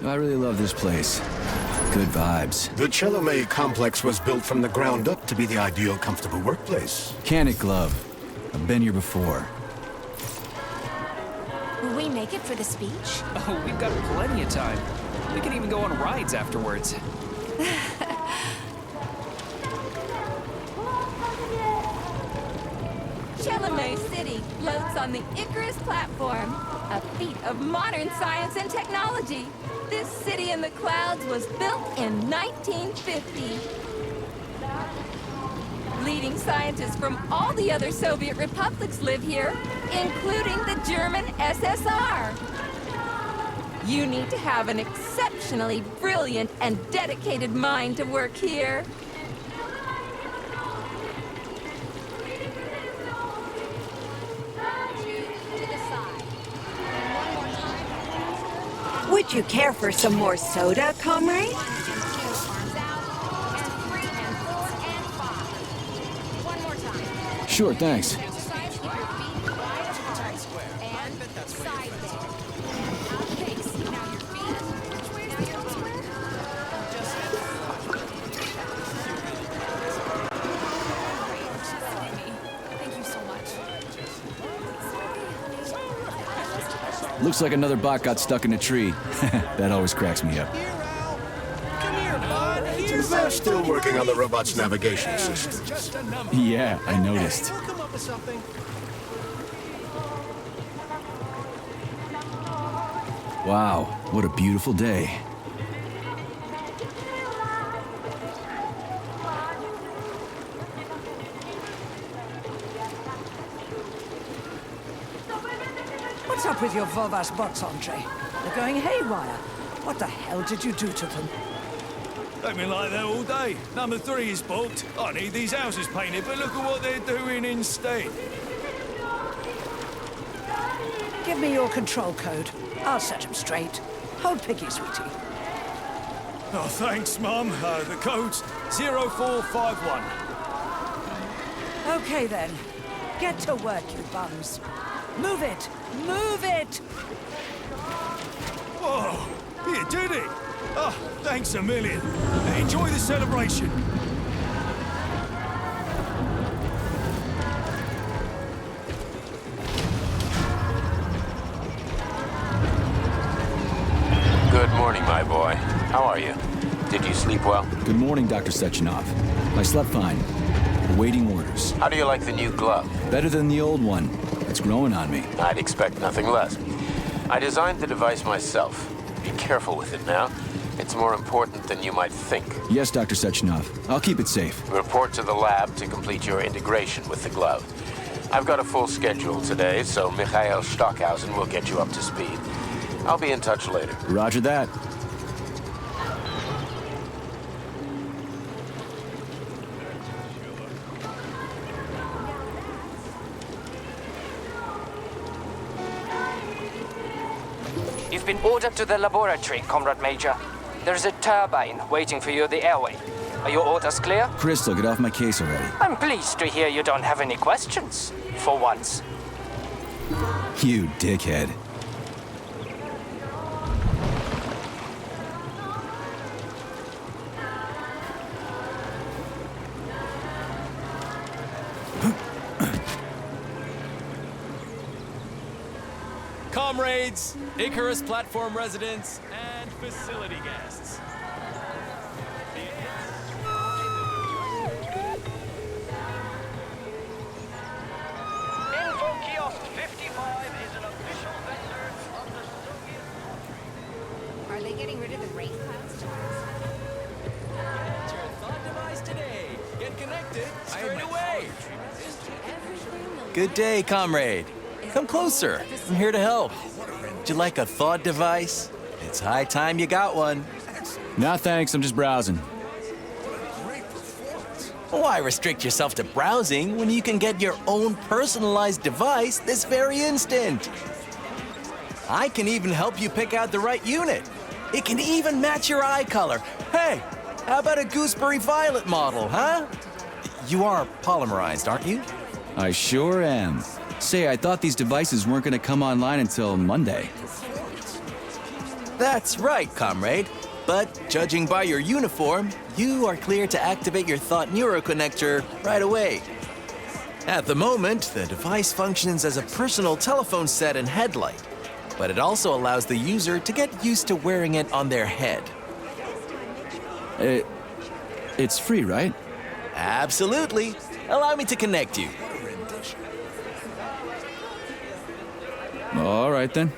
I really love this place. Good vibes. The Chelomey complex was built from the ground up to be the ideal, comfortable workplace. Can it, Glove? I've been here before. Will we make it for the speech? Oh, we've got plenty of time. We can even go on rides afterwards. Chelomey City floats on the Icarus platform, a feat of modern science and technology. This city in the clouds was built in 1950. Leading scientists from all the other Soviet republics live here, including the German SSR. You need to have an exceptionally brilliant and dedicated mind to work here. Would you care for some more soda, comrade? Sure, thanks. Looks like another bot got stuck in a tree. That always cracks me up. They're still working on the robot's navigation system. Yeah, I noticed. Wow, what a beautiful day. What's up with your Vovas bots, Andre? They're going haywire. What the hell did you do to them? They've been like that all day. Number 3 is booked. I need these houses painted, but look at what they're doing instead. Give me your control code. I'll set them straight. Hold Piggy, sweetie. Oh, thanks, Mum. The code's 0451. Okay, then. Get to work, you bums. Move it! Move it! Oh, you did it! Oh, thanks a million. Enjoy the celebration. Good morning, my boy. How are you? Did you sleep well? Good morning, Dr. Sechenov. I slept fine. Awaiting orders. How do you like the new glove? Better than the old one. It's growing on me. I'd expect nothing less. I designed the device myself. Be careful with it now. It's more important than you might think. Yes, Dr. Sechenov. I'll keep it safe. Report to the lab to complete your integration with the glove. I've got a full schedule today, so Mikhail Stockhausen will get you up to speed. I'll be in touch later. Roger that. You've been ordered to the laboratory, Comrade Major. There's a turbine waiting for you at the airway. Are your orders clear? Crystal, get off my case already. I'm pleased to hear you don't have any questions. For once. You dickhead. Comrades, Icarus platform residents, and facility guests. Info Kiosk 55 is an official vendor of the Soviet... Are they getting rid of the rain clouds tomorrow? Get your thought device today. Get connected straight away. Good day, comrade. Come closer. I'm here to help. Would you like a thought device? It's high time you got one. Nah, thanks. I'm just browsing. Why restrict yourself to browsing when you can get your own personalized device this very instant? I can even help you pick out the right unit. It can even match your eye color. Hey, how about a gooseberry violet model, huh? You are polymerized, aren't you? I sure am. Say, I thought these devices weren't going to come online until Monday. That's right, comrade. But judging by your uniform, you are clear to activate your thought neuroconnector right away. At the moment, the device functions as a personal telephone set and headlight, but it also allows the user to get used to wearing it on their head. It's free, right? Absolutely. Allow me to connect you. All right, then.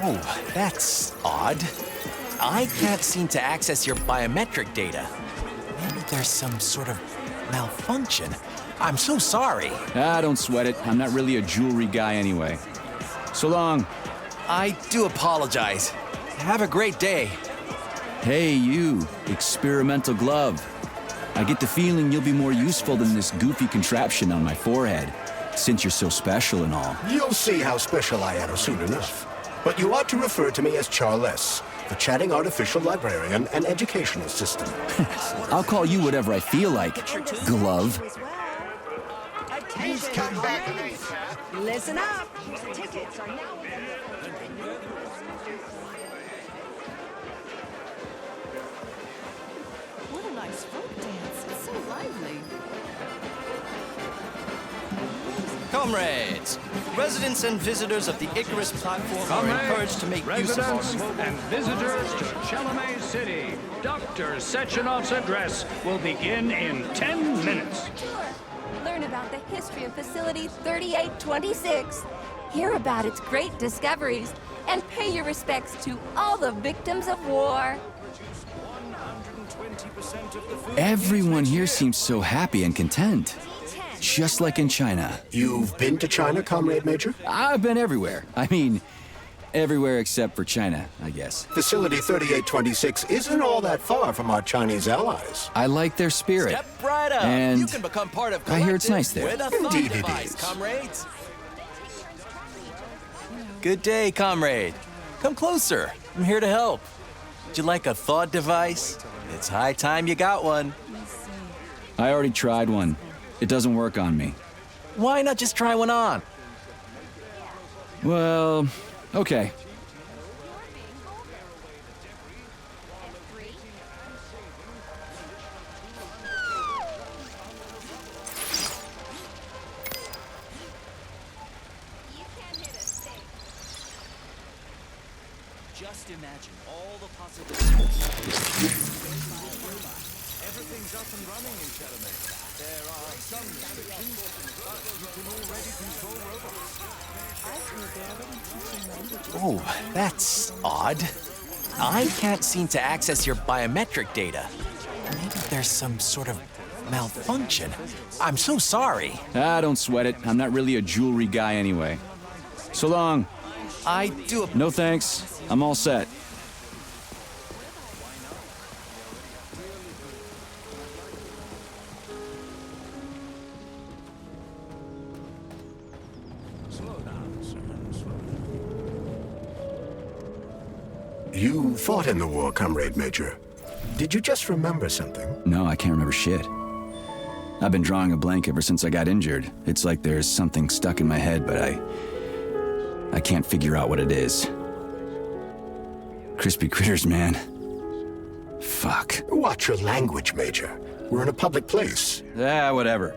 Oh, that's odd. I can't seem to access your biometric data. Maybe there's some sort of malfunction. I'm so sorry. Don't sweat it. I'm not really a jewelry guy anyway. So long. I do apologize. Have a great day. Hey, you, experimental glove. I get the feeling you'll be more useful than this goofy contraption on my forehead, since you're so special and all. You'll see how special I am soon enough. But you ought to refer to me as Charles, the chatting artificial librarian and educational system. I'll call you whatever I feel like, glove. Attention, comrades. Listen up. Tickets are now What a nice folk dance. It's so lively. Comrades, residents and visitors of the Icarus platform are encouraged to make use of our Residents and visitors to Chalamet City. Dr. Sechenov's address will begin in 10 minutes. Learn about the history of Facility 3826. Hear about its great discoveries. And pay your respects to all the victims of war. Everyone here seems so happy and content. Just like in China. You've been to China, Comrade Major? I've been everywhere. I mean, everywhere except for China, I guess. Facility 3826 isn't all that far from our Chinese allies. I like their spirit. Step right up. And you can become part of I hear it's nice there. with a thought Indeed it device, is. comrades. Good day, comrade. Come closer. I'm here to help. Would you like a thought device? It's high time you got one. I already tried one. It doesn't work on me. Why not just try one on? Well, okay. Just imagine all the possibilities. Everything's up and running in Chalamet. There are some restrictions, but you can already control robots. Oh, that's odd. I can't seem to access your biometric data. Maybe there's some sort of malfunction. I'm so sorry. Don't sweat it. I'm not really a jewelry guy anyway. So long. I do. No thanks. I'm all set. You fought in the war, Comrade Major. Did you just remember something? No, I can't remember shit. I've been drawing a blank ever since I got injured. It's like there's something stuck in my head, but I can't figure out what it is. Crispy critters, man. Fuck. Watch your language, Major. We're in a public place. Whatever.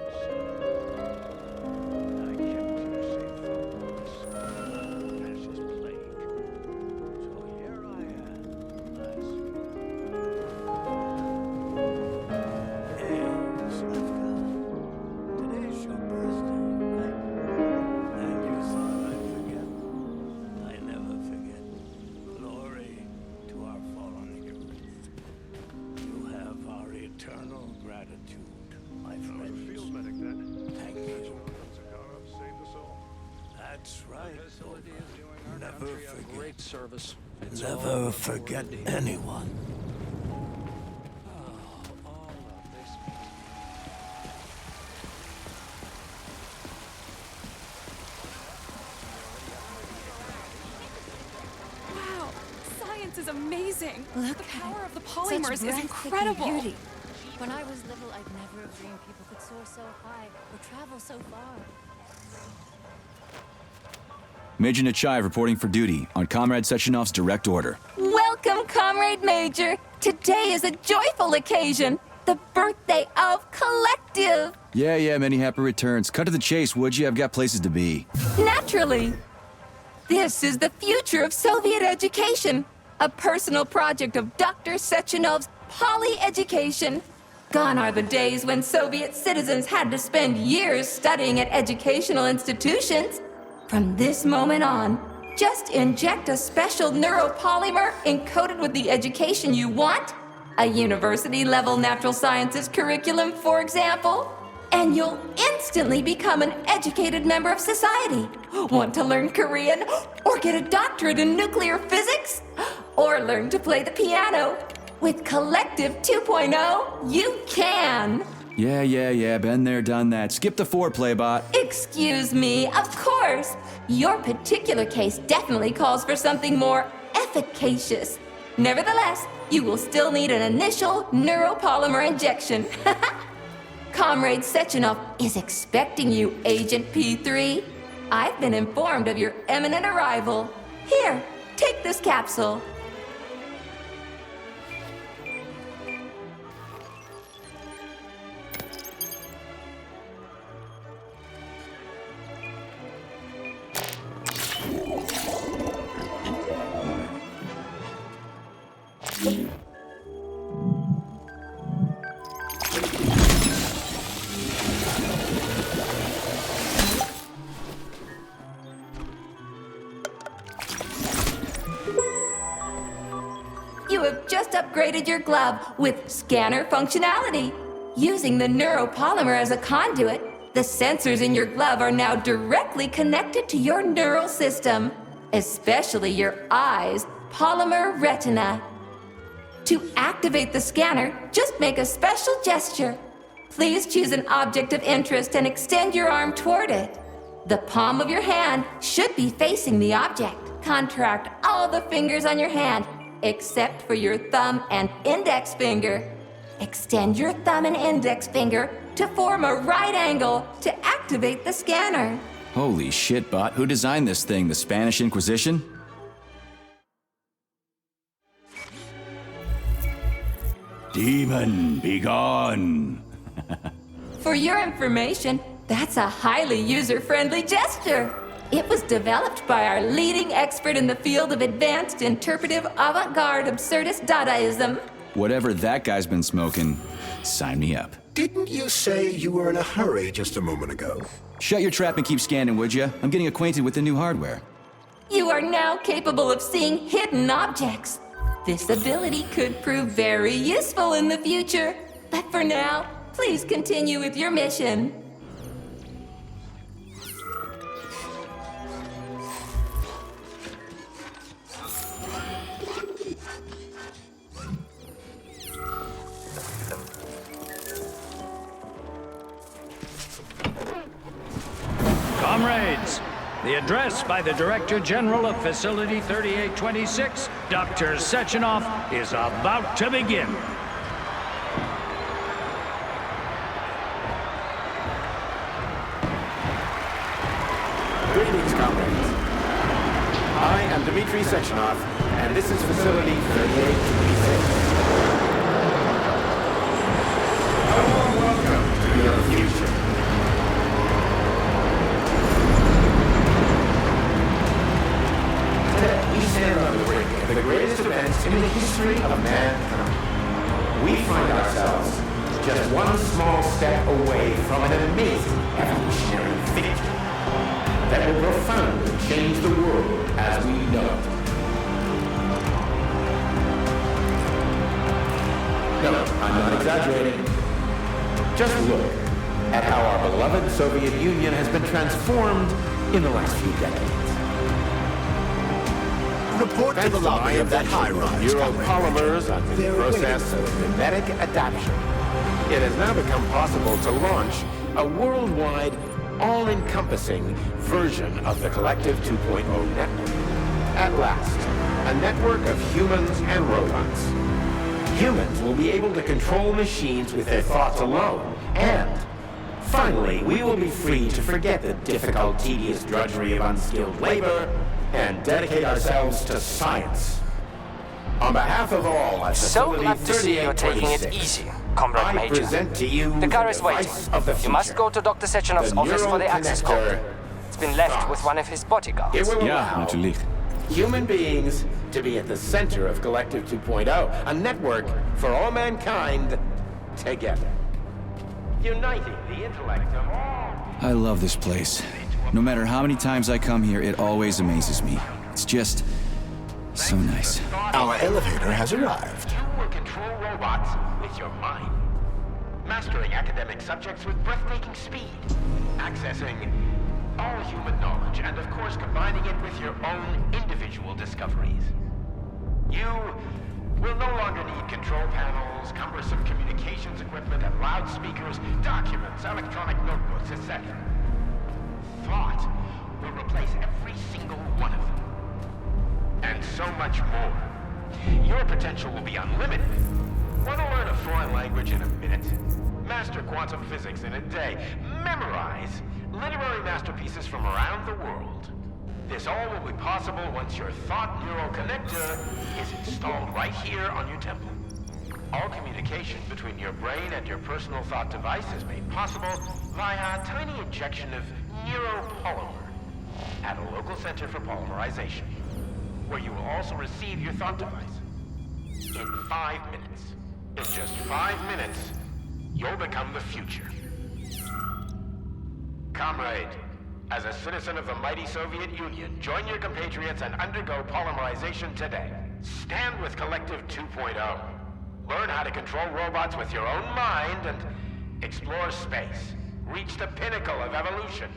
That's right. Never forget. Great service. Never forget anyone. Wow, science is amazing. Look the at power it. of the polymers Such is breathtaking incredible. beauty. When I was little, I'd never have dreamed people could soar so high or travel so far. Major Nechayev reporting for duty on Comrade Sechenov's direct order. Welcome, Comrade Major. Today is a joyful occasion. The birthday of Collective. Yeah, many happy returns. Cut to the chase, would you? I've got places to be. Naturally. This is the future of Soviet education. A personal project of Dr. Sechenov's Poly-Education. Gone are the days when Soviet citizens had to spend years studying at educational institutions. From this moment on, just inject a special neuropolymer encoded with the education you want, a university-level natural sciences curriculum, for example, and you'll instantly become an educated member of society. Want to learn Korean, or get a doctorate in nuclear physics, or learn to play the piano? With Collective 2.0, you can! Yeah, been there, done that. Skip the foreplay, bot. Excuse me, of course. Your particular case definitely calls for something more efficacious. Nevertheless, you will still need an initial neuropolymer injection. Comrade Sechenov is expecting you, Agent P3. I've been informed of your imminent arrival. Here, take this capsule. You have just upgraded your glove with scanner functionality. Using the neuropolymer as a conduit, the sensors in your glove are now directly connected to your neural system, especially your eyes' polymer retina. To activate the scanner, just make a special gesture. Please choose an object of interest and extend your arm toward it. The palm of your hand should be facing the object. Contract all the fingers on your hand, except for your thumb and index finger. Extend your thumb and index finger to form a right angle to activate the scanner. Holy shit, bot. Who designed this thing? The Spanish Inquisition? Demon, be gone! For your information, that's a highly user-friendly gesture. It was developed by our leading expert in the field of advanced interpretive avant-garde absurdist Dadaism. Whatever that guy's been smoking, sign me up. Didn't you say you were in a hurry just a moment ago? Shut your trap and keep scanning, would you? I'm getting acquainted with the new hardware. You are now capable of seeing hidden objects. This ability could prove very useful in the future. But for now, please continue with your mission. Comrades, the address by the Director General of Facility 3826, Dr. Sechenov, is about to begin. Greetings, comrades. I am Dmitry Sechenov, and this is Facility 3826. A warm welcome to your future. Today, we stand on the brink of the greatest events in the history of mankind. We find ourselves just one small step away from an amazing evolutionary victory that will profoundly change the world as we know it. No, I'm not exaggerating. Just look at how our beloved Soviet Union has been transformed in the last few decades. Report to the lobby of that high-rise. Neuropolymers are in the process of mimetic adaptation. It has now become possible to launch a worldwide, all-encompassing version of the Collective 2.0 network. At last, a network of humans and robots. Humans will be able to control machines with their thoughts alone, and finally, we will be free to forget the difficult, tedious drudgery of unskilled labor and dedicate ourselves to science. On behalf of all at So Facility glad to see you're taking it 3826, easy, Comrade I Major. present to you The car is device waiting. of the You future. must go to Dr. Sechenov's The office for the neural access connector code. It's been left with one of his bodyguards. It will Ja, allow natuurlijk. human beings to be at the center of Collective 2.0, a network for all mankind together. Uniting the intellect of all. I love this place. No matter how many times I come here, it always amazes me. It's just so nice. Our elevator has arrived. You will control robots with your mind. Mastering academic subjects with breathtaking speed. Accessing all human knowledge, and of course combining it with your own individual discoveries. You will no longer need control panels, cumbersome communications equipment, and loudspeakers, documents, electronic notebooks, etc. Thought will replace every single one of them. And so much more. Your potential will be unlimited. Want to learn a foreign language in a minute? Master quantum physics in a day. Memorize literary masterpieces from around the world. This all will be possible once your thought neural connector is installed right here on your temple. All communication between your brain and your personal thought device is made possible via a tiny injection of neuropolymer at a local center for polymerization, where you will also receive your thought device. In 5 minutes. In just 5 minutes, you'll become the future. Comrade, as a citizen of the mighty Soviet Union, join your compatriots and undergo polymerization today. Stand with Collective 2.0. Learn how to control robots with your own mind and explore space. Reach the pinnacle of evolution.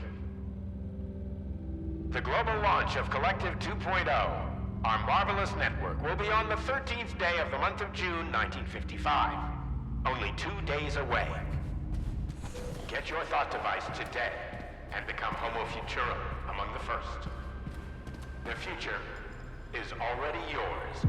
The global launch of Collective 2.0, our marvelous network, will be on the 13th day of the month of June, 1955. Only 2 days away. Get your thought device today and become Homo Futurum among the first. The future is already yours.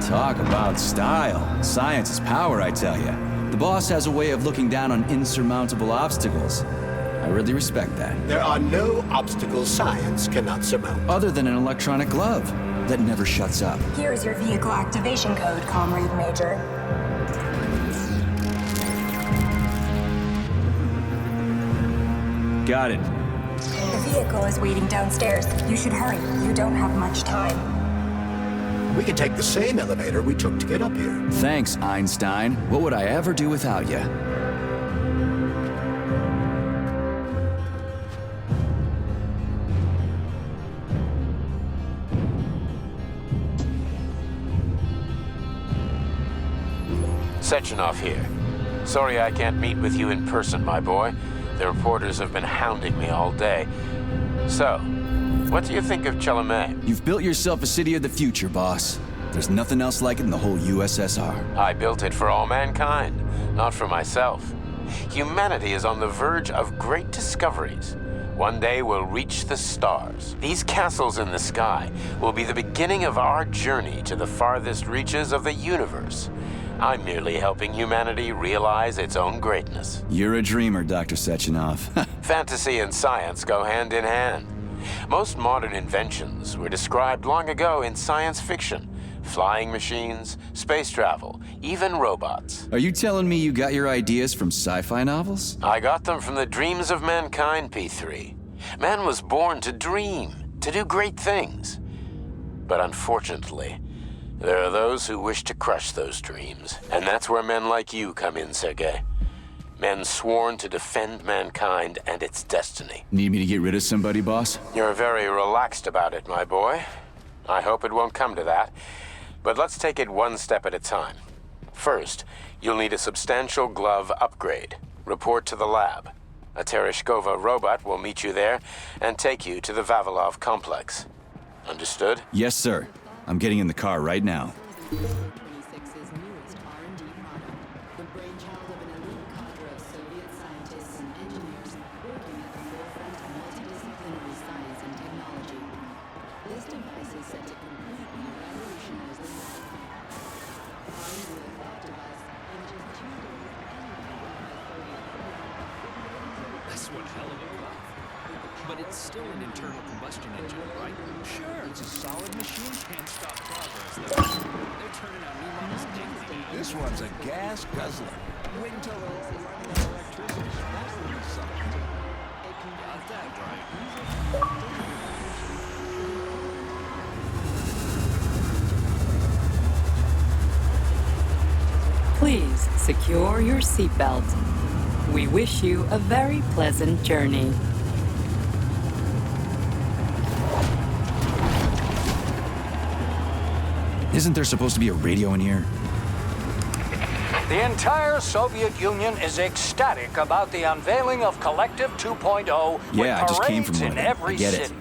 Talk about style. Science is power, I tell you. The boss has a way of looking down on insurmountable obstacles. I really respect that. There are no obstacles science cannot surmount. Other than an electronic glove that never shuts up. Here's your vehicle activation code, Comrade Major. Got it. The vehicle is waiting downstairs. You should hurry. You don't have much time. We can take the same elevator we took to get up here. Thanks, Einstein. What would I ever do without you? Sechenov here. Sorry I can't meet with you in person, my boy. The reporters have been hounding me all day. So, what do you think of Chalamet? You've built yourself a city of the future, boss. There's nothing else like it in the whole USSR. I built it for all mankind, not for myself. Humanity is on the verge of great discoveries. One day we'll reach the stars. These castles in the sky will be the beginning of our journey to the farthest reaches of the universe. I'm merely helping humanity realize its own greatness. You're a dreamer, Dr. Sechenov. Fantasy and science go hand in hand. Most modern inventions were described long ago in science fiction. Flying machines, space travel, even robots. Are you telling me you got your ideas from sci-fi novels? I got them from the dreams of mankind, P3. Man was born to dream, to do great things. But unfortunately, there are those who wish to crush those dreams. And that's where men like you come in, Sergei. Men sworn to defend mankind and its destiny. Need me to get rid of somebody, boss? You're very relaxed about it, my boy. I hope it won't come to that. But let's take it one step at a time. First, you'll need a substantial glove upgrade. Report to the lab. A Tereshkova robot will meet you there and take you to the Vavilov complex. Understood? Yes, sir. I'm getting in the car right now. That's one hell of a car. But it's still an internal combustion engine, right? Sure, it's a solid machine. Can't stop progress, though. They're turning out new models daily now. This one's a gas guzzler. Wait until they're all running on electricity. That's gonna be something. Got that right. Please secure your seatbelt. We wish you a very pleasant journey. Isn't there supposed to be a radio in here? The entire Soviet Union is ecstatic about the unveiling of Collective 2.0 Yeah, I with just came from parades one in of them. I every get it. city.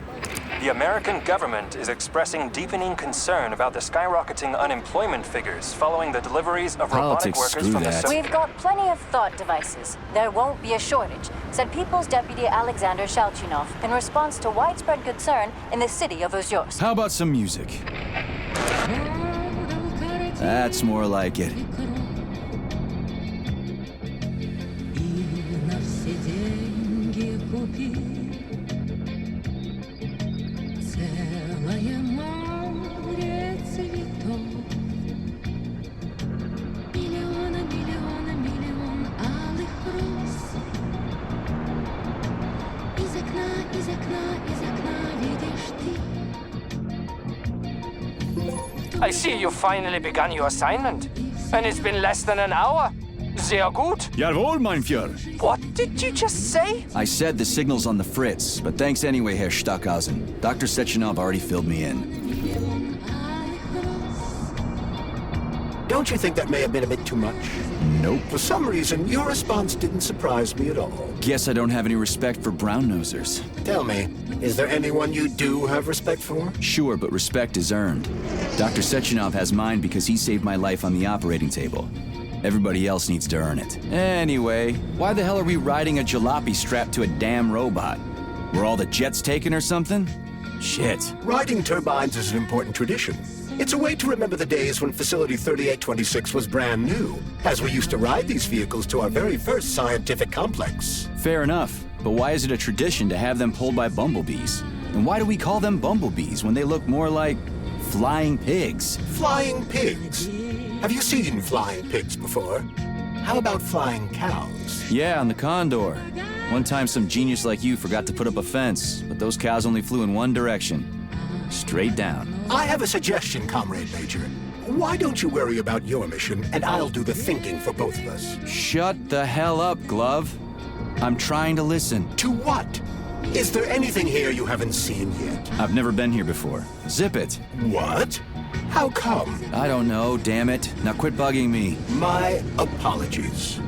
The American government is expressing deepening concern about the skyrocketing unemployment figures following the deliveries of robotic Politics, workers screw from that. the... We've got plenty of thought devices. There won't be a shortage, said People's Deputy Alexander Shalchinov in response to widespread concern in the city of Uzyorsk. How about some music? That's more like it. I see you finally begun your assignment. And it's been less than an hour. Sehr gut. Jawohl, mein Führer. What did you just say? I said the signal's on the fritz, but thanks anyway, Herr Stockhausen. Dr. Sechenov already filled me in. Don't you think that may have been a bit too much? Nope. For some reason, your response didn't surprise me at all. Guess I don't have any respect for brown-nosers. Tell me, is there anyone you do have respect for? Sure, but respect is earned. Dr. Sechenov has mine because he saved my life on the operating table. Everybody else needs to earn it. Anyway, why the hell are we riding a jalopy strapped to a damn robot? Were all the jets taken or something? Shit. Riding turbines is an important tradition. It's a way to remember the days when Facility 3826 was brand new, as we used to ride these vehicles to our very first scientific complex. Fair enough, but why is it a tradition to have them pulled by bumblebees? And why do we call them bumblebees when they look more like flying pigs? Flying pigs? Have you seen flying pigs before? How about flying cows? Yeah, on the Condor. One time some genius like you forgot to put up a fence, but those cows only flew in one direction. Straight down. I have a suggestion, Comrade Major. Why don't you worry about your mission, and I'll do the thinking for both of us? Shut the hell up, Glove. I'm trying to listen. To what? Is there anything here you haven't seen yet? I've never been here before. Zip it. What? How come? I don't know, damn it. Now quit bugging me. My apologies.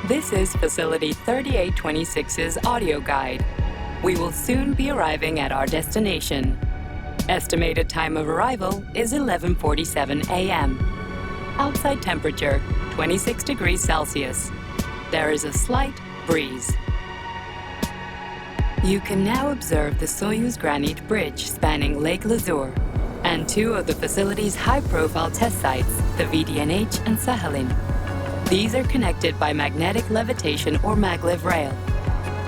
This is Facility 3826's audio guide. We will soon be arriving at our destination. Estimated time of arrival is 11:47 a.m. Outside temperature, 26 degrees Celsius. There is a slight breeze. You can now observe the Soyuz Granite Bridge spanning Lake Lazur. and two of the facility's high-profile test sites, the VDNH and Sahalin. These are connected by magnetic levitation or maglev rail.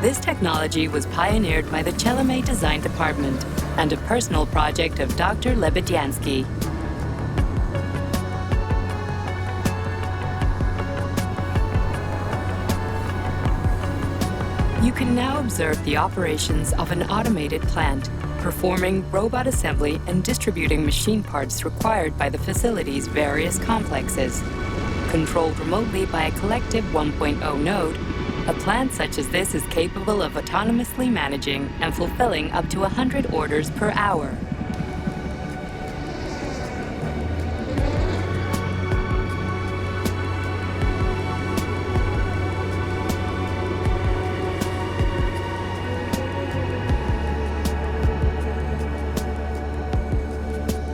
This technology was pioneered by the Chelomey Design Department and a personal project of Dr. Lebedyansky. You can now observe the operations of an automated plant, performing robot assembly and distributing machine parts required by the facility's various complexes. Controlled remotely by a collective 1.0 node, a plant such as this is capable of autonomously managing and fulfilling up to 100 orders per hour.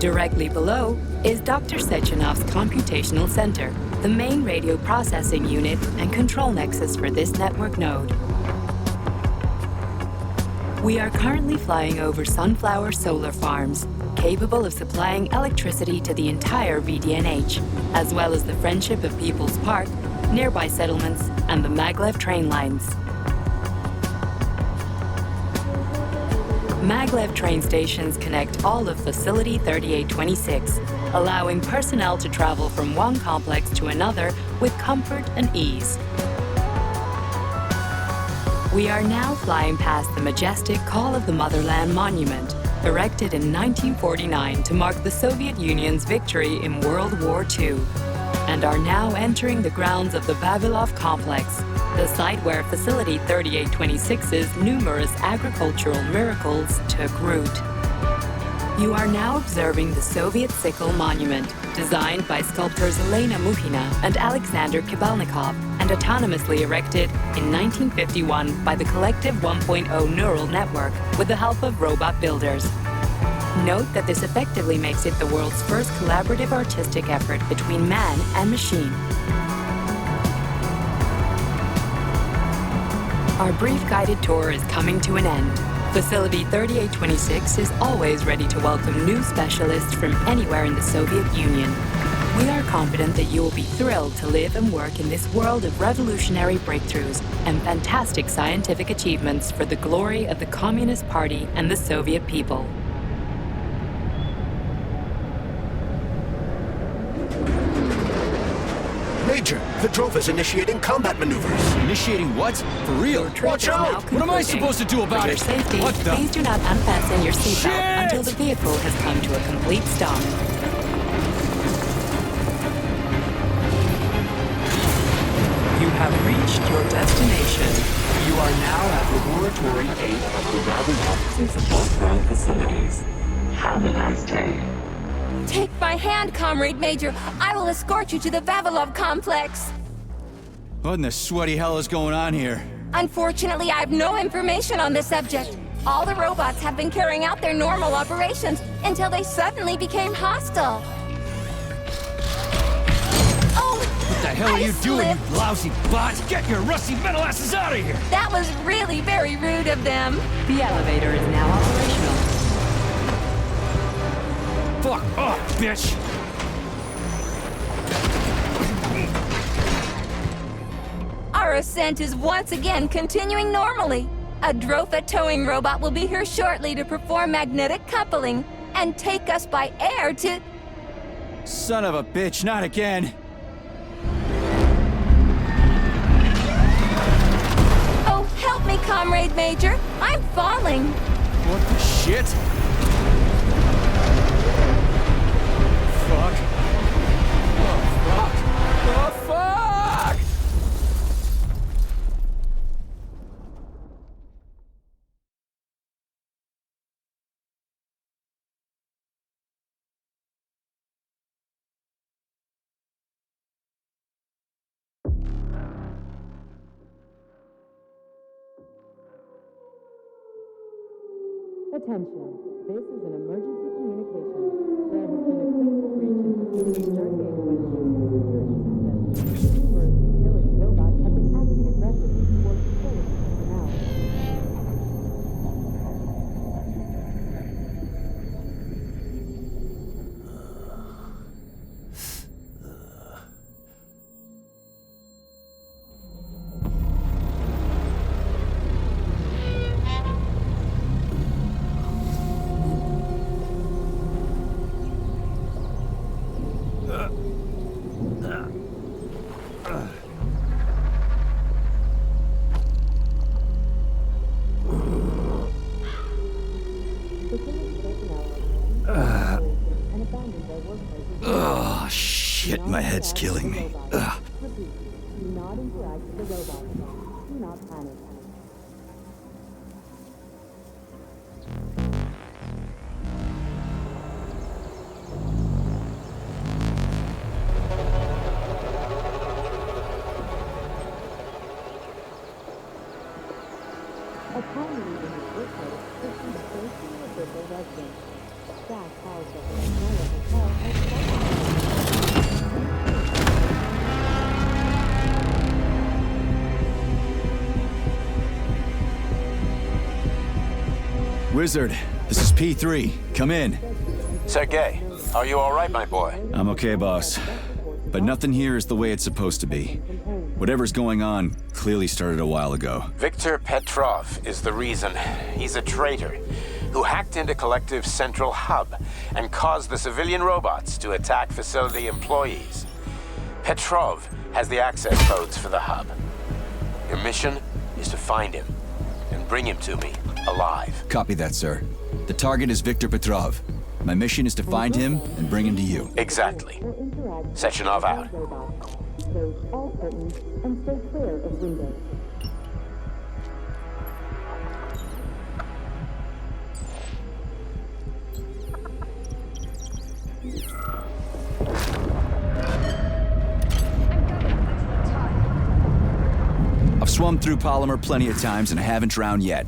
Directly below is Dr. Sechenov's computational center, the main radio processing unit and control nexus for this network node. We are currently flying over sunflower solar farms, capable of supplying electricity to the entire VDNH, as well as the Friendship of People's Park, nearby settlements, and the maglev train lines. Maglev train stations connect all of Facility 3826, allowing personnel to travel from one complex to another with comfort and ease. We are now flying past the majestic Call of the Motherland monument, erected in 1949 to mark the Soviet Union's victory in World War II, and are now entering the grounds of the Vavilov complex, the site where Facility 3826's numerous agricultural miracles took root. You are now observing the Soviet Sickle Monument, designed by sculptors Elena Muhina and Alexander Kibalnikov, and autonomously erected in 1951 by the Collective 1.0 Neural Network with the help of robot builders. Note that this effectively makes it the world's first collaborative artistic effort between man and machine. Our brief guided tour is coming to an end. Facility 3826 is always ready to welcome new specialists from anywhere in the Soviet Union. We are confident that you will be thrilled to live and work in this world of revolutionary breakthroughs and fantastic scientific achievements for the glory of the Communist Party and the Soviet people. Major, the drove is initiating combat maneuvers. Initiating what? For real? Watch out! What am I supposed to do about For your it? safety, What the? please do not unfasten your seatbelt until the vehicle has come to a complete stop. You have reached your destination. You are now at Laboratory 8 of the Gamerworf support facilities. Have a nice day. Take my hand, Comrade Major. I will escort you to the Vavilov complex. What in the sweaty hell is going on here? Unfortunately, I have no information on the subject. All the robots have been carrying out their normal operations until they suddenly became hostile. Oh! What the hell are you doing, you lousy bot? Get your rusty metal asses out of here! That was really very rude of them. The elevator is now operational. Fuck off, bitch! Our ascent is once again continuing normally. A Drofa towing robot will be here shortly to perform magnetic coupling and take us by air to... Son of a bitch, not again! Oh, help me, Comrade Major. I'm falling. What the shit? Fuck. Oh, fuck. Oh, fuck! Attention. This is an emergency communication. There has been a critical breach in Facility 3826's security system. Numerous utility robots have been acting aggressively towards facility personnel. head's killing me. Ugh. Do not interact with the robot. Do not panic. Upon leaving his workplace, this is the first official residence. Staff housed at the Royal Hotel has Wizard, this is P3. Come in. Sergei, are you all right, my boy? I'm okay, boss. But nothing here is the way it's supposed to be. Whatever's going on clearly started a while ago. Viktor Petrov is the reason. He's a traitor who hacked into Collective's central hub and caused the civilian robots to attack facility employees. Petrov has the access codes for the hub. Your mission is to find him and bring him to me alive. Copy that, sir. The target is Viktor Petrov. My mission is to find him and bring him to you. Exactly. Sechenov out. Close all curtains and stay clear of windows. I've swum through polymer plenty of times and I haven't drowned yet.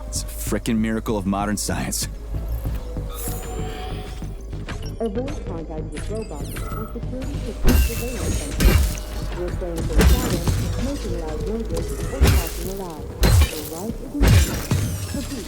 It's a frickin' miracle of modern science. Avoid contact with robots and security systems surveillance sensors. Refrain from shouting, making loud noises, or talking aloud. The right is important. Repeat.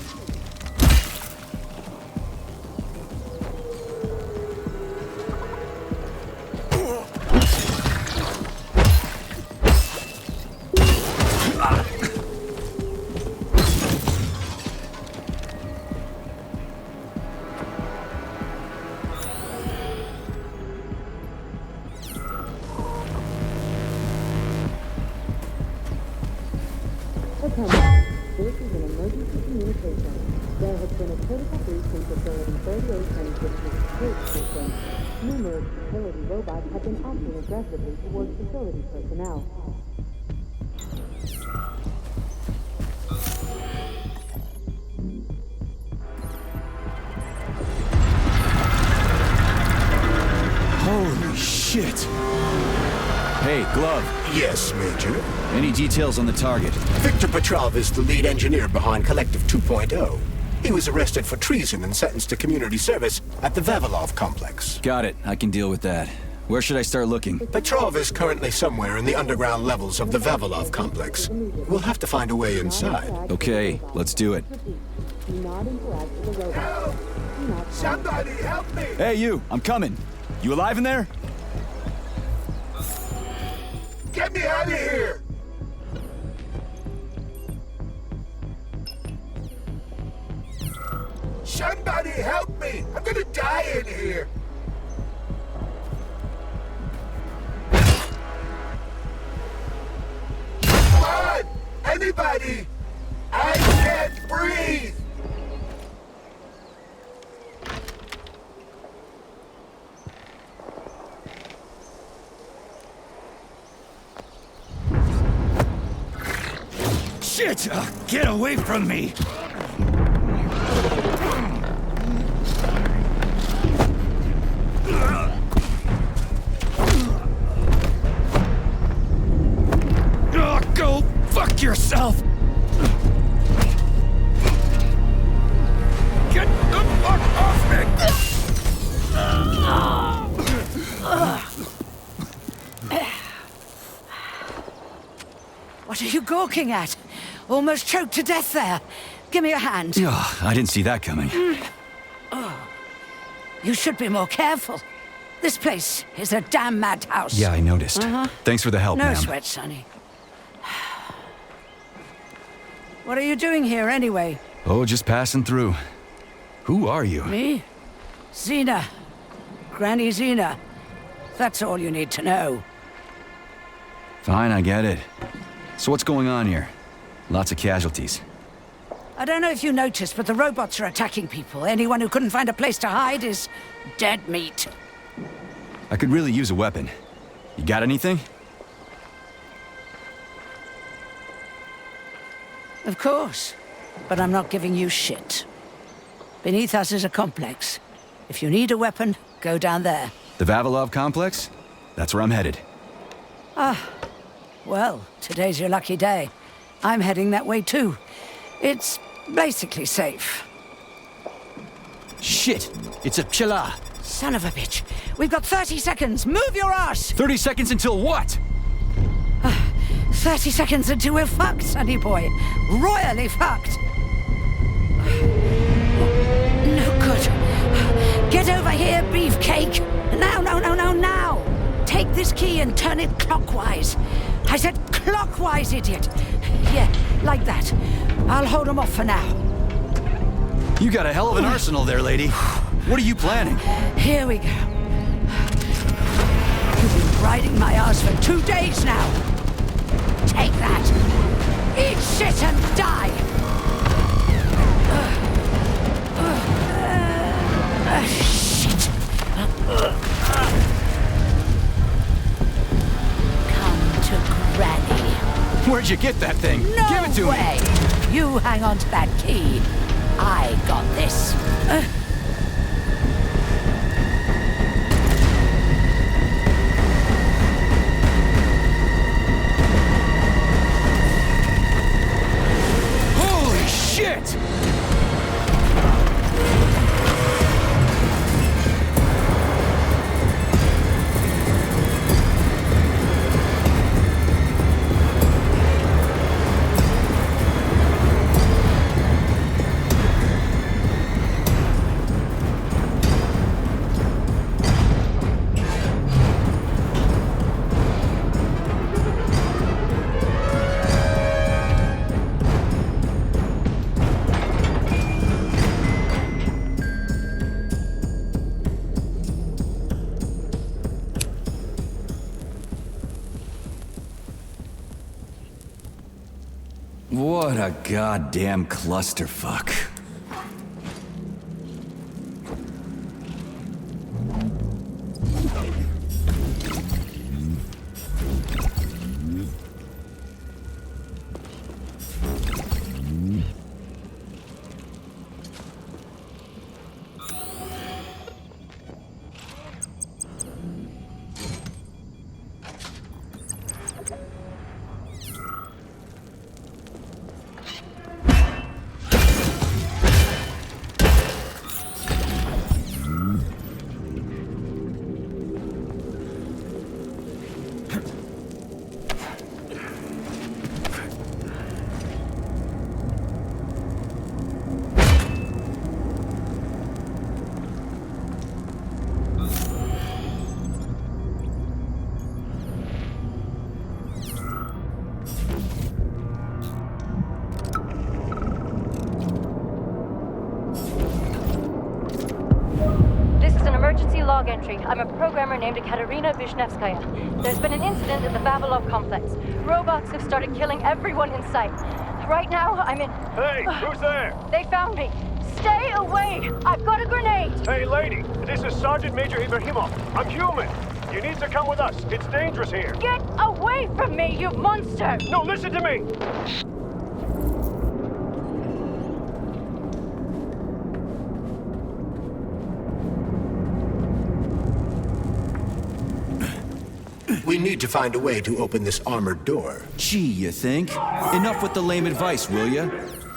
This is an emergency communication. There has been a critical breach in Facility 3826's security system. Numerous facility robots have been acting aggressively towards facility personnel. Holy shit! Hey, Glove. Yes, Major? Any details on the target? Viktor Petrov is the lead engineer behind Collective 2.0. He was arrested for treason and sentenced to community service at the Vavilov complex. Got it. I can deal with that. Where should I start looking? Petrov is currently somewhere in the underground levels of the Vavilov complex. We'll have to find a way inside. Okay, let's do it. Do not interact with the robot. Help! Somebody help me! Hey, you! I'm coming. You alive in there? Get me out of here! Somebody help me! I'm gonna die in here! Come on! Anybody! I can't breathe! Shit! Get away from me! Go fuck yourself! Get the fuck off me! What are you gawking at? Almost choked to death there. Give me your hand. Oh, I didn't see that coming. You should be more careful. This place is a damn madhouse. Yeah, I noticed. Thanks for the help, No ma'am. sweat, Sonny. What are you doing here, anyway? Oh, just passing through. Who are you? Me? Xena. Granny Xena. That's all you need to know. Fine, I get it. So what's going on here? Lots of casualties. I don't know if you noticed, but the robots are attacking people. Anyone who couldn't find a place to hide is dead meat. I could really use a weapon. You got anything? Of course. But I'm not giving you shit. Beneath us is a complex. If you need a weapon, go down there. The Vavilov complex? That's where I'm headed. Ah. Well, today's your lucky day. I'm heading that way too. It's basically safe. Shit! It's a Pchela! Son of a bitch. We've got 30 seconds. Move your ass! 30 seconds until what? 30 seconds until we're fucked, sonny boy. Royally fucked. No good. Get over here, beefcake. Now, now. Take this key and turn it clockwise. I said clockwise, idiot. Yeah, like that. I'll hold them off for now. You got a hell of an arsenal there, lady. What are you planning? Here we go. You've been riding my ass for 2 days now. Take that. Eat shit and die. Shit. Come to Granny. Where'd you get that thing? No Give it to way. me. You hang on to that key. I got this. Holy shit! What a goddamn clusterfuck. Log entry. I'm a programmer named Katerina Vishnevskaya. There's been an incident at the Vavilov complex. Robots have started killing everyone in sight. Right now, I'm in... Hey, who's there? They found me. Stay away! I've got a grenade! Hey, lady, this is Sergeant Major Ibrahimov. I'm human. You need to come with us. It's dangerous here. Get away from me, you monster! No, listen to me! We need to find a way to open this armored door. Gee, you think? Enough with the lame advice, will ya?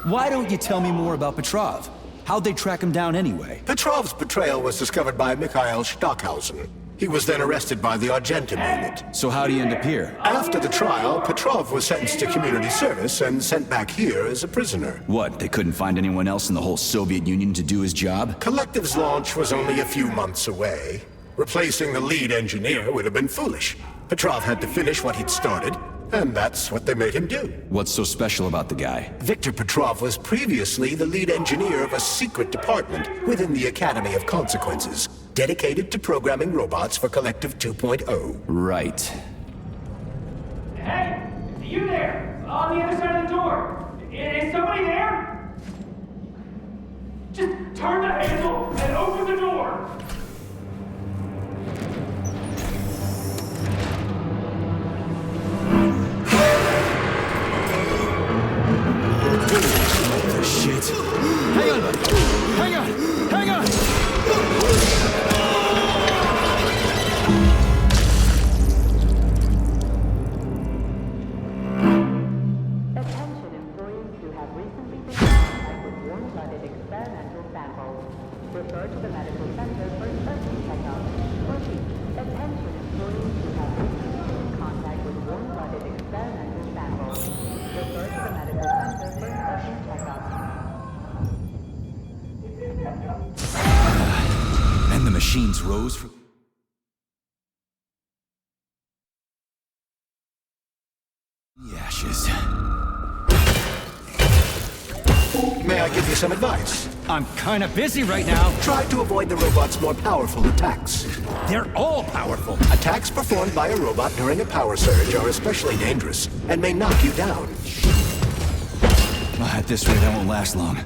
Why don't you tell me more about Petrov? How'd they track him down anyway? Petrov's betrayal was discovered by Mikhail Stockhausen. He was then arrested by the Argentum unit. So how'd he end up here? After the trial, Petrov was sentenced to community service and sent back here as a prisoner. What, they couldn't find anyone else in the whole Soviet Union to do his job? Collective's launch was only a few months away. Replacing the lead engineer would have been foolish. Petrov had to finish what he'd started, and that's what they made him do. What's so special about the guy? Victor Petrov was previously the lead engineer of a secret department within the Academy of Consequences, dedicated to programming robots for Collective 2.0. Right. Hey! You there! On the other side of the door! Is somebody there? Just turn the handle and open the door! warm-blooded experimental sample. Refer to the medical center for special checkup. Repeat, attention employees who have recently been in contact with warm-blooded experimental samples. Refer to the medical center for special checkup. And the machines rose from the ashes. May I give you some advice? I'm kinda busy right now. Try to avoid the robot's more powerful attacks. They're all powerful. Attacks performed by a robot during a power surge are especially dangerous and may knock you down. At this rate, I won't last long.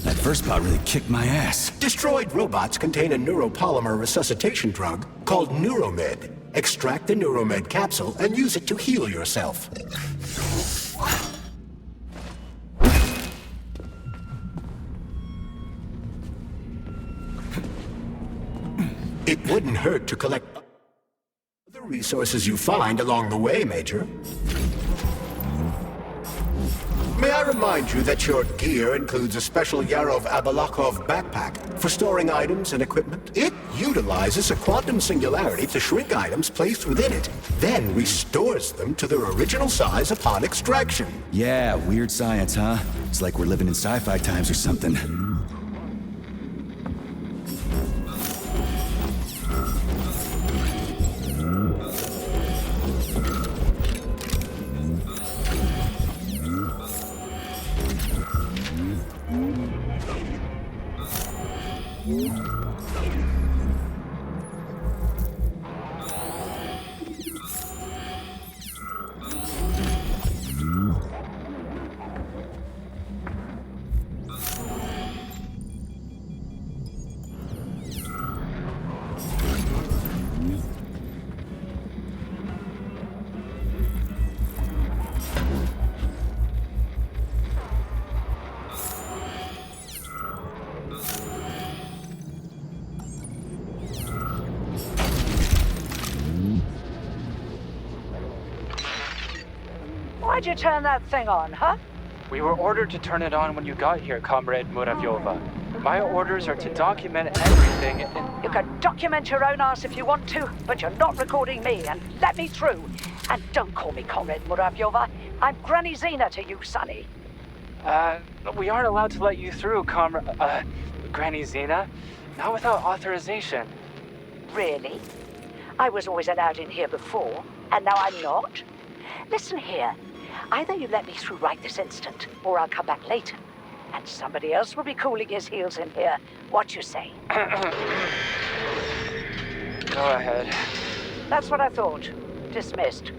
That first bout really kicked my ass. Destroyed robots contain a neuropolymer resuscitation drug called Neuromed. Extract the Neuromed capsule and use it to heal yourself. It wouldn't hurt to collect the resources you find along the way, Major. May I remind you that your gear includes a special Yarov Abalakov backpack for storing items and equipment? It utilizes a quantum singularity to shrink items placed within it, then restores them to their original size upon extraction. Yeah, weird science, huh? It's like we're living in sci-fi times or something. Why'd you turn that thing on, huh? We were ordered to turn it on when you got here, Comrade Muravyova. My orders are to document everything and... You can document your own ass if you want to, but you're not recording me, and let me through. And don't call me Comrade Muravyova. I'm Granny Xena to you, Sonny. We aren't allowed to let you through, Granny Xena. Not without authorization. Really? I was always allowed in here before, and now I'm not? Listen here. Either you let me through right this instant, or I'll come back later. And somebody else will be cooling his heels in here. What you say? Go ahead. That's what I thought. Dismissed.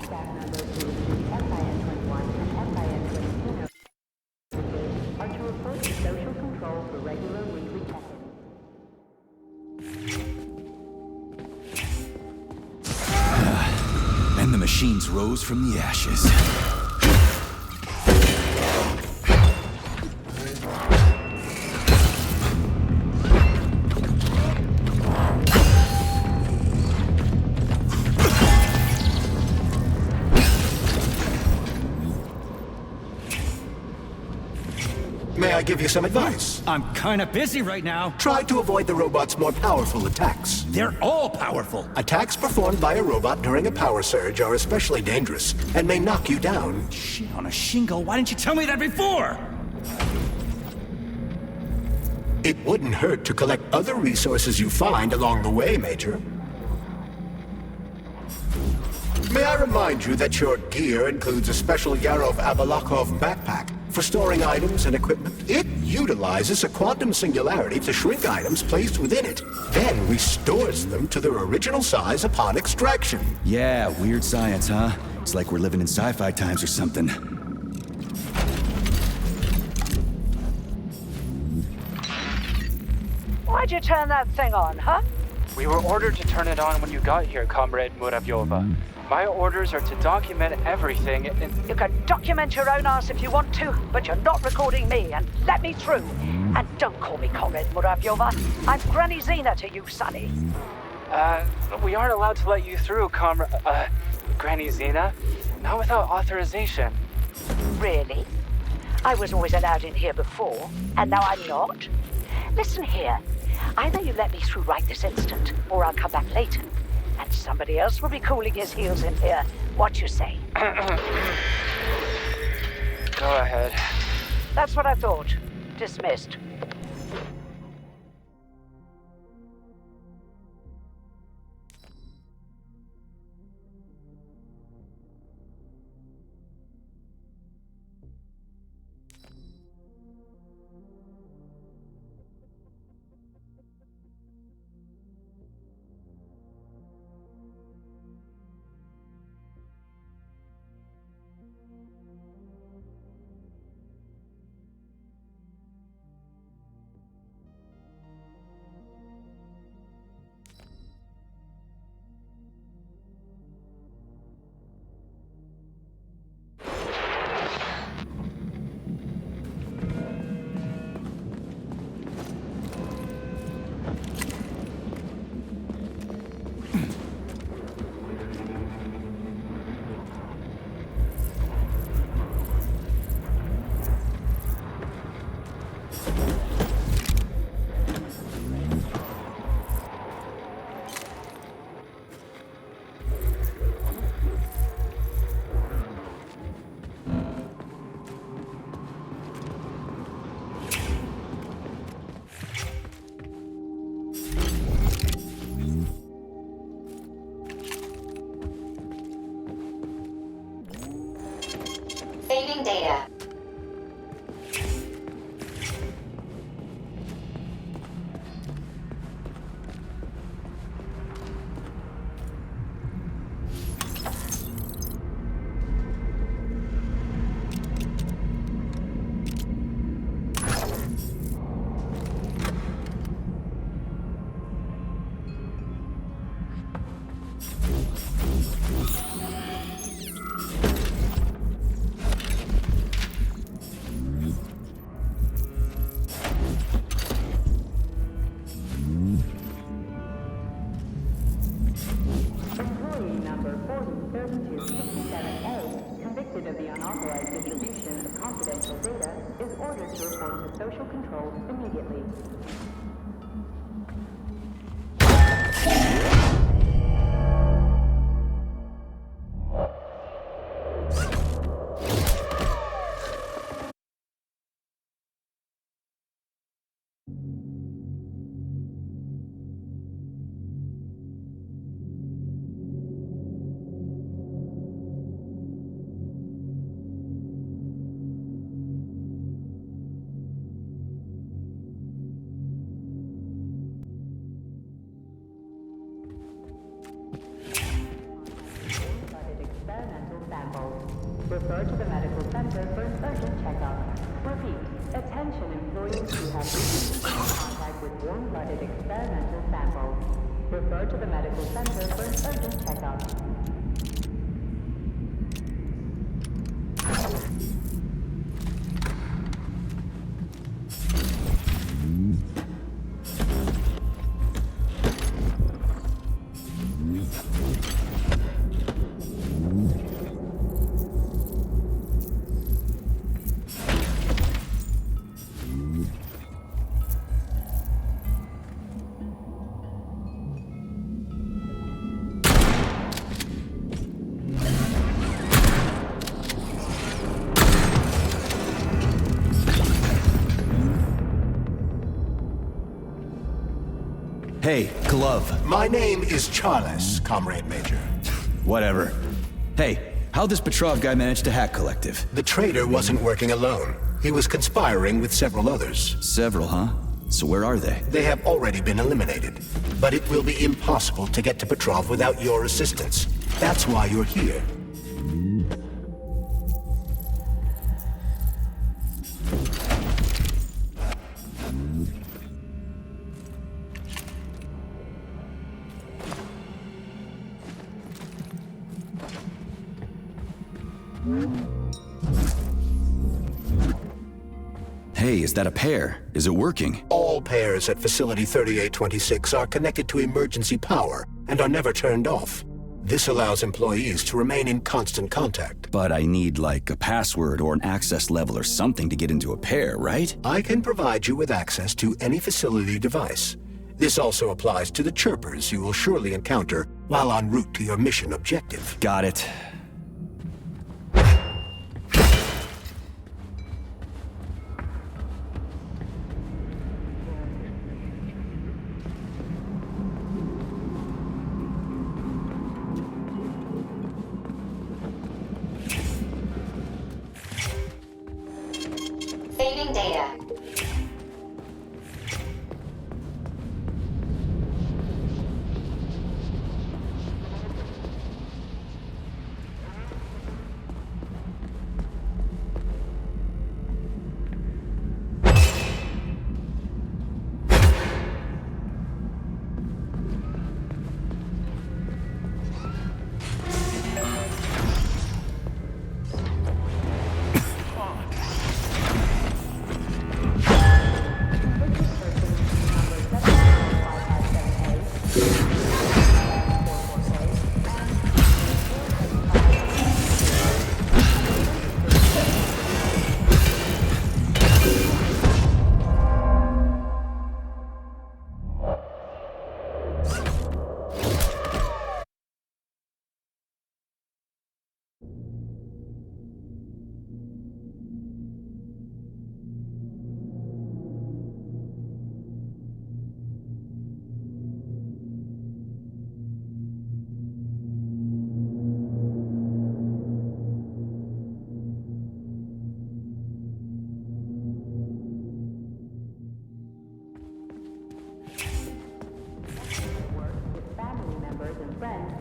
Staff members who receive FIN-21 and FIN-22 are to report to social control for regular weekly check-ins. And the machines rose from the ashes. May I give you some advice? I'm kinda busy right now. Try to avoid the robot's more powerful attacks. They're all powerful. Attacks performed by a robot during a power surge are especially dangerous and may knock you down. Shit on a shingle, why didn't you tell me that before? It wouldn't hurt to collect other resources you find along the way, Major. May I remind you that your gear includes a special Yarov Abalakov backpack for storing items and equipment. It utilizes a quantum singularity to shrink items placed within it, then restores them to their original size upon extraction. Yeah, weird science, huh? It's like we're living in sci-fi times or something. Why'd you turn that thing on, huh? We were ordered to turn it on when you got here, Comrade Muravyova. My orders are to document everything in... You can document your own ass if you want to, but you're not recording me, and let me through. And don't call me Comrade Muravyova. I'm Granny Zena to you, Sonny. We aren't allowed to let you through, Granny Zena. Not without authorization. Really? I was always allowed in here before, and now I'm not? Listen here. Either you let me through right this instant, or I'll come back later. And somebody else will be cooling his heels in here. What you say? Go ahead. That's what I thought. Dismissed. Saving data. Social control immediately. samples. Refer to the medical center for an urgent checkup. Repeat, attention employees who have recently been in contact with warm-blooded experimental samples. Refer to the medical center for an urgent checkup. Hey, Glove. My name is Charles, Comrade Major. Whatever. Hey, how'd this Petrov guy manage to hack Collective? The traitor wasn't working alone. He was conspiring with several others. Several, huh? So where are they? They have already been eliminated. But it will be impossible to get to Petrov without your assistance. That's why you're here. Hey, is that a pair? Is it working? All pairs at Facility 3826 are connected to emergency power and are never turned off. This allows employees to remain in constant contact. But I need, like, a password or an access level or something to get into a pair, right? I can provide you with access to any facility device. This also applies to the chirpers you will surely encounter while en route to your mission objective. Got it. Saving data.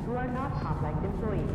Who are not complex employees.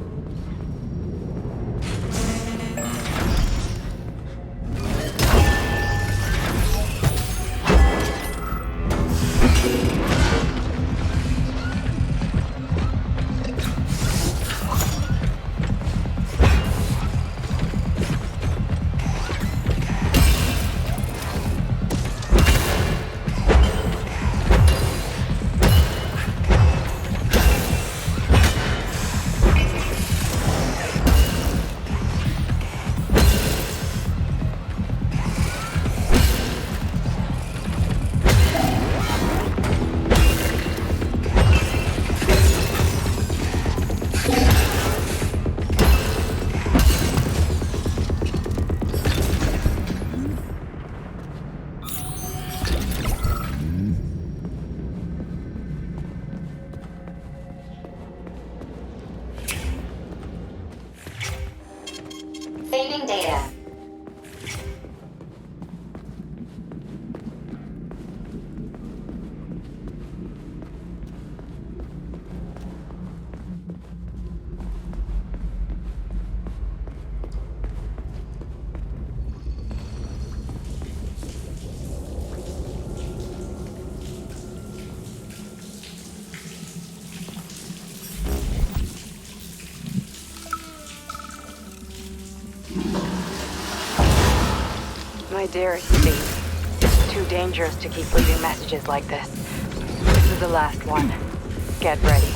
My dearest Steve, it's too dangerous to keep leaving messages like this. This is the last one. Get ready.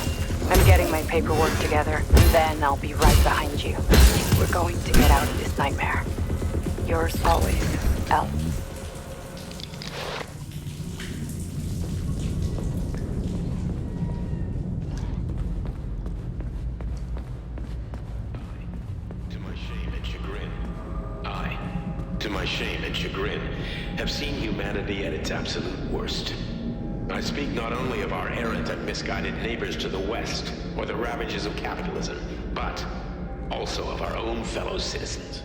I'm getting my paperwork together, and then I'll be right behind you. We're going to get out of this nightmare. Yours always, Elle. To my shame and chagrin, have seen humanity at its absolute worst. I speak not only of our errant and misguided neighbors to the west, or the ravages of capitalism, but also of our own fellow citizens.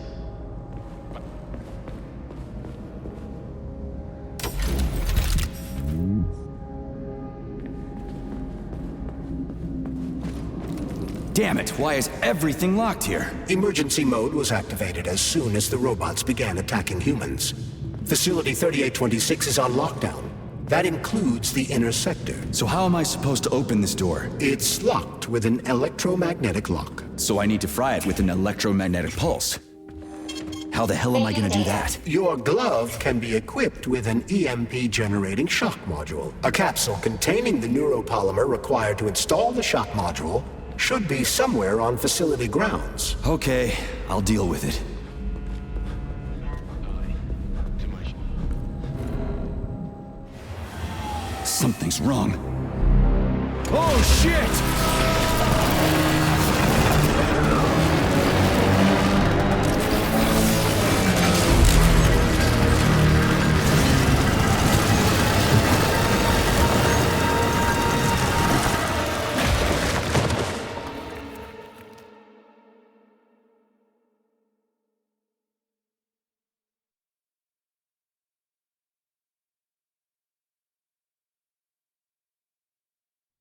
Damn it, why is everything locked here? Emergency mode was activated as soon as the robots began attacking humans. Facility 3826 is on lockdown. That includes the inner sector. So how am I supposed to open this door? It's locked with an electromagnetic lock. So I need to fry it with an electromagnetic pulse. How the hell am I gonna do that? Your glove can be equipped with an EMP-generating shock module. A capsule containing the neuropolymer required to install the shock module should be somewhere on facility grounds. Okay, I'll deal with it. Something's wrong. Oh, shit!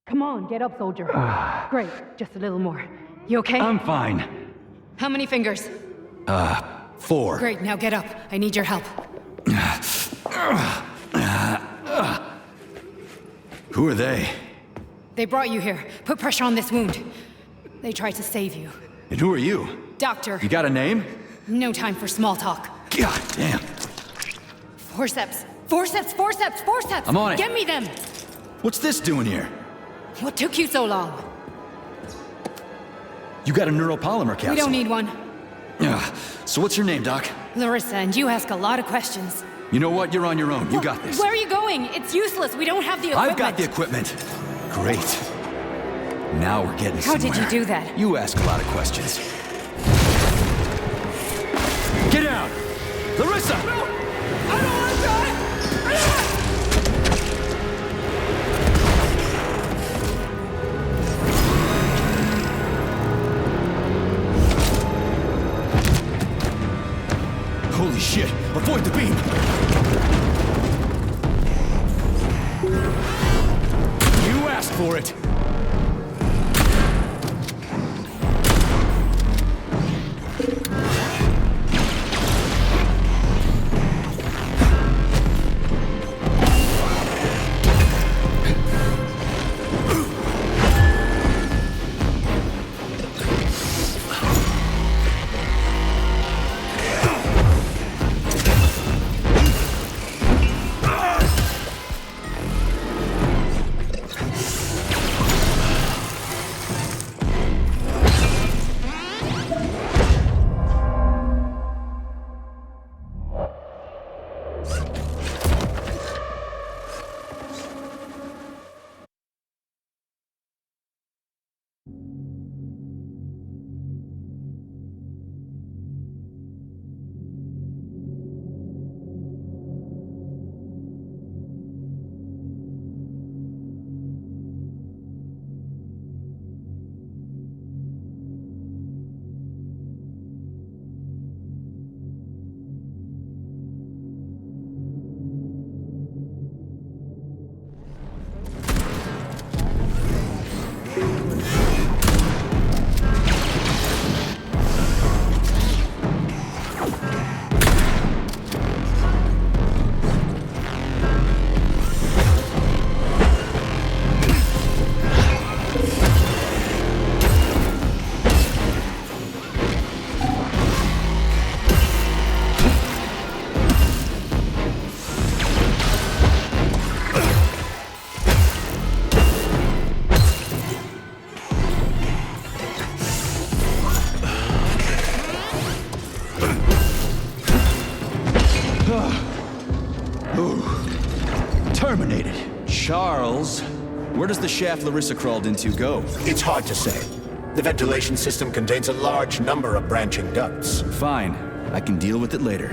Come on, get up, soldier. Great, just a little more. You okay? I'm fine. How many fingers? 4. Great, now get up. I need your help. Who are they? They brought you here. Put pressure on this wound. They tried to save you. And who are you? Doctor. You got a name? No time for small talk. God damn. Forceps. Forceps, forceps, forceps! I'm on it. Get me them! What's this doing here? What took you so long? You got a neuropolymer capsule. We don't need one. So what's your name, Doc? Larissa, and you ask a lot of questions. You know what? You're on your own. You got this. Where are you going? It's useless. We don't have the equipment. I've got the equipment. Great. Now we're getting How somewhere. did you do that? You ask a lot of questions. Get out! Larissa! No! I don't want to die! Holy shit! Avoid the beam! You asked for it! Where does the shaft Larissa crawled into go? It's hard to say. The ventilation system contains a large number of branching ducts. Fine. I can deal with it later.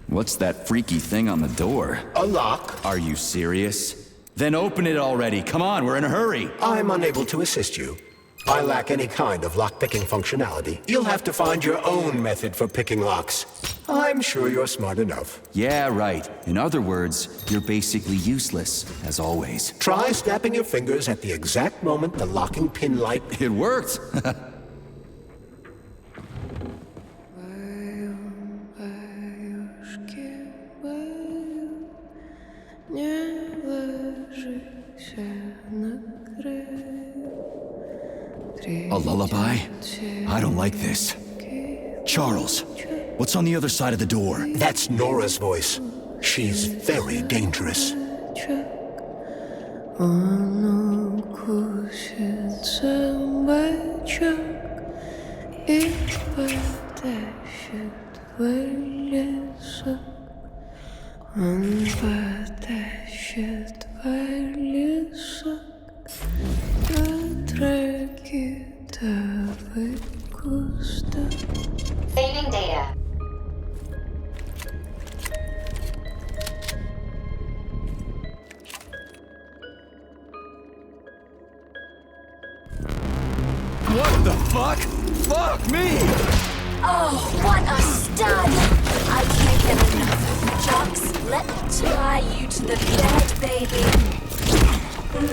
What's that freaky thing on the door? A lock. Are you serious? Then open it already. Come on, we're in a hurry. I'm unable to assist you. I lack any kind of lock-picking functionality. You'll have to find your own method for picking locks. I'm sure you're smart enough. Yeah, right. In other words, you're basically useless, as always. Try snapping your fingers at the exact moment the locking pin light... It worked! A lullaby? I don't like this. Charles, what's on the other side of the door? That's Nora's voice. She's very dangerous. Saving data. What the fuck? Fuck me! Oh, what a stud! I can't get enough of you, Jocks. Let me tie you to the bed, baby.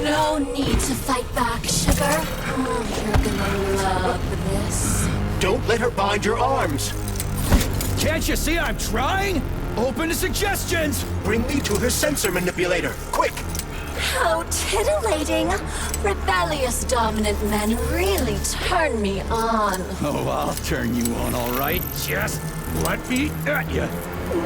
No need to fight back, sugar. Oh, you're gonna love this. Don't let her bind your arms. Can't you see I'm trying? Open to suggestions! Bring me to her sensor manipulator, quick! How titillating! Rebellious dominant men really turn me on. Oh, I'll turn you on, all right. Just let me at you.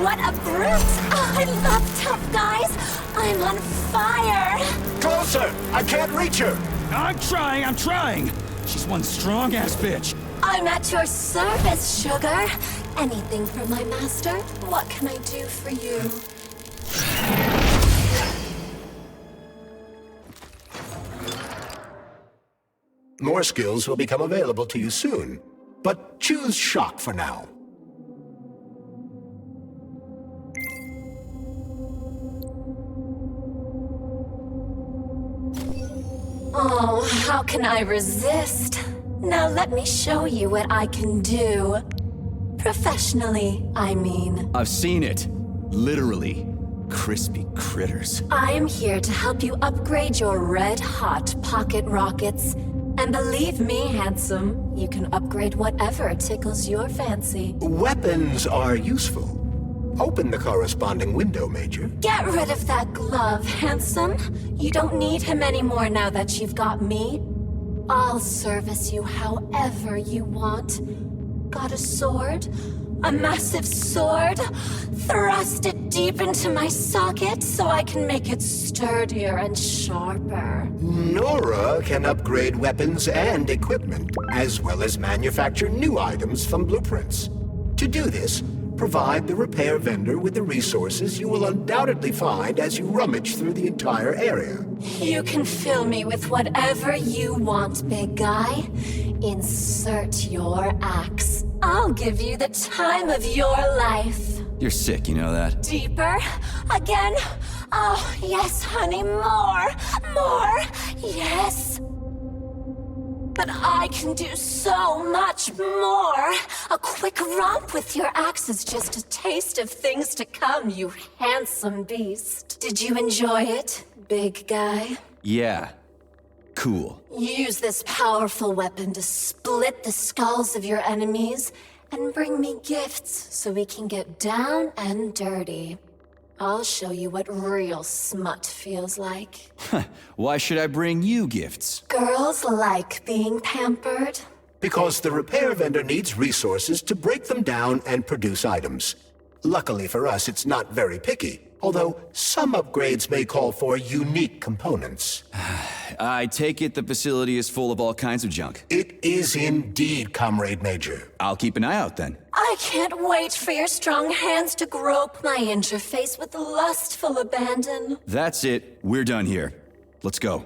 What a brute! Oh, I love tough guys. I'm on fire. Closer! I can't reach her. I'm trying. She's one strong-ass bitch. I'm at your service, sugar. Anything for my master? What can I do for you? More skills will become available to you soon, but choose shock for now. Oh, how can I resist? Now let me show you what I can do. Professionally, I mean. I've seen it. Literally. Crispy critters. I am here to help you upgrade your red-hot pocket rockets. And believe me, handsome, you can upgrade whatever tickles your fancy. Weapons are useful. Open the corresponding window, Major. Get rid of that glove, handsome. You don't need him anymore now that you've got me. I'll service you however you want. Got a sword? A massive sword? Thrust it deep into my socket so I can make it sturdier and sharper. Nora can upgrade weapons and equipment, as well as manufacture new items from blueprints. To do this, provide the repair vendor with the resources you will undoubtedly find as you rummage through the entire area. You can fill me with whatever you want, big guy. Insert your axe. I'll give you the time of your life. You're sick, you know that? Deeper? Again? Oh, yes, honey, more, yes. But I can do so much more. A quick romp with your axe is just a taste of things to come, you handsome beast. Did you enjoy it, big guy? Yeah. Cool. Use this powerful weapon to split the skulls of your enemies and bring me gifts so we can get down and dirty. I'll show you what real smut feels like. Why should I bring you gifts? Girls like being pampered. Because the repair vendor needs resources to break them down and produce items. Luckily for us, it's not very picky. although some upgrades may call for unique components. I take it the facility is full of all kinds of junk. It is indeed, Comrade Major. I'll keep an eye out then. I can't wait for your strong hands to grope my interface with lustful abandon. That's it. We're done here. Let's go.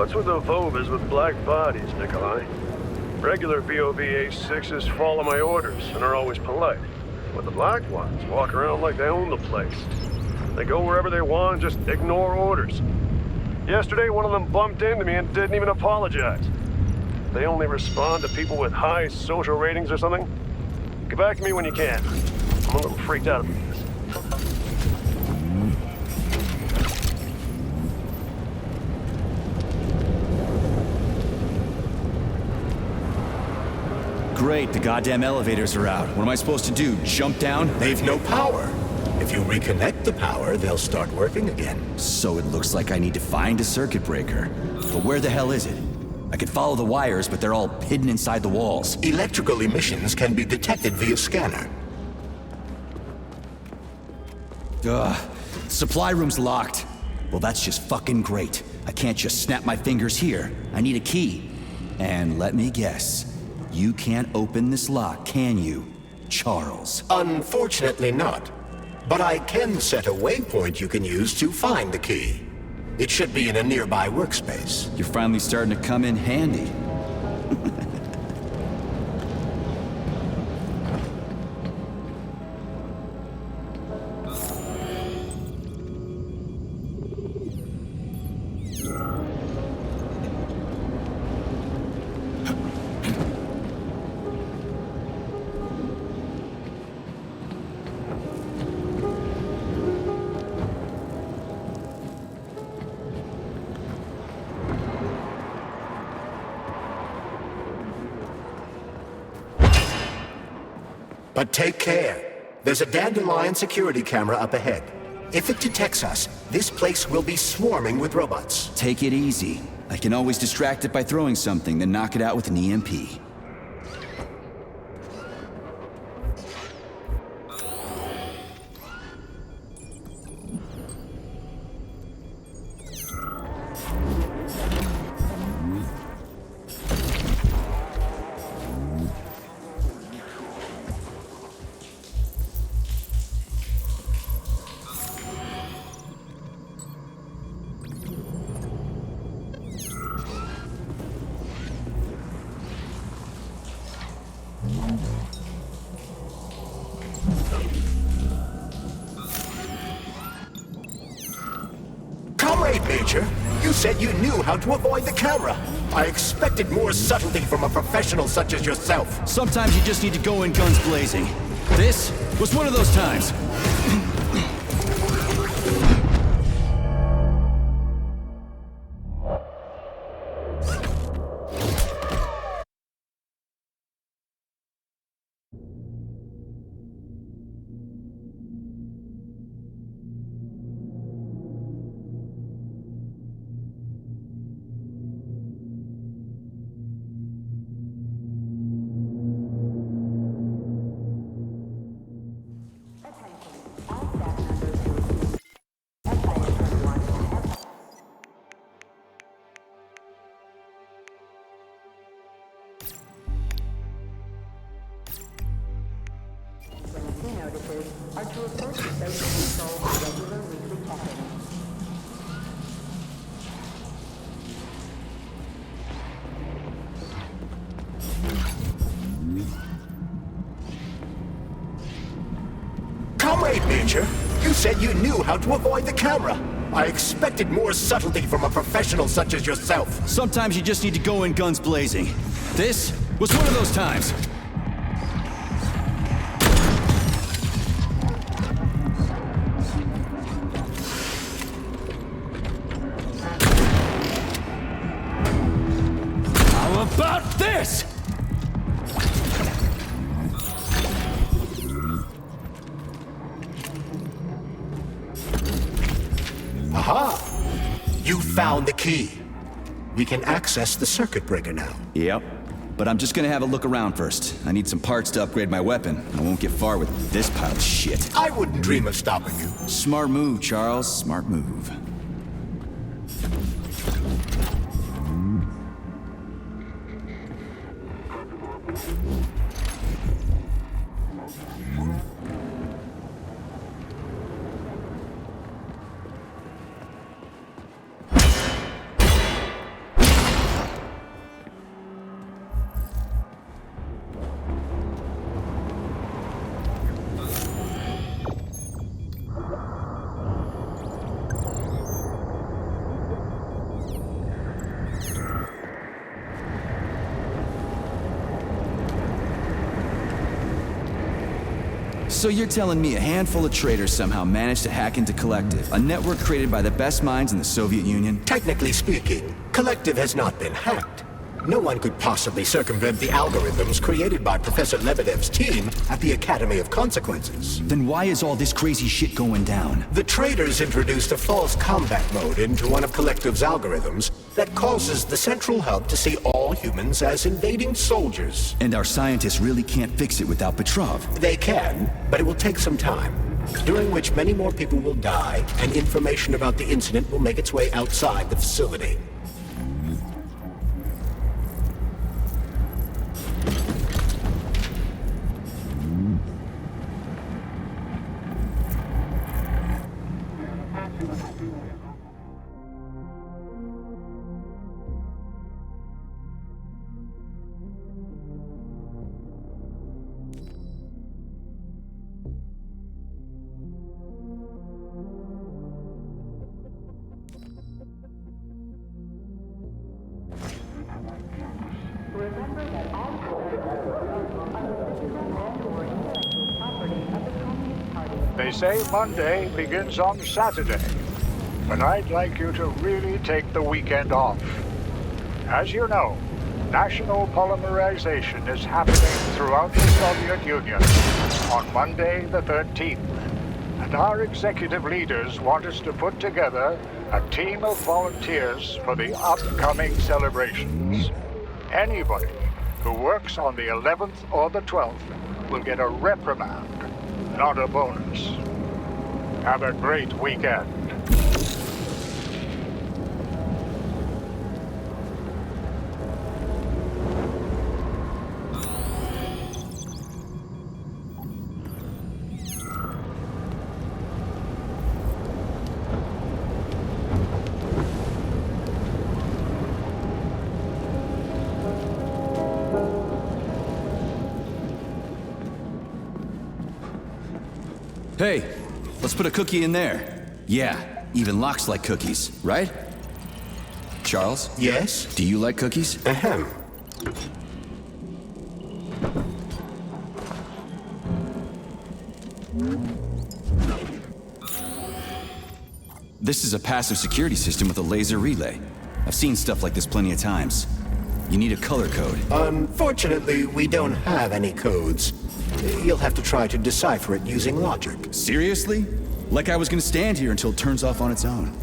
What's with the Vovas with black bodies, Nikolai? Regular VOV-A6s follow my orders and are always polite. But the black ones walk around like they own the place. They go wherever they want and just ignore orders. Yesterday, one of them bumped into me and didn't even apologize. They only respond to people with high social ratings or something. Get back to me when you can. I'm a little freaked out about this. Great, the goddamn elevators are out. What am I supposed to do, jump down? They've no power. If you reconnect the power, they'll start working again. So it looks like I need to find a circuit breaker. But where the hell is it? I could follow the wires, but they're all hidden inside the walls. Electrical emissions can be detected via scanner. Ugh, supply room's locked. Well, that's just fucking great. I can't just snap my fingers here. I need a key. And let me guess. You can't open this lock, can you, Charles? Unfortunately not. But I can set a waypoint you can use to find the key. It should be in a nearby workspace. You're finally starting to come in handy. But take care. There's a dandelion security camera up ahead. If it detects us, this place will be swarming with robots. Take it easy. I can always distract it by throwing something, then knock it out with an EMP. Comrade Major, you said you knew how to avoid the camera. I expected more subtlety from a professional such as yourself. Sometimes you just need to go in guns blazing. This was one of those times. Are to approach the social control for regular weekly check-ins. Comrade Major, you said you knew how to avoid the camera. I expected more subtlety from a professional such as yourself. Sometimes you just need to go in guns blazing. This was one of those times. How about this? Aha! You found the key. We can access the circuit breaker now. Yep. But I'm just gonna have a look around first. I need some parts to upgrade my weapon. I won't get far with this pile of shit. I wouldn't dream of stopping you. Smart move, Charles. Smart move. So you're telling me a handful of traitors somehow managed to hack into Collective, a network created by the best minds in the Soviet Union? Technically speaking, Collective has not been hacked. No one could possibly circumvent the algorithms created by Professor Lebedev's team at the Academy of Consequences. Then why is all this crazy shit going down? The traitors introduced a false combat mode into one of Collective's algorithms that causes the central hub to see all humans as invading soldiers. And our scientists really can't fix it without Petrov. They can, but it will take some time, during which many more people will die, and information about the incident will make its way outside the facility. They say Monday begins on Saturday, but I'd like you to really take the weekend off. As you know, national polymerization is happening throughout the Soviet Union on Monday the 13th, and our executive leaders want us to put together a team of volunteers for the upcoming celebrations. Anybody who works on the 11th or the 12th will get a reprimand, not a bonus. Have a great weekend. Hey, let's put a cookie in there. Yeah, even locks like cookies, right? Charles? Yes? Do you like cookies? Ahem. This is a passive security system with a laser relay. I've seen stuff like this plenty of times. You need a color code. Unfortunately, we don't have any codes. You'll have to try to decipher it using logic. Seriously? Like I was gonna stand here until it turns off on its own.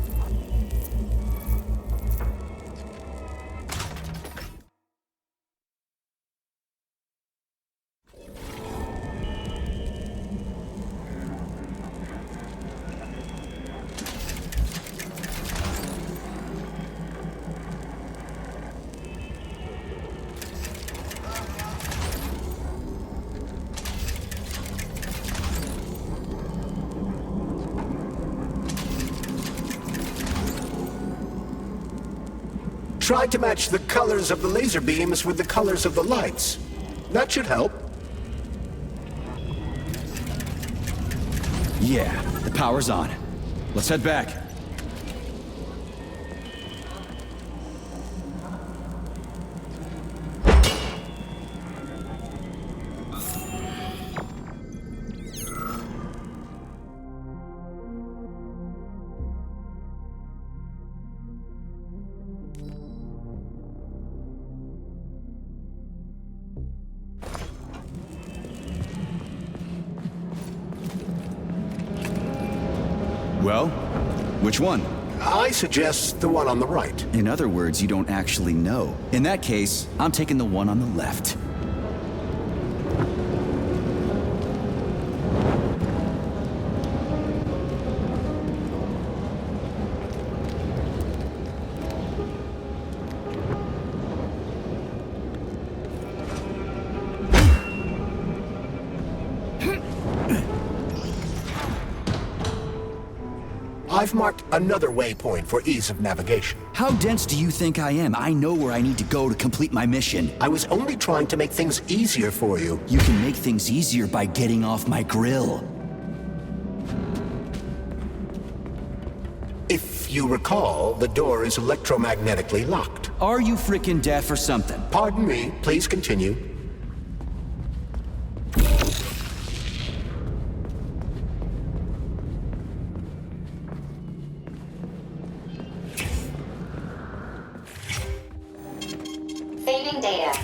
Try to match the colors of the laser beams with the colors of the lights. That should help. Yeah, the power's on. Let's head back. Well, which one? I suggest the one on the right. In other words, you don't actually know. In that case, I'm taking the one on the left. I've marked another waypoint for ease of navigation. How dense do you think I am? I know where I need to go to complete my mission. I was only trying to make things easier for you. You can make things easier by getting off my grill. If you recall, the door is electromagnetically locked. Are you frickin' deaf or something? Pardon me, please continue. Saving data.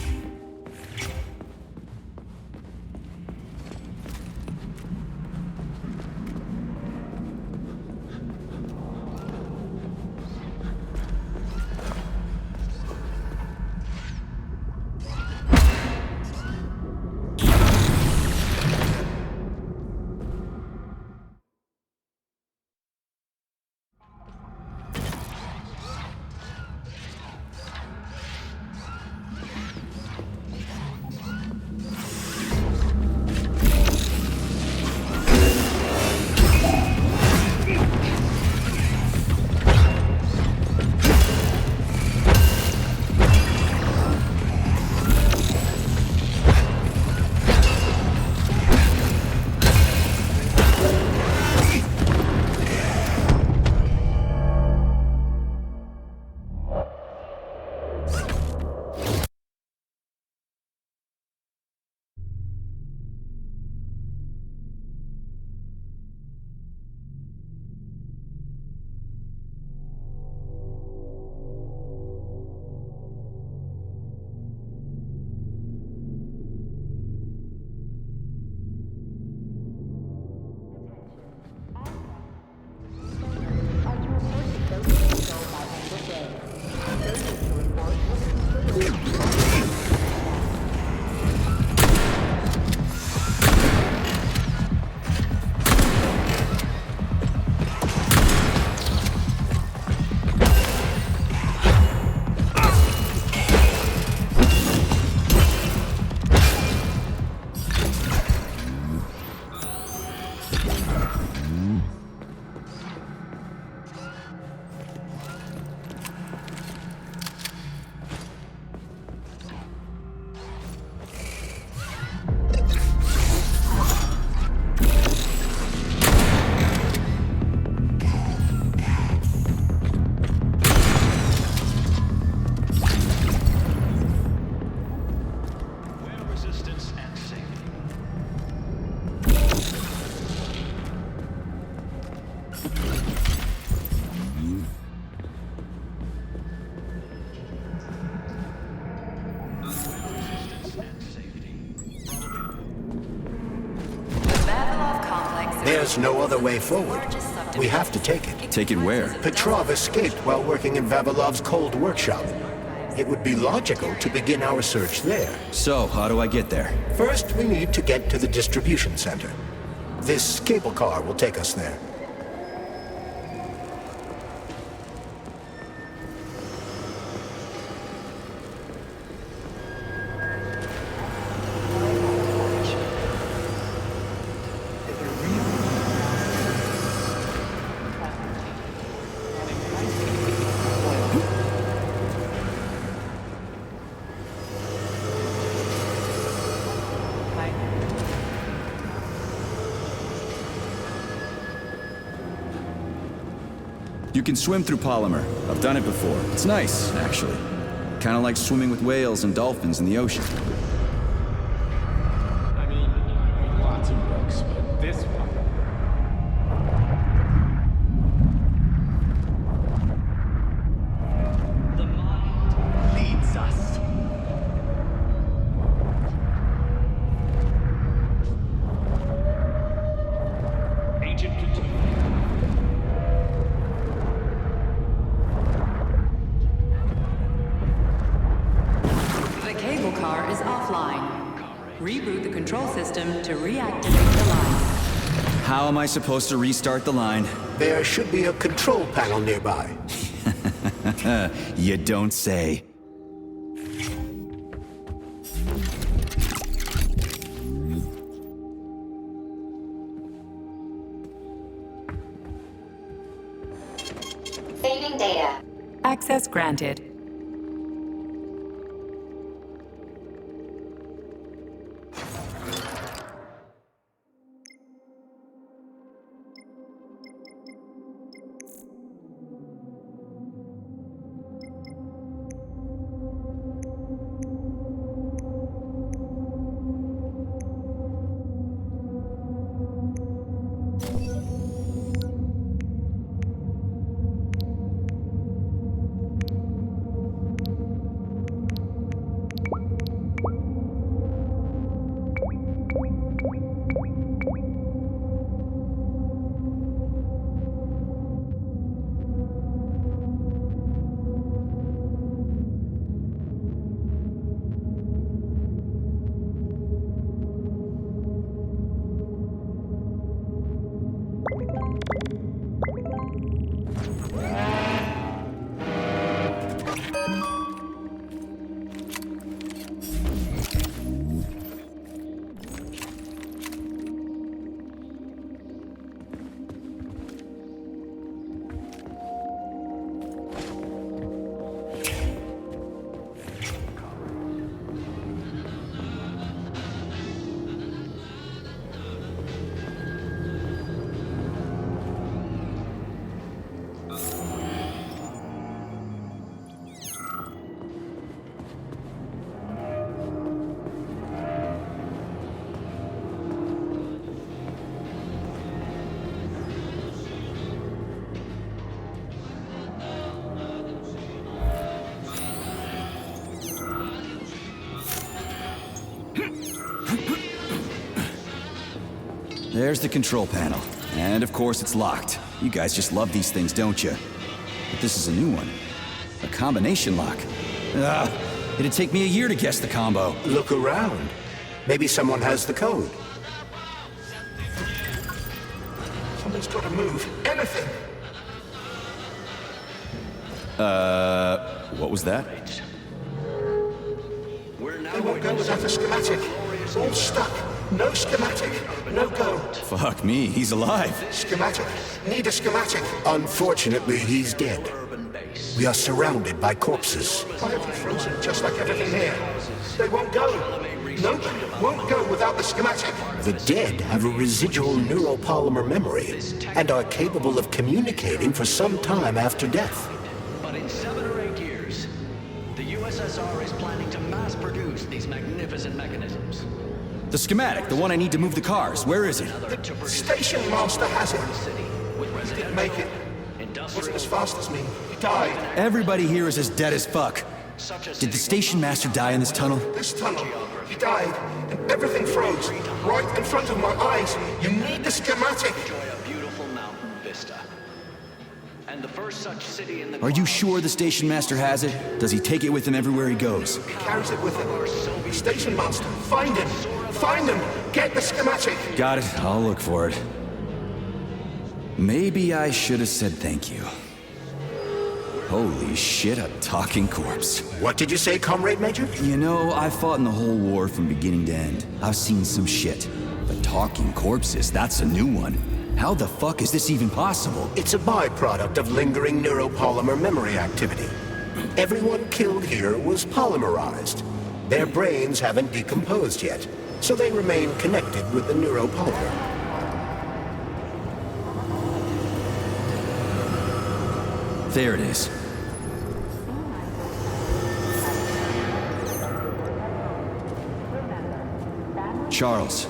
There's no other way forward. We have to take it. Take it where? Petrov escaped while working in Vavilov's cold workshop. It would be logical to begin our search there. So, how do I get there? First, we need to get to the distribution center. This cable car will take us there. You can swim through polymer. I've done it before. It's nice, actually. Kind of like swimming with whales and dolphins in the ocean. I mean, lots of books, but this one... The mind leads us. Agent continued. Car is offline. Reboot the control system to reactivate the line. How am I supposed to restart the line? There should be a control panel nearby. You don't say. Saving data. Access granted. There's the control panel. And of course it's locked. You guys just love these things, don't you? But this is a new one. A combination lock. It'd take me a year to guess the combo. Look around. Maybe someone has the code. Someone's got to move. Anything! What was that? They won't go without a schematic. All stuck. No schematic. No go. Fuck me, he's alive. Schematic. Need a schematic. Unfortunately, he's dead. We are surrounded by corpses. Quietly frozen, just like everything here. They won't go. Nope, won't go without the schematic. The dead have a residual neuropolymer memory and are capable of communicating for some time after death. But in 7 or 8 years, the USSR is planning to mass produce these magnificent mechanisms. The schematic, the one I need to move the cars. Where is it? The station master has it. He didn't make it. Wasn't as fast as me. He died. Everybody here is dead as fuck. Did the station master die in this tunnel? This tunnel. He died. And Everything froze. Right in front of my eyes. You need the schematic. Enjoy a beautiful mountain vista. And the first such city in the Are you sure the station master has it? Does he take it with him everywhere he goes? He carries it with him. Station master, find him. Find him. Get the schematic. Got it. I'll look for it. Maybe I should have said thank you. Holy shit, a talking corpse. What did you say, Comrade Major? You know, I fought in the whole war from beginning to end. I've seen some shit. But talking corpses, that's a new one. How the fuck is this even possible? It's a byproduct of lingering neuropolymer memory activity. Everyone killed here was polymerized. Their brains haven't decomposed yet, so they remain connected with the neuropolymer. There it is. Charles,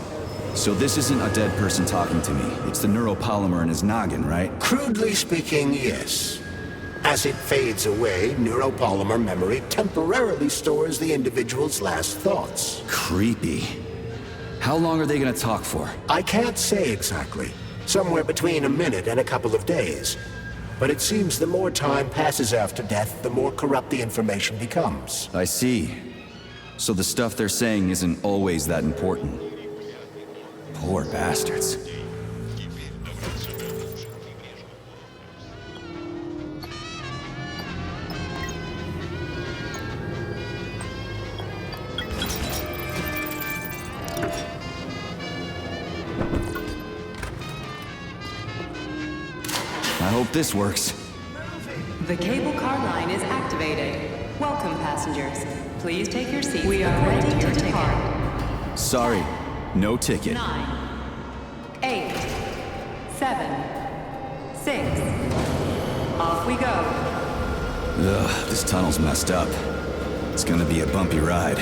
so this isn't a dead person talking to me. It's the neuropolymer in his noggin, right? Crudely speaking, yes. As it fades away, neuropolymer memory temporarily stores the individual's last thoughts. Creepy. How long are they gonna talk for? I can't say exactly. Somewhere between a minute and a couple of days. But it seems the more time passes after death, the more corrupt the information becomes. I see. So the stuff they're saying isn't always that important. Poor bastards. I hope this works. The cable car line is activated. Welcome, passengers. Please take your seats. We are ready to depart. Sorry, no ticket. 9, 8, 7, 6. Off we go. Ugh, this tunnel's messed up. It's gonna be a bumpy ride.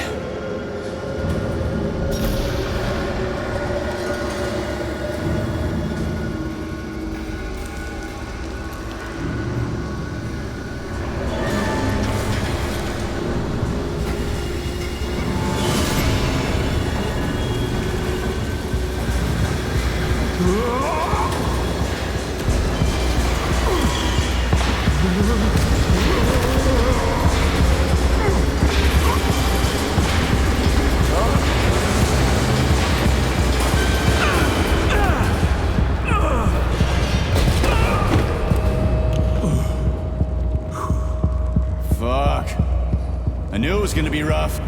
Fuck. I knew it was gonna be rough. We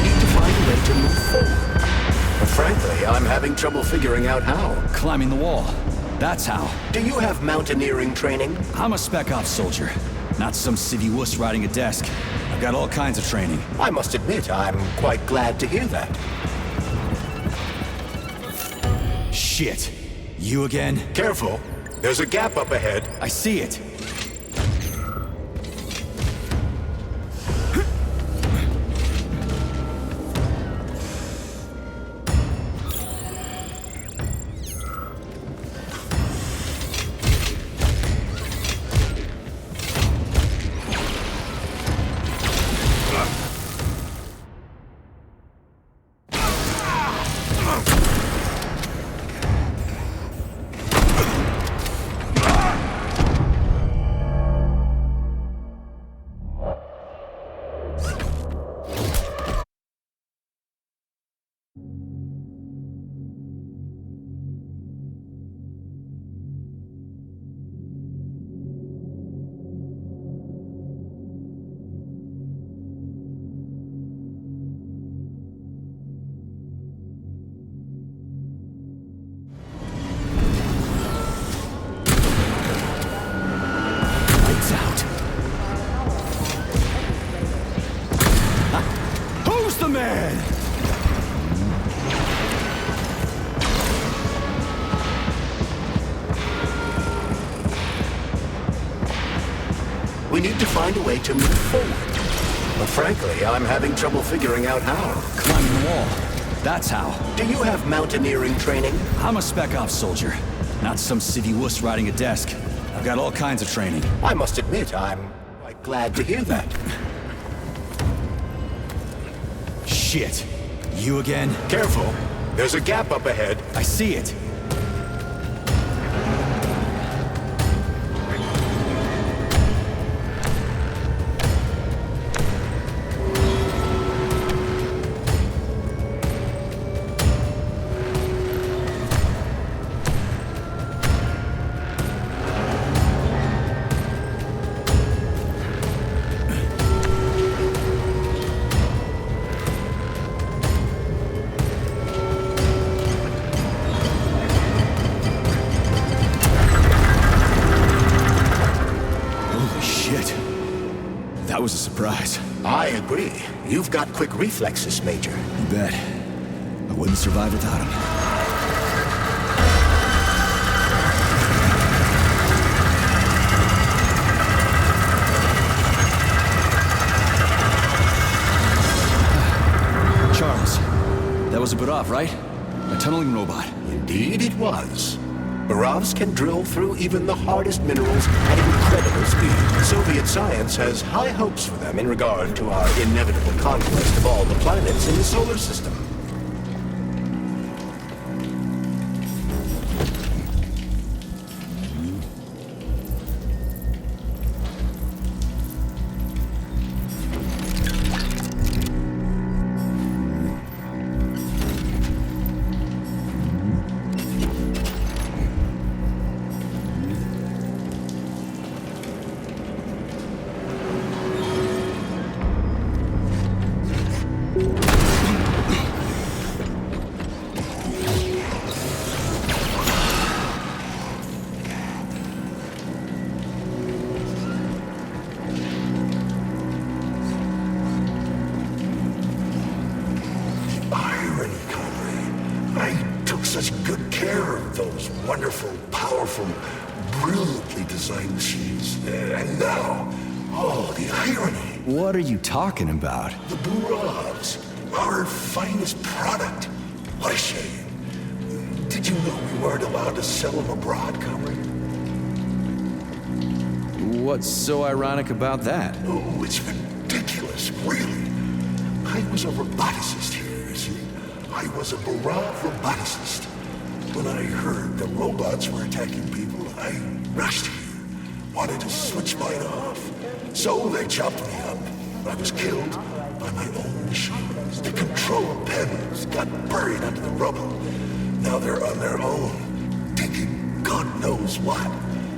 need to find a way to move forward. But frankly, I'm having trouble figuring out how. Climbing the wall. That's how. Do you have mountaineering training? I'm a spec ops soldier, not some civvy wuss riding a desk. I've got all kinds of training. I must admit, I'm quite glad to hear that. Shit. You again? Careful. There's a gap up ahead. I see it. We need to find a way to move forward. But frankly, I'm having trouble figuring out how. Climbing the wall. That's how. Do you have mountaineering training? I'm a spec ops soldier, not some civvy wuss riding a desk. I've got all kinds of training. I must admit, I'm quite glad to hear that. Shit. You again? Careful. There's a gap up ahead. I see it. That was a surprise. I agree. You've got quick reflexes, Major. You bet. I wouldn't survive without them. Charles, that was a Barov, right? A tunneling robot. Indeed it was. Barovs can drill through even the hardest minerals at incredible speed. Soviet science has high hopes for them in regard to our inevitable conquest of all the planets in the solar system. Wonderful, powerful, brilliantly designed machines. And now, oh, the irony. What are you talking about? The Barovs, our finest product. What a shame. Did you know we weren't allowed to sell them abroad, comrade? What's so ironic about that? Oh, it's ridiculous, really. I was a roboticist here, you see. I was a Barov roboticist. When I heard the robots were attacking people, I rushed here. Wanted to switch mine off. So they chopped me up. I was killed by my own machines. The control panels got buried under the rubble. Now they're on their own, thinking God knows what.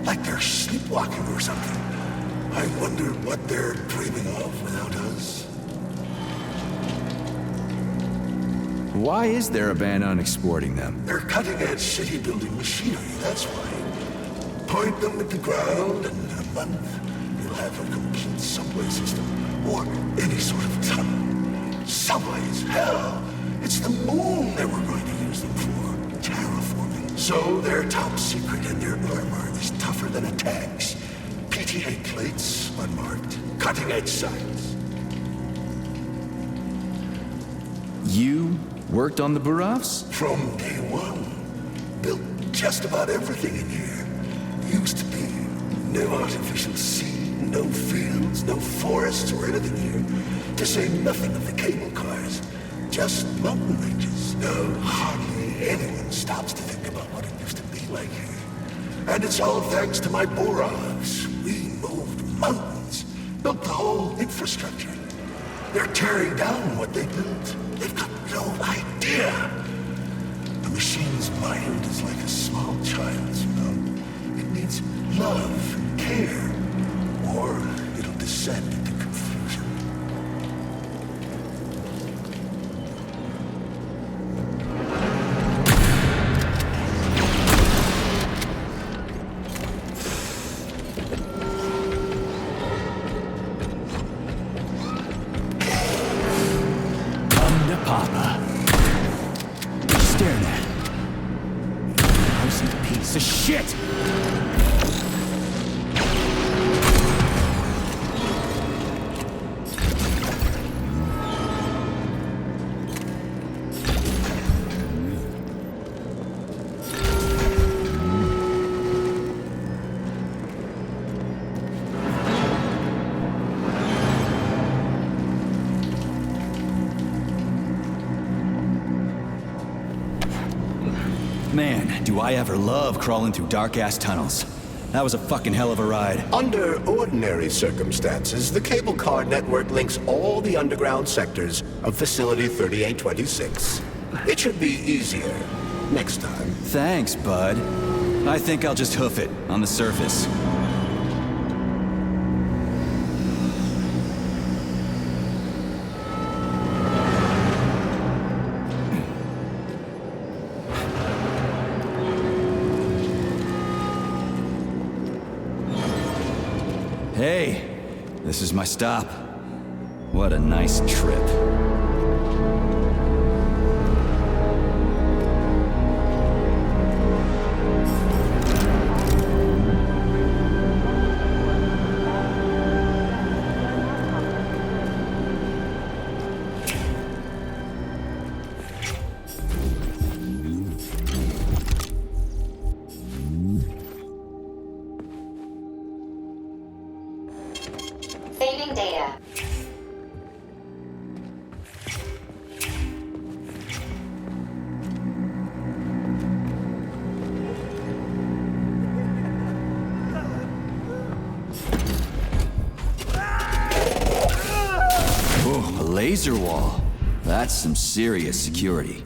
Like they're sleepwalking or something. I wonder what they're dreaming of without us. Why is there a ban on exporting them? They're cutting-edge city-building machinery, that's why. Point them at the ground, and in a month, you'll have a complete subway system, or any sort of tunnel. Subways, hell! It's the moon that we're going to use them for, terraforming. So they're top secret, and their armor is tougher than a tank's. PTA plates, unmarked, cutting-edge science. You worked on the Barovs? From day one. Built just about everything in here. Used to be no artificial sea, no fields, no forests or anything here. To say nothing of the cable cars. Just mountain ranges. No, hardly anyone stops to think about what it used to be like here. And it's all thanks to my Barovs. We moved mountains. Built the whole infrastructure. They're tearing down what they built. They've got no idea. The machine's mind is like a small child's, you know. It needs love and care, or it'll descend into confusion. do I ever love crawling through dark-ass tunnels. That was a fucking hell of a ride. Under ordinary circumstances, the cable car network links all the underground sectors of Facility 3826. It should be easier next time. Thanks, bud. I think I'll just hoof it on the surface. Hey, this is my stop. What a nice trip. Saving data. Oh, a laser wall. That's some serious security.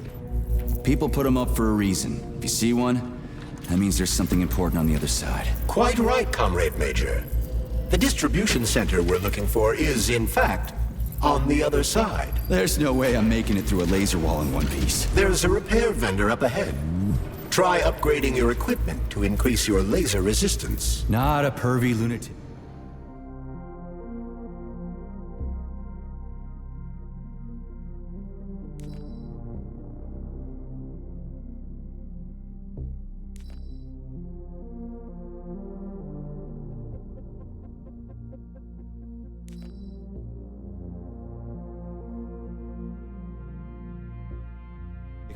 People put them up for a reason. If you see one, that means there's something important on the other side. Quite right, Comrade Major. The distribution center we're looking for is, in fact, on the other side. There's no way I'm making it through a laser wall in one piece. There's a repair vendor up ahead. Try upgrading your equipment to increase your laser resistance. Not a pervy lunatic.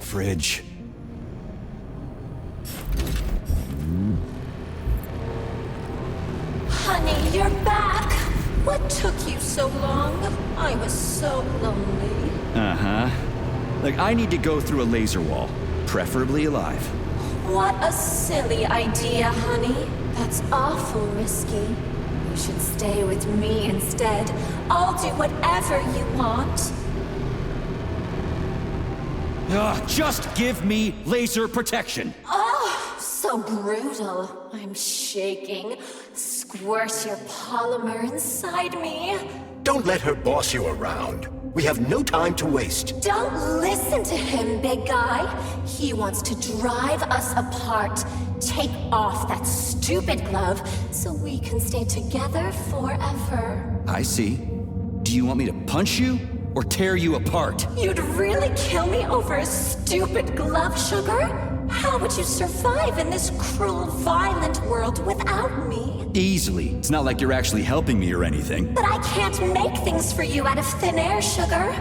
Fridge. Honey, you're back. What took you so long? I was so lonely. Uh-huh. Like, I need to go through a laser wall, preferably alive. What a silly idea, honey. That's awful risky. You should stay with me instead. I'll do whatever you want. Ugh, just give me laser protection. Oh, so brutal. I'm shaking. Squirt your polymer inside me. Don't let her boss you around. We have no time to waste. Don't listen to him, big guy. He wants to drive us apart. Take off that stupid glove so we can stay together forever. I see. Do you want me to punch you or tear you apart? You'd really kill me over a stupid glove, sugar? How would you survive in this cruel, violent world without me? Easily. It's not like you're actually helping me or anything. But I can't make things for you out of thin air, sugar.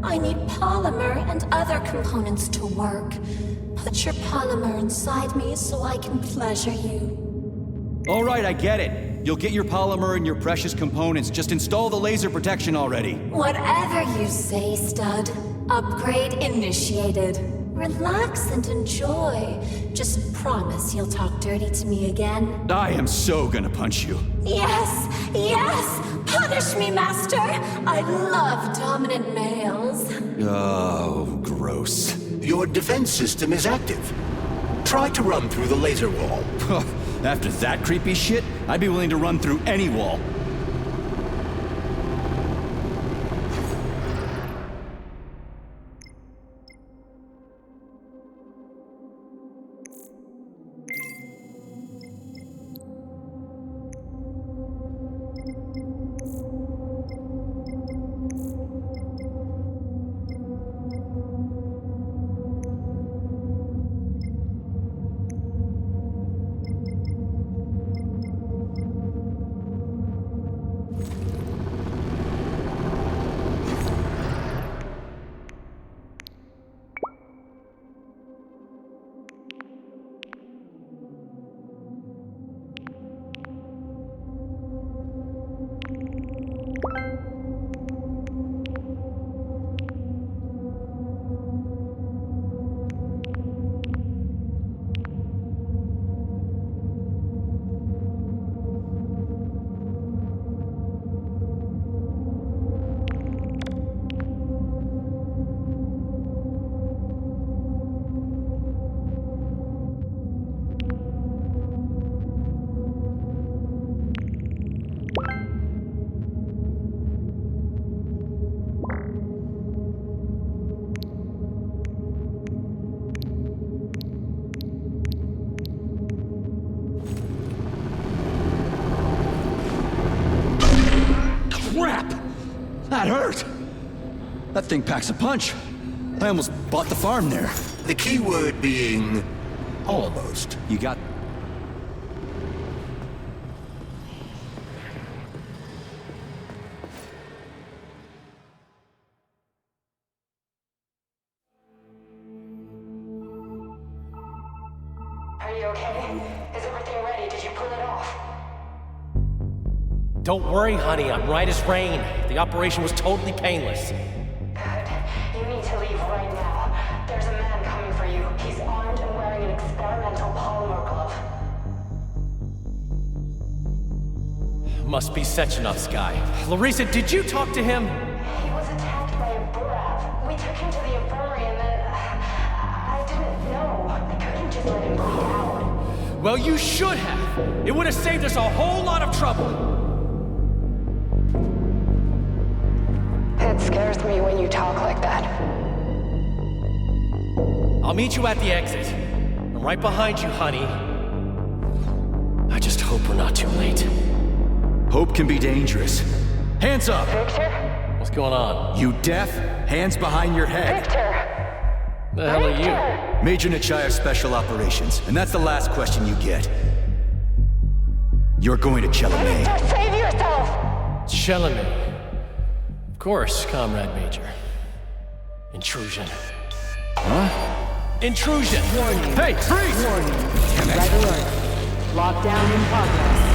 I need polymer and other components to work. Put your polymer inside me so I can pleasure you. All right, I get it. You'll get your polymer and your precious components. Just install the laser protection already. Whatever you say, stud. Upgrade initiated. Relax and enjoy. Just promise you'll talk dirty to me again. I am so gonna punch you. Yes, yes! Punish me, master! I love dominant males. Oh, gross. Your defense system is active. Try to run through the laser wall. After that creepy shit, I'd be willing to run through any wall. That hurt! That thing packs a punch. I almost bought the farm there. The key word being... almost. You got... Are you okay? Is everything ready? Did you pull it off? Don't worry, honey. I'm right as rain. The operation was totally painless. Good. You need to leave right now. There's a man coming for you. He's armed and wearing an experimental polymer glove. Must be Sechenov's guy. Larissa, did you talk to him? He was attacked by a Burav. We took him to the infirmary and then... I didn't know. I couldn't just let him bleed out. Well, you should have. It would have saved us a whole lot of trouble. It scares me when you talk like that. I'll meet you at the exit. I'm right behind you, honey. I just hope we're not too late. Hope can be dangerous. Hands up! Victor? What's going on? You deaf? Hands behind your head. Victor! The hell are you? Major Nechayev Special Operations, and that's the last question you get. You're going to Chelomey. Victor, save yourself! Chelomey. Of course, Comrade Major. Intrusion. Huh? Intrusion! Warning. Hey, freeze! Warning. Red alert. Lockdown in progress.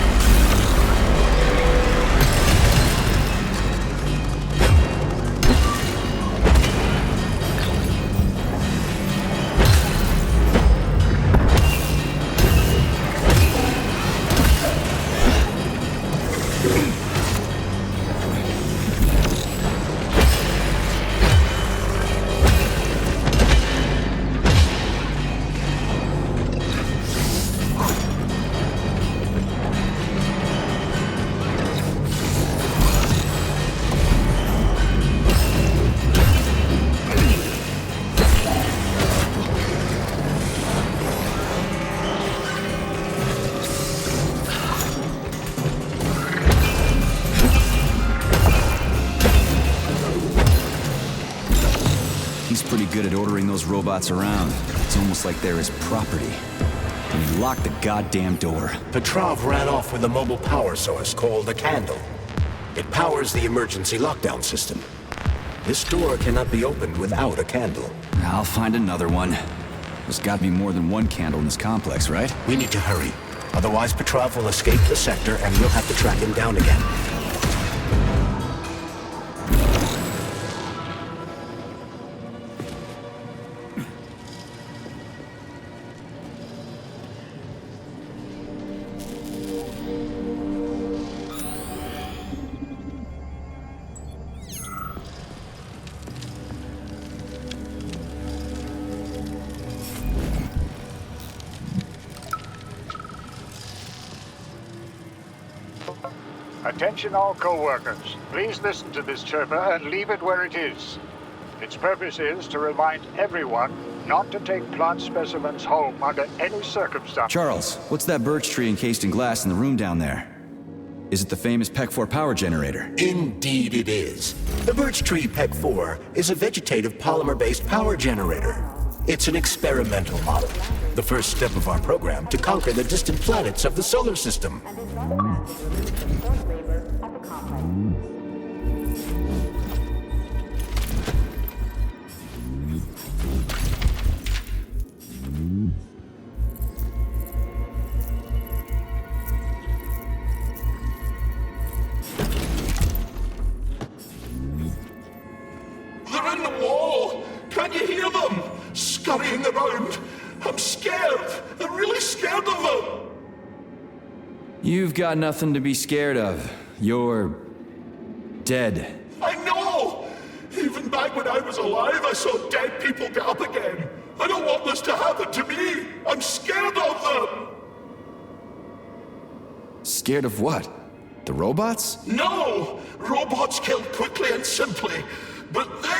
Good at ordering those robots around. It's almost like they're his property. And he locked the goddamn door. Petrov ran off with a mobile power source called a candle. It powers the emergency lockdown system. This door cannot be opened without a candle. I'll find another one. There's got to be more than one candle in this complex, right? We need to hurry. Otherwise, Petrov will escape the sector and we'll have to track him down again. Attention all co-workers. Please listen to this chirper and leave it where it is. Its purpose is to remind everyone not to take plant specimens home under any circumstance. Charles, what's that birch tree encased in glass in the room down there? Is it the famous PEC 4 power generator? Indeed it is. The birch tree PEC 4 is a vegetative polymer-based power generator. It's an experimental model, the first step of our program to conquer the distant planets of the solar system. They're in the wall! Can you hear them? Scurrying around. I'm scared. I'm really scared of them. You've got nothing to be scared of. You're... dead. I know! Even back when I was alive, I saw dead people get up again. I don't want this to happen to me. I'm scared of them. Scared of what? The robots? No! Robots kill quickly and simply. But they...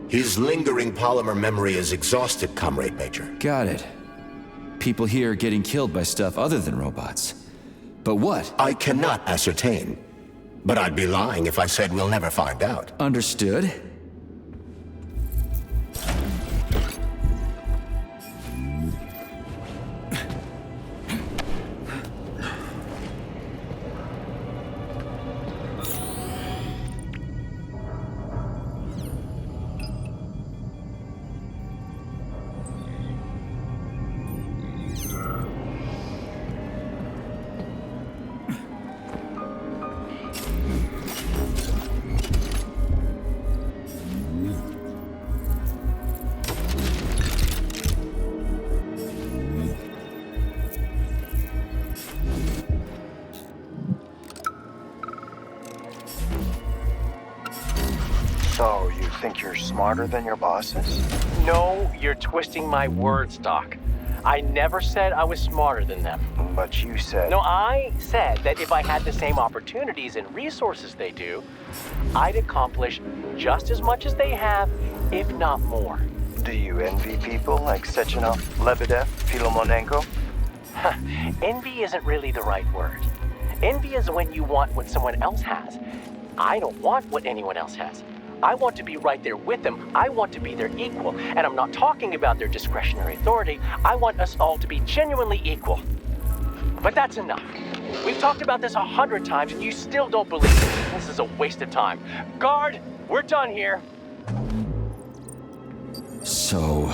His lingering polymer memory is exhausted, Comrade Major. Got it. People here are getting killed by stuff other than robots. But what? I cannot ascertain. But I'd be lying if I said we'll never find out. Understood. So, you think you're smarter than your bosses? No, you're twisting my words, Doc. I never said I was smarter than them. But you said... No, I said that if I had the same opportunities and resources they do, I'd accomplish just as much as they have, if not more. Do you envy people like Sechenov, Lebedev, Filomonenko? Envy isn't really the right word. Envy is when you want what someone else has. I don't want what anyone else has. I want to be right there with them. I want to be their equal. And I'm not talking about their discretionary authority. I want us all to be genuinely equal. But that's enough. We've talked about this 100 times and you still don't believe it. This is a waste of time. Guard, we're done here. So,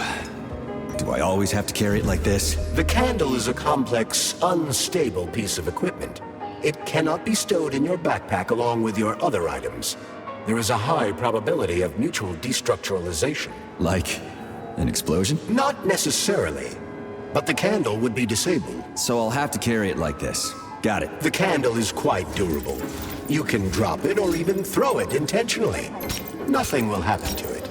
do I always have to carry it like this? The candle is a complex, unstable piece of equipment. It cannot be stowed in your backpack along with your other items. There is a high probability of mutual destructuralization. Like an explosion? Not necessarily, but the candle would be disabled. So I'll have to carry it like this. Got it. The candle is quite durable. You can drop it or even throw it intentionally. Nothing will happen to it.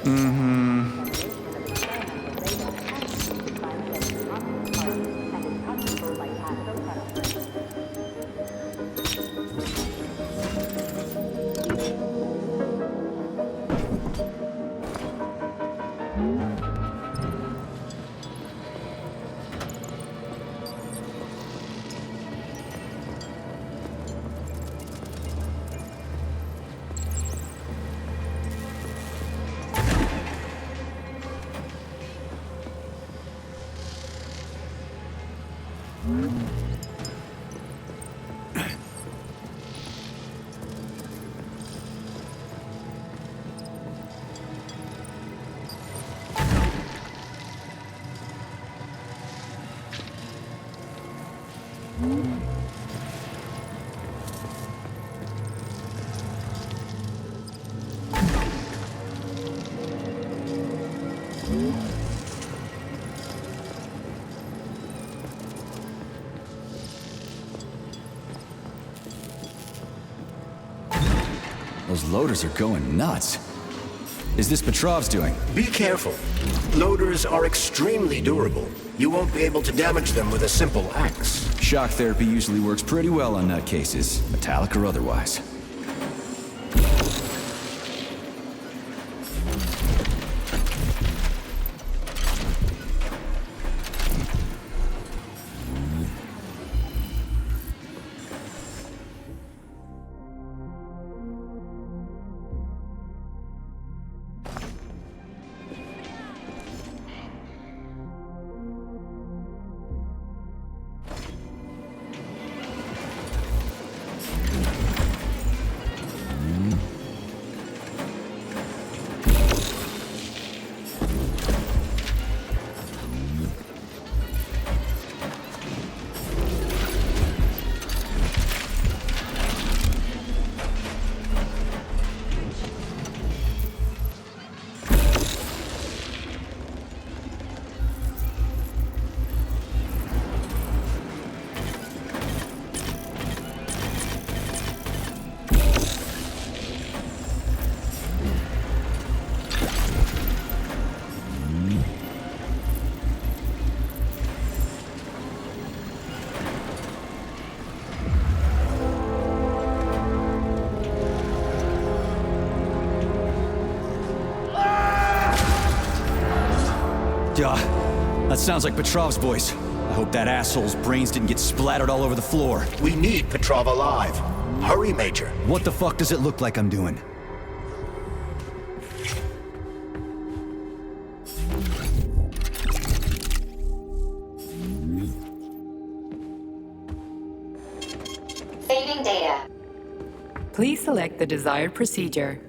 Those loaders are going nuts. Is this Petrov's doing? Be careful. Loaders are extremely durable. You won't be able to damage them with a simple axe. Shock therapy usually works pretty well on nutcases, metallic or otherwise. That sounds like Petrov's voice. I hope that asshole's brains didn't get splattered all over the floor. We need Petrov alive. Hurry, Major. What the fuck does it look like I'm doing? Saving data. Please select the desired procedure.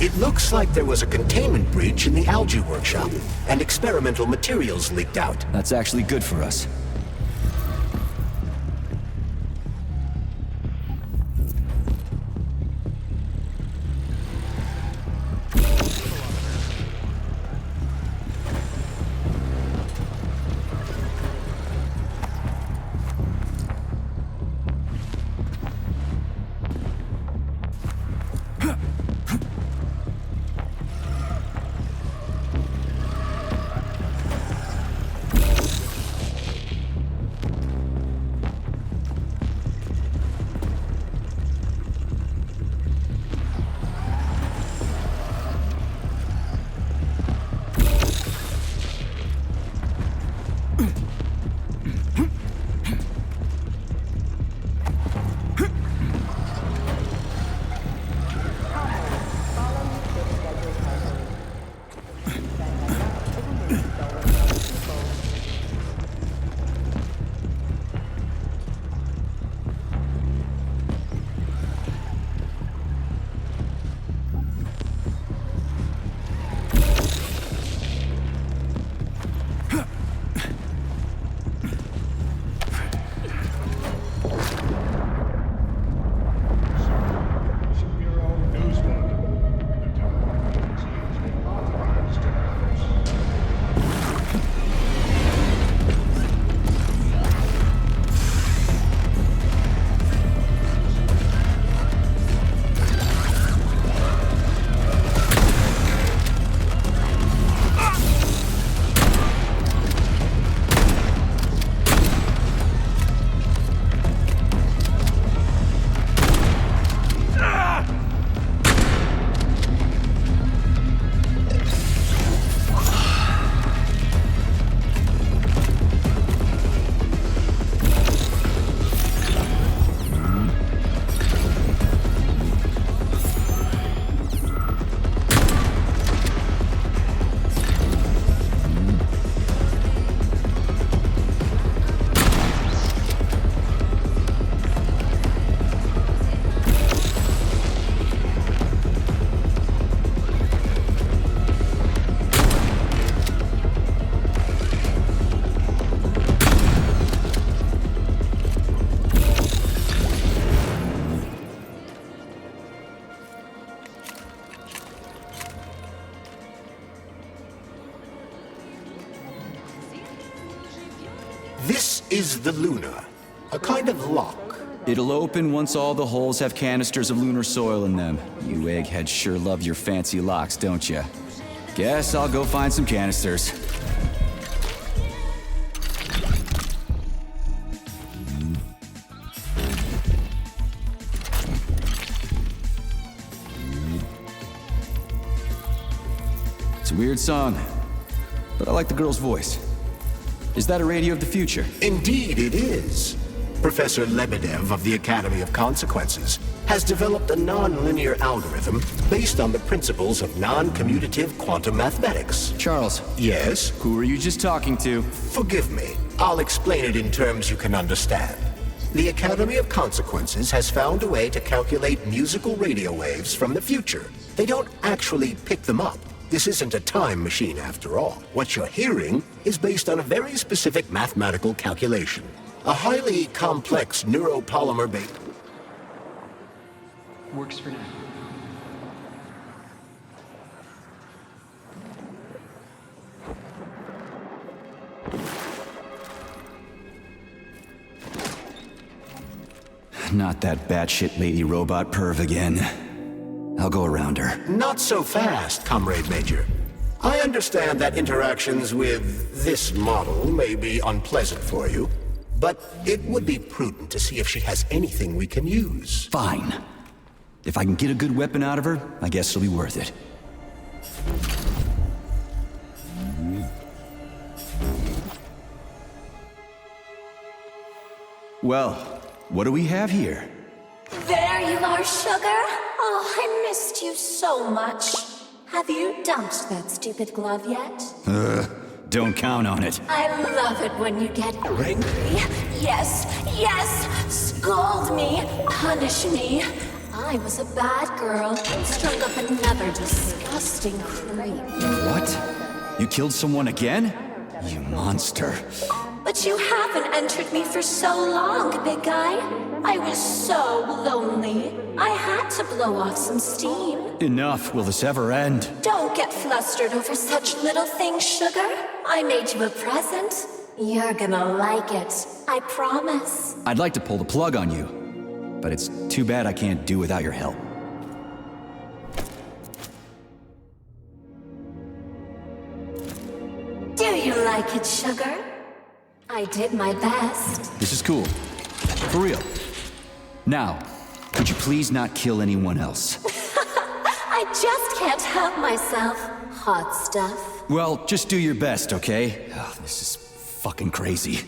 It looks like there was a containment breach in the algae workshop, and experimental materials leaked out. That's actually good for us. This is the Luna, a kind of lock. It'll open once all the holes have canisters of lunar soil in them. You eggheads sure love your fancy locks, don't you? Guess I'll go find some canisters. It's a weird song, but I like the girl's voice. Is that a radio of the future? Indeed it is. Professor Lebedev of the Academy of Consequences has developed a non-linear algorithm based on the principles of non-commutative quantum mathematics. Charles. Yes? Who were you just talking to? Forgive me. I'll explain it in terms you can understand. The Academy of Consequences has found a way to calculate musical radio waves from the future. They don't actually pick them up. This isn't a time machine after all. What you're hearing is based on a very specific mathematical calculation. A highly complex neuropolymer-based... Works for now. Not that batshit lady robot perv again. I'll go around her. Not so fast, Comrade Major. I understand that interactions with this model may be unpleasant for you, but it would be prudent to see if she has anything we can use. Fine. If I can get a good weapon out of her, I guess it'll be worth it. Well, what do we have here? There you are, Sugar. Oh, I missed you so much. Have you dumped that stupid glove yet? Don't count on it. I love it when you get angry. Yes, yes! Scold me, punish me. I was a bad girl and strung up another disgusting creep. What? You killed someone again? You monster. But you haven't entered me for so long, big guy. I was so lonely. I had to blow off some steam. Enough. Will this ever end? Don't get flustered over such little things, Sugar. I made you a present. You're gonna like it. I promise. I'd like to pull the plug on you, but it's too bad I can't do without your help. Do you like it, Sugar? I did my best. This is cool. For real. Now, could you please not kill anyone else? I just can't help myself. Hot stuff. Well, just do your best, okay? Oh, this is fucking crazy.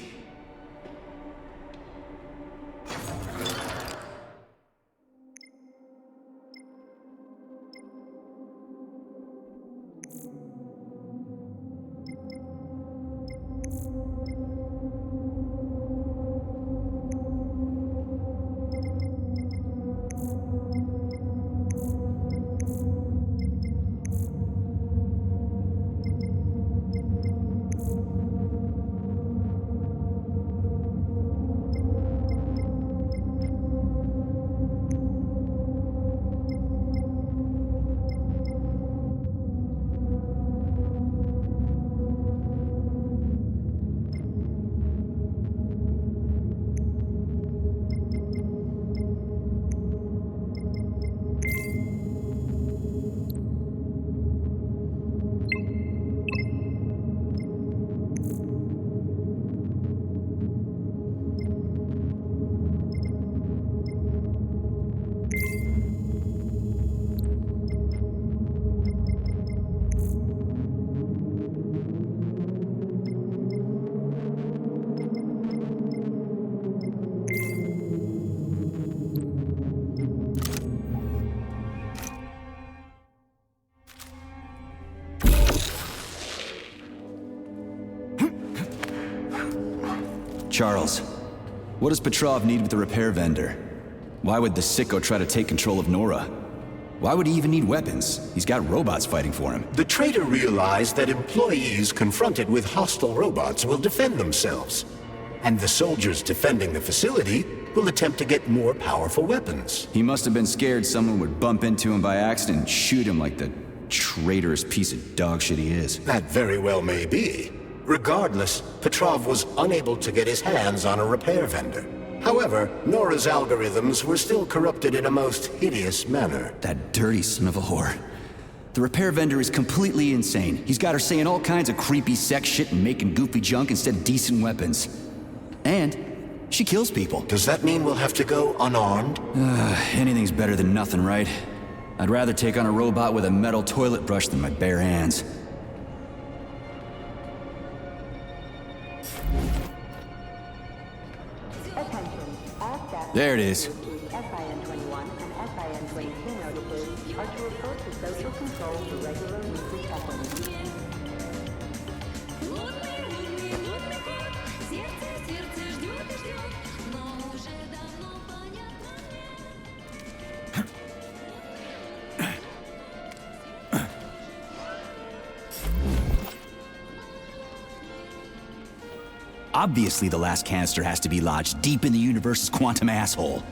Charles, what does Petrov need with the repair vendor? Why would the sicko try to take control of Nora? Why would he even need weapons? He's got robots fighting for him. The traitor realized that employees confronted with hostile robots will defend themselves, and the soldiers defending the facility will attempt to get more powerful weapons. He must have been scared someone would bump into him by accident and shoot him like the traitorous piece of dog shit he is. That very well may be. Regardless, Petrov was unable to get his hands on a repair vendor. However, Nora's algorithms were still corrupted in a most hideous manner. That dirty son of a whore. The repair vendor is completely insane. He's got her saying all kinds of creepy sex shit and making goofy junk instead of decent weapons. And she kills people. Does that mean we'll have to go unarmed? Anything's better than nothing, right? I'd rather take on a robot with a metal toilet brush than my bare hands. There it is. The SIN-21 and SIN-22 notices are to report to social control for regular weekly check-ins. Obviously, the last canister has to be lodged deep in the universe's quantum asshole.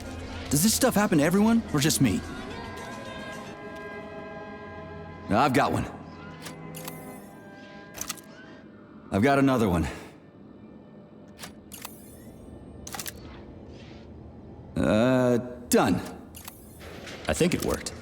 Does this stuff happen to everyone, or just me? I've got one. I've got another one. Done. I think it worked.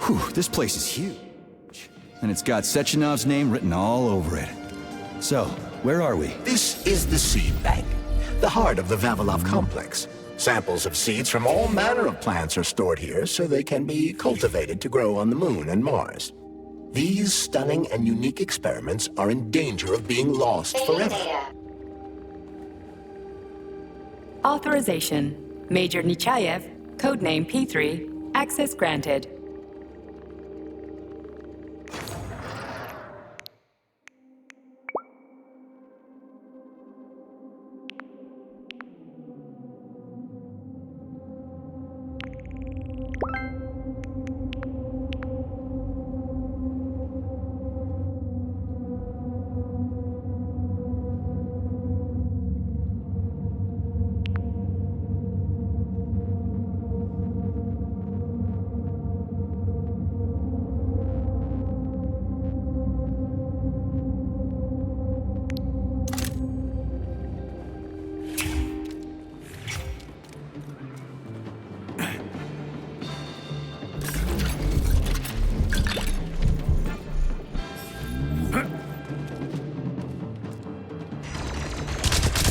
Whew, this place is huge. And it's got Sechenov's name written all over it. So, where are we? This is the seed bank, the heart of the Vavilov complex. Samples of seeds from all manner of plants are stored here so they can be cultivated to grow on the Moon and Mars. These stunning and unique experiments are in danger of being lost forever. Authorization. Major Nechayev, codename P3, access granted.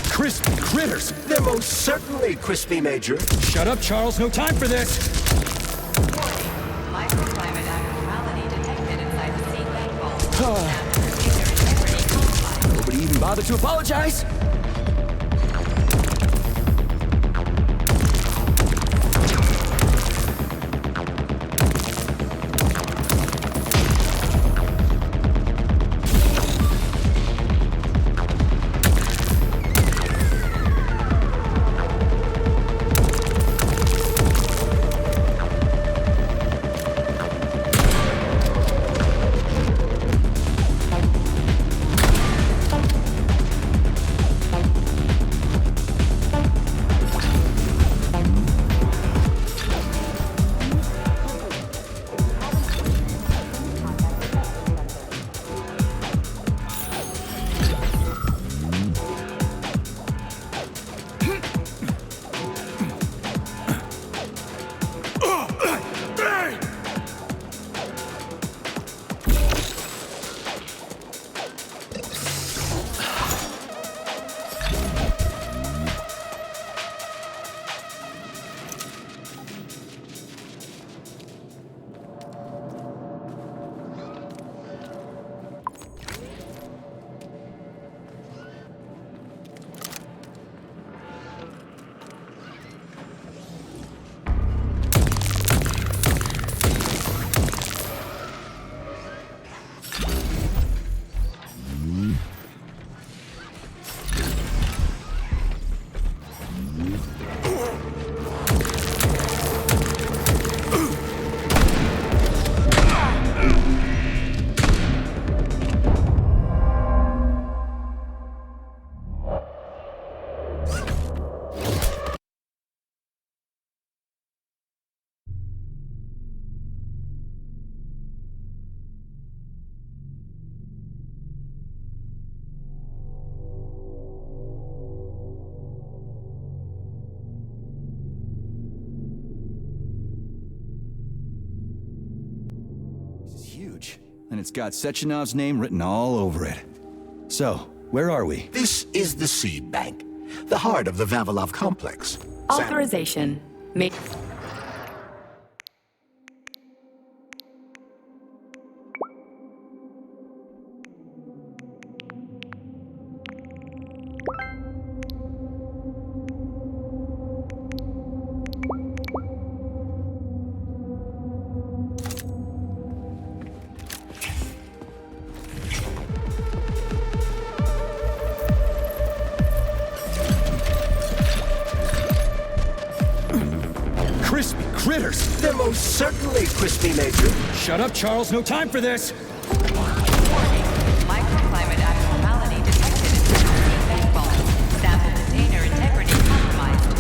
Crispy critters! They're most certainly crispy, Major. Shut up, Charles. No time for this. Microclimate abnormality detected inside the seed bank vault. Nobody even bothered to apologize? Huge. And it's got Sechenov's name written all over it. So, Where are we? This is the seed bank, the heart of the Vavilov complex. Authorization. Crispy critters! They're most certainly crispy, Major. Shut up, Charles. No time for this! Microclimate abnormality detected in the bank vault. Sample container integrity compromised.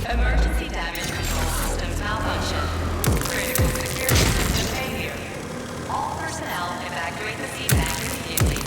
Emergency damage control systems malfunction. Critical security system failure. All personnel evacuate the sea bank immediately.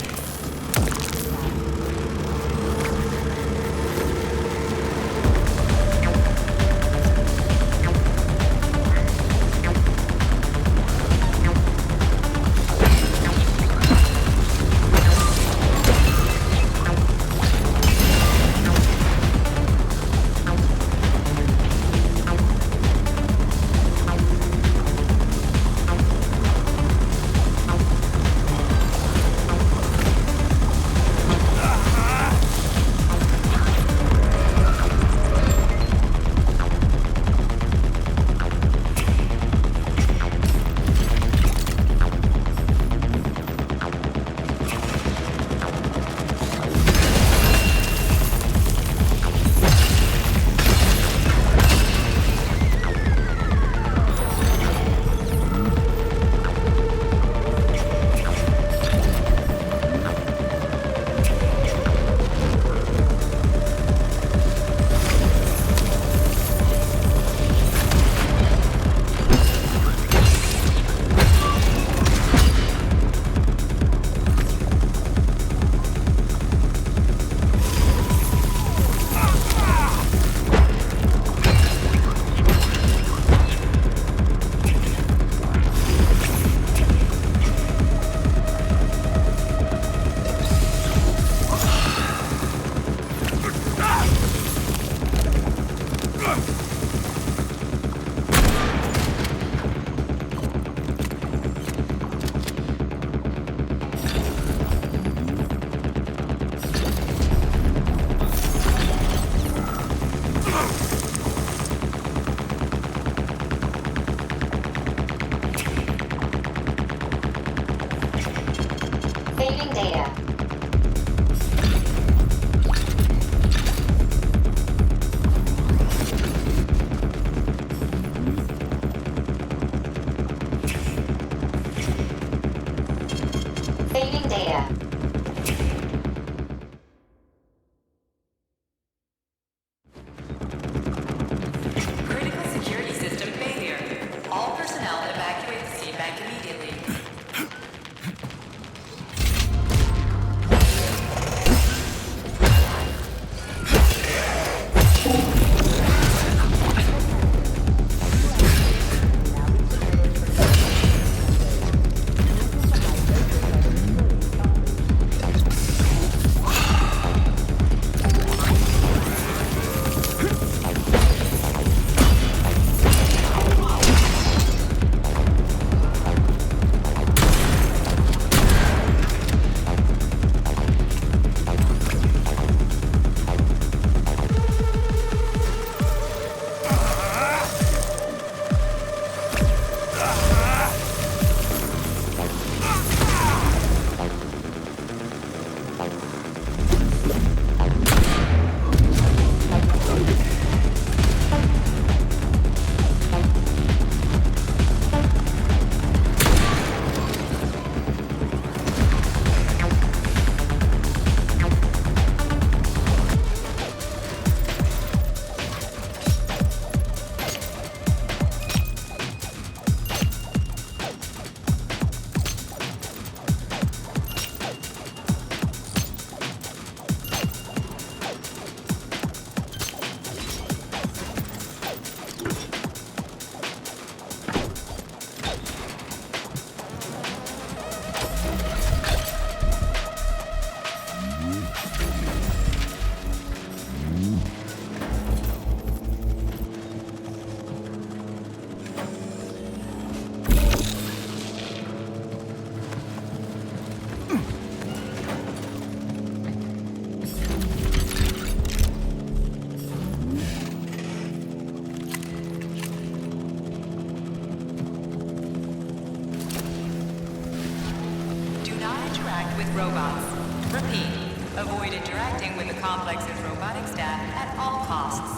with robots. Repeat, avoid interacting with the complex's robotic staff at all costs.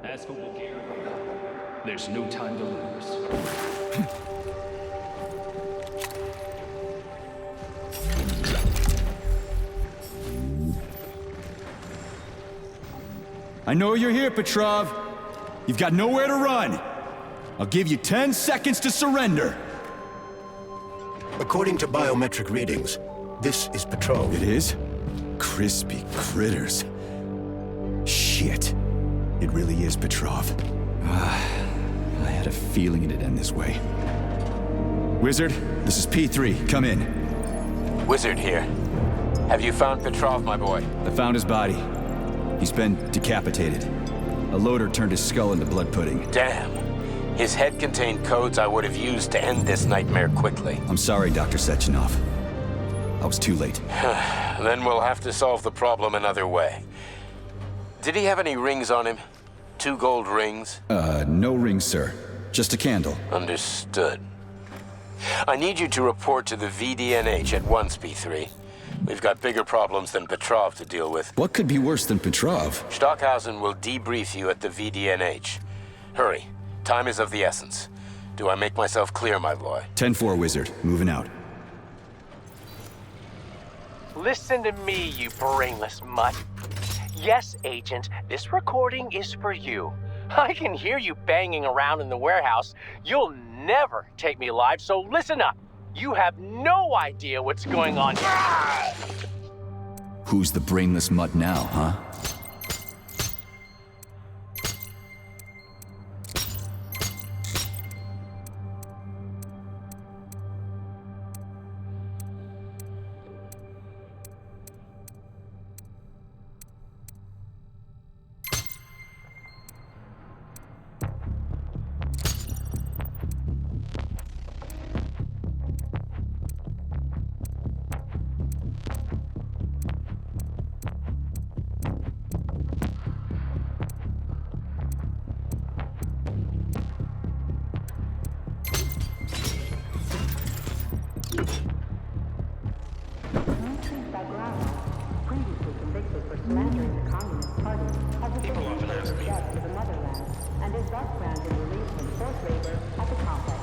As for Bulgaria, there's no time to lose. I know you're here, Petrov. You've got nowhere to run. I'll give you 10 seconds to surrender. According to biometric readings, this is Petrov. It is? Crispy critters. Shit. It really is Petrov. I had a feeling it'd end this way. Wizard, this is P3. Come in. Wizard here. Have you found Petrov, my boy? I found his body. He's been decapitated. A loader turned his skull into blood pudding. Damn. His head contained codes I would have used to end this nightmare quickly. I'm sorry, Dr. Sechenov. I was too late. Then we'll have to solve the problem another way. Did he have any rings on him? 2 gold rings? No rings, sir. Just a candle. Understood. I need you to report to the VDNH at once, P3. We've got bigger problems than Petrov to deal with. What could be worse than Petrov? Stockhausen will debrief you at the VDNH. Hurry. Time is of the essence. Do I make myself clear, my boy? 10-4, Wizard. Moving out. Listen to me, you brainless mutt. Yes, Agent, this recording is for you. I can hear you banging around in the warehouse. You'll never take me alive, so listen up. You have no idea what's going on here. Who's the brainless mutt now, huh? People often ask me. To the motherland, and is thus granted release from forced labor at the complex.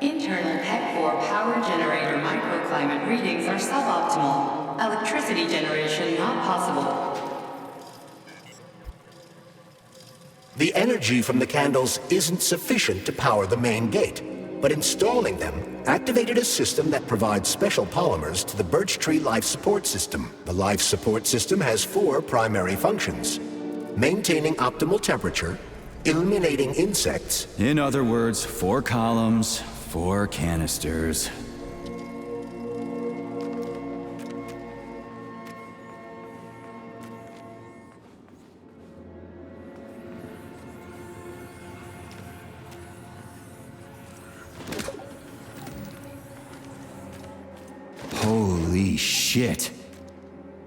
Internal PEC 4 power generator microclimate readings are suboptimal. Electricity generation not possible. The energy from the candles isn't sufficient to power the main gate, but installing them activated a system that provides special polymers to the birch tree life support system. The life support system has 4 primary functions: maintaining optimal temperature, eliminating insects. In other words, 4 columns, 4 canisters. Holy shit.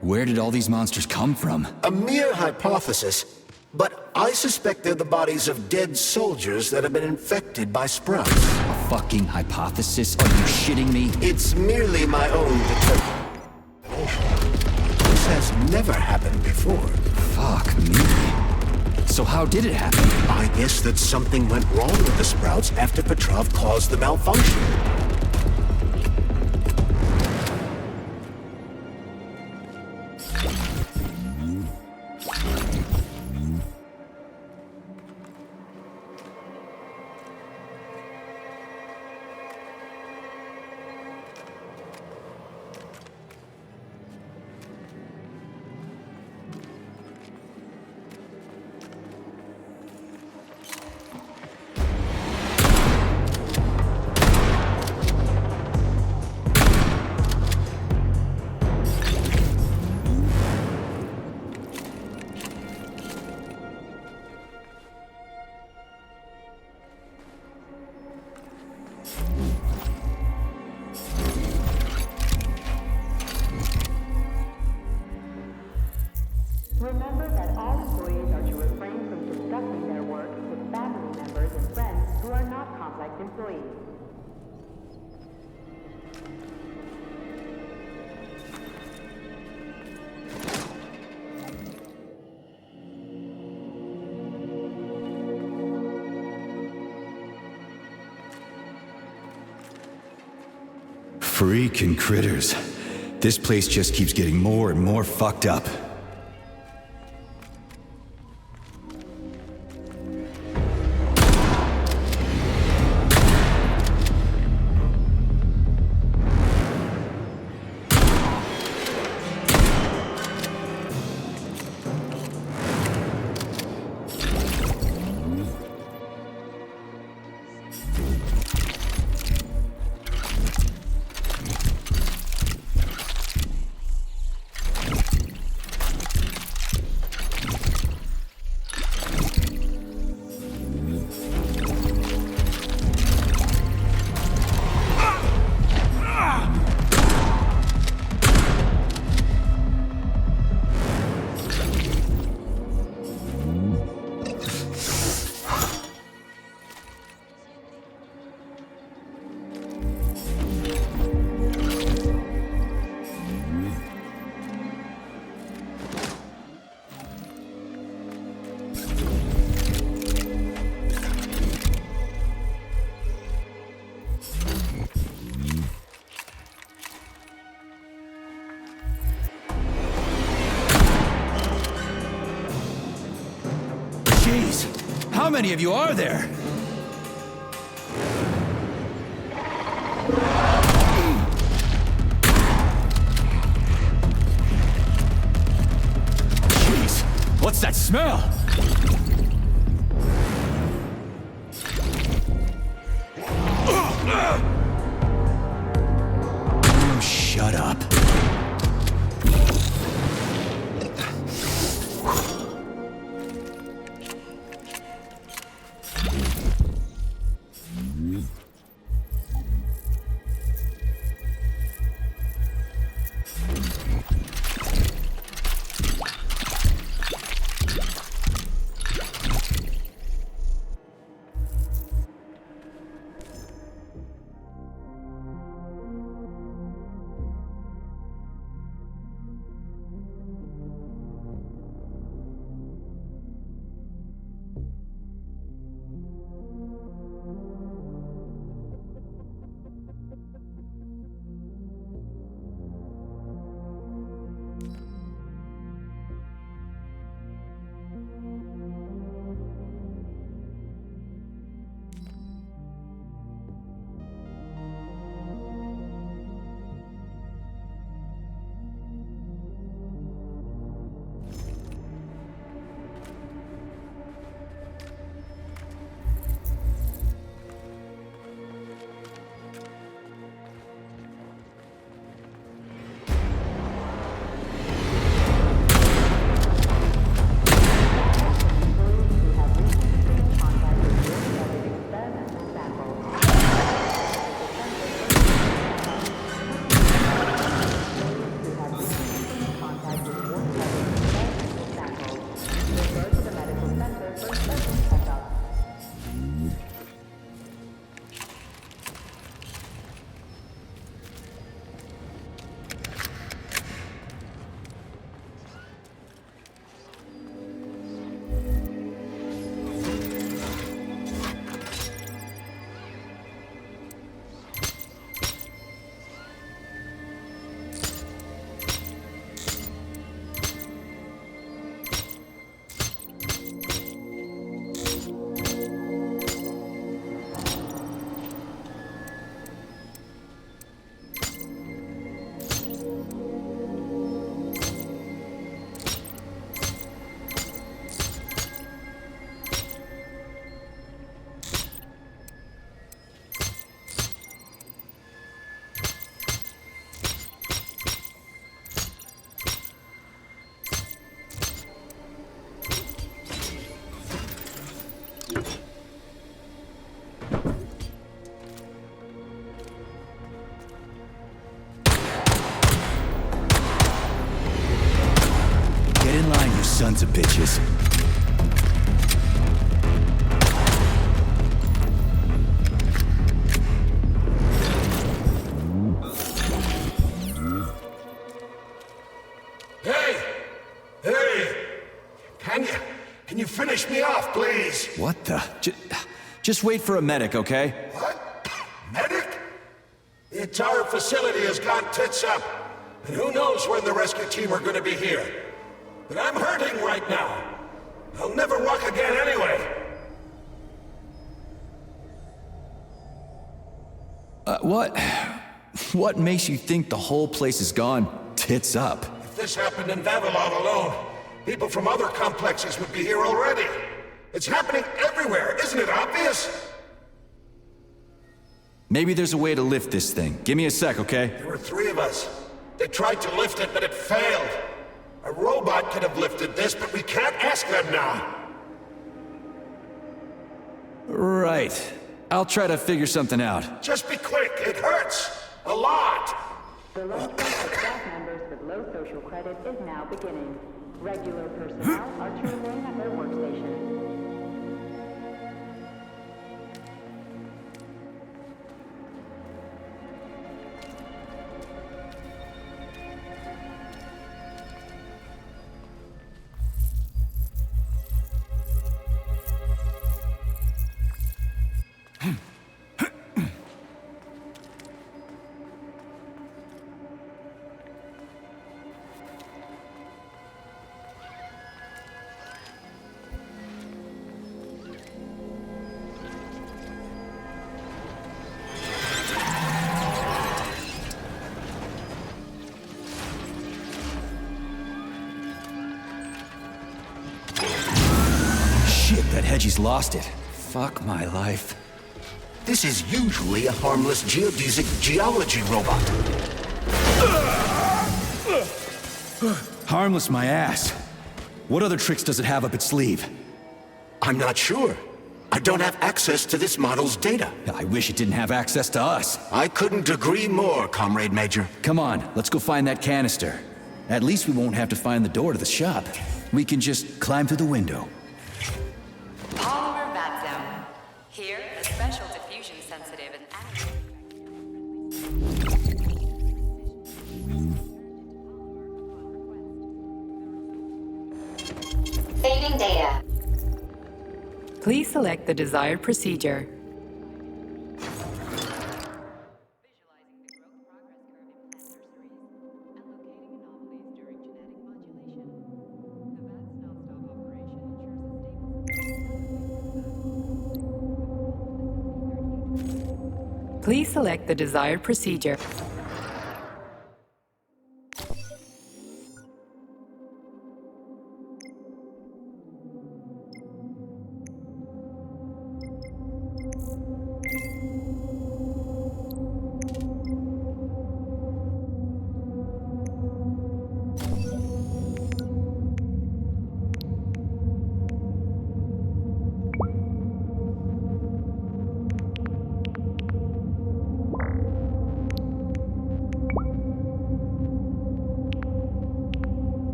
Where did all these monsters come from? A mere hypothesis, but I suspect they're the bodies of dead soldiers that have been infected by sprouts. A fucking hypothesis? Are you shitting me? It's merely my own determination. This has never happened before. Fuck me. So how did it happen? I guess that something went wrong with the sprouts after Petrov caused the malfunction. Remember that all employees are to refrain from discussing their work with family members and friends who are not complex employees. Freaking critters. This place just keeps getting more and more fucked up. Jeez, how many of you are there? Jeez, what's that smell? Oh, shut up. Sons of bitches. Hey! Can you finish me off, please? What the? Just wait for a medic, okay? What? Medic? The entire facility has gone tits up. And who knows when the rescue team are gonna be here. But I'm hurting right now. I'll never walk again anyway. What makes you think the whole place is gone tits up? If this happened in Vavilov alone, people from other complexes would be here already. It's happening everywhere, isn't it obvious? Maybe there's a way to lift this thing. Give me a sec, okay? There were 3 of us. They tried to lift it, but it failed. A robot could have lifted this, but we can't ask them now. Right. I'll try to figure something out. Just be quick, it hurts. A lot. The list of staff members with low social credit is now beginning. Regular personnel are to remain at their workstations. Shit, that Hedgie's lost it. Fuck my life. This is usually a harmless geodesic geology robot. Harmless my ass. What other tricks does it have up its sleeve? I'm not sure. I don't have access to this model's data. I wish it didn't have access to us. I couldn't agree more, Comrade Major. Come on, let's go find that canister. At least we won't have to find the door to the shop. We can just climb through the window. Polymer Bat Zone. Here, the special diffusion sensitive and Saving data. Please select the desired procedure. Please select the desired procedure.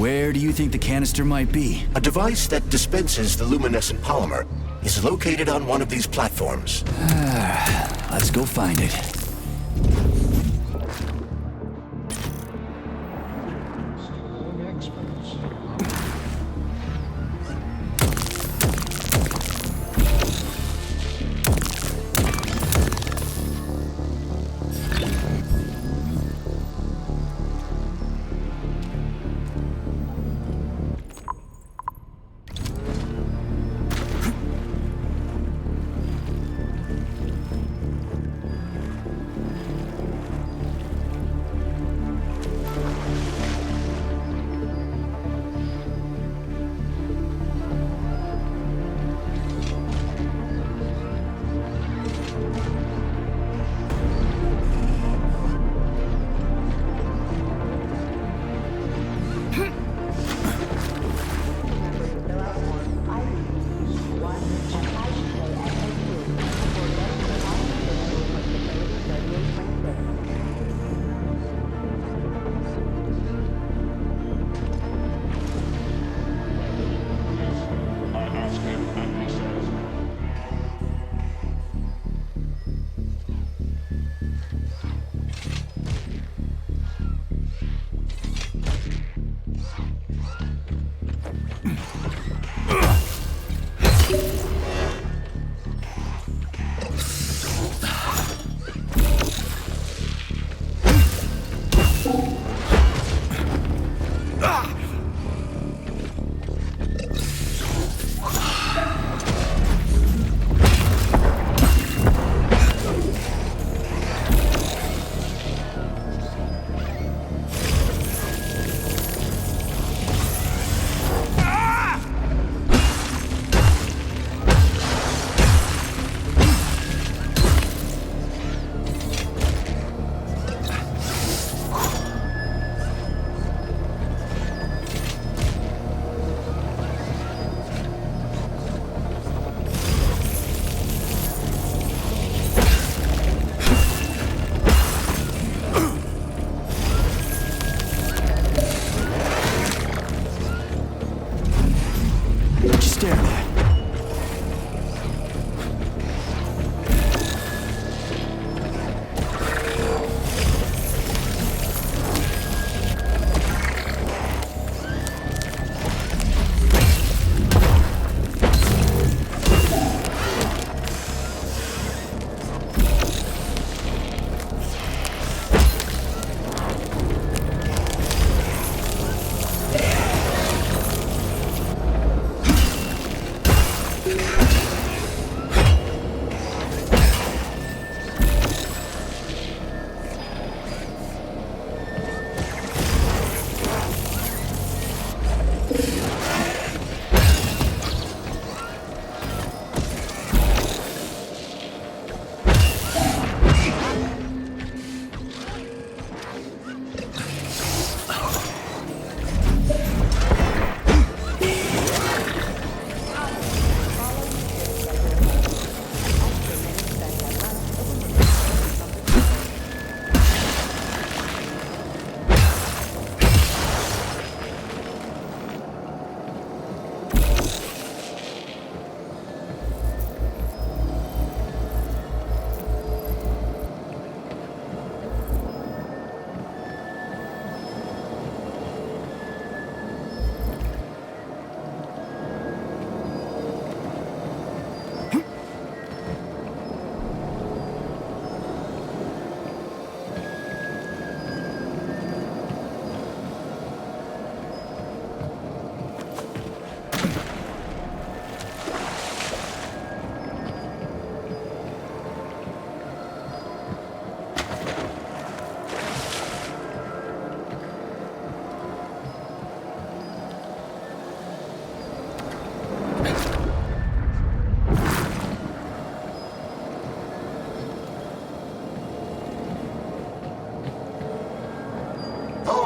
Where do you think the canister might be? A device that dispenses the luminescent polymer is located on one of these platforms. Let's go find it.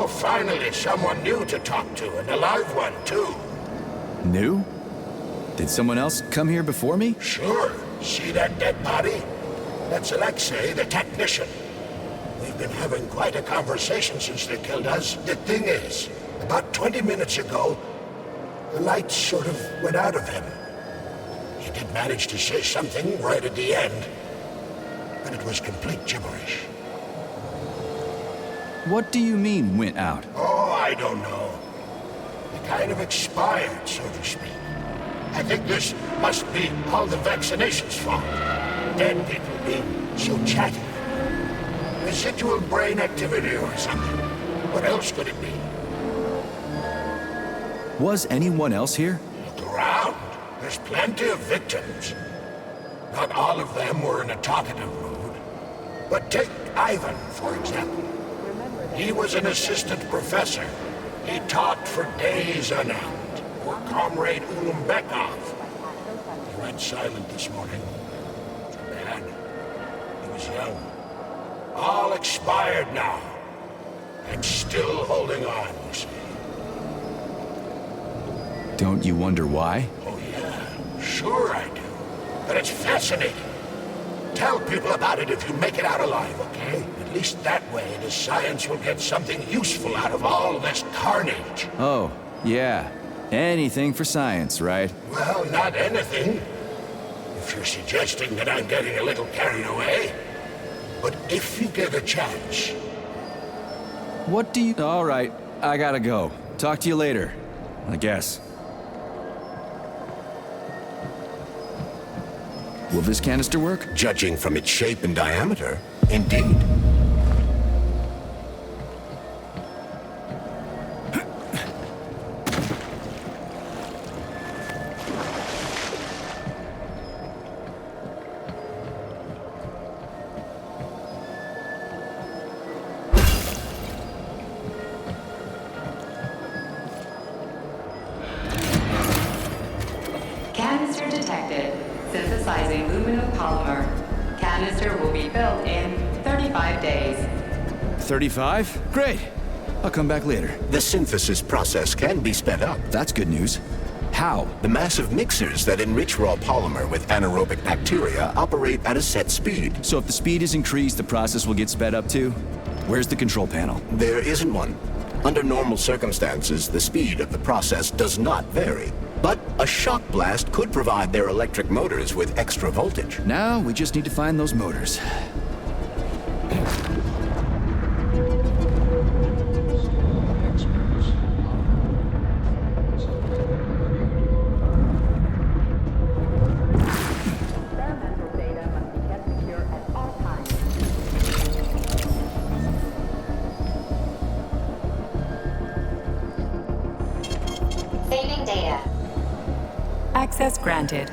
Finally, someone new to talk to, and a live one, too. New? Did someone else come here before me? Sure. See that dead body? That's Alexei, the technician. We've been having quite a conversation since they killed us. The thing is, About 20 minutes ago, the light sort of went out of him. He did manage to say something right at the end, but it was complete gibberish. What do you mean, went out? Oh, I don't know. It kind of expired, so to speak. I think this must be all the vaccination's fault. Dead people being so chatty. Residual brain activity or something. What else could it be? Was anyone else here? Look around. There's plenty of victims. Not all of them were in a talkative mood. But take Ivan, for example. He was an assistant professor. He taught for days on end. Or Comrade Ulumbekov. He went silent this morning. Too bad. He was young. All expired now. And still holding on, you see. Don't you wonder why? Oh, yeah. Sure I do. But it's fascinating. Tell people about it if you make it out alive, okay? At least that way the science will get something useful out of all this carnage. Oh, yeah. Anything for science, right? Well, not anything. If you're suggesting that I'm getting a little carried away. But if you get a chance... What do you... All right, I gotta go. Talk to you later, I guess. Will this canister work? Judging from its shape and diameter, indeed. Canister detected. Synthesizing luminopolymer. Canister will be built in 35 days. 35? Great. I'll come back later. The synthesis process can be sped up. That's good news. How? The massive mixers that enrich raw polymer with anaerobic bacteria operate at a set speed. So if the speed is increased, the process will get sped up too? Where's the control panel? There isn't one. Under normal circumstances, the speed of the process does not vary. But a shock blast could provide their electric motors with extra voltage. Now we just need to find those motors. Experimental data must be kept secure at all times. Saving data. Access granted.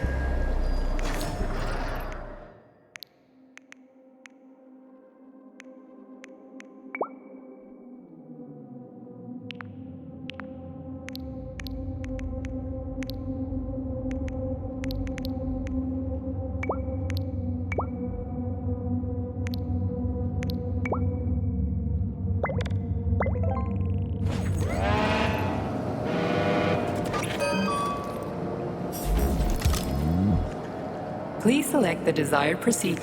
Please select the desired procedure.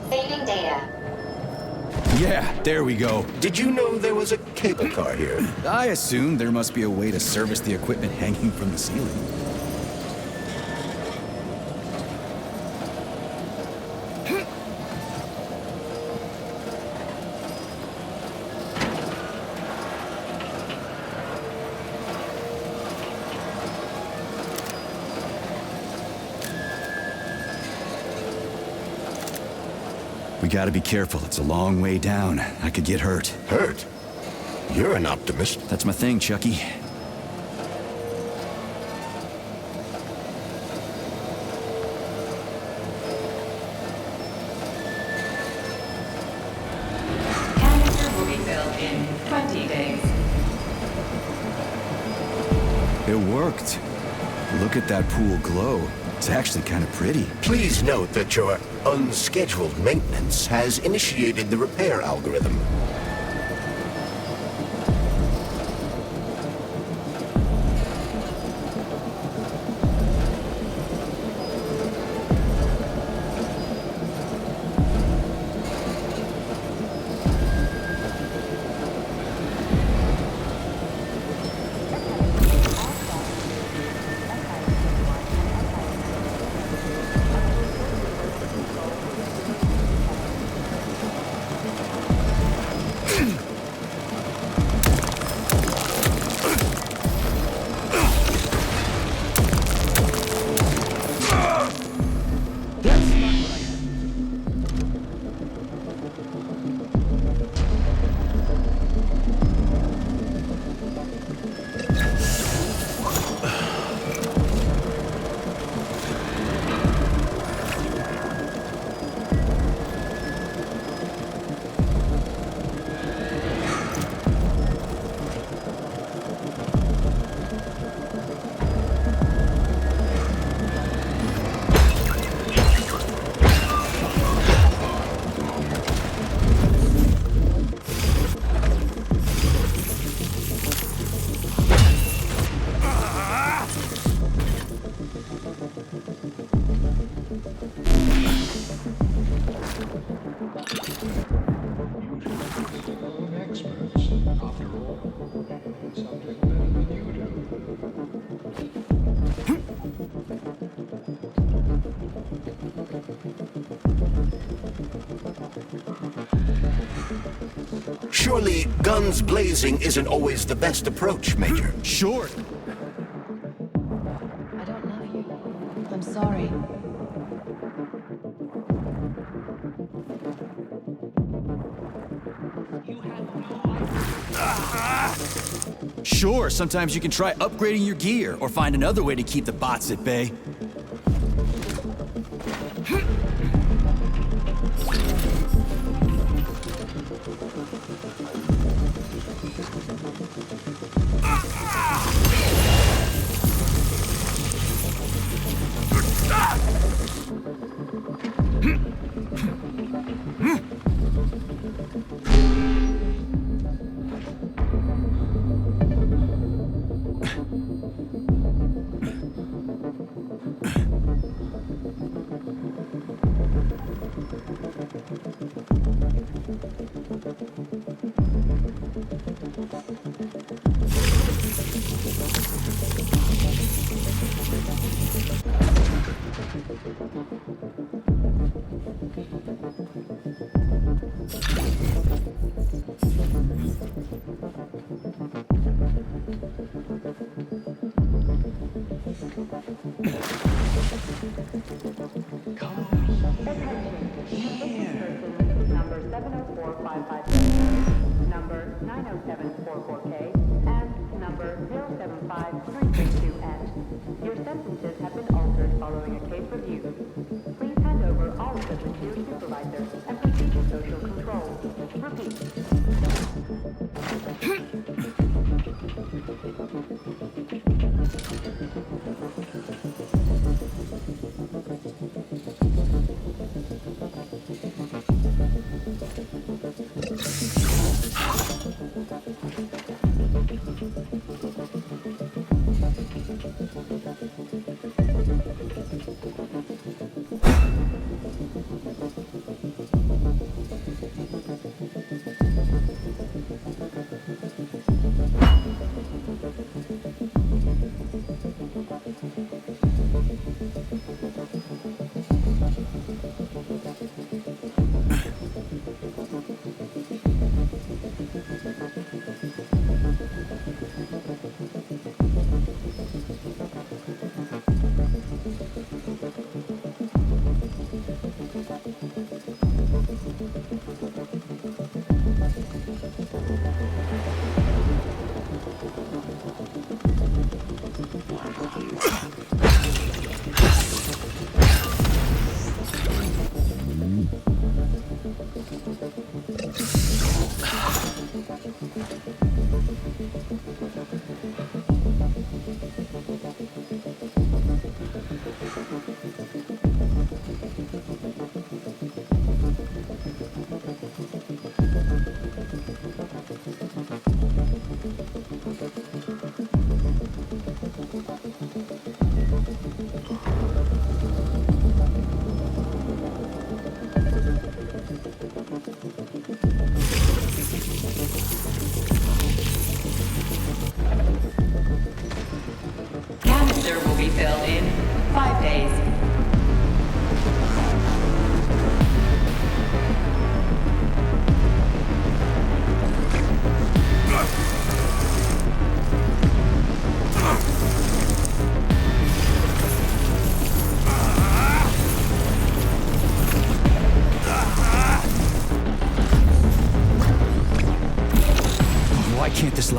Saving data. Yeah, there we go. Did you know there was a cable car here? I assumed there must be a way to service the equipment hanging from the ceiling. We gotta be careful. It's a long way down. I could get hurt. Hurt? You're an optimist. That's my thing, Chucky. Canister will be built in 20 days. It worked. Look at that pool glow. It's actually kind of pretty. Please note that your unscheduled maintenance has initiated the repair algorithm. Surely, guns blazing isn't always the best approach, Major. Sure. I don't love you. I'm sorry. Sure, sometimes you can try upgrading your gear or find another way to keep the bots at bay. Number 704557, number 90744K, and number 075332N. Your sentences have been altered following a case review. Please hand over all equipment to your supervisor and proceed to social control. Repeat.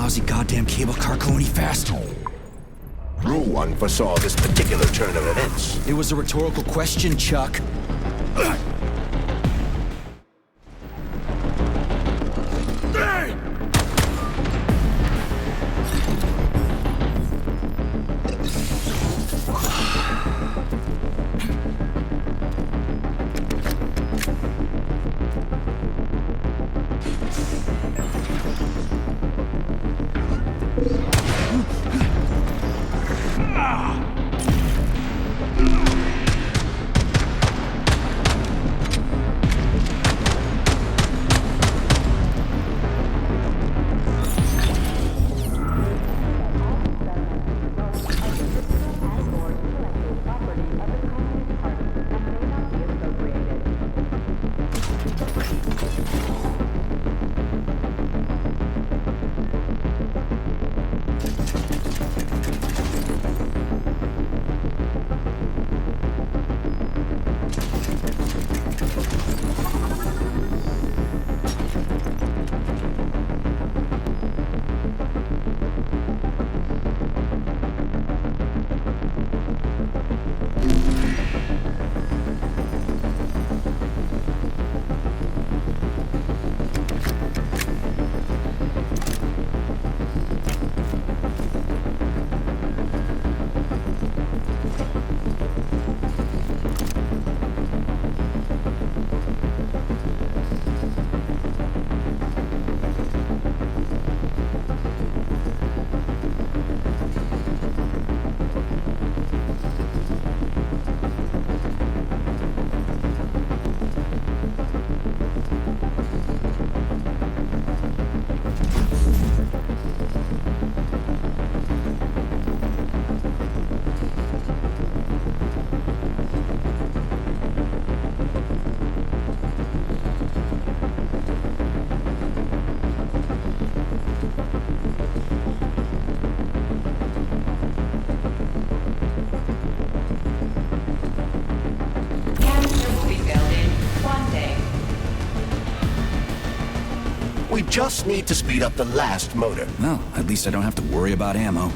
lousy goddamn cable car go any faster? No one foresaw this particular turn of events. It was a rhetorical question, Chuck. We just need to speed up the last motor. Well, at least I don't have to worry about ammo.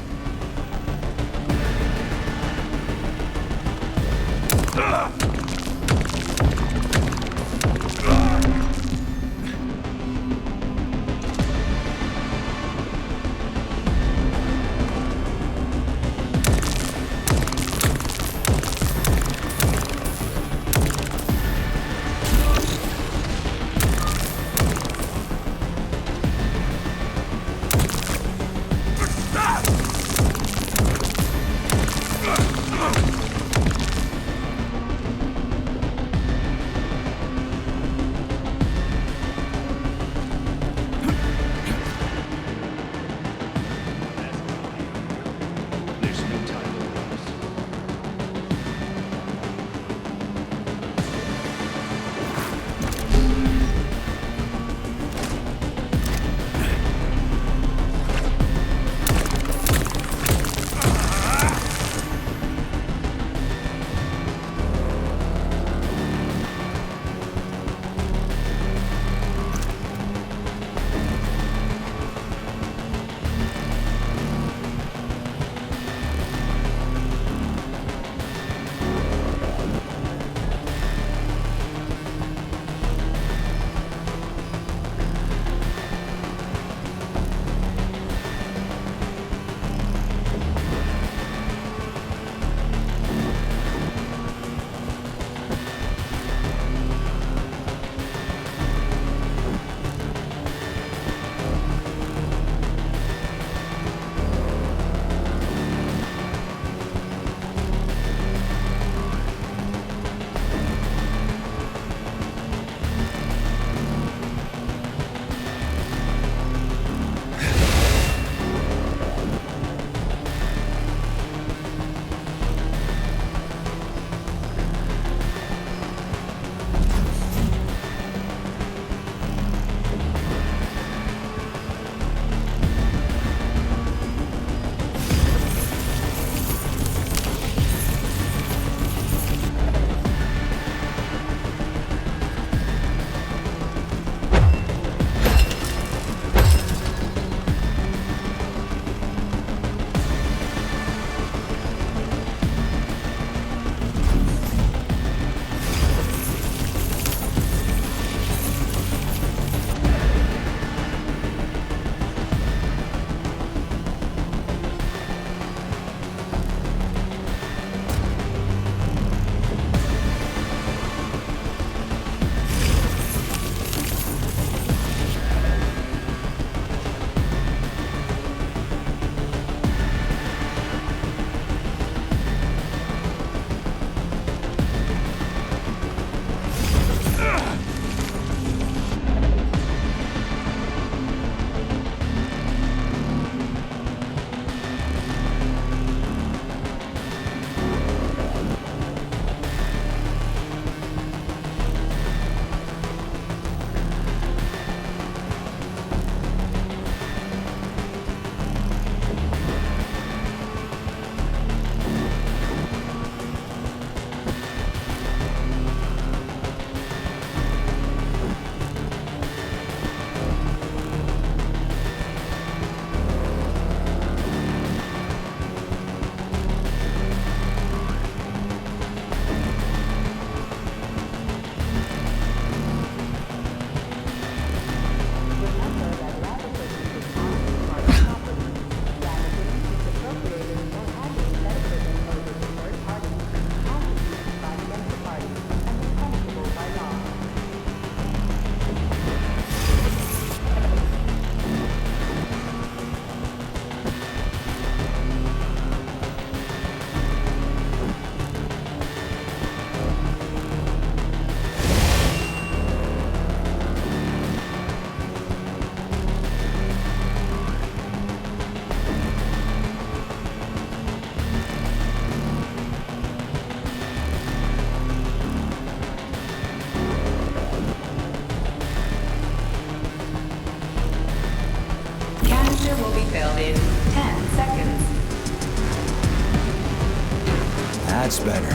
That's better.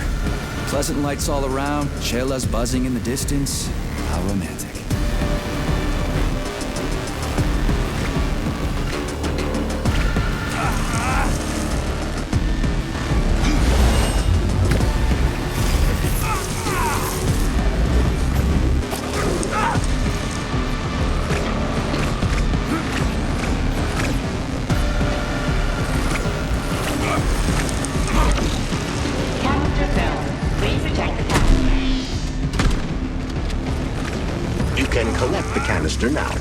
Pleasant lights all around, chelas buzzing in the distance. How romantic. You can collect the canister now.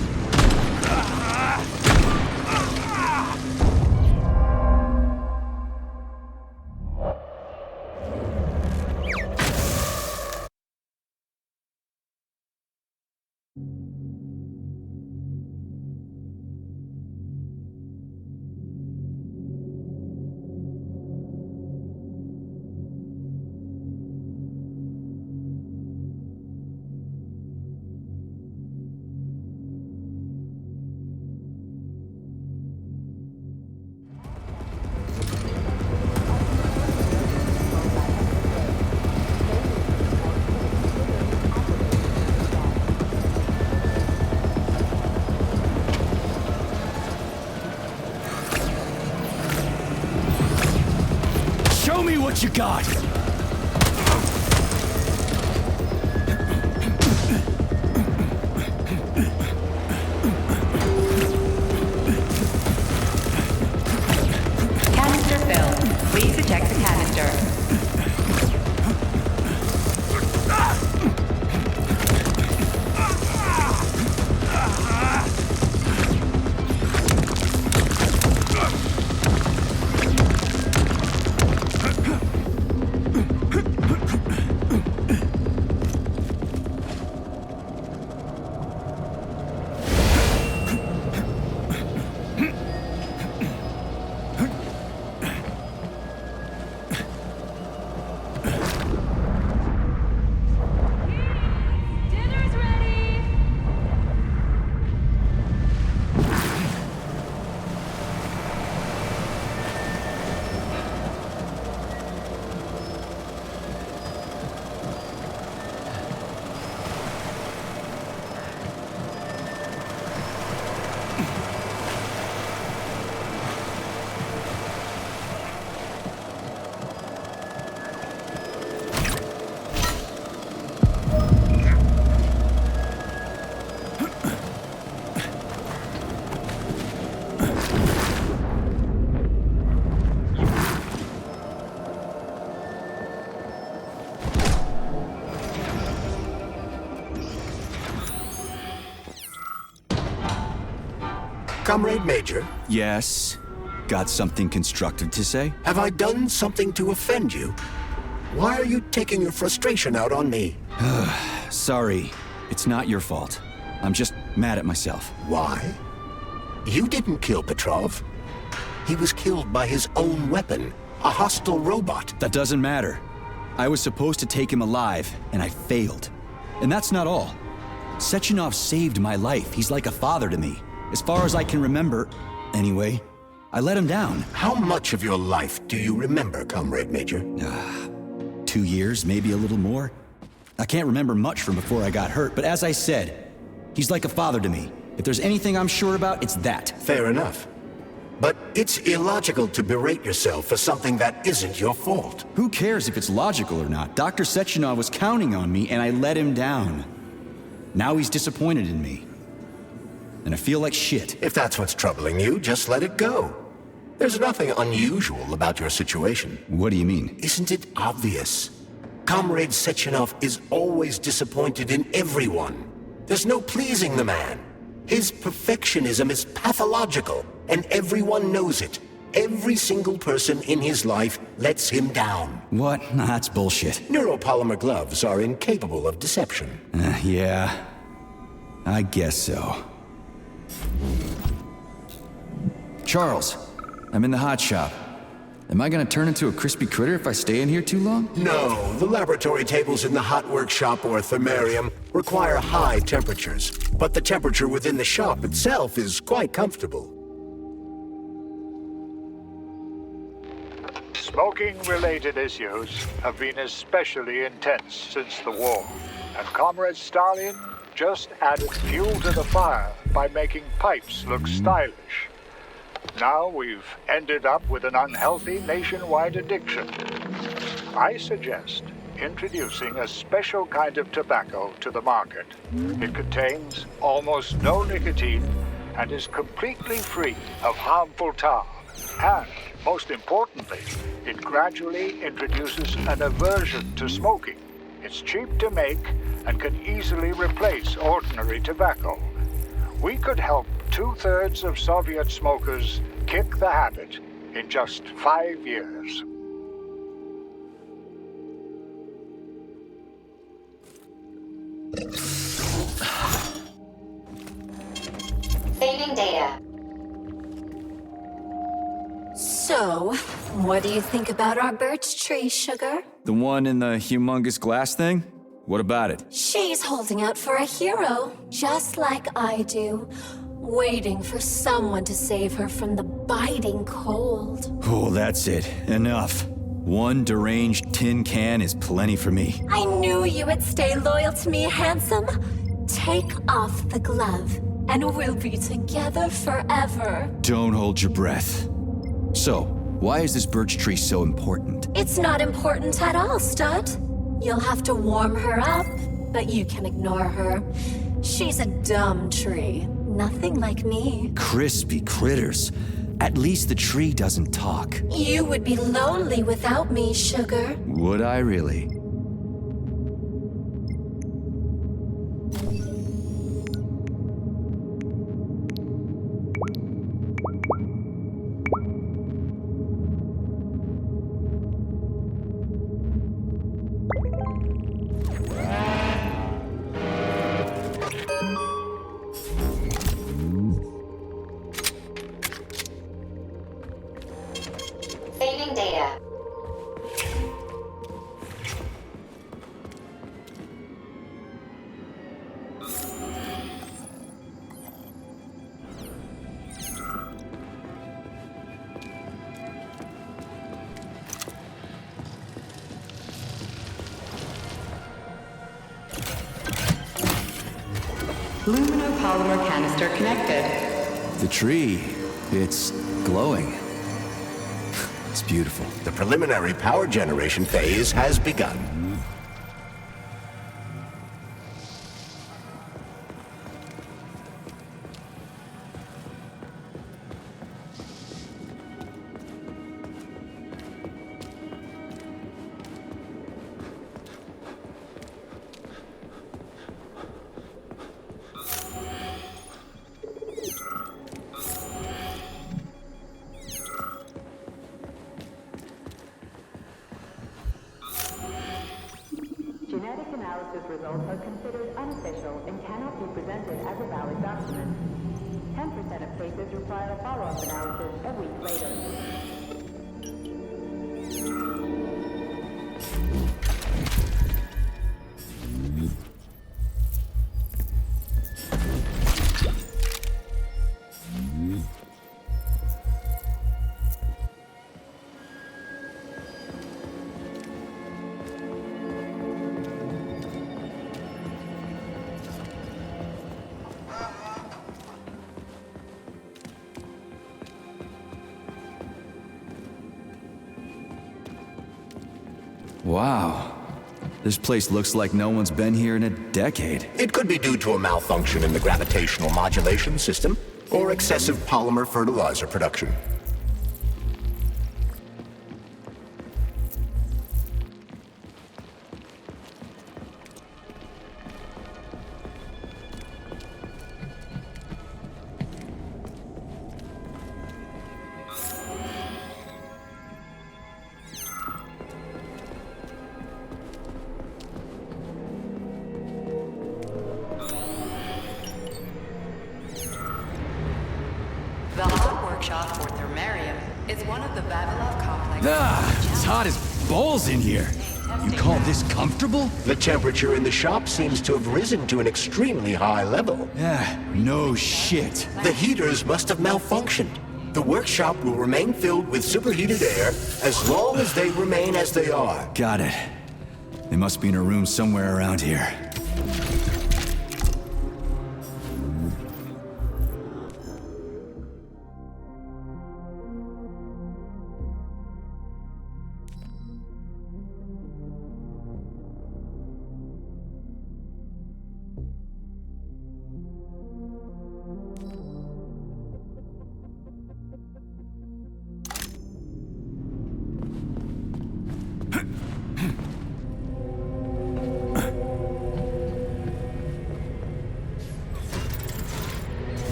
Show me what you got! Canister filled. Please eject the canister. Comrade Major? Yes? Got something constructive to say? Have I done something to offend you? Why are you taking your frustration out on me? Sorry. It's not your fault. I'm just mad at myself. Why? You didn't kill Petrov. He was killed by his own weapon, a hostile robot. That doesn't matter. I was supposed to take him alive, and I failed. And that's not all. Sechenov saved my life. He's like a father to me. As far as I can remember, anyway, I let him down. How much of your life do you remember, Comrade Major? 2 years, maybe a little more. I can't remember much from before I got hurt, but as I said, he's like a father to me. If there's anything I'm sure about, it's that. Fair enough. But it's illogical to berate yourself for something that isn't your fault. Who cares if it's logical or not? Dr. Sechenov was counting on me, and I let him down. Now he's disappointed in me. And I feel like shit. If that's what's troubling you, just let it go. There's nothing unusual about your situation. What do you mean? Isn't it obvious? Comrade Sechenov is always disappointed in everyone. There's no pleasing the man. His perfectionism is pathological, and everyone knows it. Every single person in his life lets him down. What? Nah, that's bullshit. Neuropolymer gloves are incapable of deception. Yeah. I guess so. Charles, I'm in the hot shop. Am I gonna turn into a crispy critter if I stay in here too long? No, the laboratory tables in the hot workshop or thermarium require high temperatures, but the temperature within the shop itself is quite comfortable. Smoking-related issues have been especially intense since the war, and Comrade Stalin just added fuel to the fire by making pipes look stylish. Now we've ended up with an unhealthy nationwide addiction. I suggest introducing a special kind of tobacco to the market. It contains almost no nicotine and is completely free of harmful tar. And, most importantly, it gradually introduces an aversion to smoking. It's cheap to make and can easily replace ordinary tobacco. We could help 2/3 of Soviet smokers kick the habit in just 5 years. Saving data. So, what do you think about our birch tree, Sugar? The one in the humongous glass thing? What about it? She's holding out for a hero, just like I do, waiting for someone to save her from the biting cold. Oh, that's it. Enough. One deranged tin can is plenty for me. I knew you would stay loyal to me, handsome. Take off the glove, and we'll be together forever. Don't hold your breath. So, why is this birch tree so important? It's not important at all, Stud. You'll have to warm her up, but you can ignore her. She's a dumb tree, nothing like me. Crispy critters. At least the tree doesn't talk. You would be lonely without me, Sugar. Would I really? Saving data. Luminopolymer canister connected. The tree, it's glowing. It's beautiful. The preliminary power generation phase has begun. Genetic analysis results are considered unofficial and cannot be presented as a valid document. 10% of cases require a follow-up analysis a week later. Wow. This place looks like no one's been here in a decade. It could be due to a malfunction in the gravitational modulation system or excessive polymer fertilizer production. The hot workshop for Thermarium is one of the Vavilov complex. It's hot as balls in here. You call this comfortable? The temperature in the shop seems to have risen to an extremely high level. Yeah, no shit. The heaters must have malfunctioned. The workshop will remain filled with superheated air as long as they remain as they are. Got it. They must be in a room somewhere around here.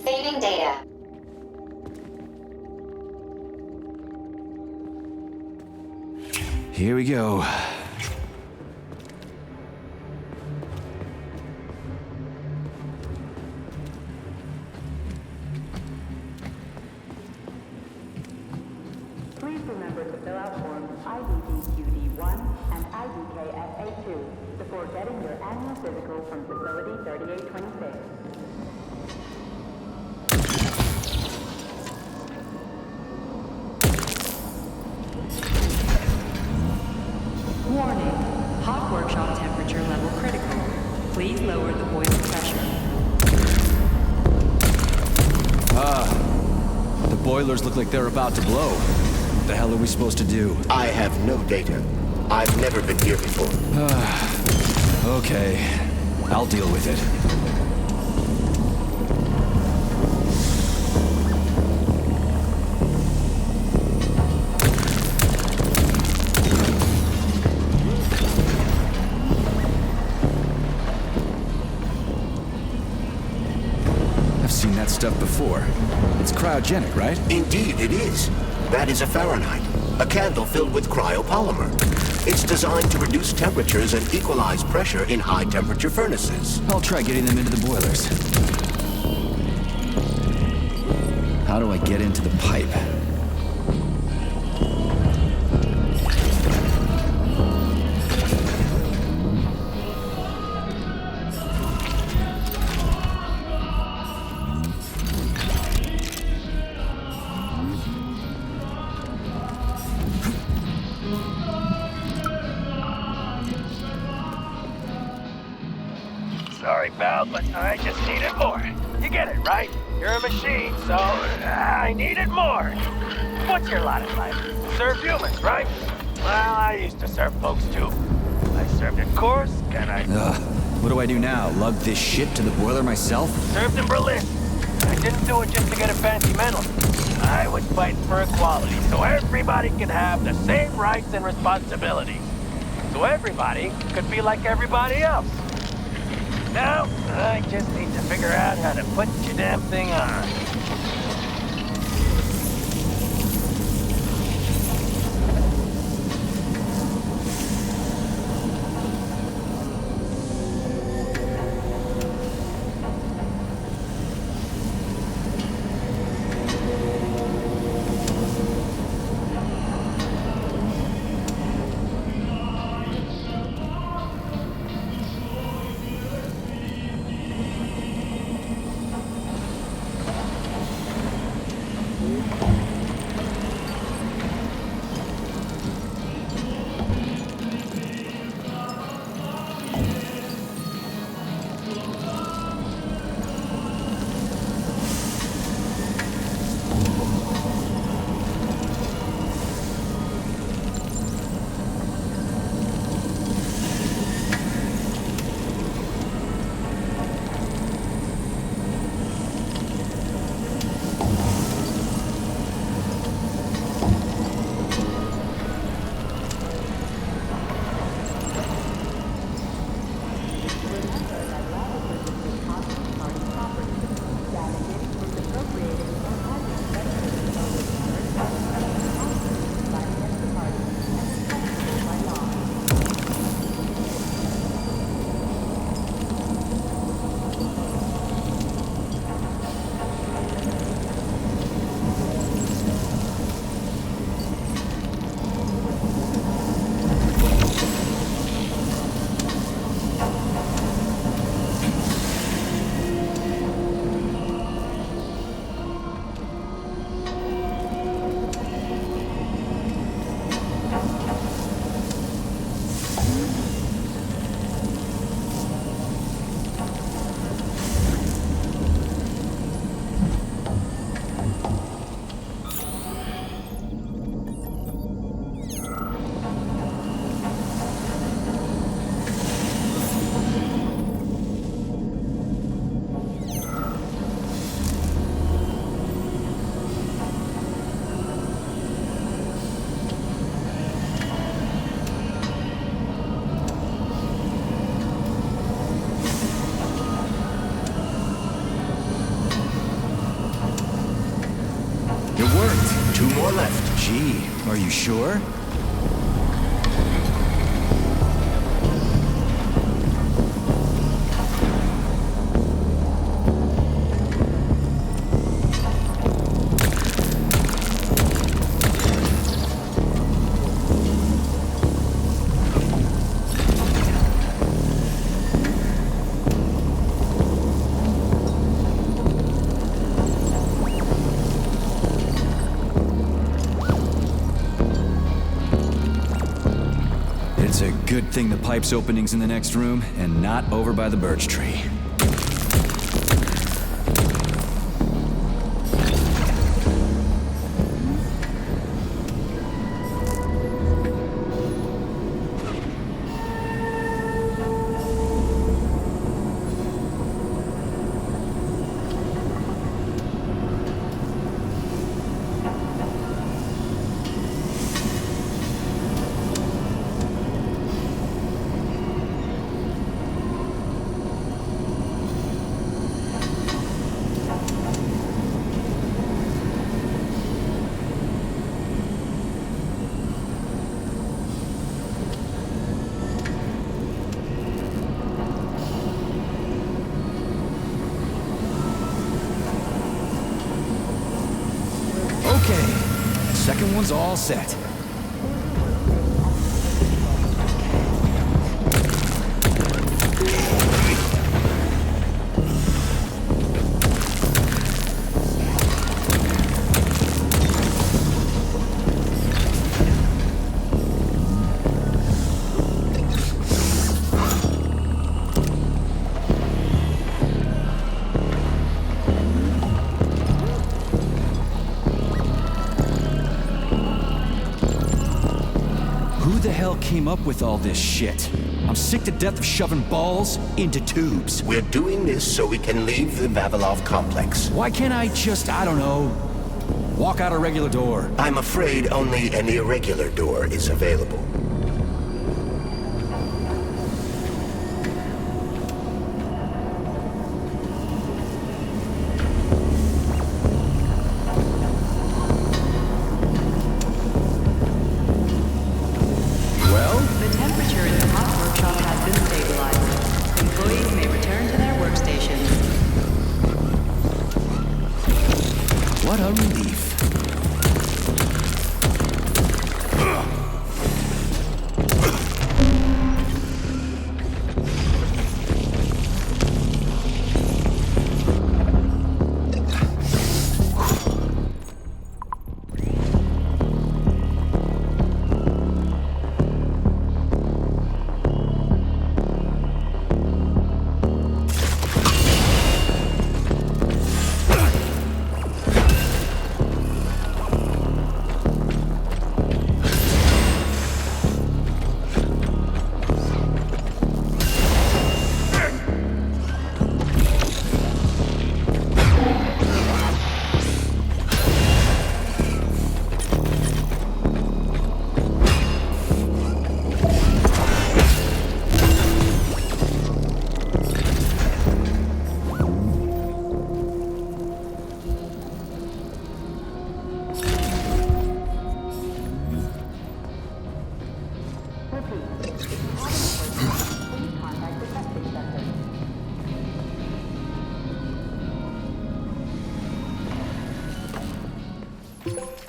Saving data. Here we go. Please remember to fill out forms IDDQD1 and IDKFA2 before getting your annual physical from Facility 3826. Warning. Hot workshop temperature level critical. Please lower the boiler pressure. The boilers look like they're about to blow. What the hell are we supposed to do? I have no data. I've never been here before. Okay. I'll deal with it. I've seen that stuff before. It's cryogenic, right? Indeed, it is. That is a Fahrenheit, a candle filled with cryopolymer. It's designed to reduce temperatures and equalize pressure in high-temperature furnaces. I'll try getting them into the boilers. How do I get into the pipe? Sorry, pal, but I just needed more. You get it, right? You're a machine, so I needed more. What's your lot in life? Serve humans, right? Well, I used to serve folks too. I served in Kursk, and I... What do I do now? Lug this shit to the boiler myself? served in Berlin. I didn't do it just to get a fancy medal. I was fighting for equality, so everybody could have the same rights and responsibilities. So everybody could be like everybody else. Now, I just need to figure out how to put your damn thing on. Are you sure? It's a good thing the pipe's opening's in the next room and not over by the birch tree. Okay, second one's all set. Who the hell came up with all this shit? I'm sick to death of shoving balls into tubes. We're doing this so we can leave the Vavilov complex. Why can't I just, I don't know, walk out a regular door? I'm afraid only an irregular door is available. The temperature in the hot workshop has been stabilized. Employees may return to their workstations. What a relief.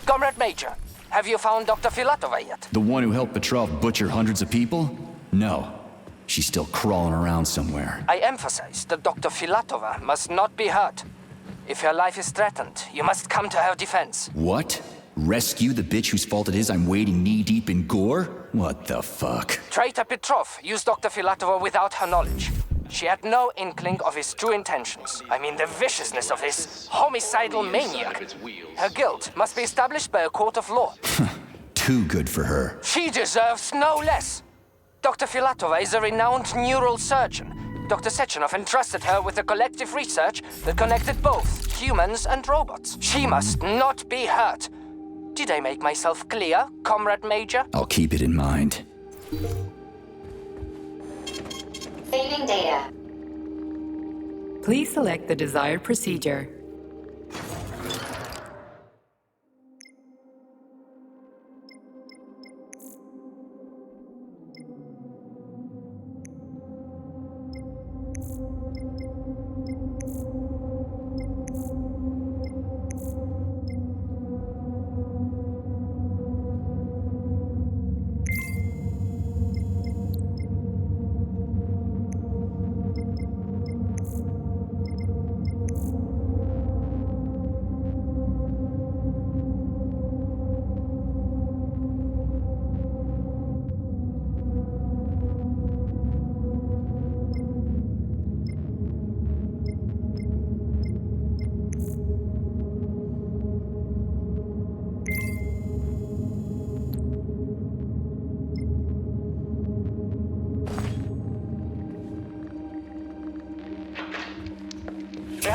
Comrade Major, have you found Dr. Filatova yet? The one who helped Petrov butcher hundreds of people? No. She's still crawling around somewhere. I emphasize that Dr. Filatova must not be hurt. If her life is threatened, you must come to her defense. What? Rescue the bitch whose fault it is I'm wading knee-deep in gore? What the fuck? Traitor Petrov used Dr. Filatova without her knowledge. She had no inkling of his true intentions. I mean, the viciousness of this homicidal maniac. Her guilt must be established by a court of law. Too good for her. She deserves no less. Dr. Filatova is a renowned neurosurgeon. Dr. Sechenov entrusted her with a collective research that connected both humans and robots. She must not be hurt. Did I make myself clear, Comrade Major? I'll keep it in mind. Saving data. Please select the desired procedure.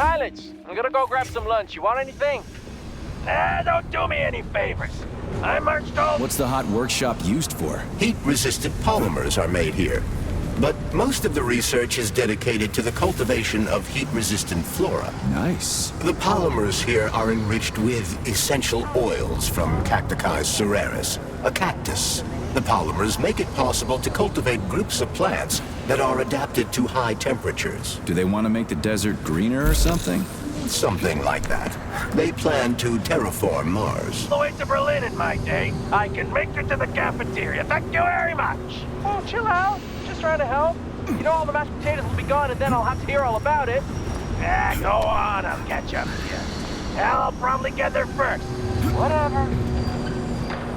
pilots, I'm gonna go grab some lunch. You want anything? Don't do me any favors. I marched all... What's the hot workshop used for? Heat-resistant polymers are made here. But most of the research is dedicated to the cultivation of heat-resistant flora. Nice. The polymers here are enriched with essential oils from Cacticus cereris, a cactus. The polymers make it possible to cultivate groups of plants that are adapted to high temperatures. Do they want to make the desert greener or something? Something like that. They plan to terraform Mars. The way to Berlin in my day. I can make it to the cafeteria. Thank you very much. Oh, chill out. Just trying to help. You know all the mashed potatoes will be gone and then I'll have to hear all about it. Go on. I'll catch up to you. Hell, I'll probably get there first. Whatever.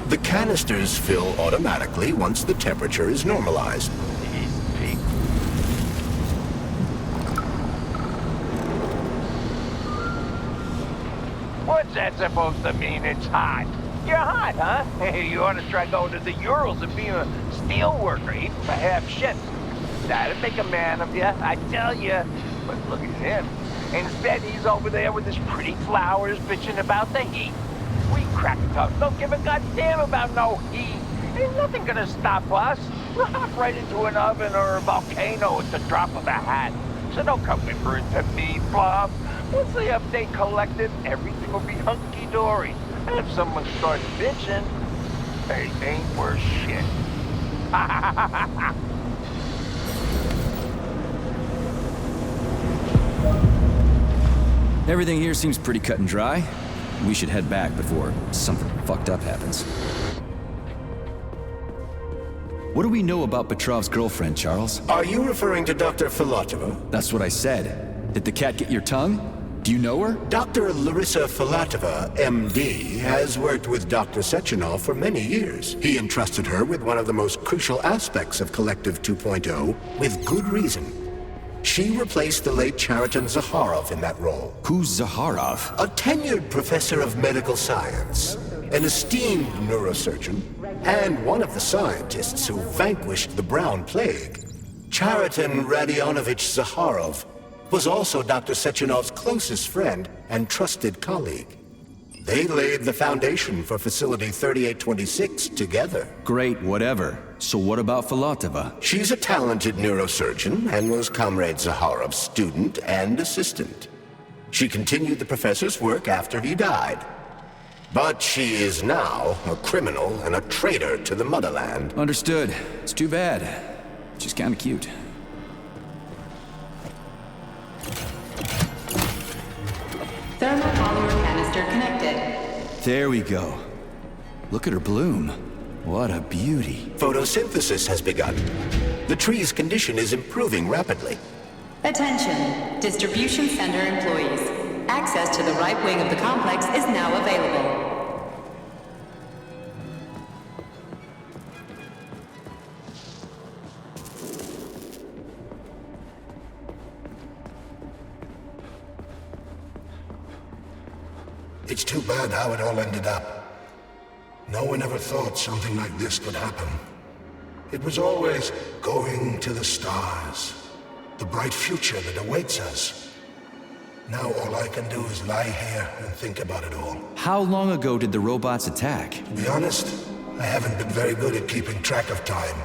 The canisters fill automatically once the temperature is normalized. What's that supposed to mean? It's hot. You're hot, huh? You ought to try going to the Urals and being a steel worker, even for half shift. That'd make a man of you, I tell you. But look at him. Instead, he's over there with his pretty flowers bitching about the heat. We crackers don't give a goddamn about no heat. Ain't nothing gonna stop us. We'll hop right into an oven or a volcano at the drop of a hat. So don't come whimpering to me, Blob. Once the update collected, everything will be hunky-dory. And if someone starts bitching, they ain't worth shit. Everything here seems pretty cut and dry. We should head back before something fucked up happens. What do we know about Petrov's girlfriend, Charles? Are you referring to Dr. Filatova? That's what I said. Did the cat get your tongue? Do you know her? Dr. Larissa Filatova, MD, has worked with Dr. Sechenov for many years. He entrusted her with one of the most crucial aspects of Collective 2.0, with good reason. She replaced the late Chariton Zakharov in that role. Who's Zakharov? A tenured professor of medical science, an esteemed neurosurgeon, and one of the scientists who vanquished the Brown Plague. Chariton Radionovich Zakharov was also Dr. Sechenov's closest friend and trusted colleague. They laid the foundation for Facility 3826 together. Great, whatever. So what about Filatova? She's a talented neurosurgeon and was Comrade Zakharov's student and assistant. She continued the professor's work after he died. But she is now a criminal and a traitor to the motherland. Understood. It's too bad. She's kinda cute. Thermopolymer canister connected. There we go. Look at her bloom. What a beauty. Photosynthesis has begun. The tree's condition is improving rapidly. Attention, distribution center employees. Access to the right wing of the complex is now available. It's too bad how it all ended up. No one ever thought something like this could happen. It was always going to the stars, the bright future that awaits us. Now all I can do is lie here and think about it all. How long ago did the robots attack? To be honest, I haven't been very good at keeping track of time.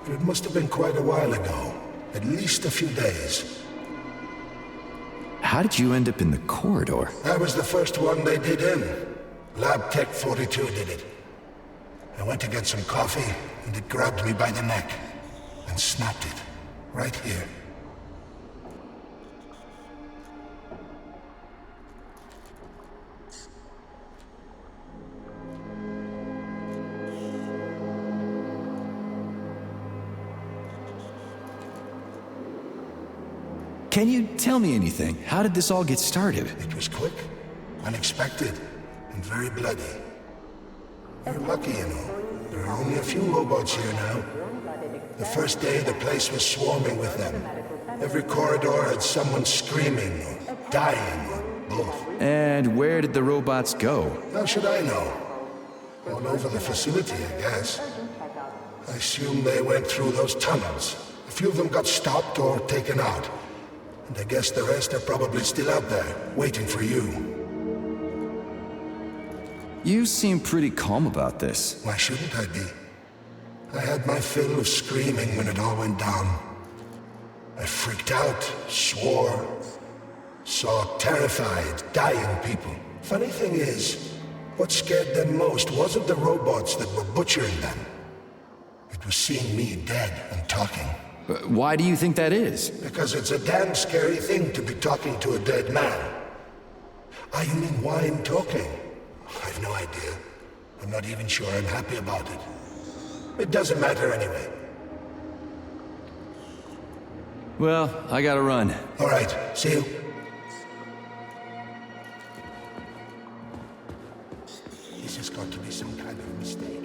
But it must have been quite a while ago, at least a few days. How did you end up in the corridor? I was the first one they did in. Lab Tech 42 did it. I went to get some coffee, and it grabbed me by the neck and snapped it, right here. Can you tell me anything? How did this all get started? It was quick, unexpected, and very bloody. We're lucky, you know. There are only a few robots here now. The first day, the place was swarming with them. Every corridor had someone screaming, or dying, or both. And where did the robots go? How should I know? All over the facility, I guess. I assume they went through those tunnels. A few of them got stopped or taken out. And I guess the rest are probably still out there, waiting for you. You seem pretty calm about this. Why shouldn't I be? I had my fill of screaming when it all went down. I freaked out, swore, saw terrified, dying people. Funny thing is, what scared them most wasn't the robots that were butchering them. It was seeing me dead and talking. Why do you think that is? Because it's a damn scary thing to be talking to a dead man. Ah, you mean why I'm talking? I've no idea. I'm not even sure I'm happy about it. It doesn't matter anyway. Well, I gotta run. All right, see you. This has got to be some kind of mistake.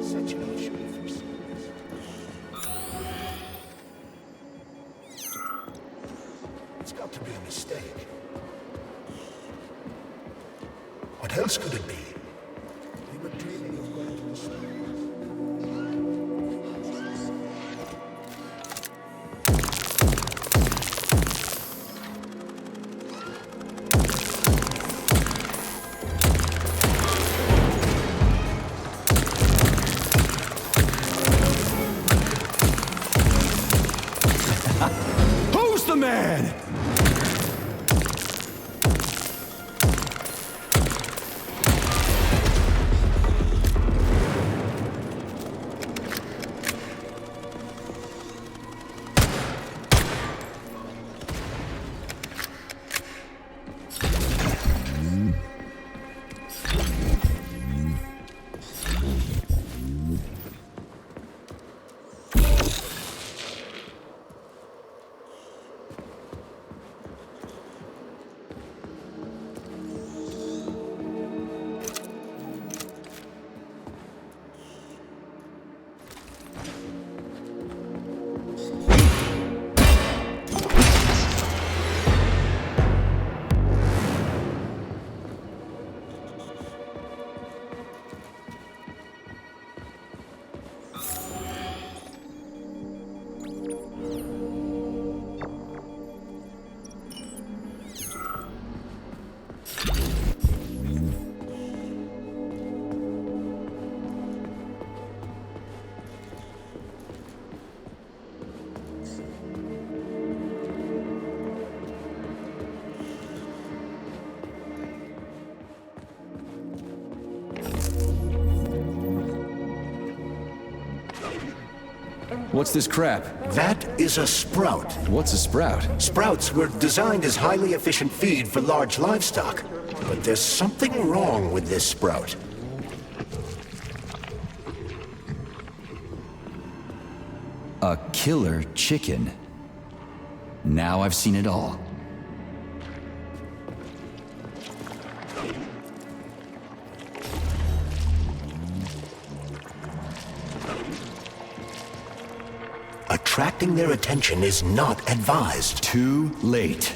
Sechenov should have foreseen this. It's got to be a mistake. What else could it be? We were dreaming of going to the stars. Who's the man? What's this crap? That is a sprout. What's a sprout? Sprouts were designed as highly efficient feed for large livestock. But there's something wrong with this sprout. A killer chicken. Now I've seen it all. Attracting their attention is not advised. Too late.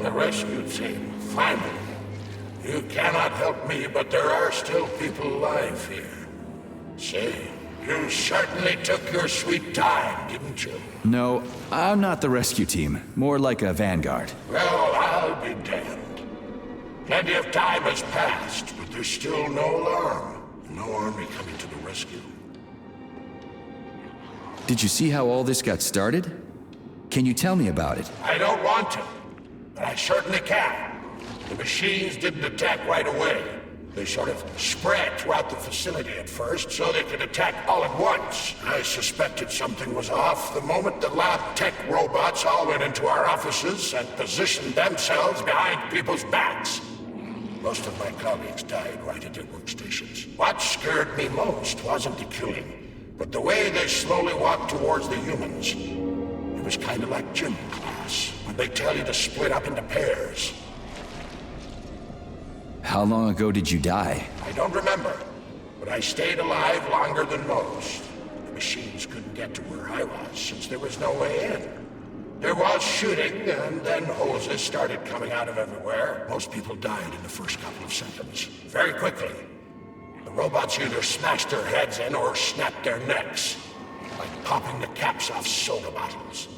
The rescue team, finally. You cannot help me, but there are still people alive here. Say, you certainly took your sweet time, didn't you? No, I'm not the rescue team. More like a vanguard. Well, I'll be damned. Plenty of time has passed, but there's still no alarm. No army coming to the rescue. Did you see how all this got started? Can you tell me about it? I don't want to, but I certainly can. The machines didn't attack right away. They sort of spread throughout the facility at first so they could attack all at once. I suspected something was off the moment the lab tech robots all went into our offices and positioned themselves behind people's backs. Most of my colleagues died right at their workstations. What scared me most wasn't the killing, but the way they slowly walked towards the humans. It was kind of like gym class, when they tell you to split up into pairs. How long ago did you die? I don't remember, but I stayed alive longer than most. The machines couldn't get to where I was, since there was no way in. There was shooting, and then hoses started coming out of everywhere. Most people died in the first couple of seconds. Very quickly. The robots either smashed their heads in or snapped their necks, like popping the caps off soda bottles.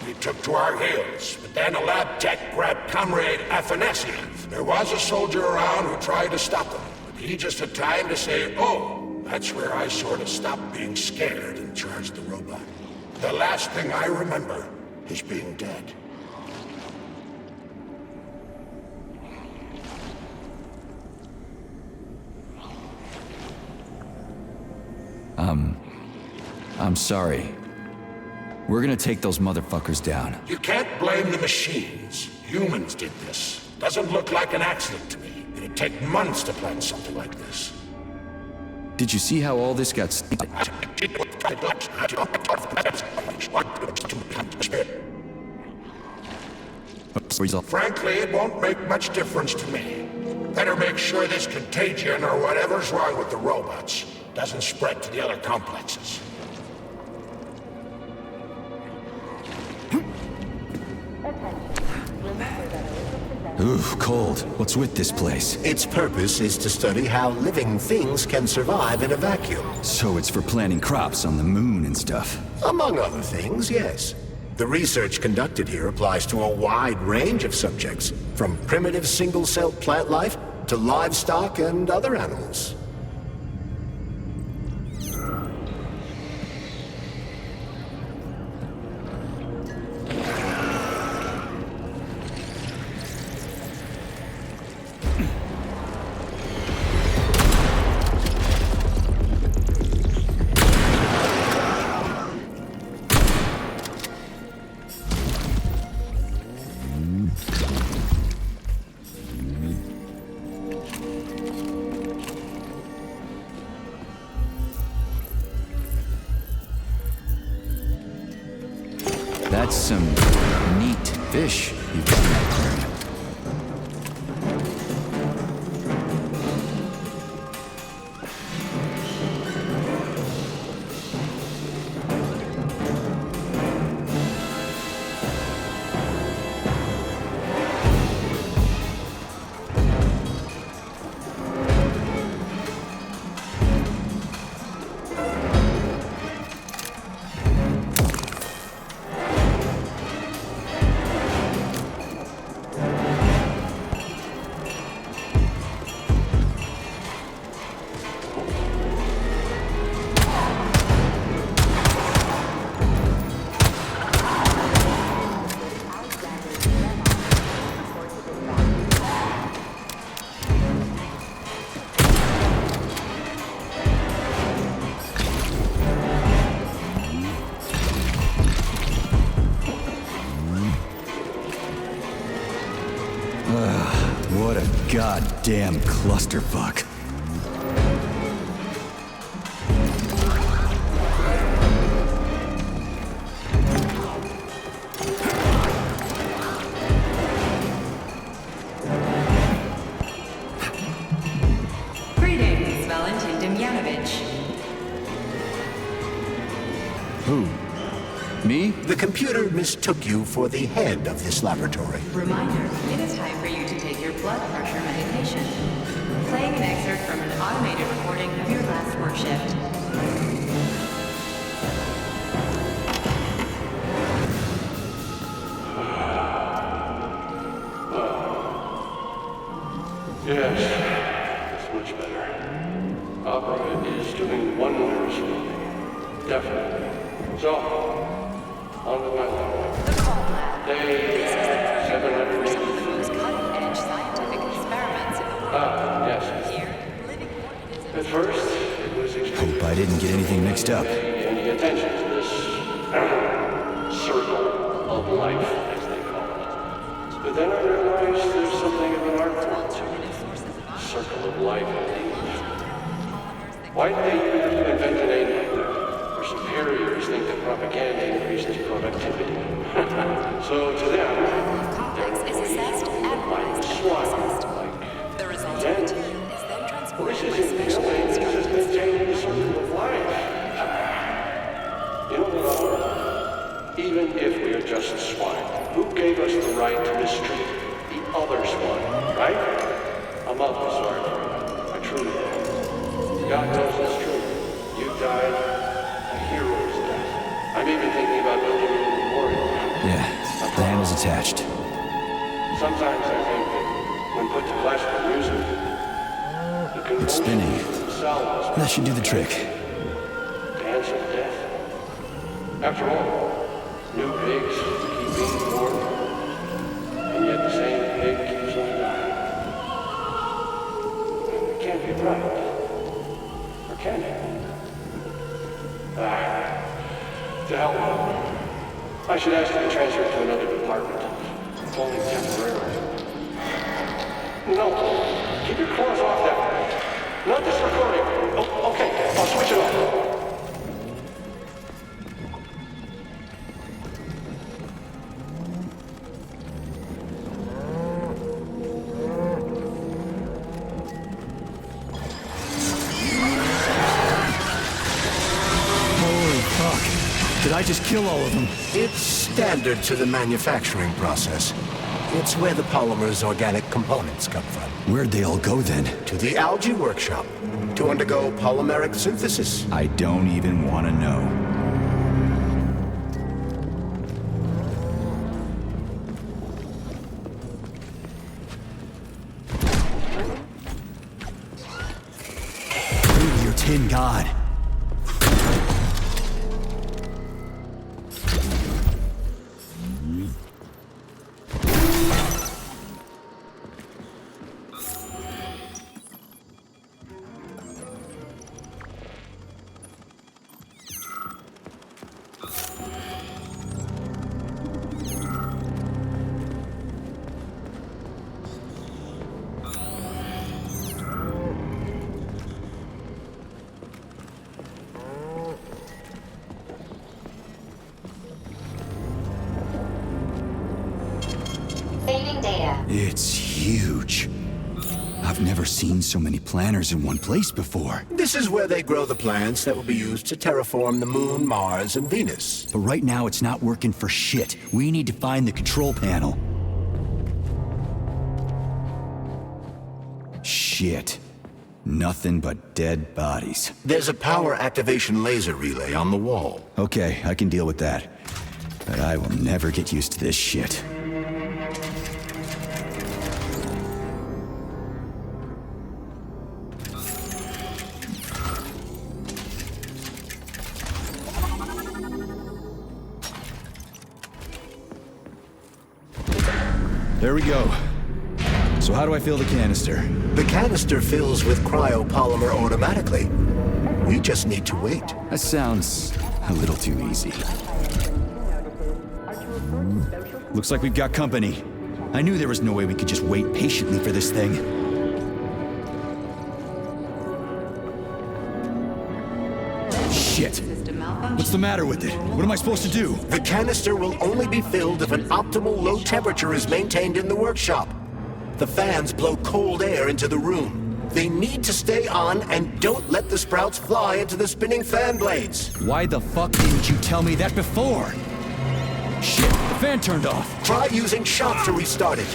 We took to our heels, but then a lab tech grabbed Comrade Afanasiev. There was a soldier around who tried to stop them, but he just had time to say, oh, that's where I sort of stopped being scared and charged the robot. The last thing I remember is being dead. I'm sorry. We're gonna take those motherfuckers down. You can't blame the machines. Humans did this. Doesn't look like an accident to me. It'd take months to plan something like this. Did you see how all this got started? Frankly, it won't make much difference to me. Better make sure this contagion or whatever's wrong with the robots doesn't spread to the other complexes. Oof, cold. What's with this place? Its purpose is to study how living things can survive in a vacuum. So it's for planting crops on the moon and stuff. Among other things, yes. The research conducted here applies to a wide range of subjects, from primitive single-celled plant life to livestock and other animals. That's some neat fish you've got in that aquarium. What a goddamn clusterfuck. Greetings, Valentin Demyanovich. Who? Me? The computer mistook you for the head of this laboratory. Reminder, it is time for you to take your blood pressure medication. Playing an excerpt from an automated recording of your last work shift. Yes, it's much better. Opera is doing wonders for me. Definitely. So, on with my life. Day 780. Cutting-edge scientific experiments in the world. Ah, yes. didn't get anything mixed up. Any attention to this circle of life, as they call it. But then I realized there's something of an art form to it. Circle of life, indeed. Why'd they invent a name like that? Their superiors think that propaganda increases productivity. So to them, their employees look like swine. The result of the tune is then Well, this transported by isn't special killing, this is maintaining the circle of life. You know what? Even if we're just swine, who gave us the right to mistreat the other swine, right? I'm awfully sorry for you. I truly am. God knows that's true. You died a hero's death. I'm even thinking about building a little memorial. Yeah, the hand is attached. Sometimes I think that when put to classical music, the It's spinning. themselves That should do the trick. dance of death. After all, new pigs keep being born, and yet the same pig keeps on dying. It can't be right. Or can it? To hell with it. I should ask to be transferred to another department. If only temporarily. No, keep your claws off that. Not this recording. Oh, okay, I'll switch it off. Holy fuck. Did I just kill all of them? It's standard to the manufacturing process. It's where the polymer's organic components come from. Where'd they all go then? To the algae workshop to undergo polymeric synthesis. I don't even want to know. Through your tin god. Saving data. It's huge. I've never seen so many planners in one place before. This is where they grow the plants that will be used to terraform the Moon, Mars, and Venus. But right now it's not working for shit. We need to find the control panel. Shit. Nothing but dead bodies. There's a power activation laser relay on the wall. Okay, I can deal with that. But I will never get used to this shit. There we go. So how do I fill the canister? The canister fills with cryopolymer automatically. We just need to wait. That sounds a little too easy. Looks like we've got company. I knew there was no way we could just wait patiently for this thing. Shit. What's the matter with it? What am I supposed to do? The canister will only be filled if an optimal low temperature is maintained in the workshop. The fans blow cold air into the room. They need to stay on and don't let the sprouts fly into the spinning fan blades. Why the fuck didn't you tell me that before? Shit, the fan turned off. Try using shock to restart it.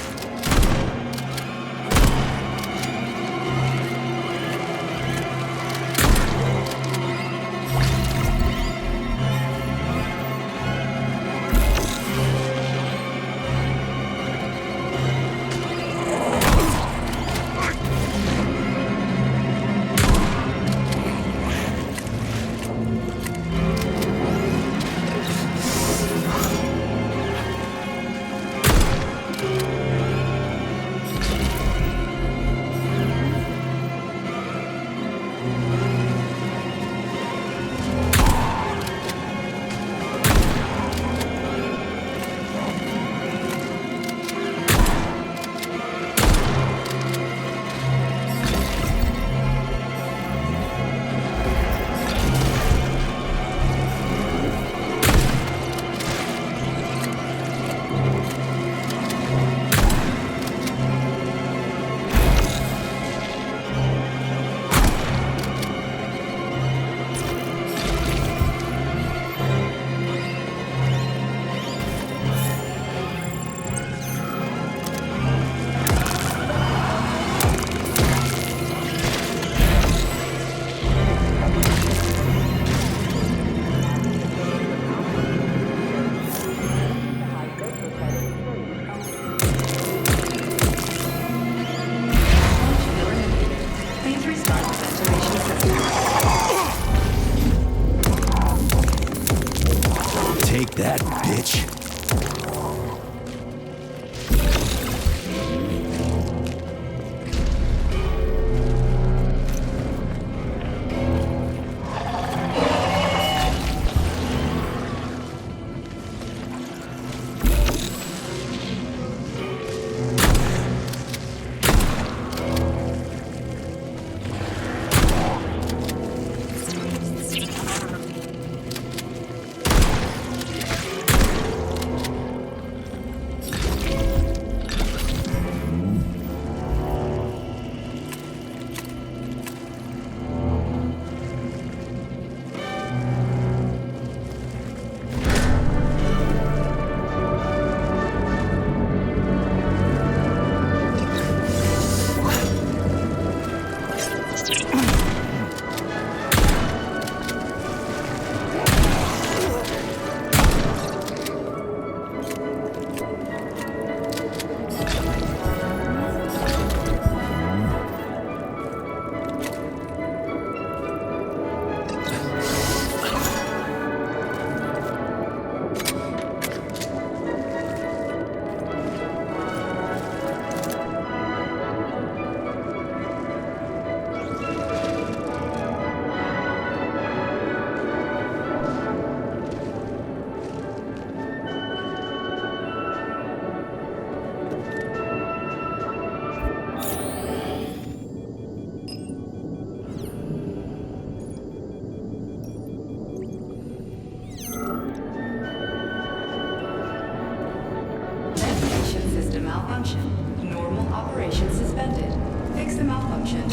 malfunction. Normal operation suspended. Fix the malfunction.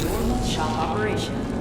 Normal shop operation.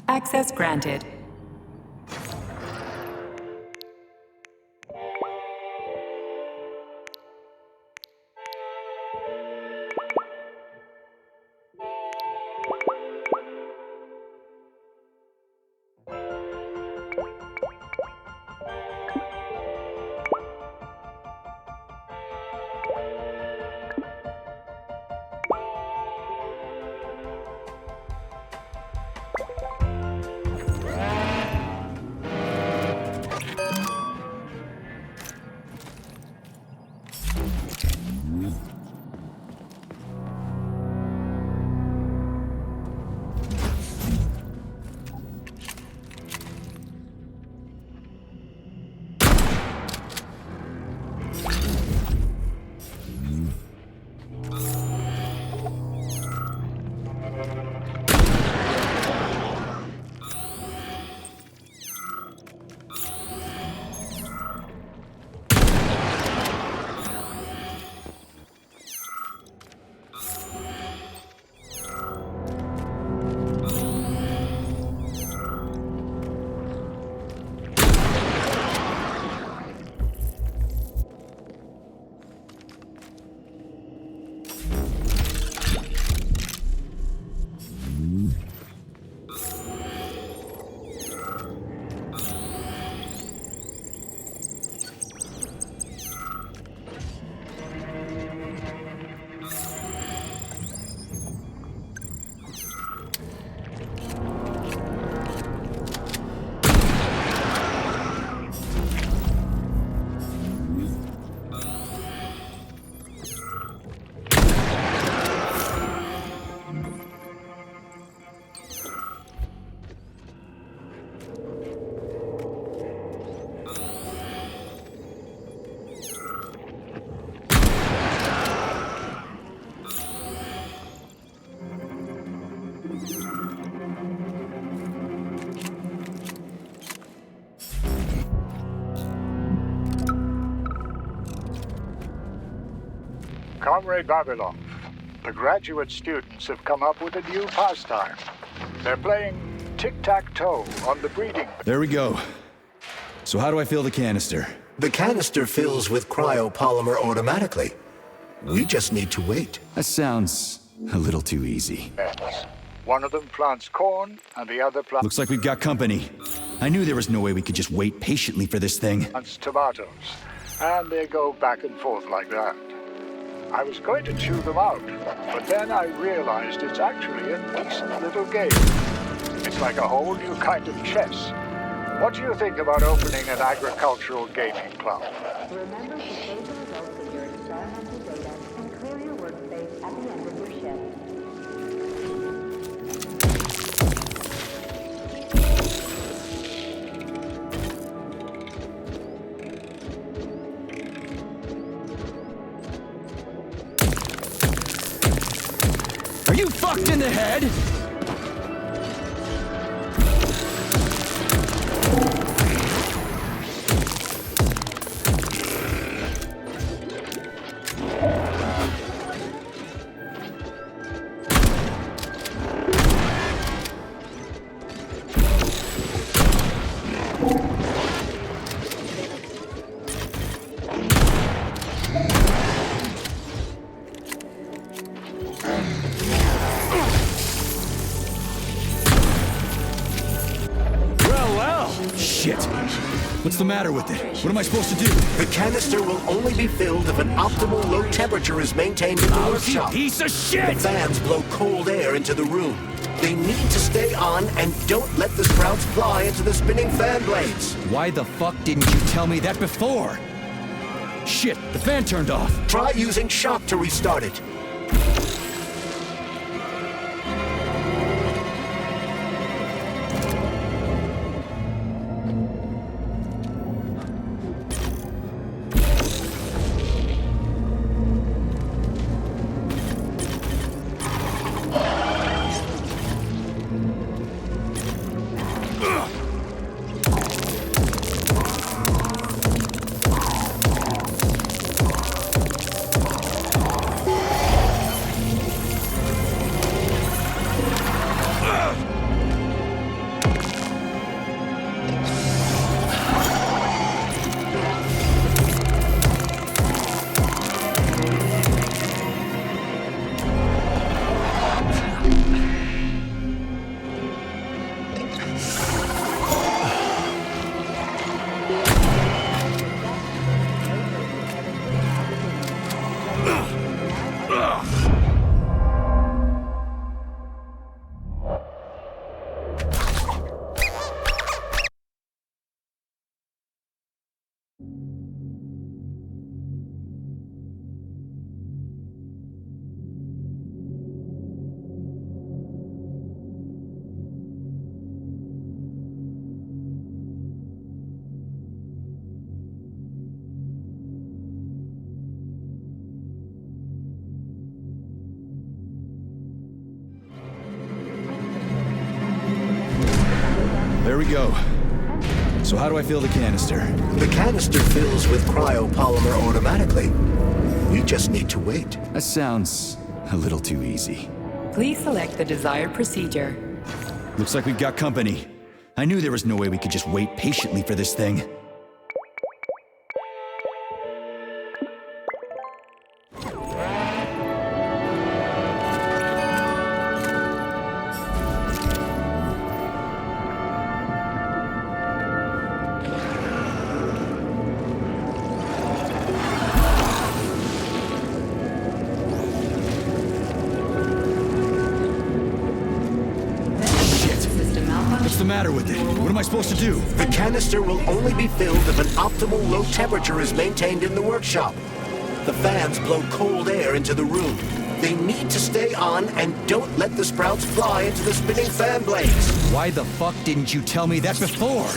Access granted. Comrade Vavilov, the graduate students have come up with a new pastime. They're playing tic-tac-toe on the breeding. There we go. So how do I fill the canister? The canister fills with cryopolymer automatically. We just need to wait. That sounds a little too easy. One of them plants corn, and the other Looks like we've got company. I knew there was no way we could just wait patiently for this thing. plants tomatoes. And they go back and forth like that. I was going to chew them out, but then I realized it's actually a decent little game. It's like a whole new kind of chess. What do you think about opening an agricultural gaming club? Remember to save the results of your experimental data and clear your workspace at the end of your shift. Are you fucked in the head? Shit! What's the matter with it? What am I supposed to do? The canister will only be filled if an optimal low temperature is maintained in the workshop. Piece of shit! The fans blow cold air into the room. They need to stay on and don't let the sprouts fly into the spinning fan blades. Why the fuck didn't you tell me that before? Shit, the fan turned off. Try using shock to restart it. There we go. So how do I fill the canister? The canister fills with cryopolymer automatically. We just need to wait. That sounds a little too easy. Please select the desired procedure. Looks like we've got company. I knew there was no way we could just wait patiently for this thing. What's the matter with it? What am I supposed to do? The canister will only be filled if an optimal low temperature is maintained in the workshop. The fans blow cold air into the room. They need to stay on and don't let the sprouts fly into the spinning fan blades. Why the fuck didn't you tell me that before?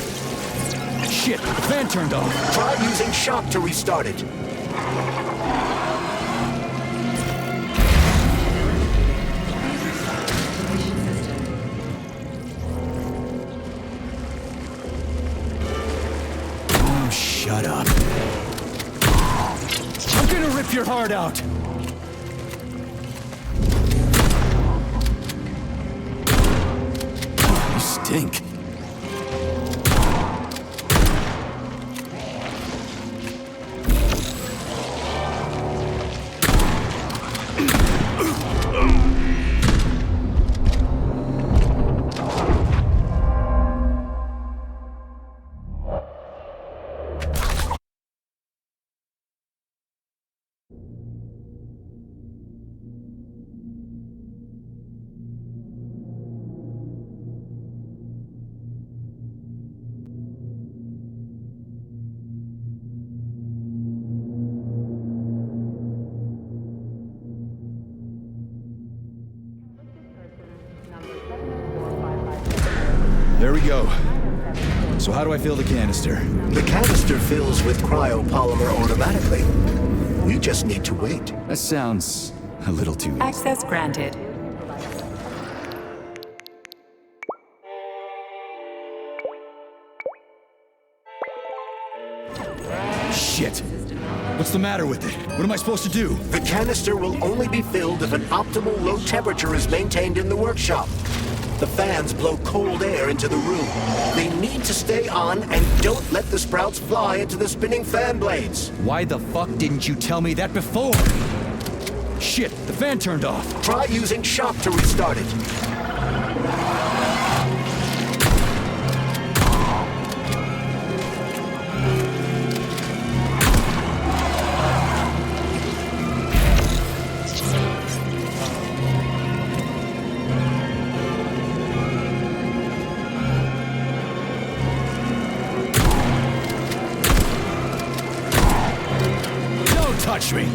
Shit, the fan turned off. Try using shock to restart it. Shut up. I'm gonna rip your heart out! stink. There we go. So how do I fill the canister? The canister fills with cryopolymer automatically. We just need to wait. That sounds a little too easy. Access granted. Shit! What's the matter with it? What am I supposed to do? The canister will only be filled if an optimal low temperature is maintained in the workshop. The fans blow cold air into the room. They need to stay on and don't let the sprouts fly into the spinning fan blades. Why the fuck didn't you tell me that before? Shit, the fan turned off. Try using shock to restart it. Touch me!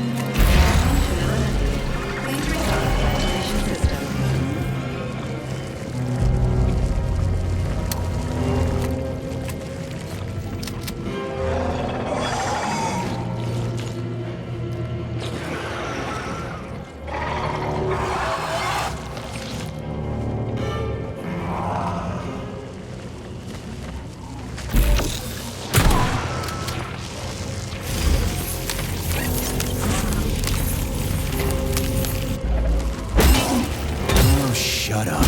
Shut up.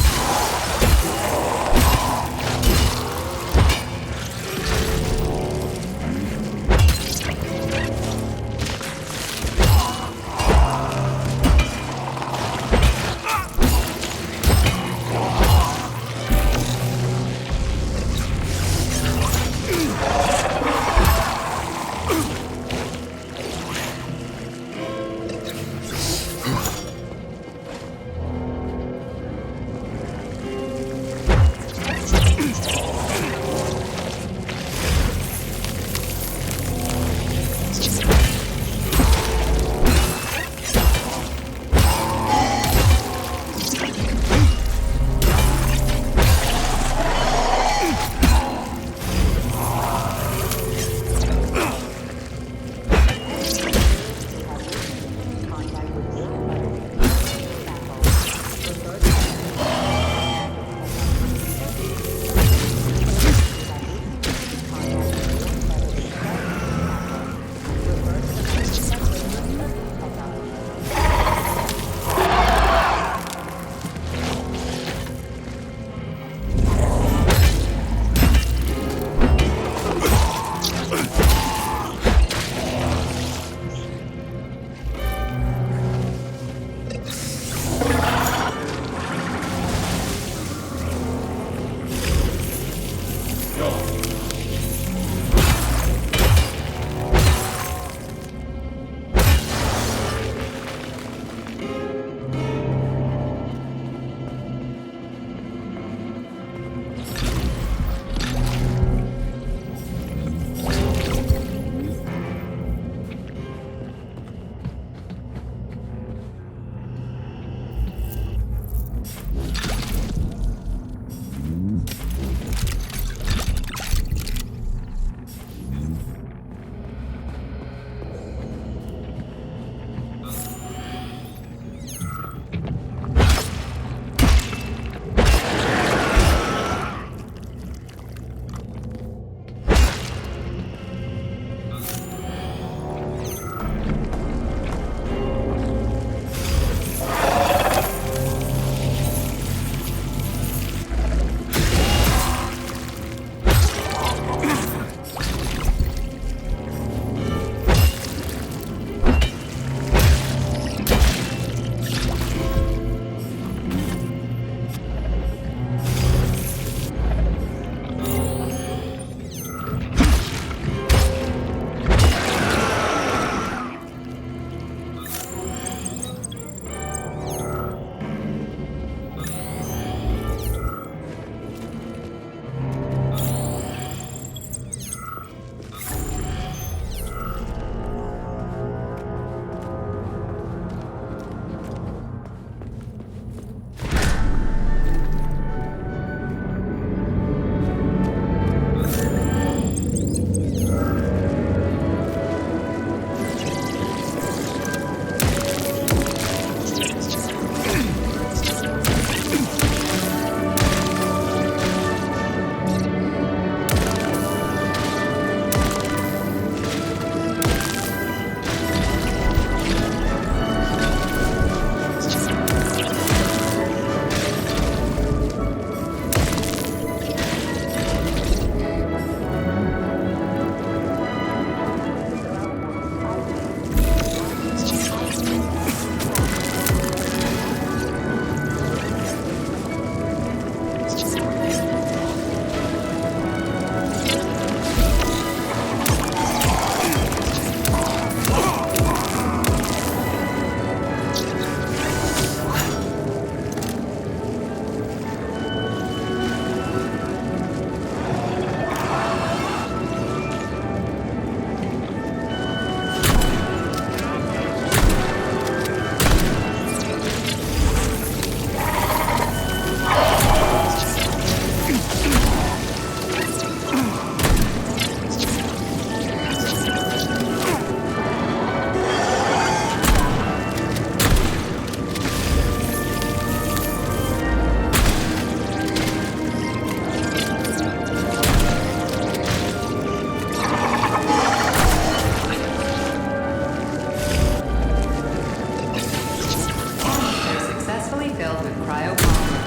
filled with cryopolymer.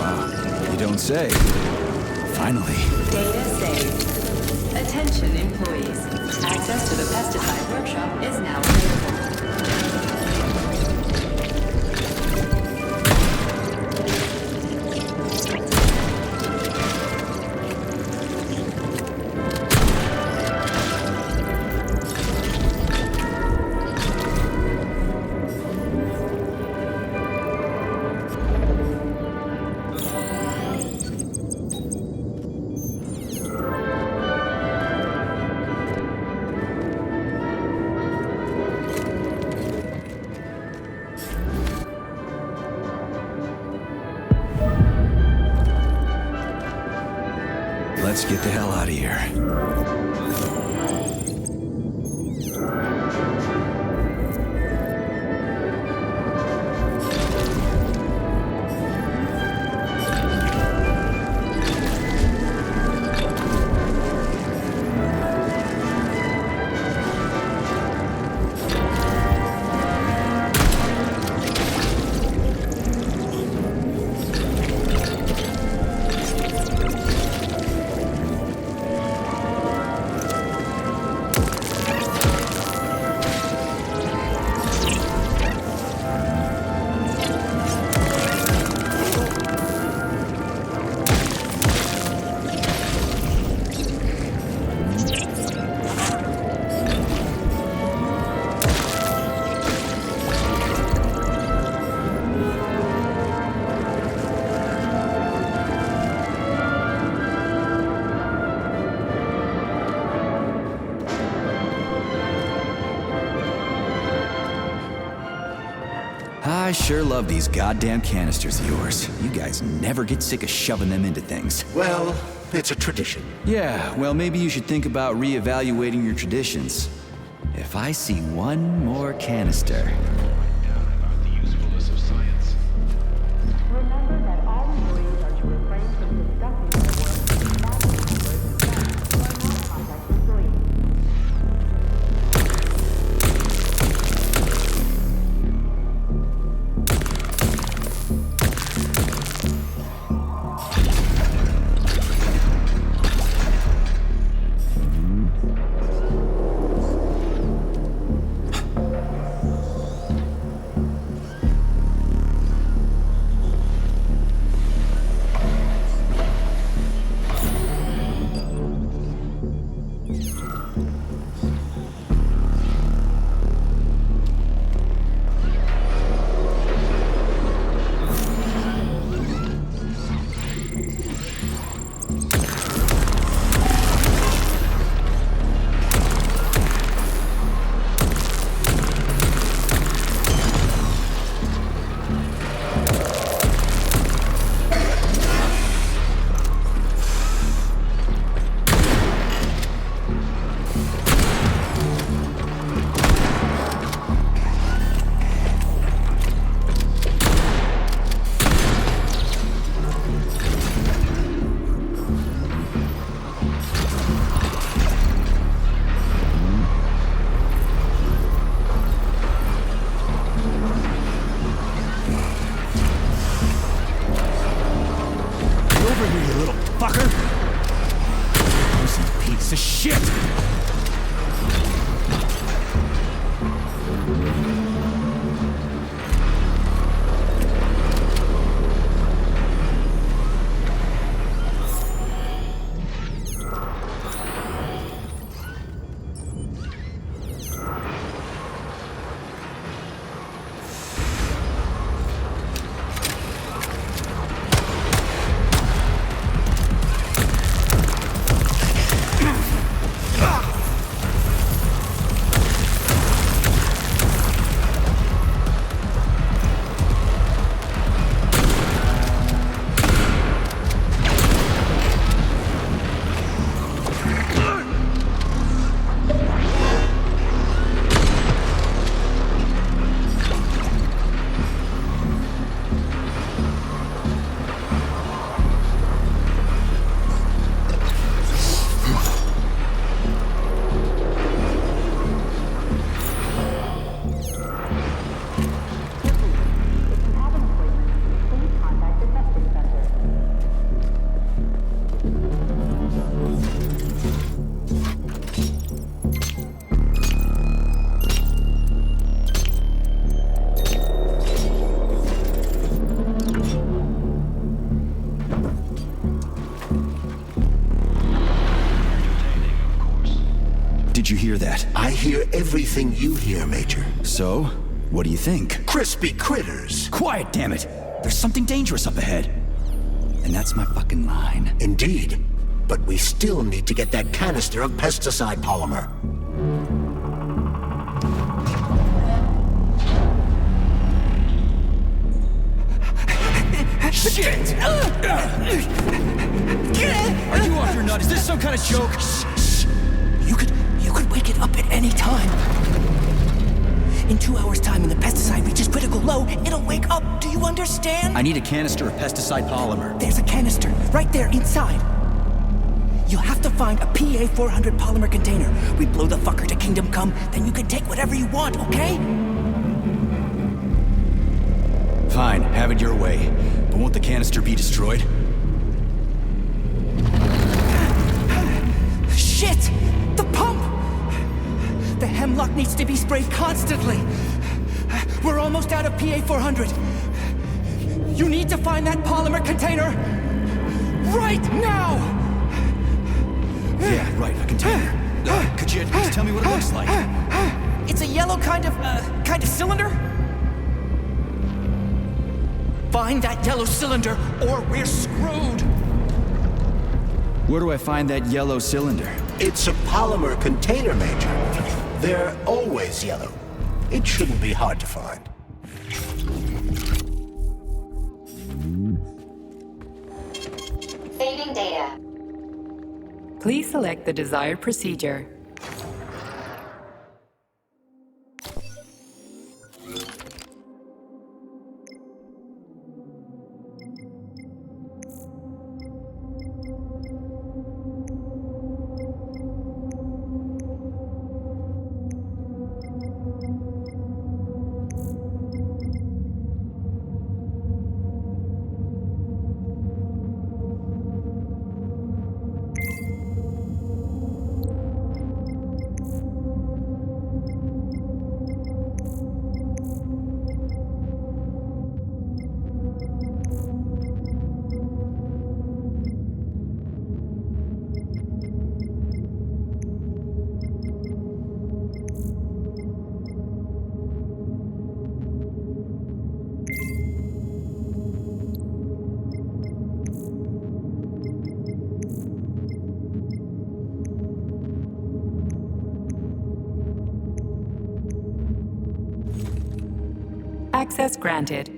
Wow, you don't say. Finally. Data saved. Attention employees. Access to the pesticide workshop is now available. Let's get the hell out of here. I sure love these goddamn canisters of yours. You guys never get sick of shoving them into things. Well, it's a tradition. Yeah, well, maybe you should think about reevaluating your traditions. If I see one more canister... Remember that all employees are to refrain from discussing their work with staff members and staff who are not contact employees. Did you hear that? I hear everything you hear, Major. So, what do you think? Crispy critters. Quiet, damn it! There's something dangerous up ahead. And that's my fucking line. Indeed. But we still need to get that canister of pesticide polymer. Shit! Are you off your nut? Is this some kind of joke? Shh. You could wake it up at any time. In 2 hours' time, when the pesticide reaches critical low, it'll wake up. Do you understand? I need a canister of pesticide polymer. There's a canister right there inside. You'll have to find a PA-400 polymer container. We blow the fucker to Kingdom Come, then you can take whatever you want, okay? Fine, have it your way. But won't the canister be destroyed? Shit! The pump! The hemlock needs to be sprayed constantly. We're almost out of PA-400. You need to find that polymer container right now! Yeah, right, a container. Could you just tell me what it looks like? It's a yellow kind of cylinder? Find that yellow cylinder, or we're screwed! Where do I find that yellow cylinder? It's a polymer container, Major. They're always yellow. It shouldn't be hard to find. Saving data. Please select the desired procedure. Access granted.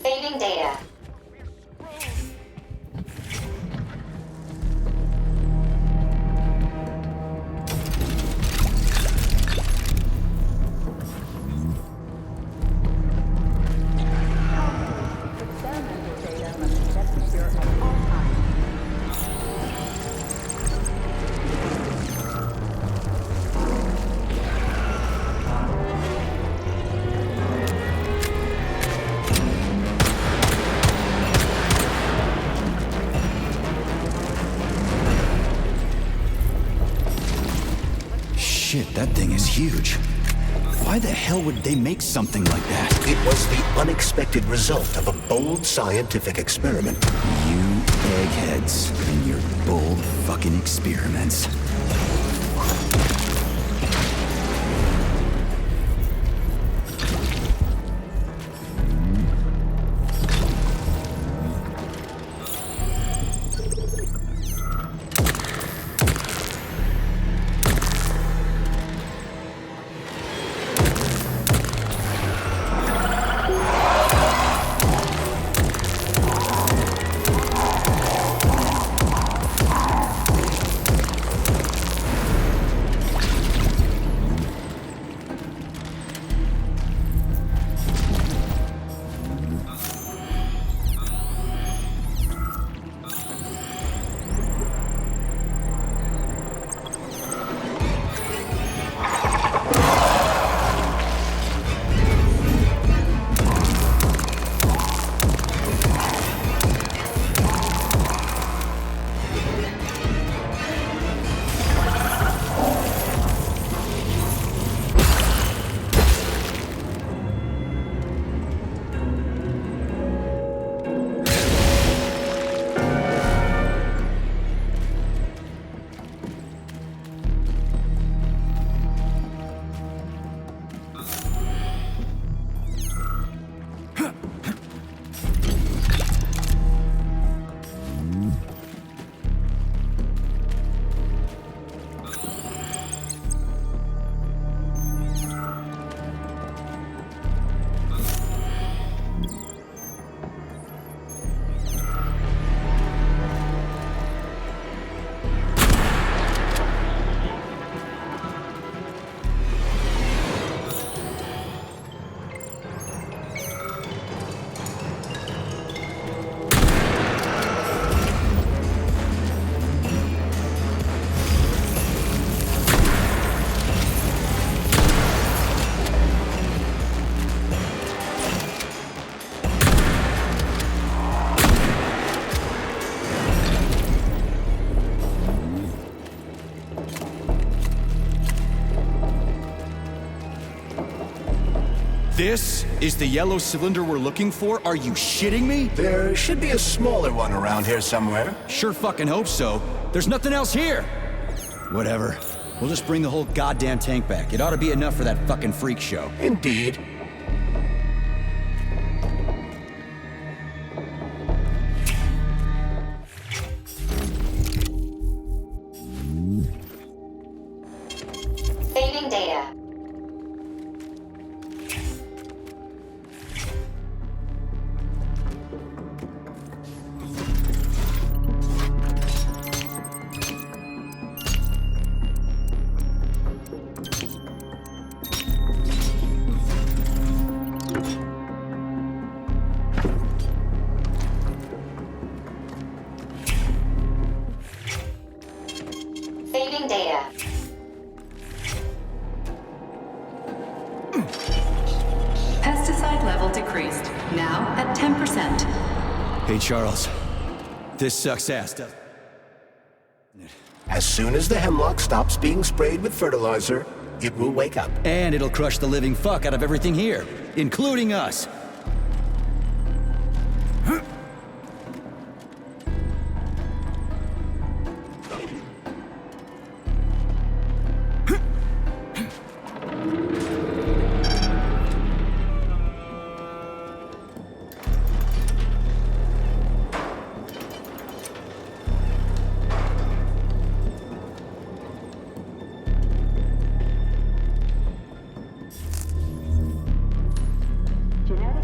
Saving data. That thing is huge. Why the hell would they make something like that? It was the unexpected result of a bold scientific experiment. You eggheads and your bold fucking experiments. This is the yellow cylinder we're looking for? Are you shitting me? There should be a smaller one around here somewhere. Sure fucking hope so. There's nothing else here. Whatever. We'll just bring the whole goddamn tank back. It ought to be enough for that fucking freak show. Indeed. Saving data. Saving data. Pesticide level decreased. Now at 10%. Hey, Charles. This sucks ass, doesn't it? As soon as the hemlock stops being sprayed with fertilizer, it will wake up. And it'll crush the living fuck out of everything here, including us. Genetic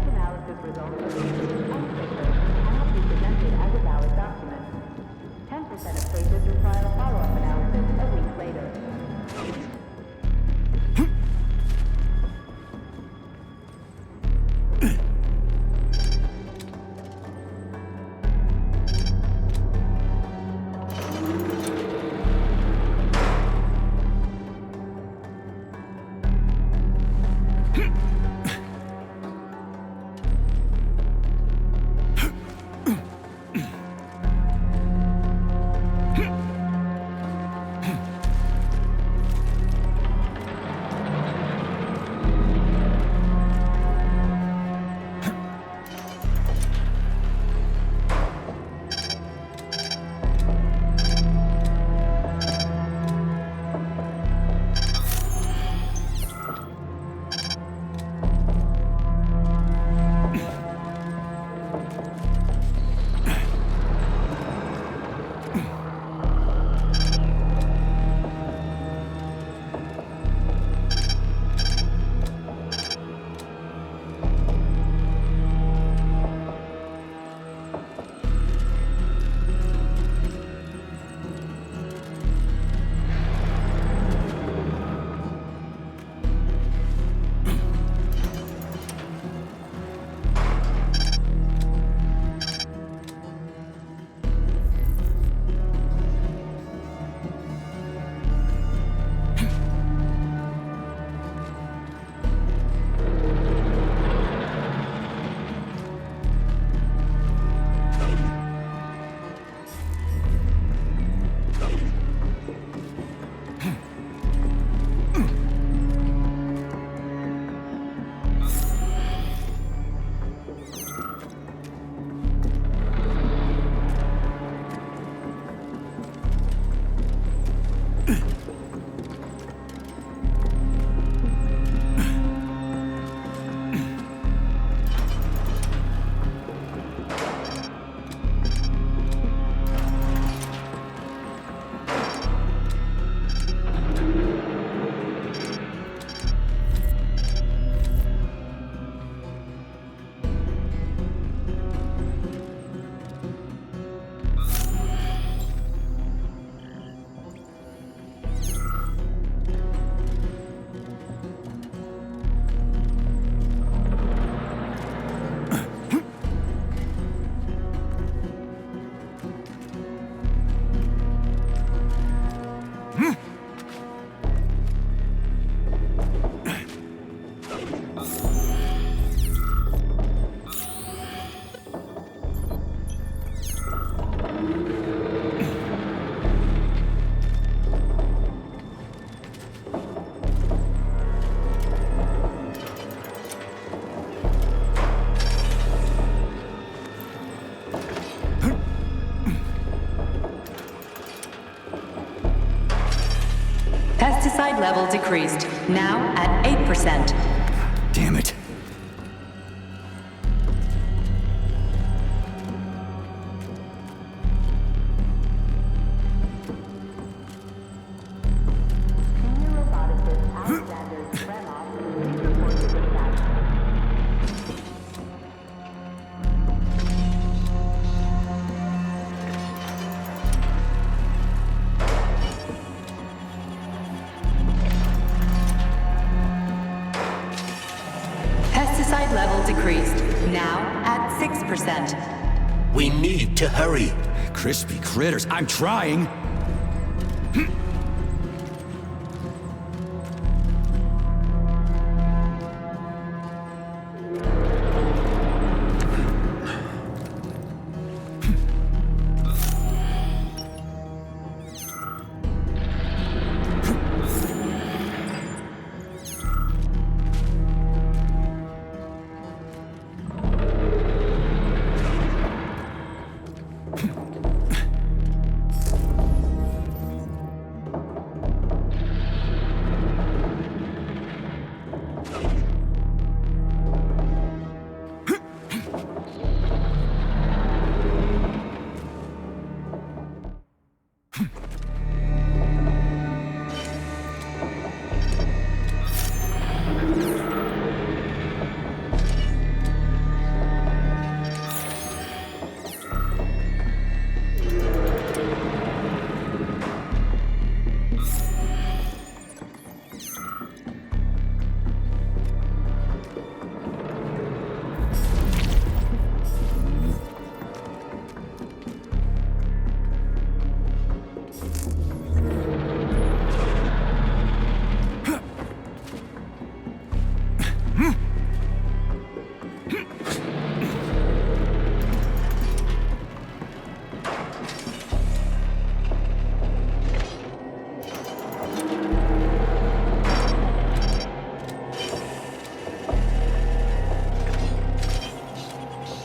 Pesticide level decreased, now at 8%. Damn it. Pesticide level decreased, now at 6%. We need to hurry. Crispy critters, I'm trying.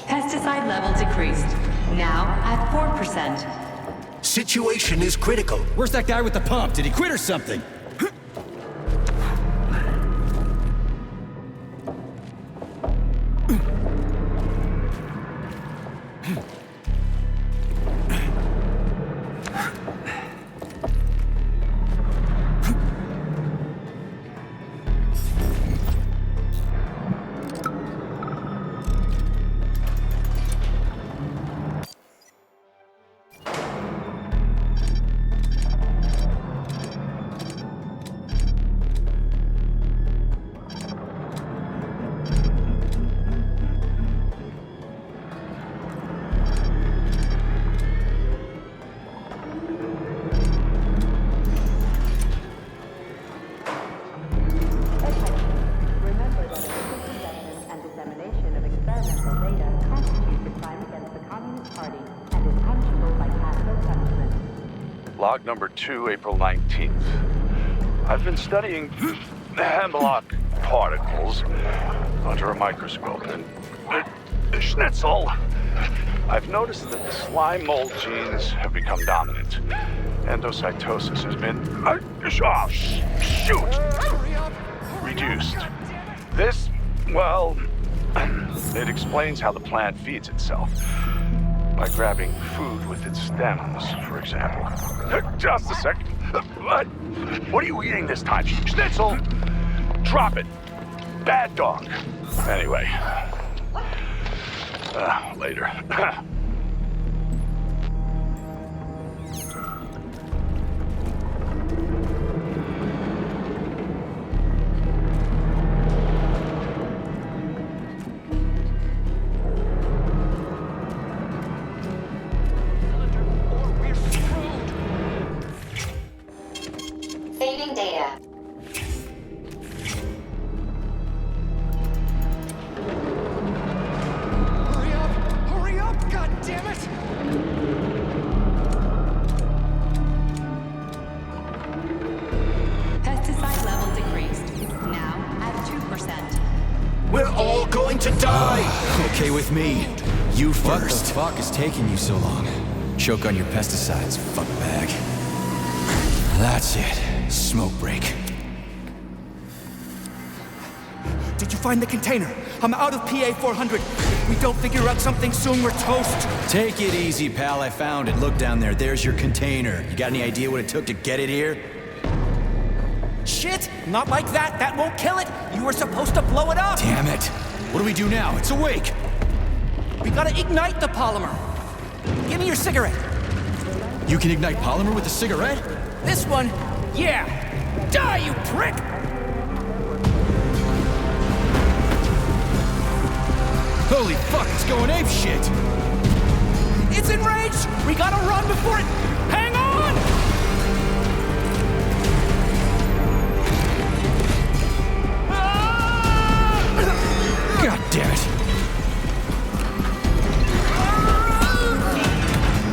Pesticide level decreased, now at 4%. Situation is critical. Where's that guy with the pump? Did he quit or something? Log number 2, April 19th. I've been studying hemlock particles under a microscope, and Schnitzel, I've noticed that the slime mold genes have become dominant. Endocytosis has been reduced. This, well, it explains how the plant feeds itself. By grabbing food with its stems, for example. Just a second. What are you eating this time, Schnitzel? Drop it. Bad dog. Anyway. Later. Saving data. Hurry up, goddammit! Pesticide level decreased. Now at 2%. We're all going to die! Okay with me. You first. What the fuck is taking you so long? Choke on your pesticides, fuckbag. That's it. Smoke break. Did you find the container? I'm out of PA 400. If we don't figure out something soon, we're toast. Take it easy, pal. I found it. Look down there. There's your container. You got any idea what it took to get it here? Shit! Not like that. That won't kill it. You were supposed to blow it up. Damn it. What do we do now? It's awake. We gotta ignite the polymer. Give me your cigarette. You can ignite polymer with a cigarette? This one, yeah. Die, you prick! Holy fuck, it's going ape shit! It's enraged! We gotta run before it... Hang on! God damn it!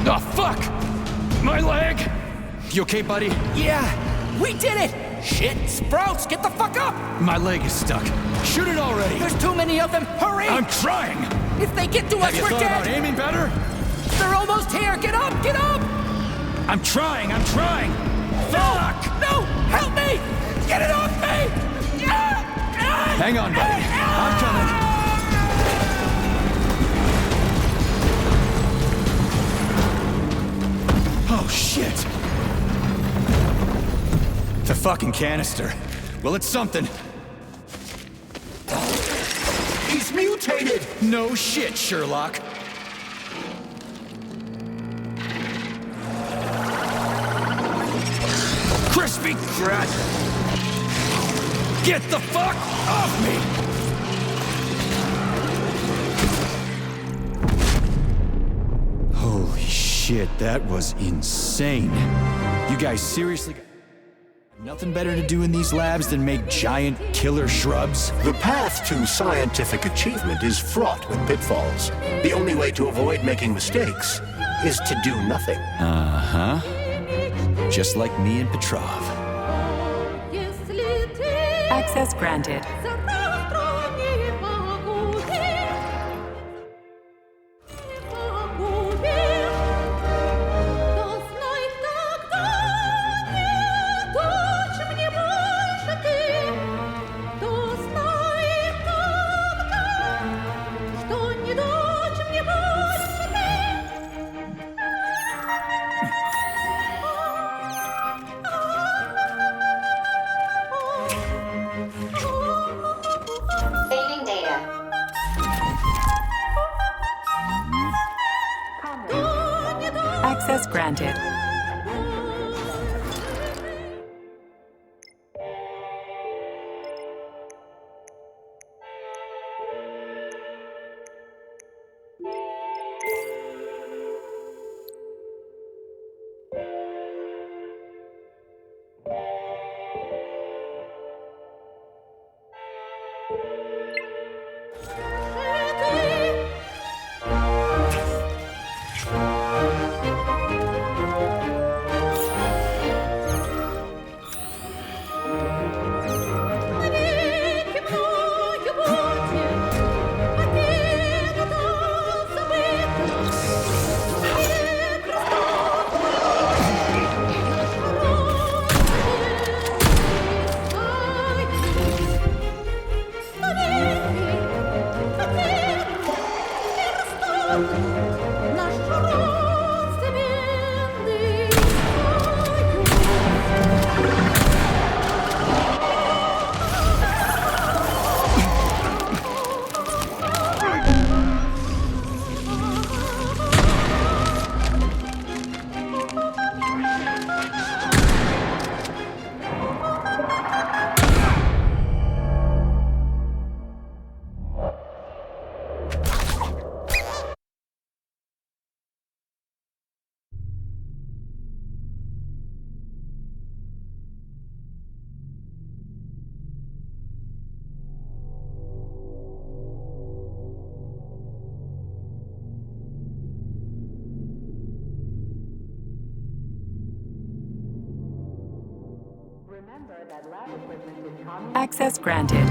Oh, fuck! My leg! You okay, buddy? Yeah, we did it! Shit, Sprouts, get the fuck up! My leg is stuck. Shoot it already! There's too many of them, hurry! I'm trying! If they get to us, we're dead! Have you thought about aiming better? They're almost here, get up, get up! I'm trying! Fuck! No, help me! Get it off me! Hang on, buddy. I'm coming. Oh, shit. The fucking canister. Well, it's something. He's mutated! No shit, Sherlock. Crispy crud! Get the fuck off me! Holy shit, that was insane. You guys seriously got nothing better to do in these labs than make giant killer shrubs? The path to scientific achievement is fraught with pitfalls. The only way to avoid making mistakes is to do nothing. Uh-huh. Just like me and Petrov. Access granted. Access granted. Access granted.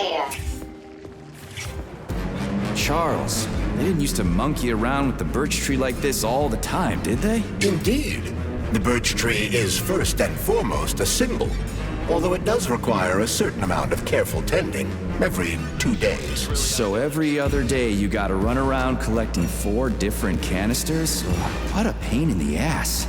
data. Charles, they didn't used to monkey around with the birch tree like this all the time, did they? Indeed. The birch tree is first and foremost a symbol, although it does require a certain amount of careful tending every 2 days. So every other day you gotta run around collecting 4 different canisters? What a pain in the ass.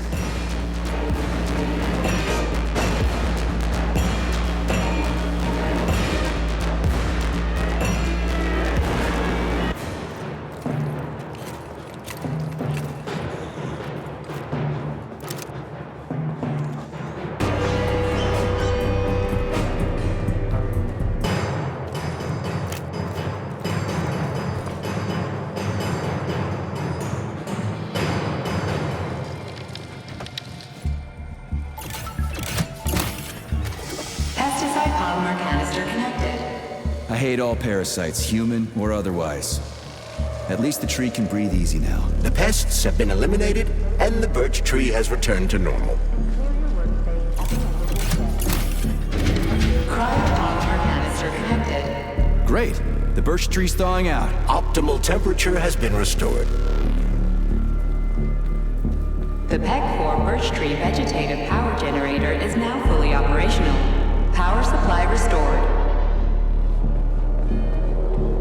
Pesticide polymer canister connected. I hate all parasites, human or otherwise. At least the tree can breathe easy now. The pests have been eliminated, and the birch tree has returned to normal. Cryopolymer canister connected. Great. The birch tree's thawing out. Optimal temperature has been restored. The PEG 4 birch tree vegetative power generator is now fully operational. Power supply restored.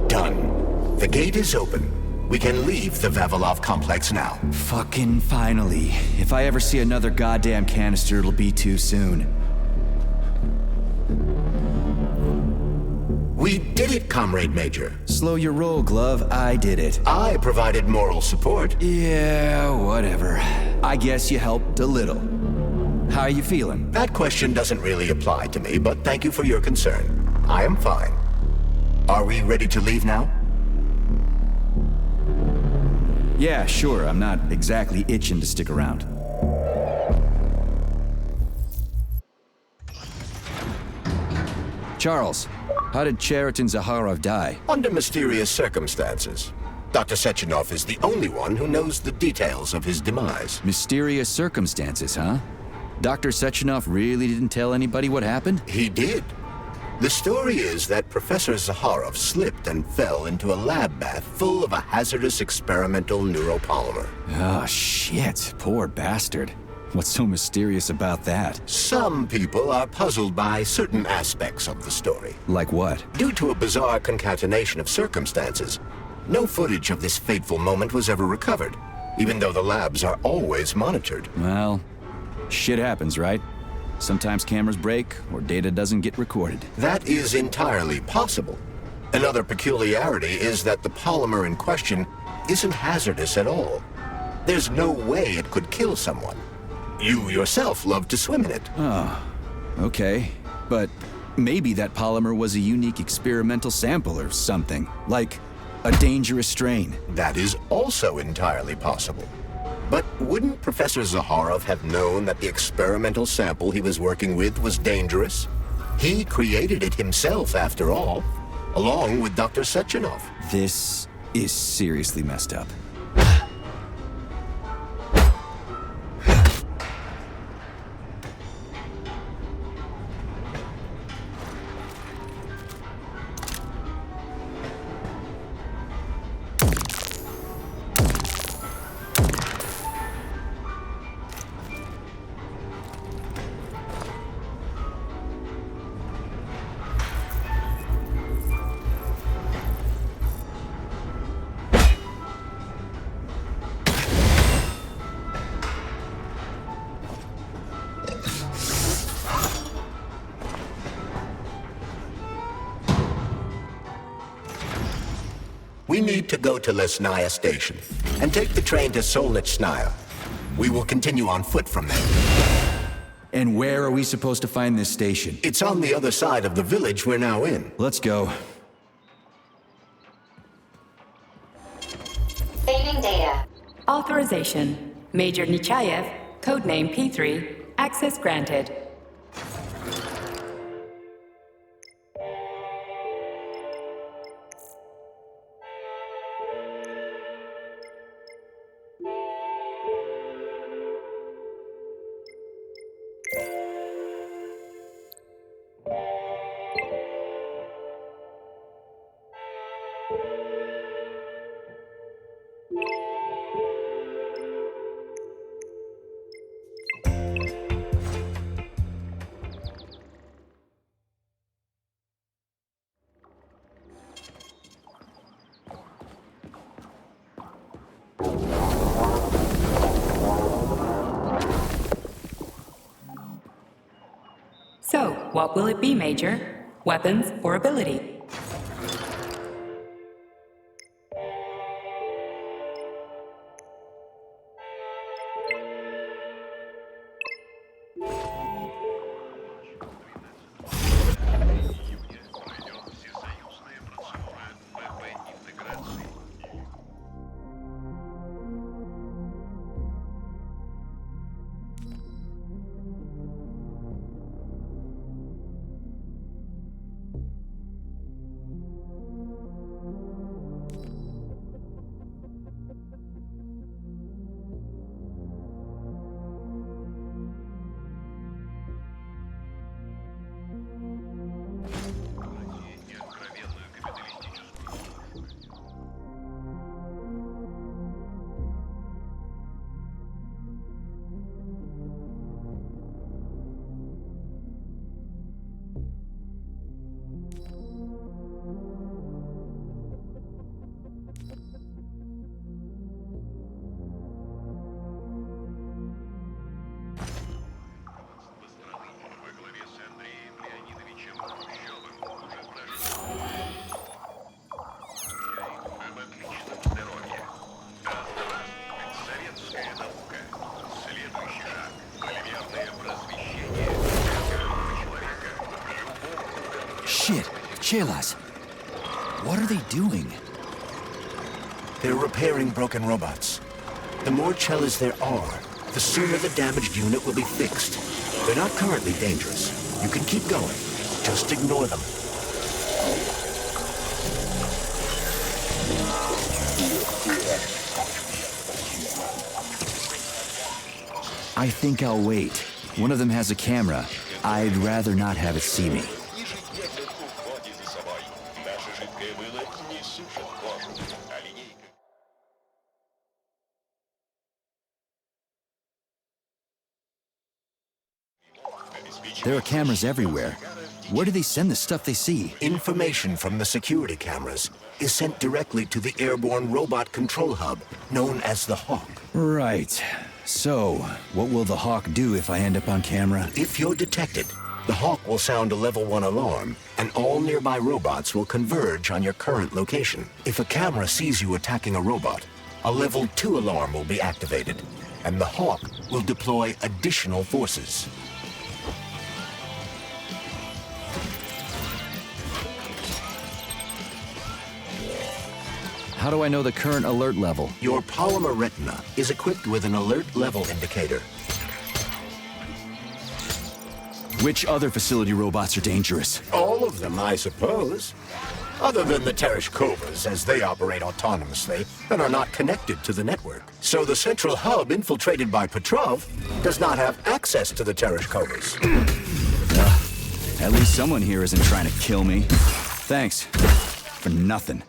Done. The gate is open. We can leave the Vavilov complex now. Fucking finally. If I ever see another goddamn canister, it'll be too soon. We did it, Comrade Major. Slow your roll, Glove. I did it. I provided moral support. Yeah, whatever. I guess you helped a little. How are you feeling? That question doesn't really apply to me, but thank you for your concern. I am fine. Are we ready to leave now? Yeah, sure. I'm not exactly itching to stick around. Charles, how did Cheriton Zaharov die? Under mysterious circumstances. Dr. Sechenov is the only one who knows the details of his demise. Mysterious circumstances, huh? Dr. Sechenov really didn't tell anybody what happened? He did. The story is that Professor Zaharov slipped and fell into a lab bath full of a hazardous experimental neuropolymer. Oh, shit. Poor bastard. What's so mysterious about that? Some people are puzzled by certain aspects of the story. Like what? Due to a bizarre concatenation of circumstances, no footage of this fateful moment was ever recovered, even though the labs are always monitored. Well, shit happens, right? Sometimes cameras break, or data doesn't get recorded. That is entirely possible. Another peculiarity is that the polymer in question isn't hazardous at all. There's no way it could kill someone. You yourself love to swim in it. Oh, okay. But maybe that polymer was a unique experimental sample or something, like a dangerous strain. That is also entirely possible. But wouldn't Professor Zaharov have known that the experimental sample he was working with was dangerous? He created it himself, after all, along with Dr. Sechenov. This is seriously messed up. We need to go to Lesnaya Station and take the train to Solnitsnaya. We will continue on foot from there. And where are we supposed to find this station? It's on the other side of the village we're now in. Let's go. Saving data. Authorization. Major Nechayev, codename P3, access granted. So, what will it be, Major? Weapons or ability? Shit, Chelas. What are they doing? They're repairing broken robots. The more Chelas there are, the sooner the damaged unit will be fixed. They're not currently dangerous. You can keep going. Just ignore them. I think I'll wait. One of them has a camera. I'd rather not have it see me. There are cameras everywhere. Where do they send the stuff they see? Information from the security cameras is sent directly to the airborne robot control hub, known as the Hawk. Right. So, what will the Hawk do if I end up on camera? If you're detected, the Hawk will sound a level 1 alarm, and all nearby robots will converge on your current location. If a camera sees you attacking a robot, a level 2 alarm will be activated, and the Hawk will deploy additional forces. How do I know the current alert level? Your polymer retina is equipped with an alert level indicator. Which other facility robots are dangerous? All of them, I suppose. Other than the Tereshkovas, as they operate autonomously and are not connected to the network. So the central hub infiltrated by Petrov does not have access to the Tereshkovas. At least someone here isn't trying to kill me. Thanks. For nothing.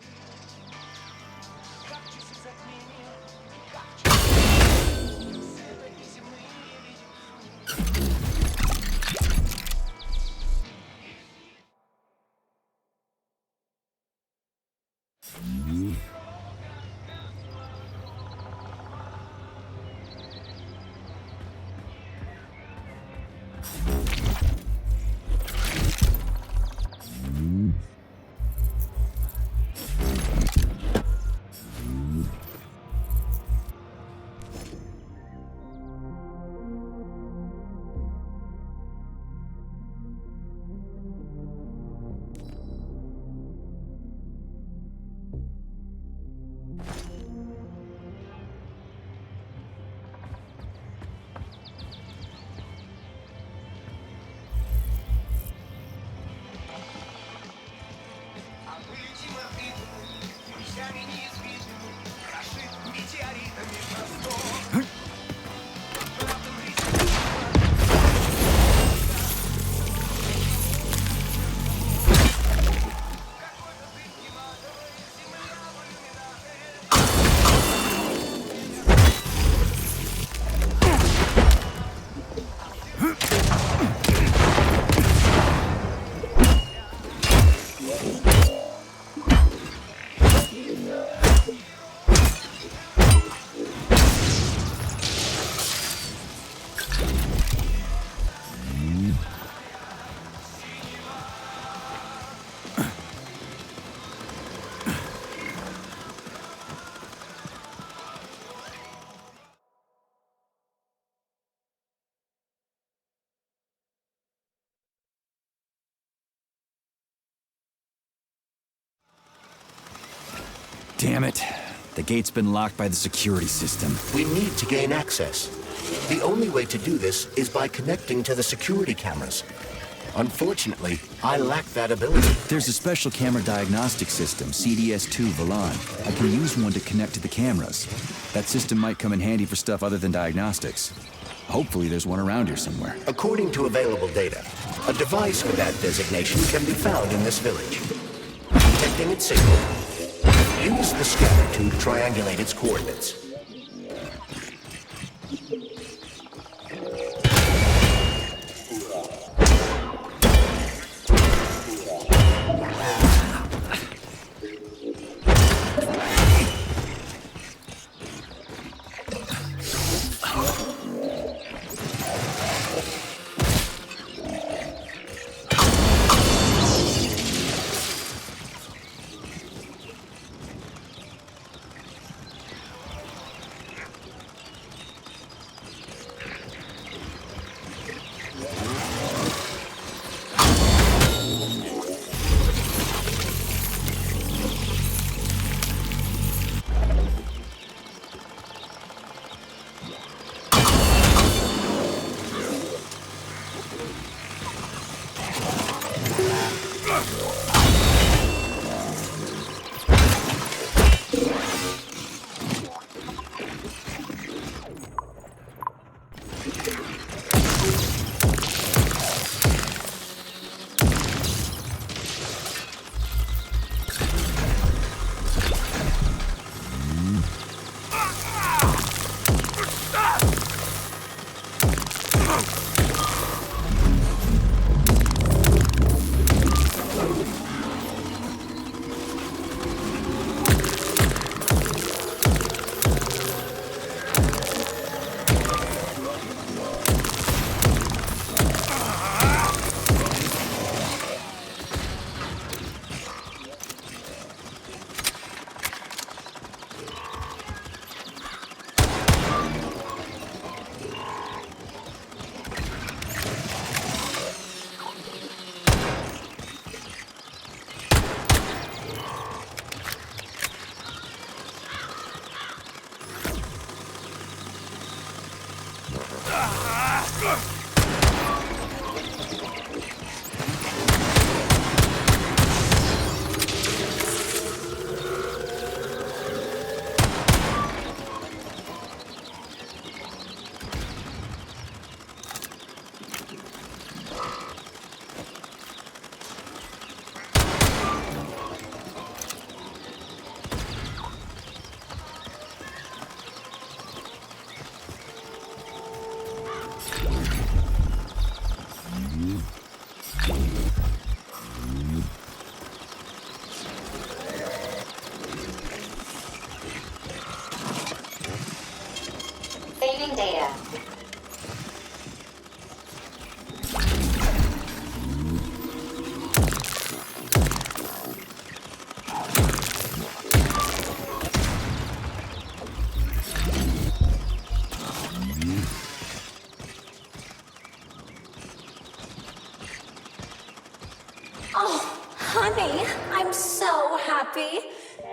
Damn it. The gate's been locked by the security system. We need to gain access. The only way to do this is by connecting to the security cameras. Unfortunately, I lack that ability. There's a special camera diagnostic system, CDS-2 Valon. I can use one to connect to the cameras. That system might come in handy for stuff other than diagnostics. Hopefully there's one around here somewhere. According to available data, a device with that designation can be found in this village. Detecting its signal, use the scanner to triangulate its coordinates. Saving data. Oh, honey, I'm so happy.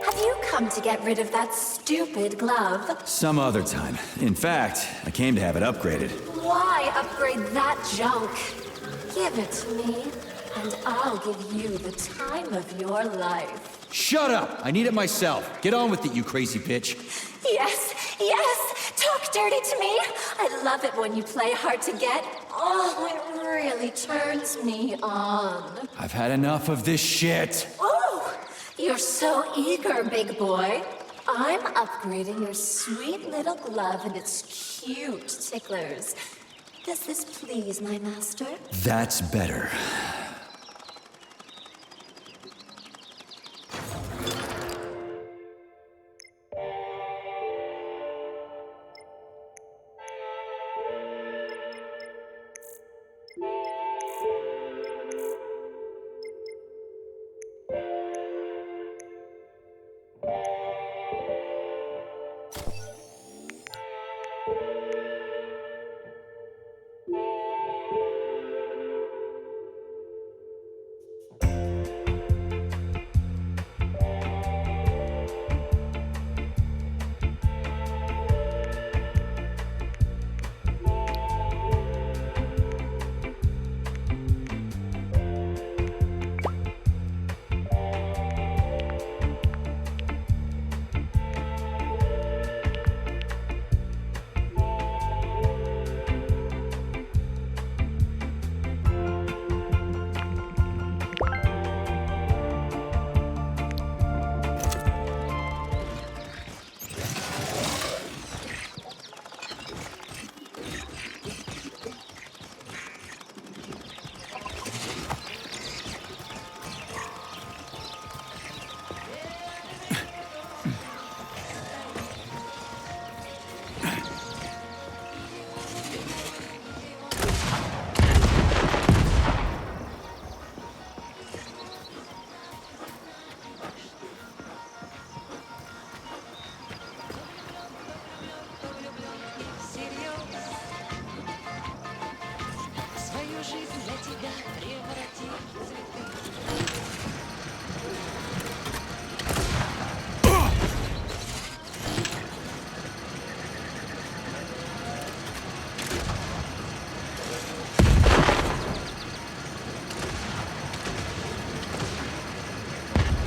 Have you come to get rid of that stupid glove? Some other time. In fact, I came to have it upgraded. Why upgrade that junk? Give it to me, and I'll give you the time of your life. Shut up! I need it myself. Get on with it, you crazy bitch. Yes, yes! Talk dirty to me! I love it when you play hard to get. Oh, it really turns me on. I've had enough of this shit. Oh, you're so eager, big boy. I'm upgrading your sweet little glove and its cute ticklers. Does this please my master? That's better.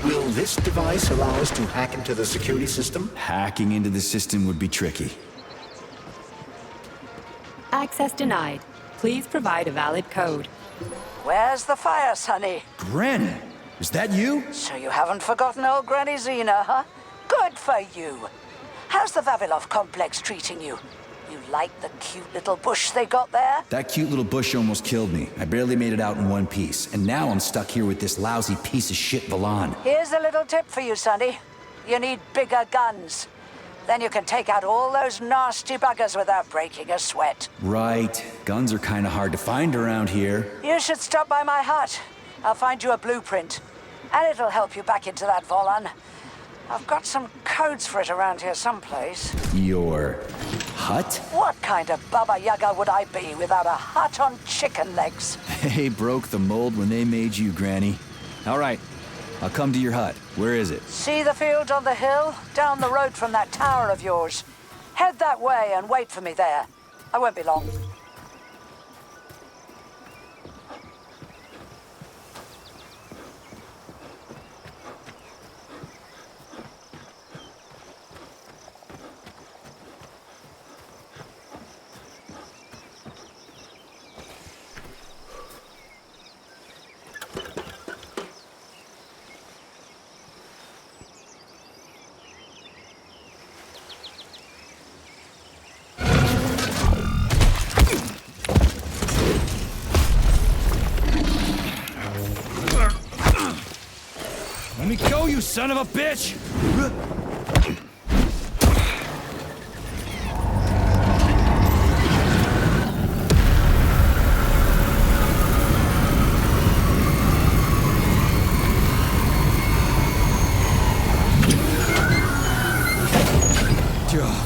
Will this device allow us to hack into the security system? Hacking into the system would be tricky. Access denied. Please provide a valid code. Where's the fire, Sonny? Granny, is that you? So you haven't forgotten old Granny Xena, huh? Good for you. How's the Vavilov complex treating you? You like the cute little bush they got there? That cute little bush almost killed me. I barely made it out in one piece, and now I'm stuck here with this lousy piece of shit Valan. Here's a little tip for you, Sonny. You need bigger guns. Then you can take out all those nasty buggers without breaking a sweat. Right. Guns are kind of hard to find around here. You should stop by my hut. I'll find you a blueprint. And it'll help you back into that Volan. I've got some codes for it around here someplace. Your hut? What kind of Baba Yaga would I be without a hut on chicken legs? They broke the mold when they made you, Granny. All right. I'll come to your hut. Where is it? See the field on the hill? Down the road from that tower of yours. Head that way and wait for me there. I won't be long. Let me go, you son of a bitch!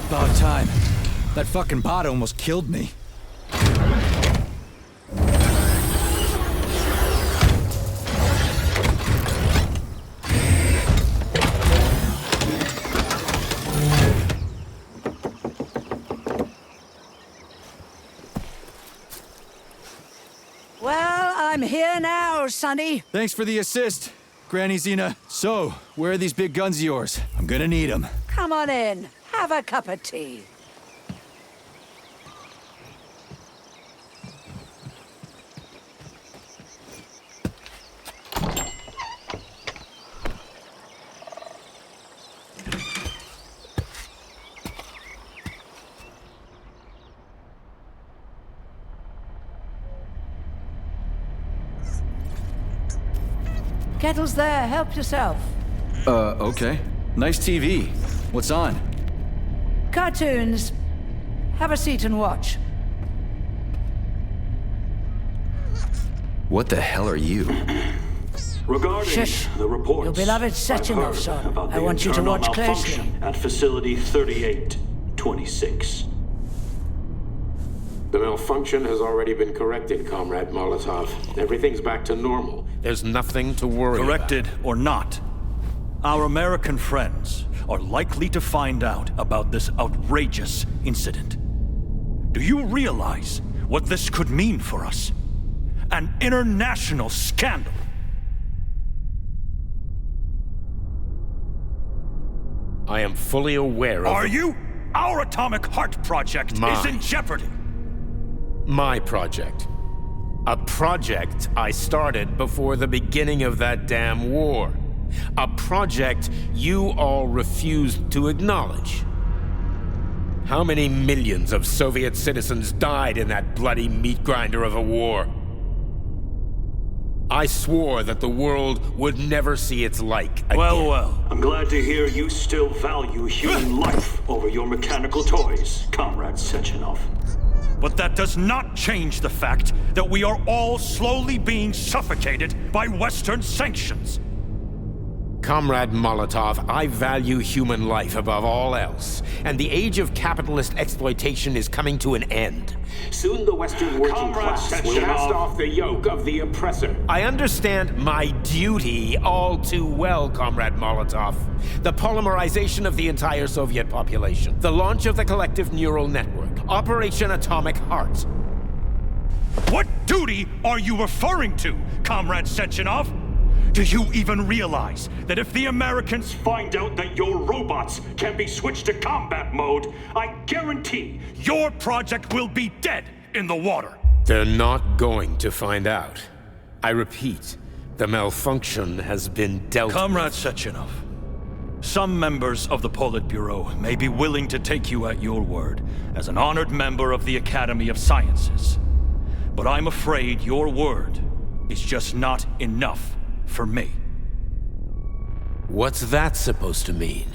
About time. That fucking bot almost killed me. Well, I'm here now, Sonny. Thanks for the assist, Granny Xena. So, where are these big guns of yours? I'm gonna need them. Come on in. Have a cup of tea. Kettle's there. Help yourself. Okay. Nice TV. What's on? Cartoons. Have a seat and watch. What the hell are you? Regarding Shush. the reports, Your beloved Sechenov, I've son. heard about I the want you to internal watch closely. malfunction at Facility 3826. The malfunction has already been corrected, Comrade Molotov. Everything's back to normal. There's nothing to worry Corrected or not, our American friends are likely to find out about this outrageous incident. Do you realize what this could mean for us? An international scandal. I am fully aware of... Are you? Our Atomic Heart Project is in jeopardy. My project. A project I started before the beginning of that damn war. A project you all refused to acknowledge. How many millions of Soviet citizens died in that bloody meat grinder of a war? I swore that the world would never see its like again. Well. I'm glad to hear you still value human life over your mechanical toys, Comrade Sechenov. But that does not change the fact that we are all slowly being suffocated by Western sanctions. Comrade Molotov, I value human life above all else, and the age of capitalist exploitation is coming to an end. Soon the Western working class will cast off the yoke of the oppressor. I understand my duty all too well, Comrade Molotov. The polymerization of the entire Soviet population, the launch of the collective neural network, Operation Atomic Heart. What duty are you referring to, Comrade Sechenov? Do you even realize that if the Americans find out that your robots can be switched to combat mode, I guarantee your project will be dead in the water? They're not going to find out. I repeat, the malfunction has been dealt with. Comrade Sechenov, some members of the Politburo may be willing to take you at your word as an honored member of the Academy of Sciences. But I'm afraid your word is just not enough for me. What's that supposed to mean?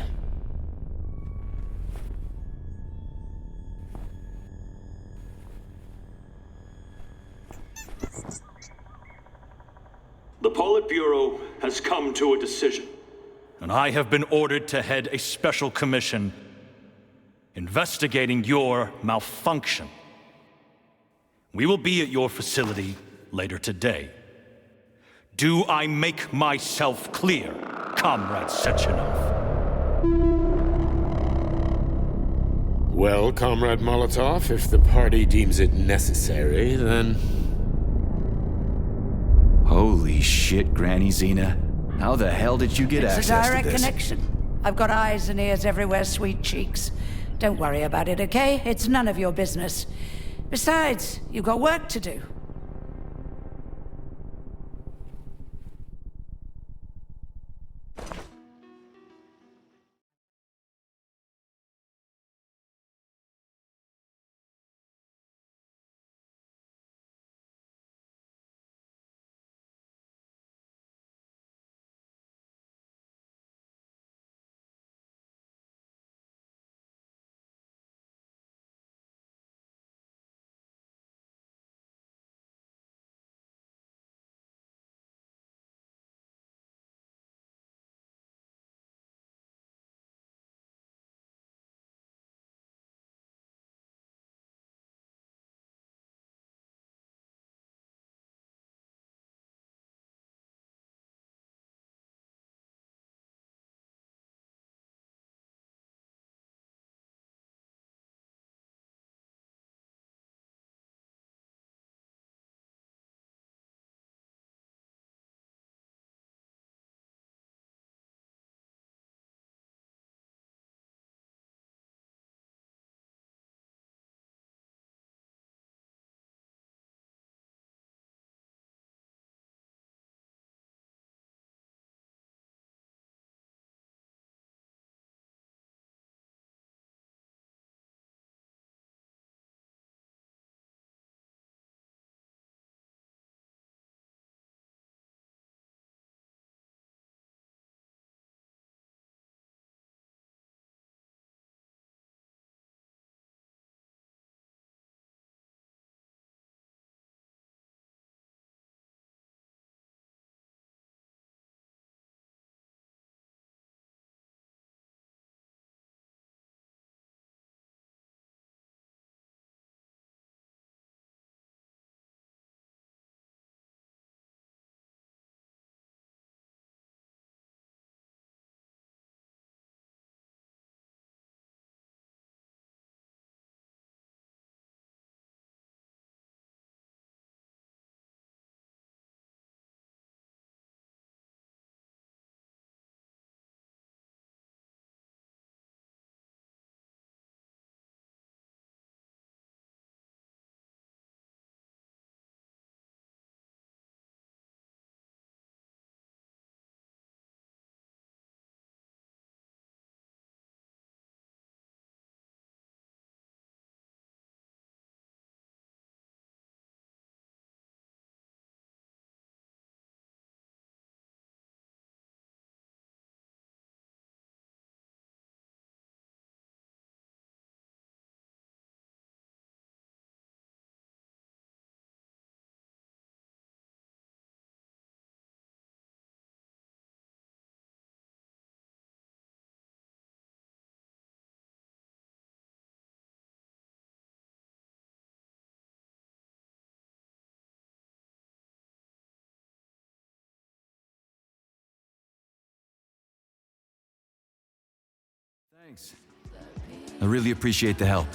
The Politburo has come to a decision, and I have been ordered to head a special commission investigating your malfunction. We will be at your facility later today. Do I make myself clear, Comrade Sechenov? Well, Comrade Molotov, if the party deems it necessary, then... Holy shit, Granny Xena. How the hell did you get It's a access to direct this? connection. I've got eyes and ears everywhere, sweet cheeks. Don't worry about it, okay? It's none of your business. Besides, you've got work to do. Thanks. I really appreciate the help.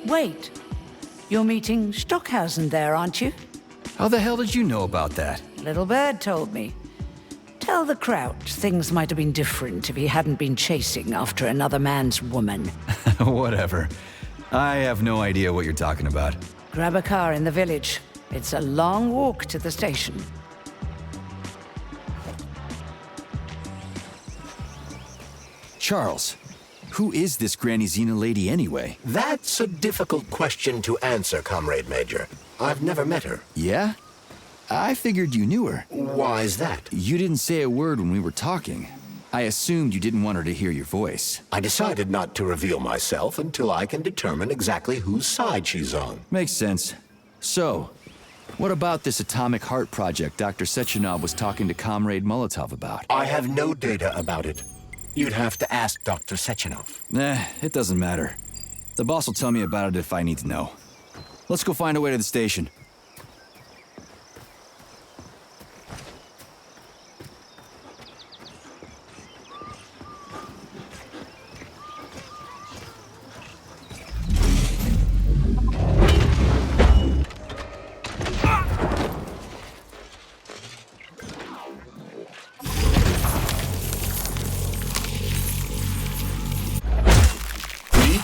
Wait. You're meeting Stockhausen there, aren't you? How the hell did you know about that? little bird told me. Tell the Crouch things might have been different if he hadn't been chasing after another man's woman. Whatever. I have no idea what you're talking about. Grab a car in the village. It's a long walk to the station. Charles, who is this Granny Xena lady anyway? That's a difficult question to answer, Comrade Major. I've never met her. Yeah? I figured you knew her. Why is that? You didn't say a word when we were talking. I assumed you didn't want her to hear your voice. I decided not to reveal myself until I can determine exactly whose side she's on. Makes sense. So, what about this atomic heart project Dr. Sechenov was talking to Comrade Molotov about? I have no data about it. You'd have to ask Dr. Sechenov. Nah, it doesn't matter. The boss will tell me about it if I need to know. Let's go find a way to the station.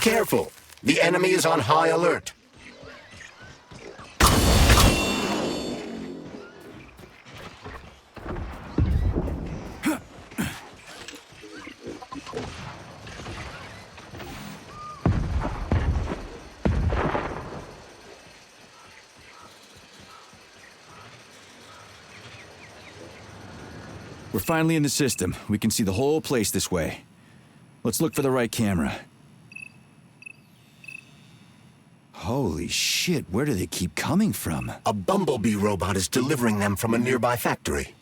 Careful. The enemy is on high alert. We're finally in the system. We can see the whole place this way. Let's look for the right camera. Holy shit, where do they keep coming from? A bumblebee robot is delivering them from a nearby factory.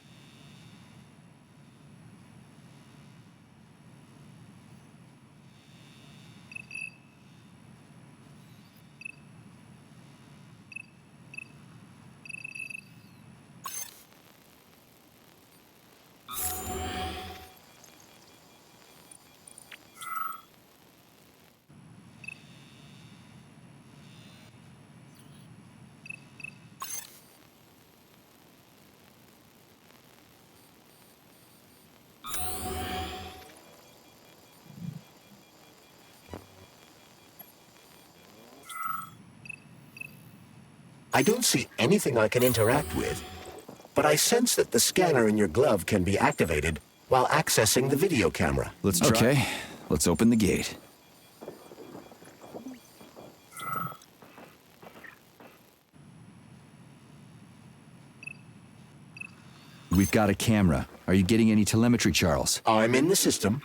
I don't see anything I can interact with, but I sense that the scanner in your glove can be activated while accessing the video camera. Let's try. Okay, let's open the gate. We've got a camera. Are you getting any telemetry, Charles? I'm in the system.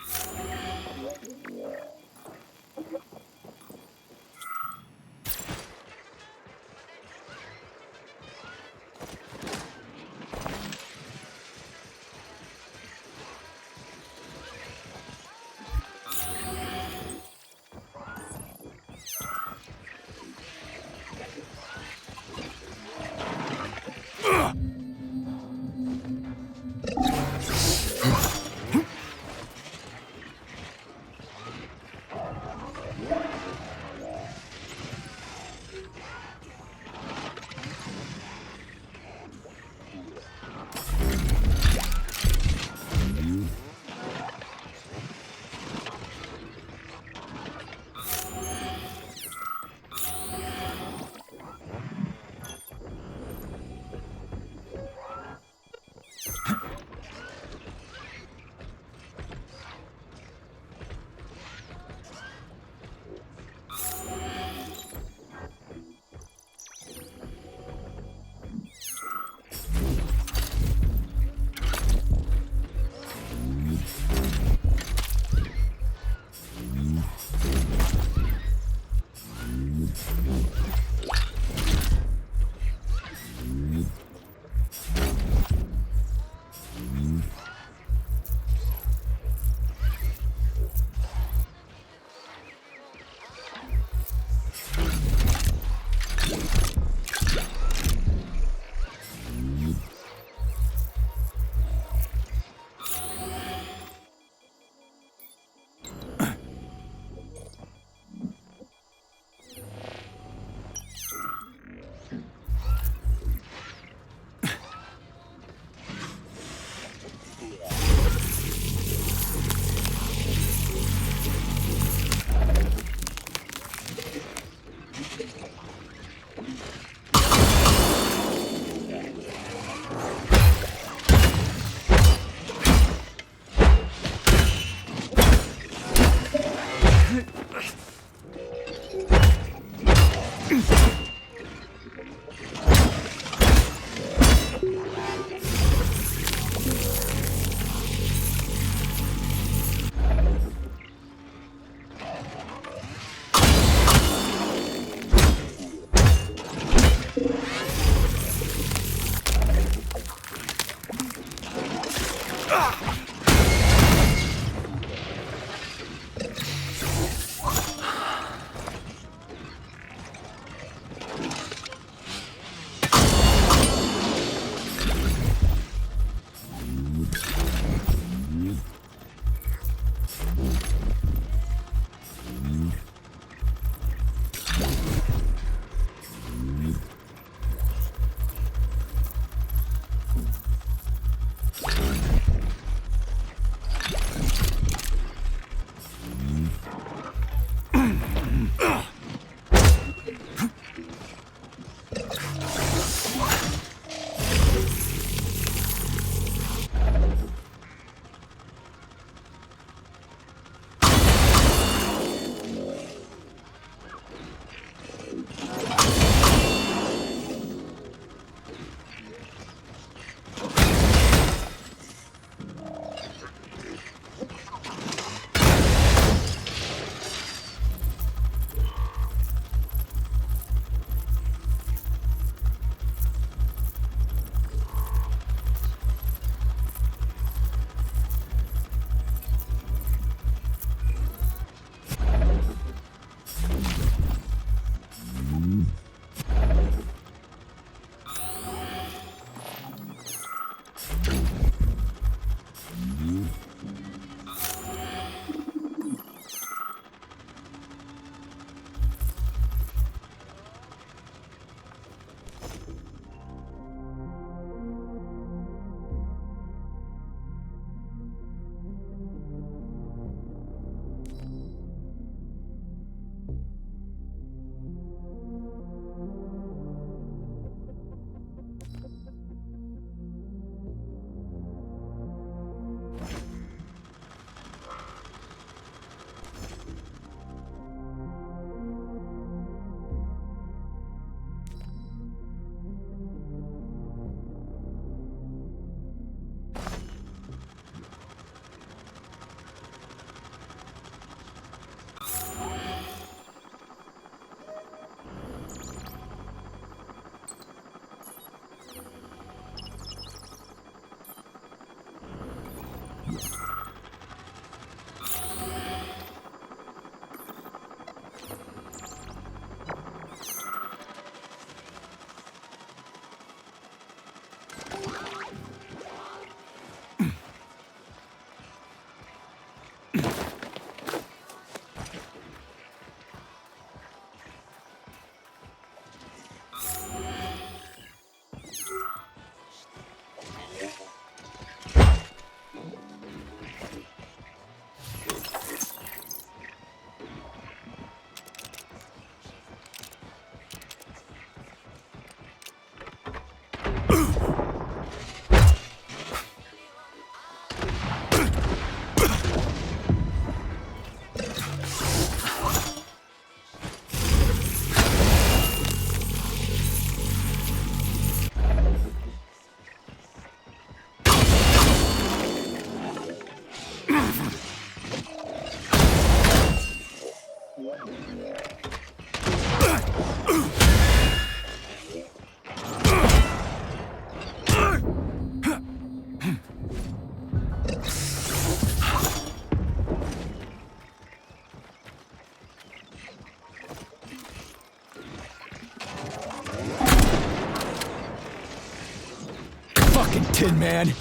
Fucking Tin Man!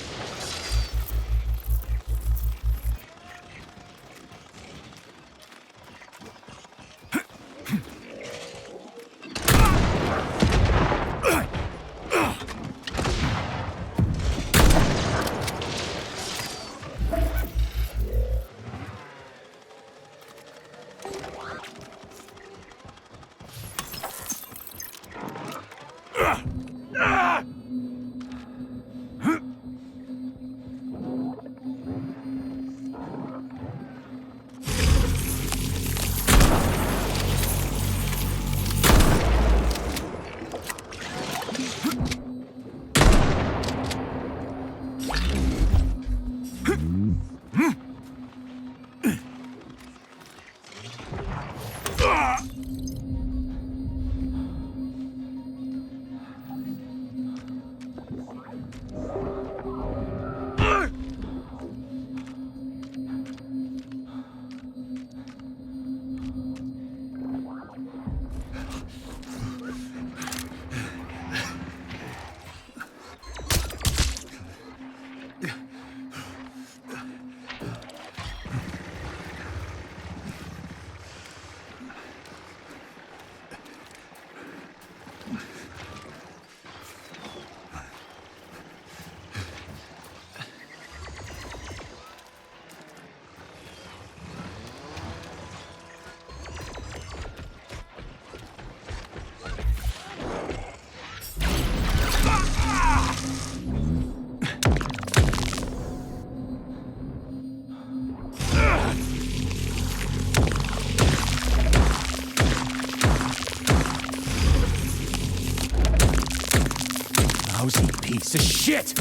Lousy piece of shit!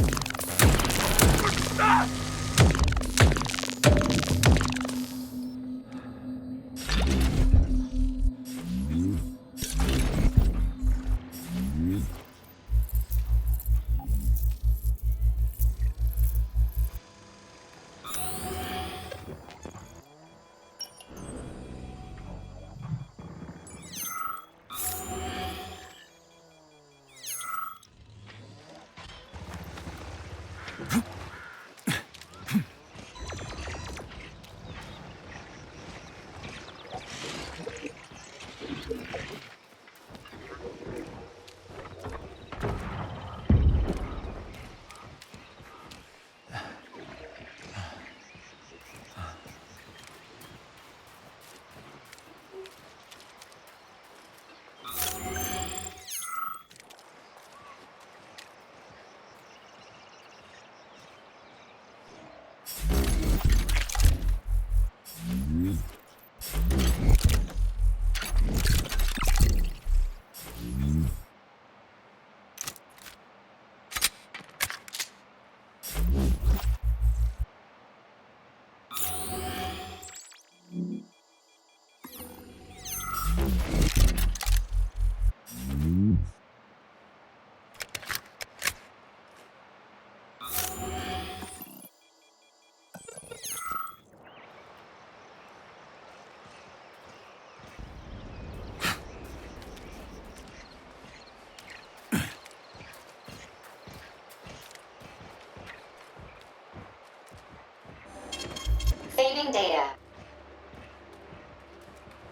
Saving data.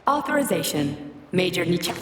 Authorization. Major Nietzsche.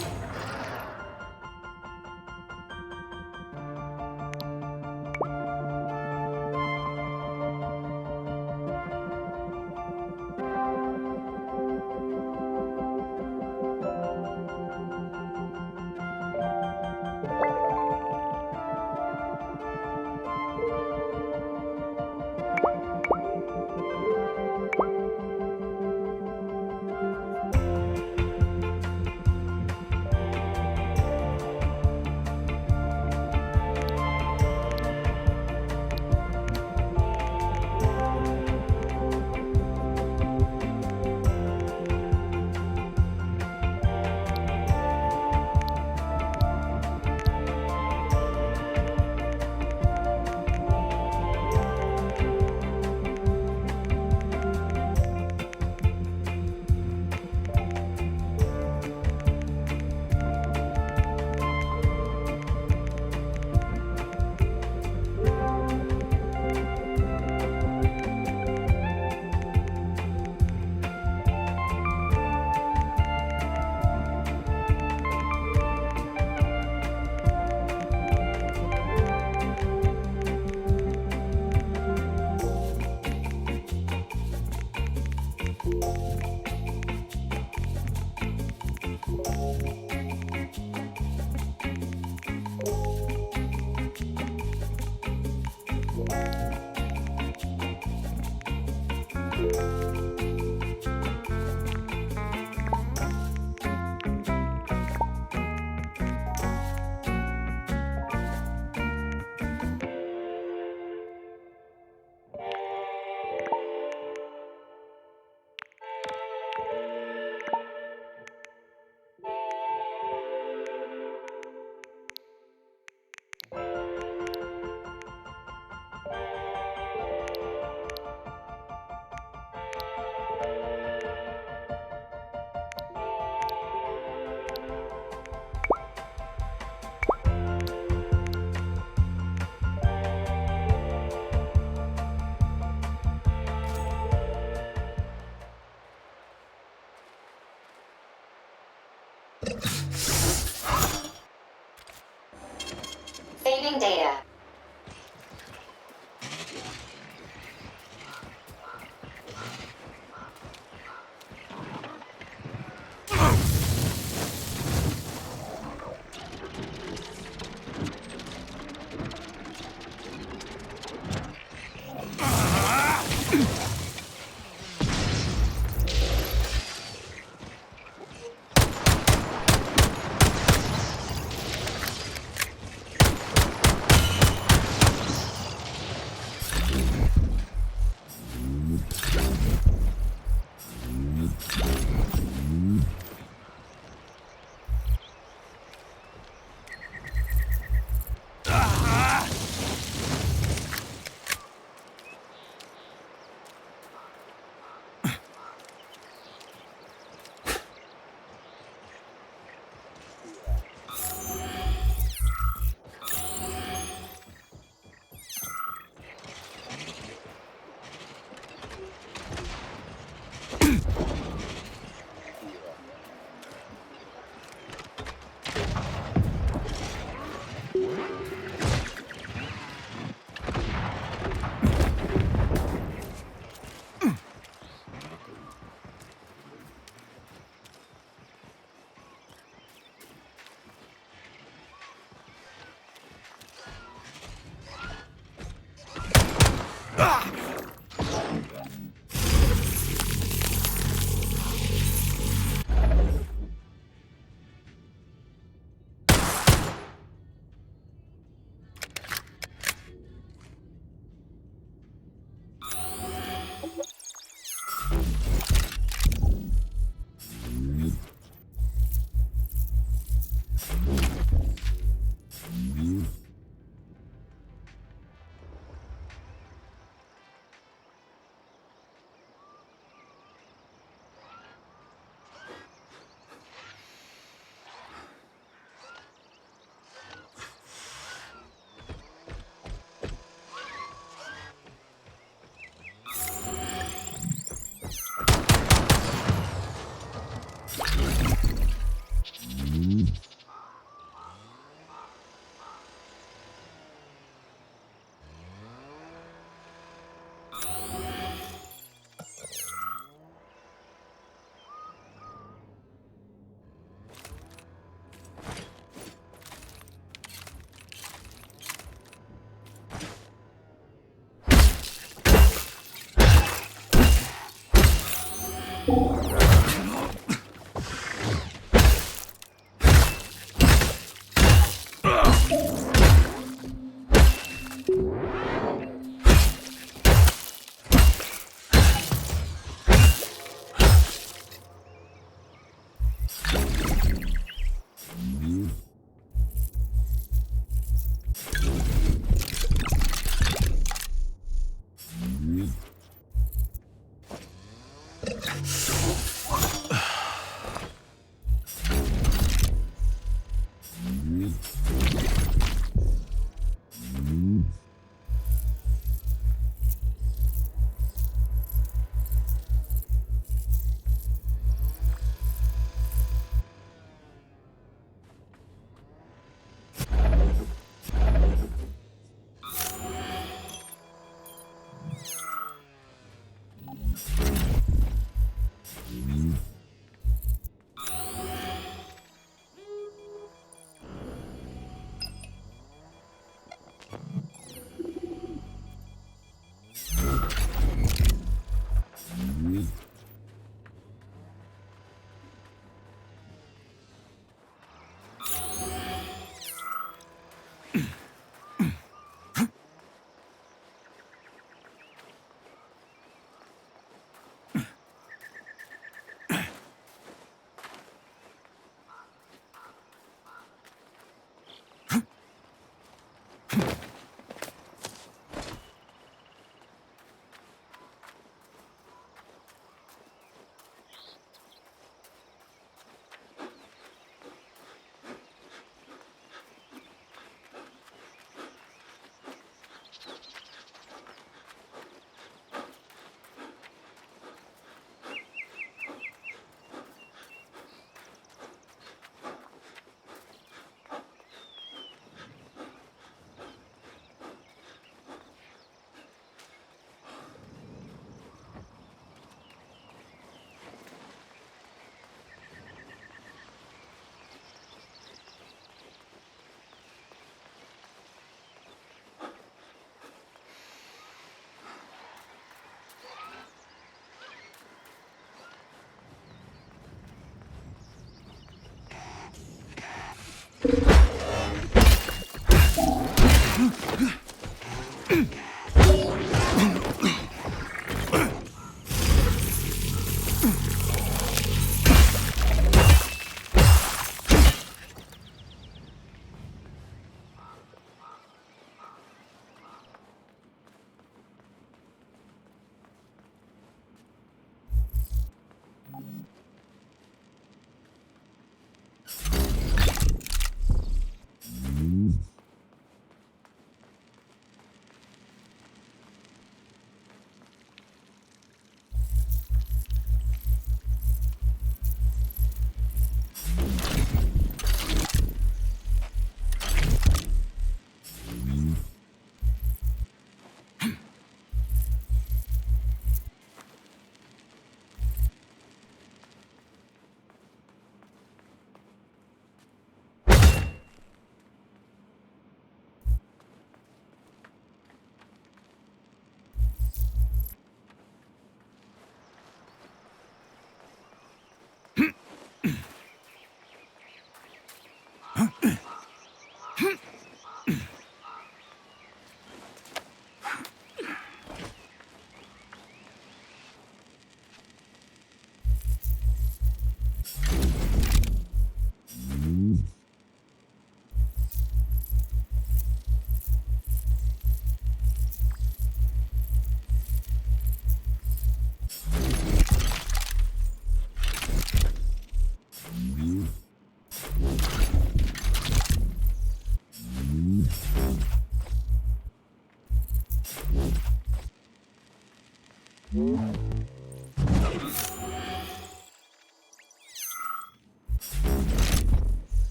Saving data.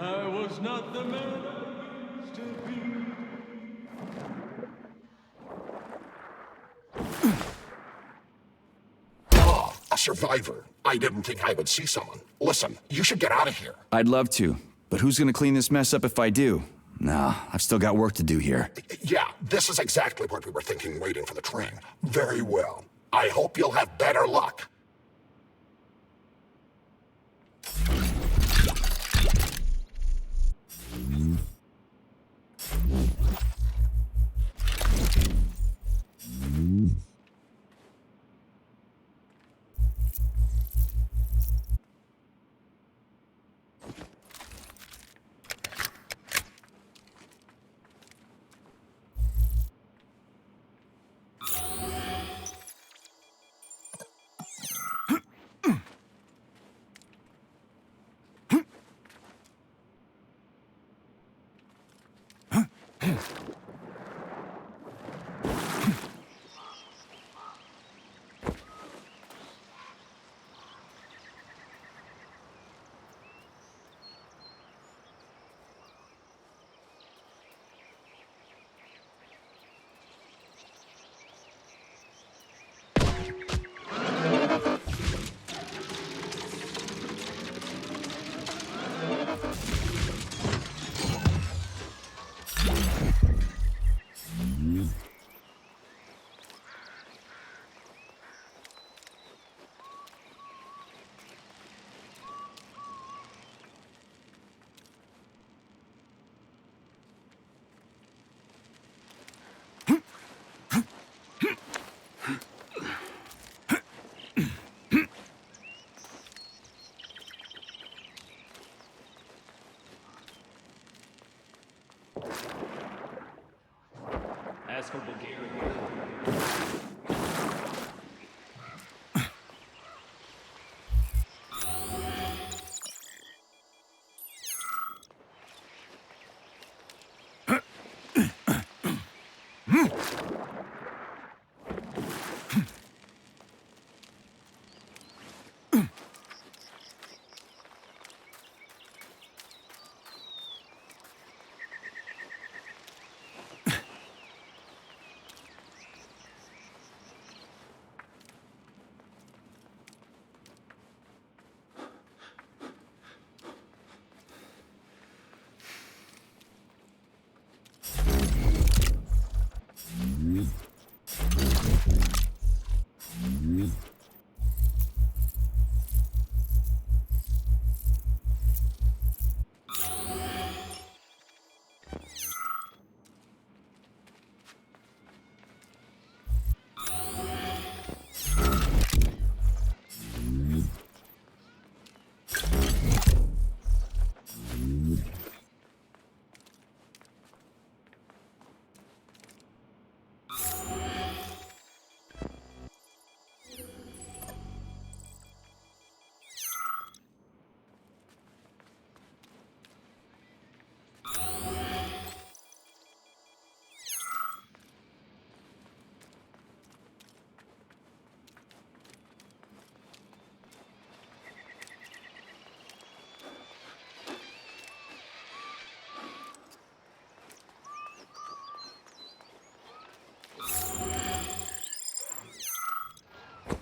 I was not the man I used to be. A survivor. I didn't think I would see someone. Listen, you should get out of here. I'd love to, but who's gonna clean this mess up if I do? Nah, I've still got work to do here. Yeah, this is exactly what we were thinking waiting for the train. Very well. I hope you'll have better luck.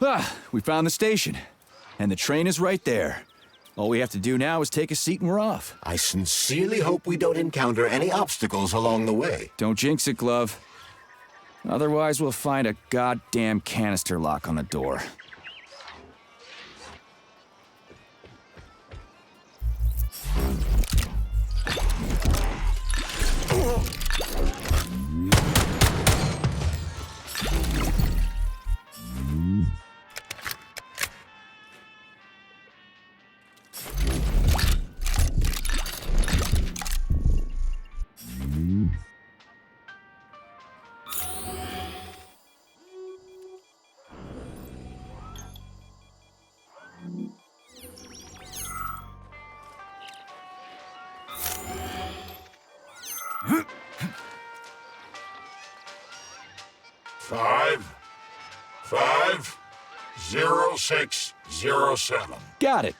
Ah, we found the station. And the train is right there. All we have to do now is take a seat and we're off. I sincerely hope we don't encounter any obstacles along the way. Don't jinx it, Glove. Otherwise, we'll find a goddamn canister lock on the door. Five, 0607. Got it.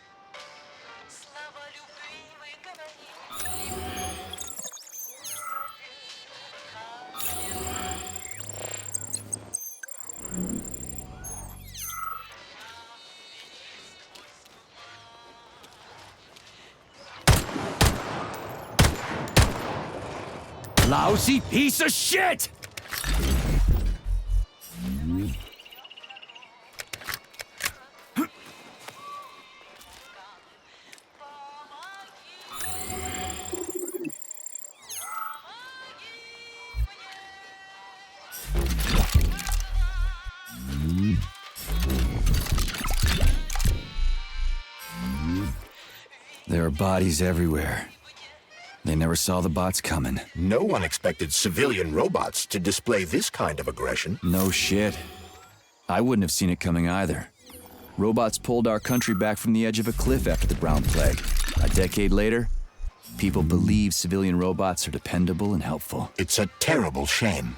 Lousy piece of shit! There are bodies everywhere. They never saw the bots coming. No one expected civilian robots to display this kind of aggression. No shit. I wouldn't have seen it coming either. Robots pulled our country back from the edge of a cliff after the Brown Plague. A decade later, people believe civilian robots are dependable and helpful. It's a terrible shame.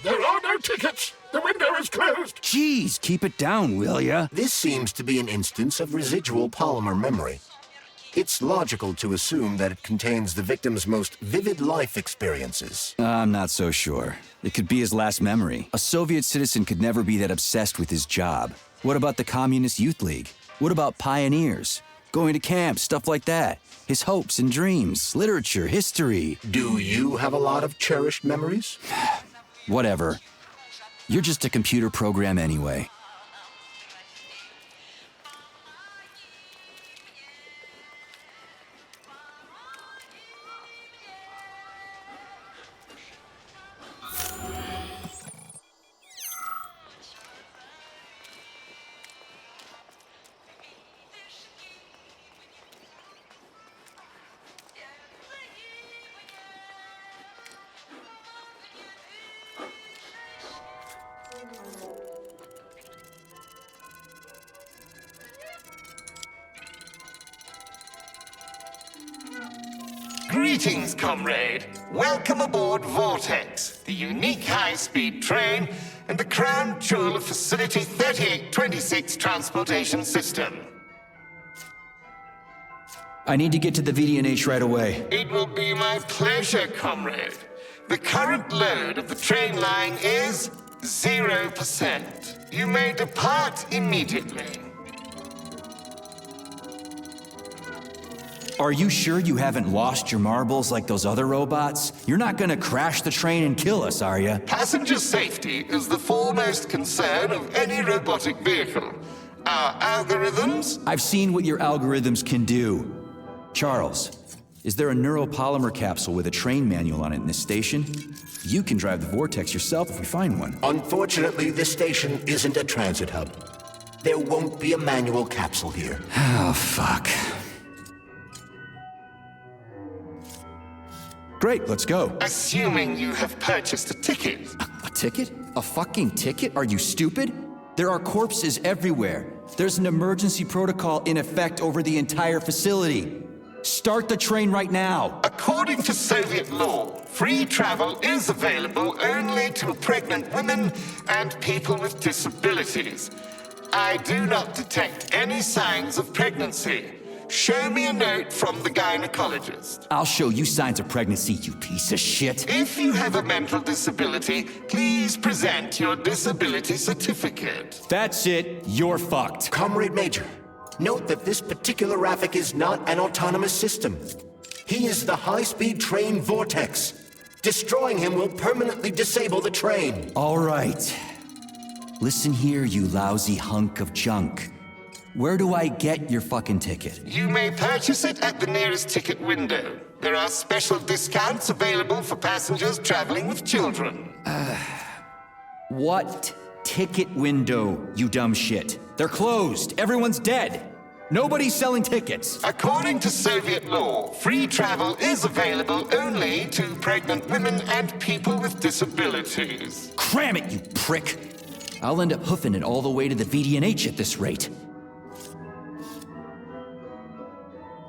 There are no tickets. The window is closed. Jeez, keep it down, will ya? This seems to be an instance of residual polymer memory. It's logical to assume that it contains the victim's most vivid life experiences. I'm not so sure. It could be his last memory. A Soviet citizen could never be that obsessed with his job. What about the Communist Youth League? What about pioneers? Going to camp, stuff like that. His hopes and dreams, literature, history. Do you have a lot of cherished memories? Whatever. You're just a computer program anyway. Greetings, comrade. Welcome aboard Vortex, the unique high-speed train and the crown jewel of Facility 3826 Transportation System. I need to get to the VDNH right away. It will be my pleasure, comrade. The current load of the train line is 0%. You may depart immediately. Are you sure you haven't lost your marbles like those other robots? You're not gonna crash the train and kill us, are you? Passenger safety is the foremost concern of any robotic vehicle. Our algorithms... I've seen what your algorithms can do. Charles, Is there a neuropolymer capsule with a train manual on it in this station? You can drive the Vortex yourself if we find one. Unfortunately, this station isn't a transit hub. There won't be a manual capsule here. Oh, fuck. Great, let's go. Assuming you have purchased a ticket. A ticket? A fucking ticket? Are you stupid? There are corpses everywhere. There's an emergency protocol in effect over the entire facility. Start the train right now. According to Soviet law, free travel is available only to pregnant women and people with disabilities. I do not detect any signs of pregnancy. Show me a note from the gynecologist. I'll show you signs of pregnancy, you piece of shit. If you have a mental disability, please present your disability certificate. That's it. You're fucked. Comrade Major, note that this particular Raffic is not an autonomous system. He is the high-speed train Vortex. Destroying him will permanently disable the train. All right. Listen here, you lousy hunk of junk. Where do I get your fucking ticket? You may purchase it at the nearest ticket window. There are special discounts available for passengers traveling with children. What ticket window, you dumb shit? They're closed. Everyone's dead. Nobody's selling tickets. According to Soviet law, free travel is available only to pregnant women and people with disabilities. Cram it, you prick. I'll end up hoofing it all the way to the VDNH at this rate.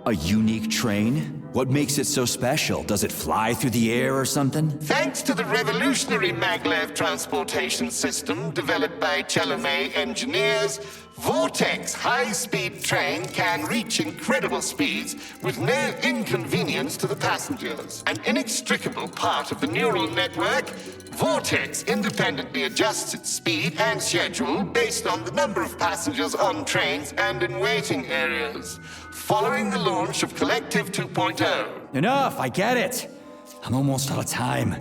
A unique train? What makes it so special? Does it fly through the air or something? Thanks to the revolutionary maglev transportation system developed by Chelomey engineers, Vortex high-speed train can reach incredible speeds with no inconvenience to the passengers. An inextricable part of the neural network, Vortex independently adjusts its speed and schedule based on the number of passengers on trains and in waiting areas. Following the launch of Collective 2.0. Enough, I get it. I'm almost out of time.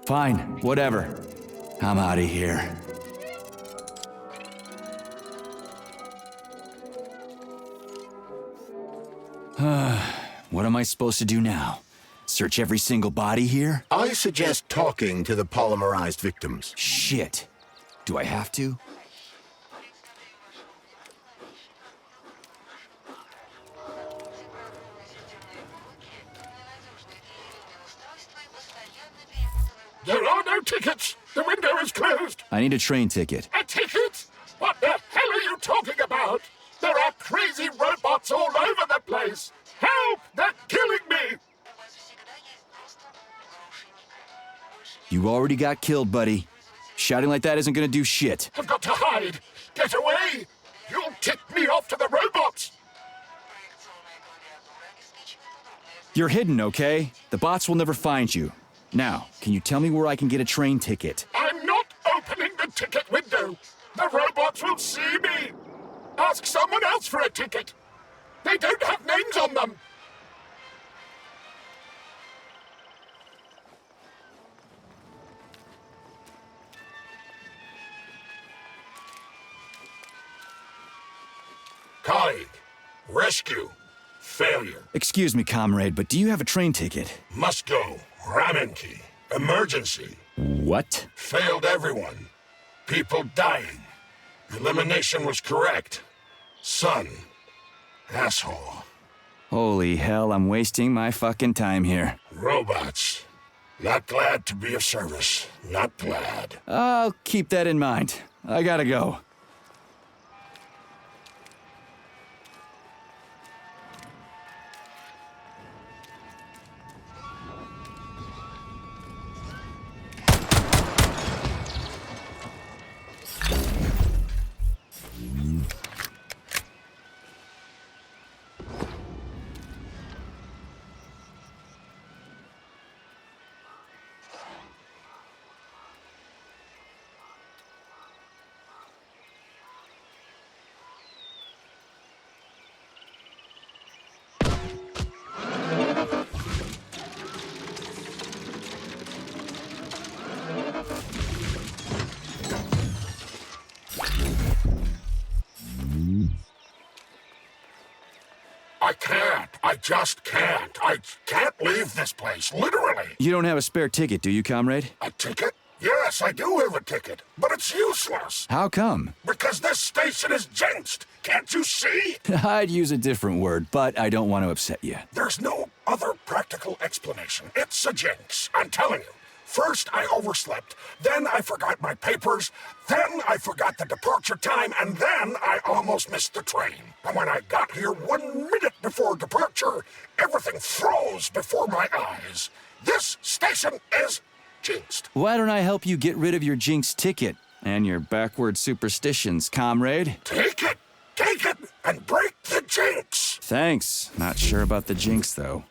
Fine, whatever. I'm out of here. What am I supposed to do now? Search every single body here? I suggest talking to the polymerized victims. Shit. Do I have to? There are no tickets. The window is closed. I need a train ticket. A ticket? What the hell are you talking about? There are crazy robots all over the place. Help! They're killing me! You already got killed, buddy. Shouting like that isn't gonna do shit. I've got to hide. Get away! You'll tip me off to the robots! You're hidden, okay? The bots will never find you. Now, can you tell me where I can get a train ticket? I'm not opening the ticket window. The robots will see me. Ask someone else for a ticket. They don't have names on them. Colleague, rescue, failure. Excuse me, comrade, but do you have a train ticket? Must go, Ramenki, emergency. What? Failed everyone. People dying. Elimination was correct. Son, asshole. Holy hell, I'm wasting my fucking time here. Robots. Not glad to be of service. Not glad. I'll keep that in mind. I gotta go. I can't. I just can't. I can't leave this place, literally. You don't have a spare ticket, do you, comrade? A ticket? Yes, I do have a ticket, but it's useless. How come? Because this station is jinxed. Can't you see? I'd use a different word, but I don't want to upset you. There's no other practical explanation. It's a jinx, I'm telling you. First, I overslept. Then I forgot my papers. Then I forgot the departure time. And then I almost missed the train. And when I got here 1 minute before departure, everything froze before my eyes. This station is jinxed. Why don't I help you get rid of your jinx ticket and your backward superstitions, comrade? Take it! Take it! And break the jinx! Thanks. Not sure about the jinx, though.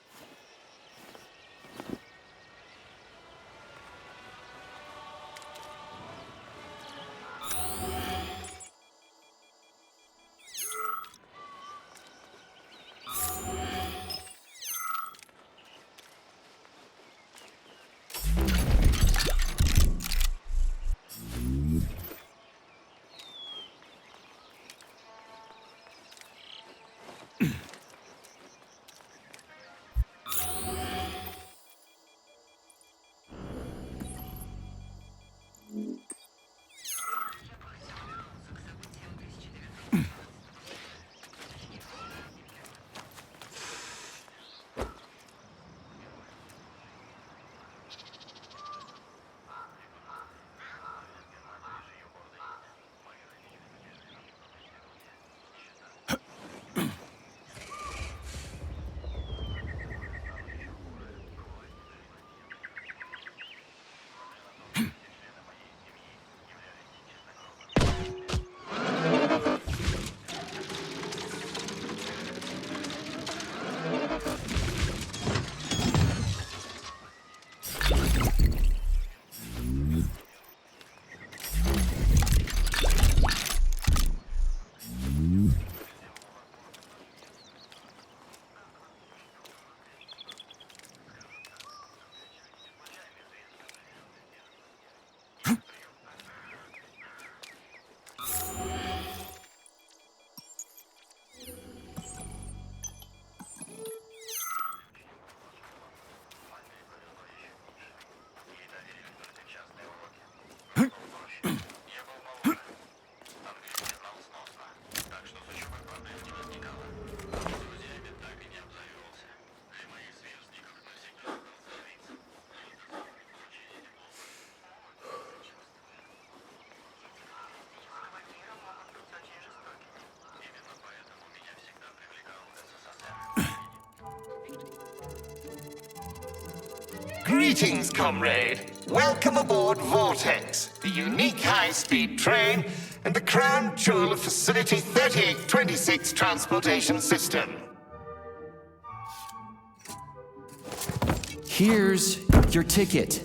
Greetings, comrade. Welcome aboard Vortex, the unique high-speed train and the crown jewel of Facility 3826 Transportation System. Here's your ticket.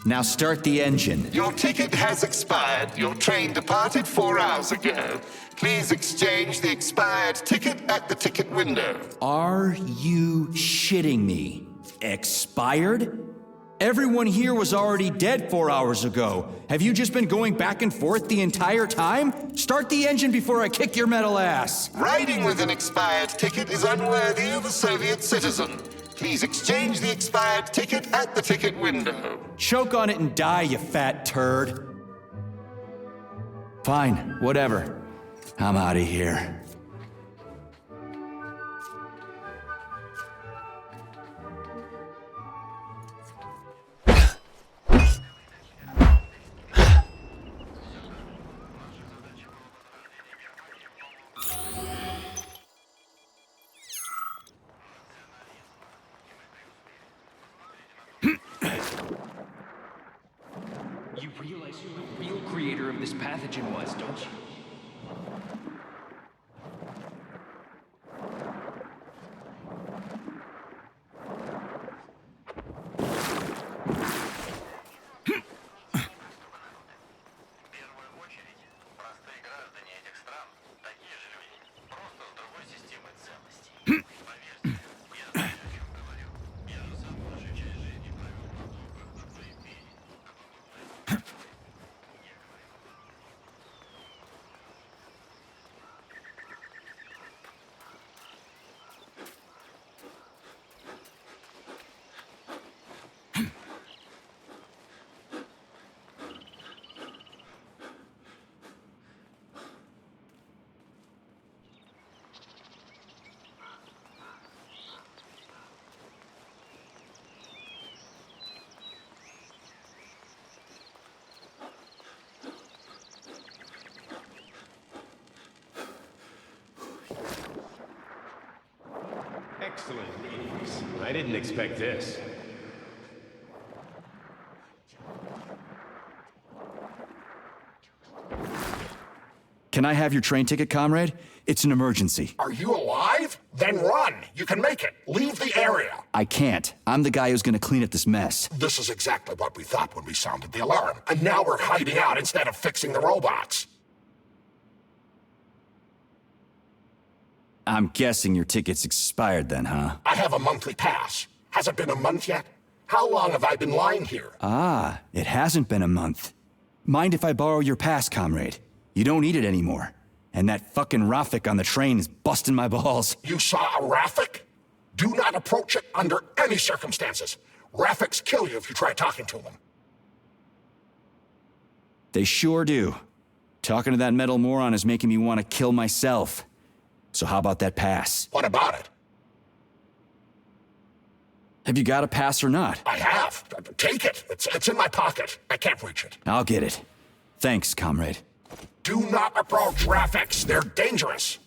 Now start the engine. Your ticket has expired. Your train departed 4 hours ago. Please exchange the expired ticket at the ticket window. Are you shitting me? Expired? Everyone here was already dead 4 hours ago. Have you just been going back and forth the entire time? Start the engine before I kick your metal ass. Riding with an expired ticket is unworthy of a Soviet citizen. Please exchange the expired ticket at the ticket window. Choke on it and die, you fat turd. Fine, whatever. I'm out of here. You realize who the real creator of this pathogen was, don't you? Excellent news. I didn't expect this. Can I have your train ticket, comrade? It's an emergency. Are you alive? Then run. You can make it. Leave the area. I can't. I'm the guy who's gonna clean up this mess. This is exactly what we thought when we sounded the alarm. And now we're hiding out instead of fixing the robots. I'm guessing your ticket's expired then, huh? I have a monthly pass. Has it been a month yet? How long have I been lying here? Ah, it hasn't been a month. Mind if I borrow your pass, comrade? You don't need it anymore. And that fucking Rafik on the train is busting my balls. You saw a Rafik? Do not approach it under any circumstances. Rafiks kill you if you try talking to them. They sure do. Talking to that metal moron is making me want to kill myself. So how about that pass? What about it? Have you got a pass or not? I have. Take it. It's in my pocket. I can't reach it. I'll get it. Thanks, comrade. Do not approach Rafiks. They're dangerous.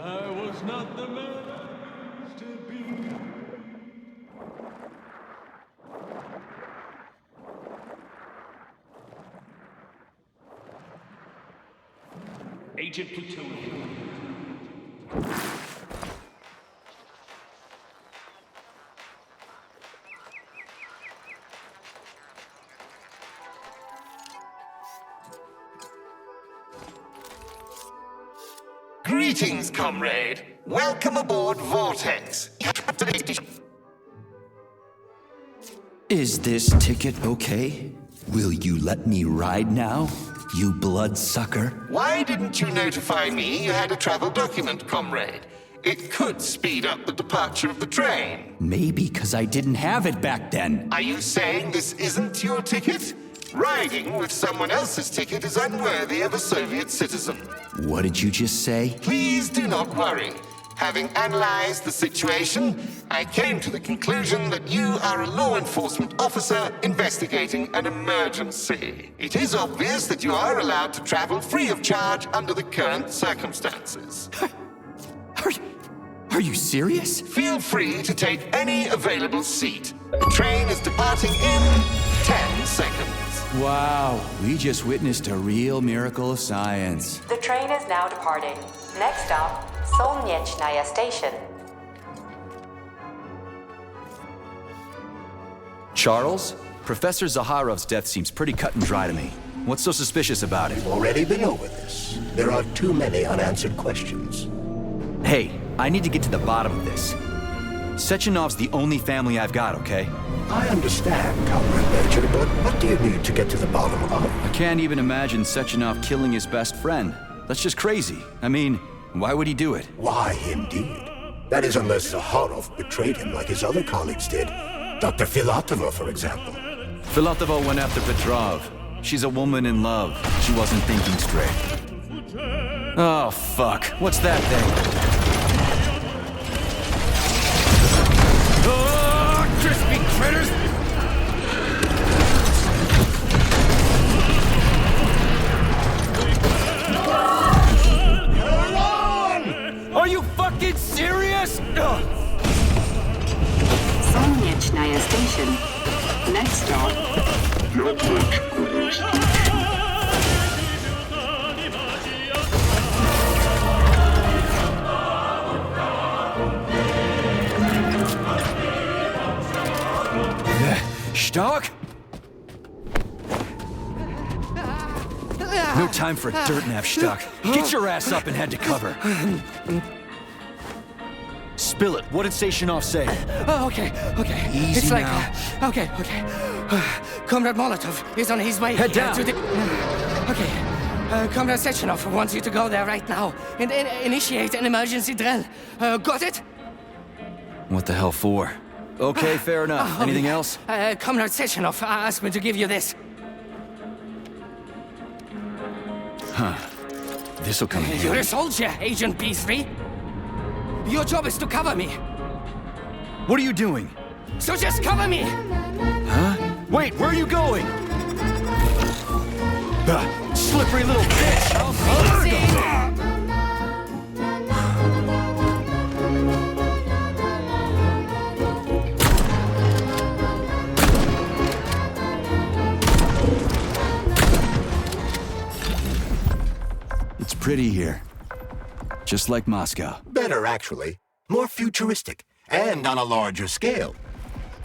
I was not the man I used to be. Agent Plutonium. Greetings, comrade. Welcome aboard Vortex. Is this ticket okay? Will you let me ride now, you bloodsucker? Why didn't you notify me you had a travel document, comrade? It could speed up the departure of the train. Maybe because I didn't have it back then. Are you saying this isn't your ticket? Riding with someone else's ticket is unworthy of a Soviet citizen. What did you just say? Please do not worry. Having analyzed the situation, I came to the conclusion that you are a law enforcement officer investigating an emergency. It is obvious that you are allowed to travel free of charge under the current circumstances. Are you serious? Feel free to take any available seat. The train is departing in 10 seconds. Wow, we just witnessed a real miracle of science. The train is now departing. Next stop, Solnechnaya Station. Charles? Professor Zaharov's death seems pretty cut and dry to me. What's so suspicious about it? We've already been over this. There are too many unanswered questions. Hey, I need to get to the bottom of this. Sechenov's the only family I've got, okay? I understand, Comrade Major, but what do you need to get to the bottom of? I can't even imagine Sechenov killing his best friend. That's just crazy. I mean, why would he do it? Why, indeed. That is unless Zaharov betrayed him like his other colleagues did. Dr. Filatova, for example. Filatova went after Petrov. She's a woman in love. She wasn't thinking straight. Oh, fuck. What's that thing? Oh, crispy critters! No time for dirt nap stuck. Get your ass up and head to cover. Spill it. What did Sechenov say? Okay. Easy it's like, now. Okay. Comrade Molotov is on his way. Head down. Okay. Comrade Sechenov wants you to go there right now and initiate an emergency drill. Got it? What the hell for? Okay, fair enough. Anything else? Comrade Sechenov asked me to give you this. Huh. This'll come in You're handy. a soldier, Agent B3. Your job is to cover me. What are you doing? So just cover me! Huh? Wait, where are you going? Slippery little bitch! It's pretty here. Just like Moscow. Better, actually. More futuristic, and on a larger scale.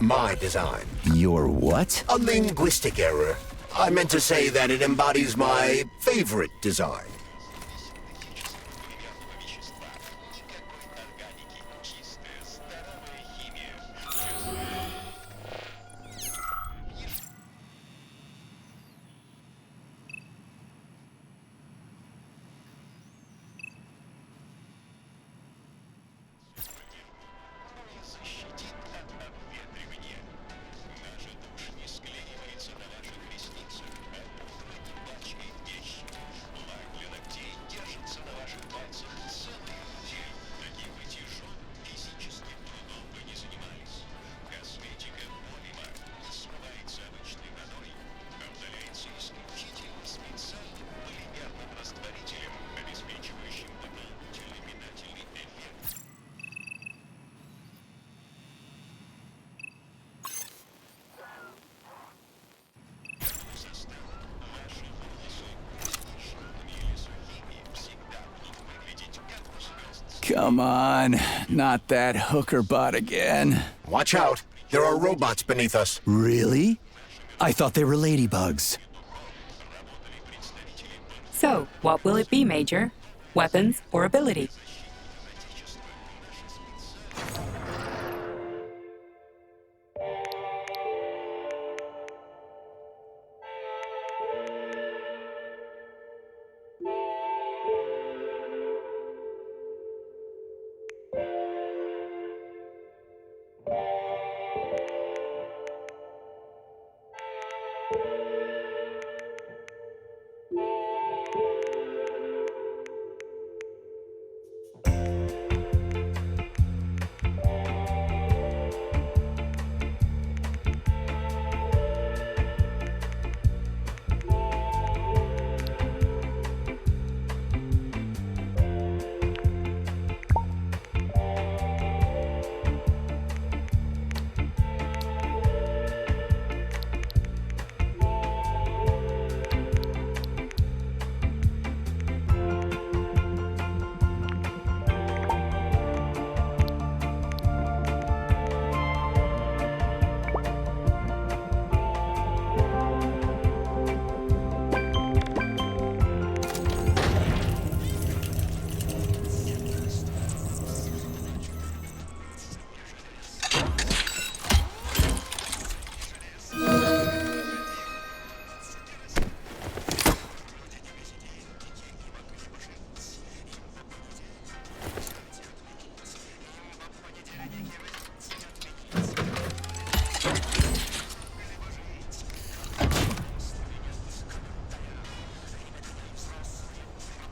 My design. Your what? A linguistic error. I meant to say that it embodies my favorite design. Come on, not that hooker bot again. Watch out. There are robots beneath us. Really? I thought they were ladybugs. So, what will it be, Major? Weapons or ability?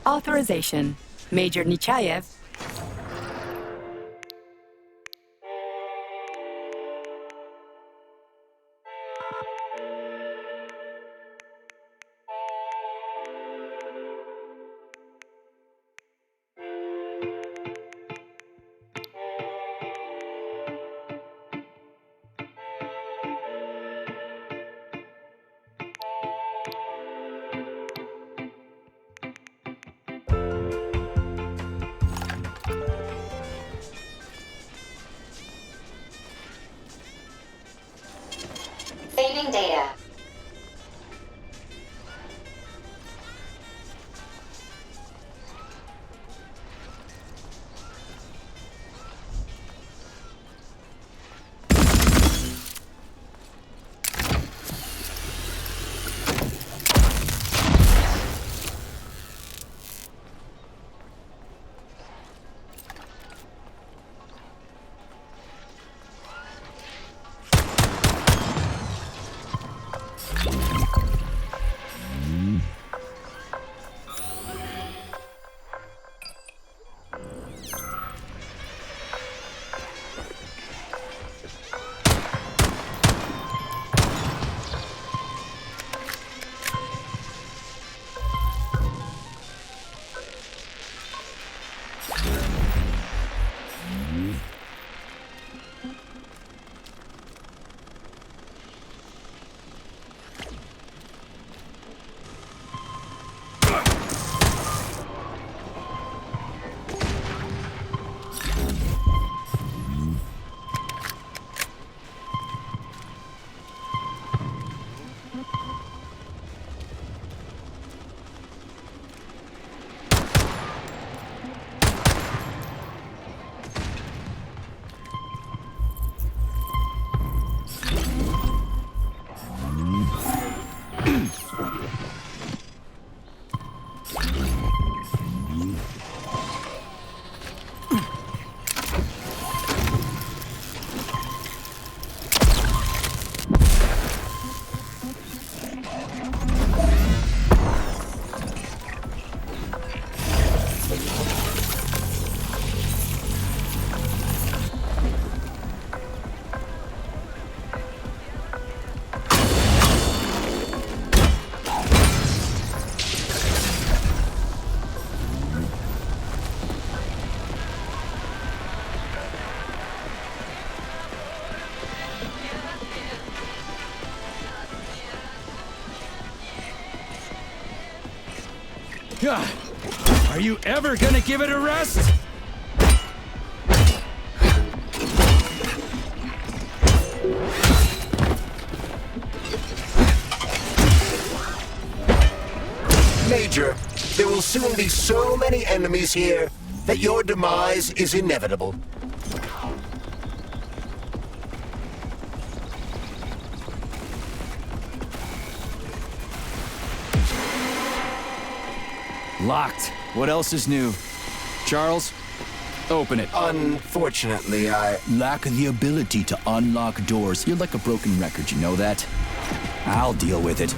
Authorization. Major Nechayev. Saving data. Are you ever gonna give it a rest? Major, there will soon be so many enemies here that your demise is inevitable. Locked. What else is new? Charles, open it. Unfortunately, I lack the ability to unlock doors. You're like a broken record, you know that? I'll deal with it.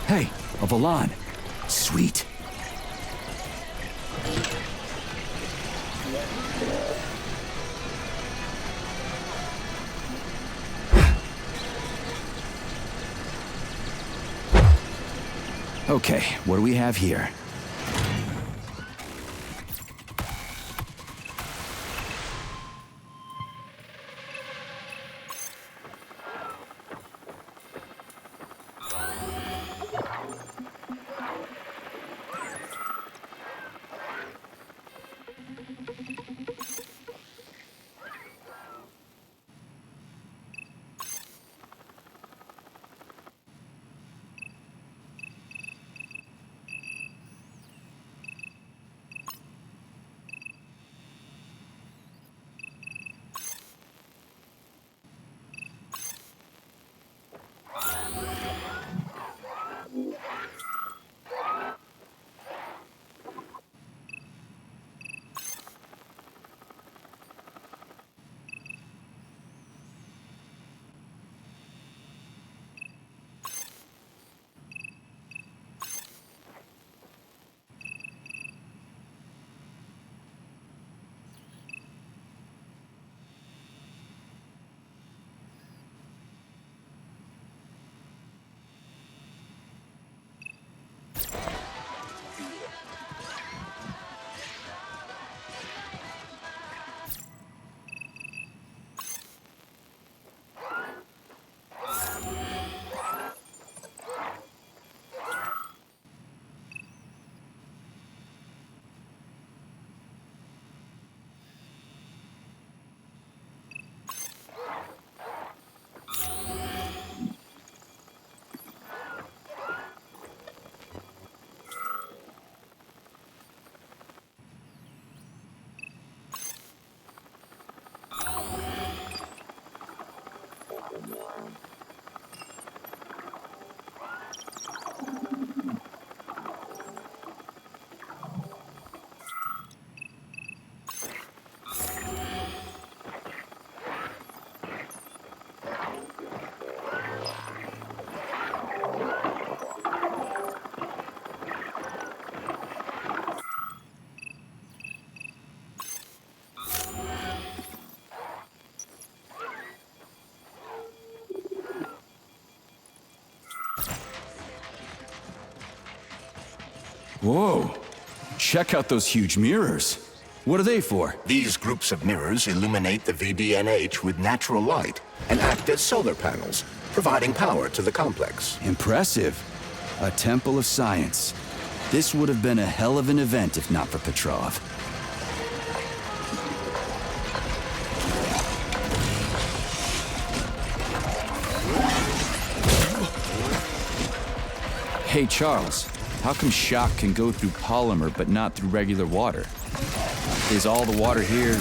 Hey, a Valan. Sweet. Okay, what do we have here? Whoa! Check out those huge mirrors. What are they for? These groups of mirrors illuminate the VDNH with natural light and act as solar panels, providing power to the complex. Impressive. A temple of science. This would have been a hell of an event if not for Petrov. Hey, Charles. How come shock can go through polymer but not through regular water? Is all the water here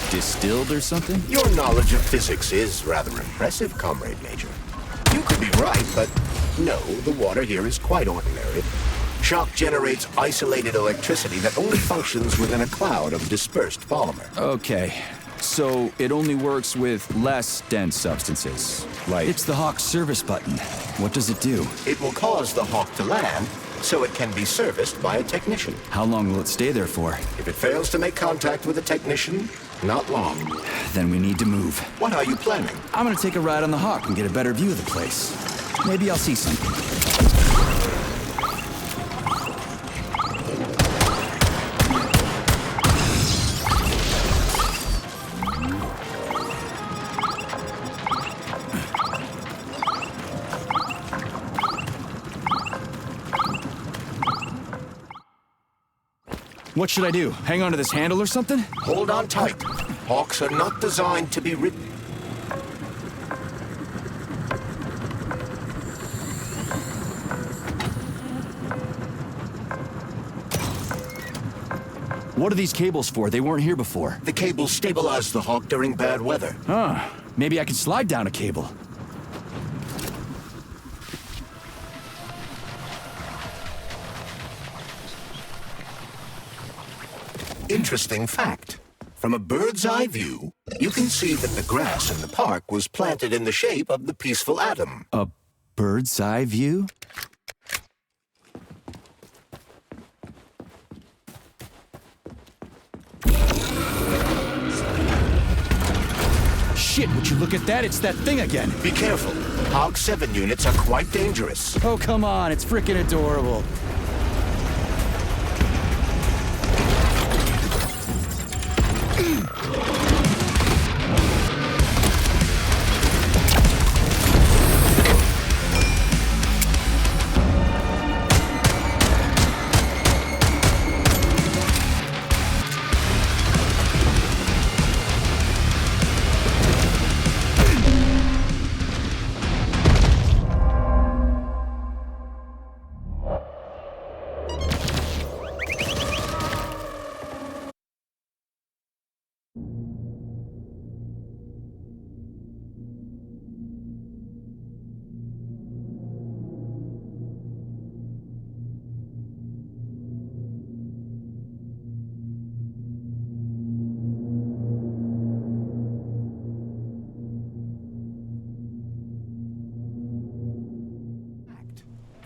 distilled or something? Your knowledge of physics is rather impressive, Comrade Major. You could be right, but no, the water here is quite ordinary. Shock generates isolated electricity that only functions within a cloud of dispersed polymer. Okay, so it only works with less dense substances. Like, it's the Hawk service button. What does it do? It will cause the Hawk to land so it can be serviced by a technician. How long will it stay there for? If it fails to make contact with a technician, not long. Then we need to move. What are you planning? I'm gonna take a ride on the Hawk and get a better view of the place. Maybe I'll see something. What should I do? Hang on to this handle or something? Hold on tight. Hawks are not designed to be ridden. What are these cables for? They weren't here before. The cables stabilize the Hawk during bad weather. Huh. Maybe I can slide down a cable. Interesting fact. From a bird's eye view, you can see that the grass in the park was planted in the shape of the peaceful atom. A bird's eye view? Shit, would you look at that? It's that thing again. Be careful. Hog 7 units are quite dangerous. Oh, come on. It's freaking adorable.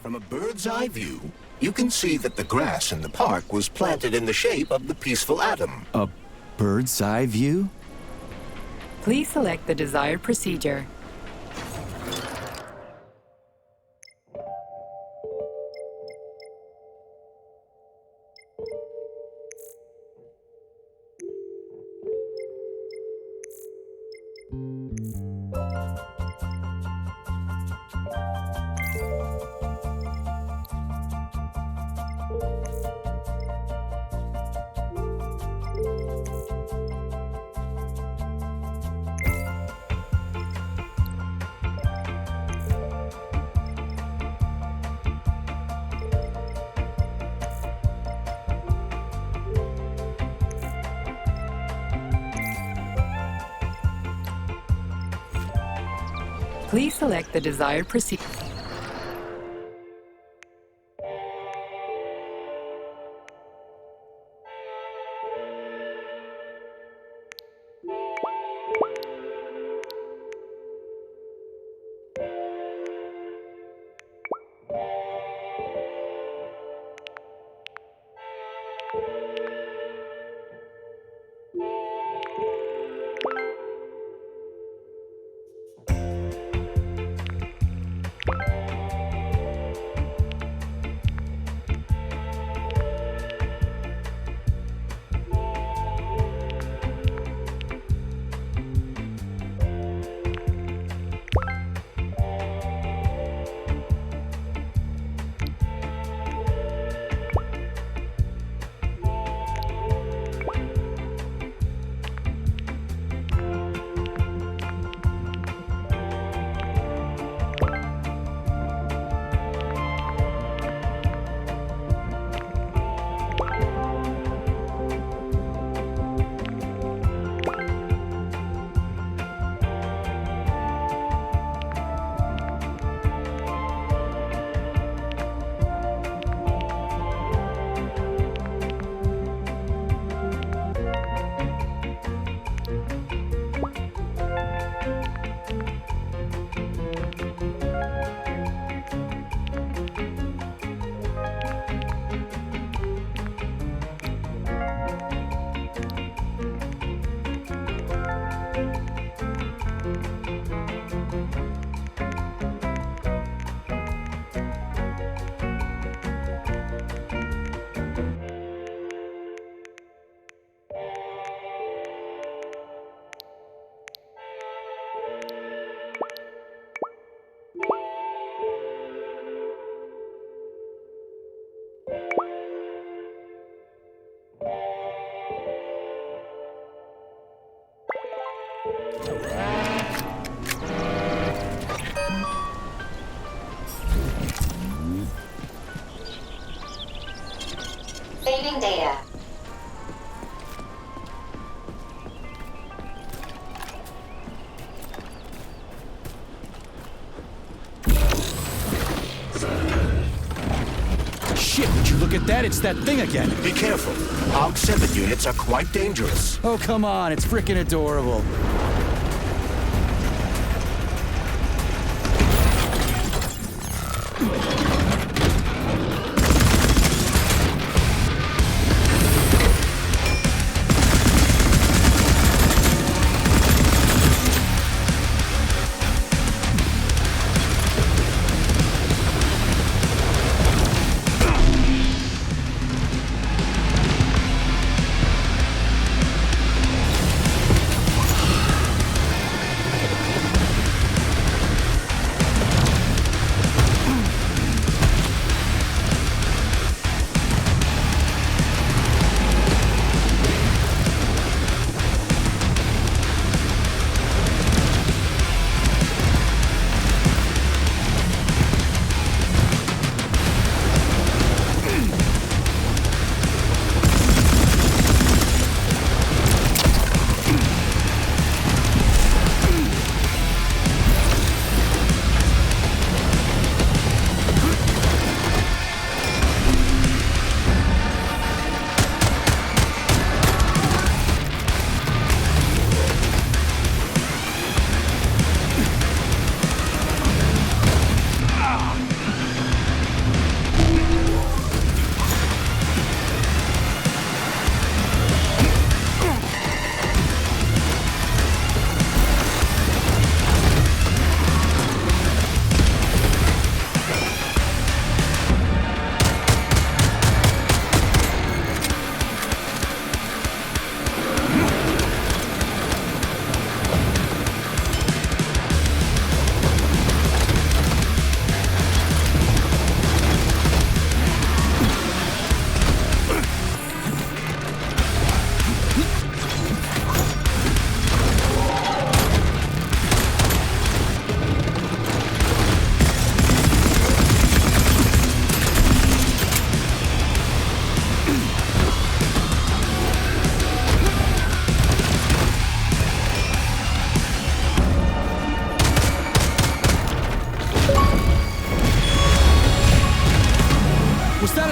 From a bird's eye view, you can see that the grass in the park was planted in the shape of the peaceful atom. A bird's eye view? Please select the desired procedure. Please select the desired procedure. Saving data. Shit, would you look at that? It's that thing again. Be careful. AUG 7 units are quite dangerous. Oh, come on. It's frickin' adorable.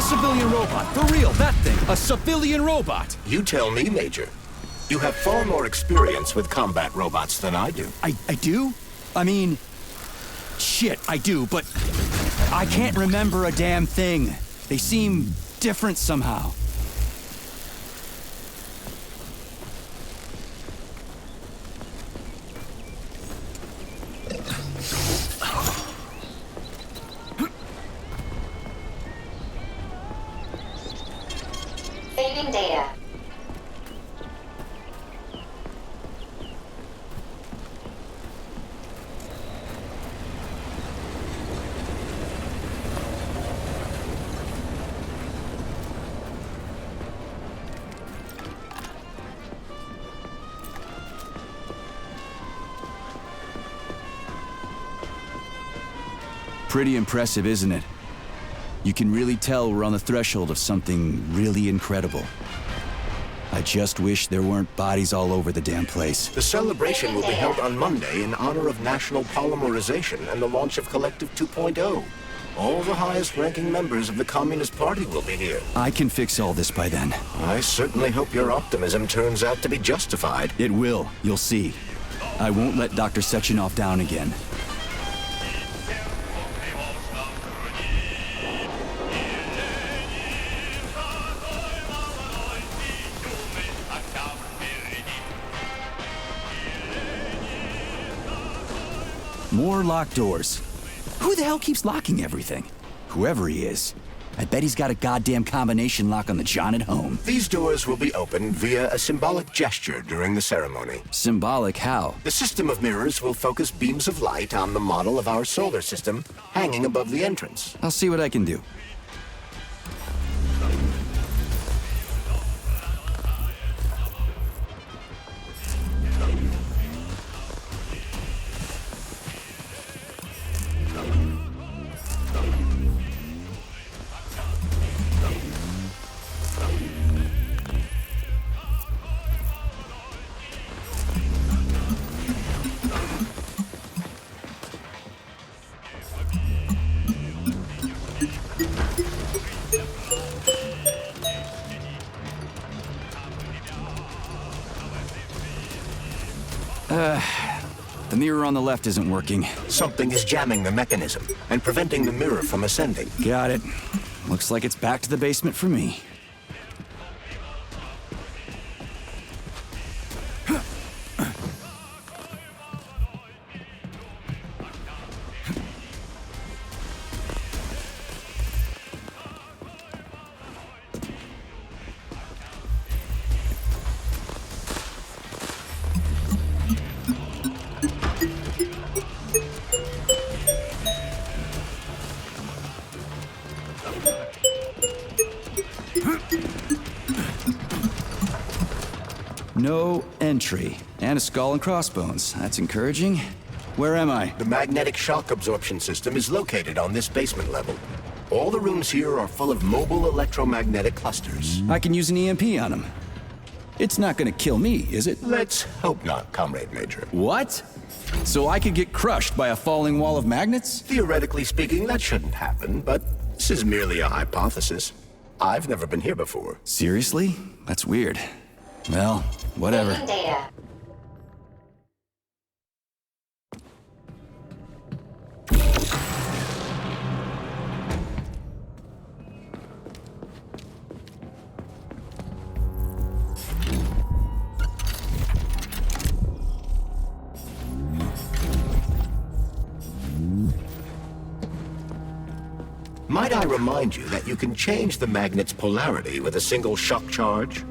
Civilian robot. For real, that thing. A civilian robot. You tell me, Major. You have far more experience with combat robots than I do. I do? I mean... Shit, I do, but... I can't remember a damn thing. They seem different somehow. Saving data. Pretty impressive, isn't it? You can really tell we're on the threshold of something really incredible. I just wish there weren't bodies all over the damn place. The celebration will be held on Monday in honor of National Polymerization and the launch of Collective 2.0. All the highest-ranking members of the Communist Party will be here. I can fix all this by then. I certainly hope your optimism turns out to be justified. It will. You'll see. I won't let Dr. Sechenov down again. More locked doors. Who the hell keeps locking everything? Whoever he is. I bet he's got a goddamn combination lock on the John at home. These doors will be opened via a symbolic gesture during the ceremony. Symbolic how? The system of mirrors will focus beams of light on the model of our solar system hanging above the entrance. I'll see what I can do. The mirror on the left isn't working. Something is jamming the mechanism and preventing the mirror from ascending. Got it. Looks like it's back to the basement for me. No entry. And a skull and crossbones. That's encouraging. Where am I? The magnetic shock absorption system is located on this basement level. All the rooms here are full of mobile electromagnetic clusters. I can use an EMP on them. It's not gonna kill me, is it? Let's hope not, Comrade Major. What? So I could get crushed by a falling wall of magnets? Theoretically speaking, that shouldn't happen, but this is merely a hypothesis. I've never been here before. Seriously? That's weird. Well, whatever. Saving data. Might I remind you that you can change the magnet's polarity with a single shock charge?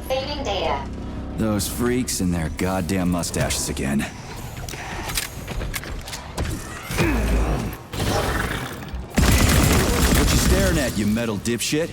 Saving data. Those freaks and their goddamn mustaches again. What you staring at, you metal dipshit?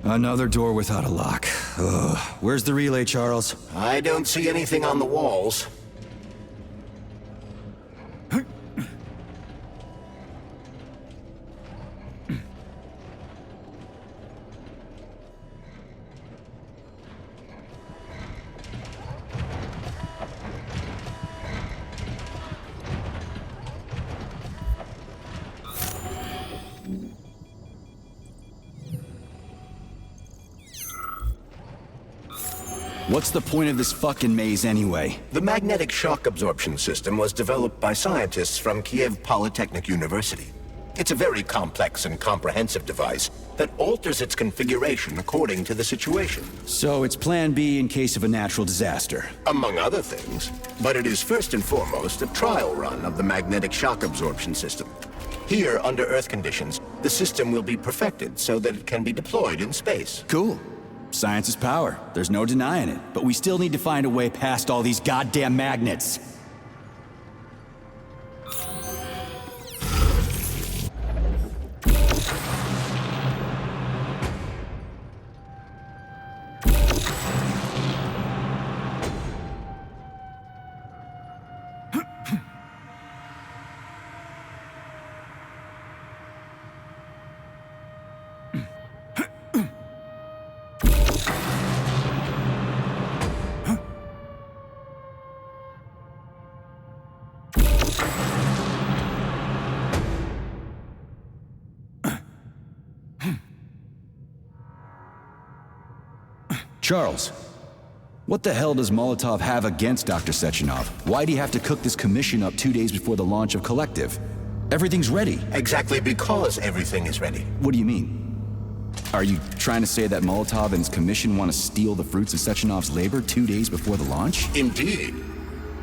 Another door without a lock. Ugh. Where's the relay, Charles? I don't see anything on the walls. What's the point of this fucking maze anyway? The magnetic shock absorption system was developed by scientists from Kiev Polytechnic University. It's a very complex and comprehensive device that alters its configuration according to the situation. So it's Plan B in case of a natural disaster. Among other things. But it is first and foremost a trial run of the magnetic shock absorption system. Here, under Earth conditions, the system will be perfected so that it can be deployed in space. Cool. Science is power. There's no denying it. But we still need to find a way past all these goddamn magnets. Charles, what the hell does Molotov have against Dr. Sechenov? Why'd he have to cook this commission up 2 days before the launch of Collective? Everything's ready. Exactly because everything is ready. What do you mean? Are you trying to say that Molotov and his commission want to steal the fruits of Sechenov's labor 2 days before the launch? Indeed.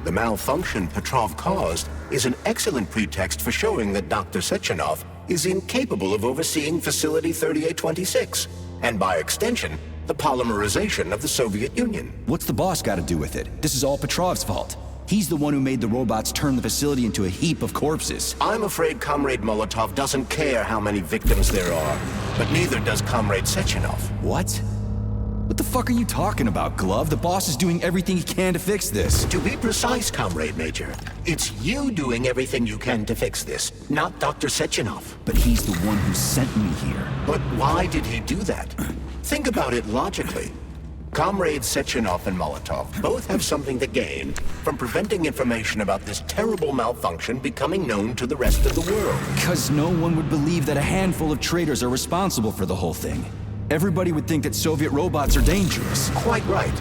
The malfunction Petrov caused is an excellent pretext for showing that Dr. Sechenov is incapable of overseeing Facility 3826, and by extension, the polymerization of the Soviet Union. What's the boss got to do with it? This is all Petrov's fault. He's the one who made the robots turn the facility into a heap of corpses. I'm afraid Comrade Molotov doesn't care how many victims there are, but neither does Comrade Sechenov. What? What the fuck are you talking about, Glove? The boss is doing everything he can to fix this. To be precise, Comrade Major, it's you doing everything you can to fix this, not Dr. Sechenov. But he's the one who sent me here. But why did he do that? Think about it logically. Comrades Sechenov and Molotov both have something to gain from preventing information about this terrible malfunction becoming known to the rest of the world. Because no one would believe that a handful of traitors are responsible for the whole thing. Everybody would think that Soviet robots are dangerous. Quite right.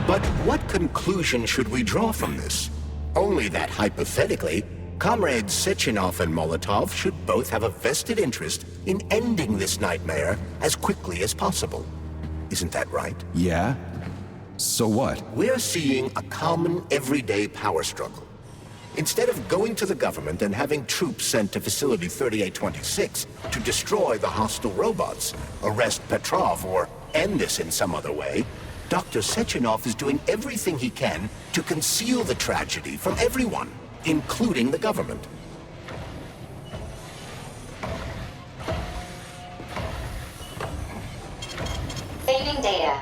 But what conclusion should we draw from this? Only that hypothetically, Comrades Sechenov and Molotov should both have a vested interest in ending this nightmare as quickly as possible. Isn't that right? Yeah? So what? We're seeing a common, everyday power struggle. Instead of going to the government and having troops sent to Facility 3826 to destroy the hostile robots, arrest Petrov, or end this in some other way, Dr. Sechenov is doing everything he can to conceal the tragedy from everyone, including the government. Saving data.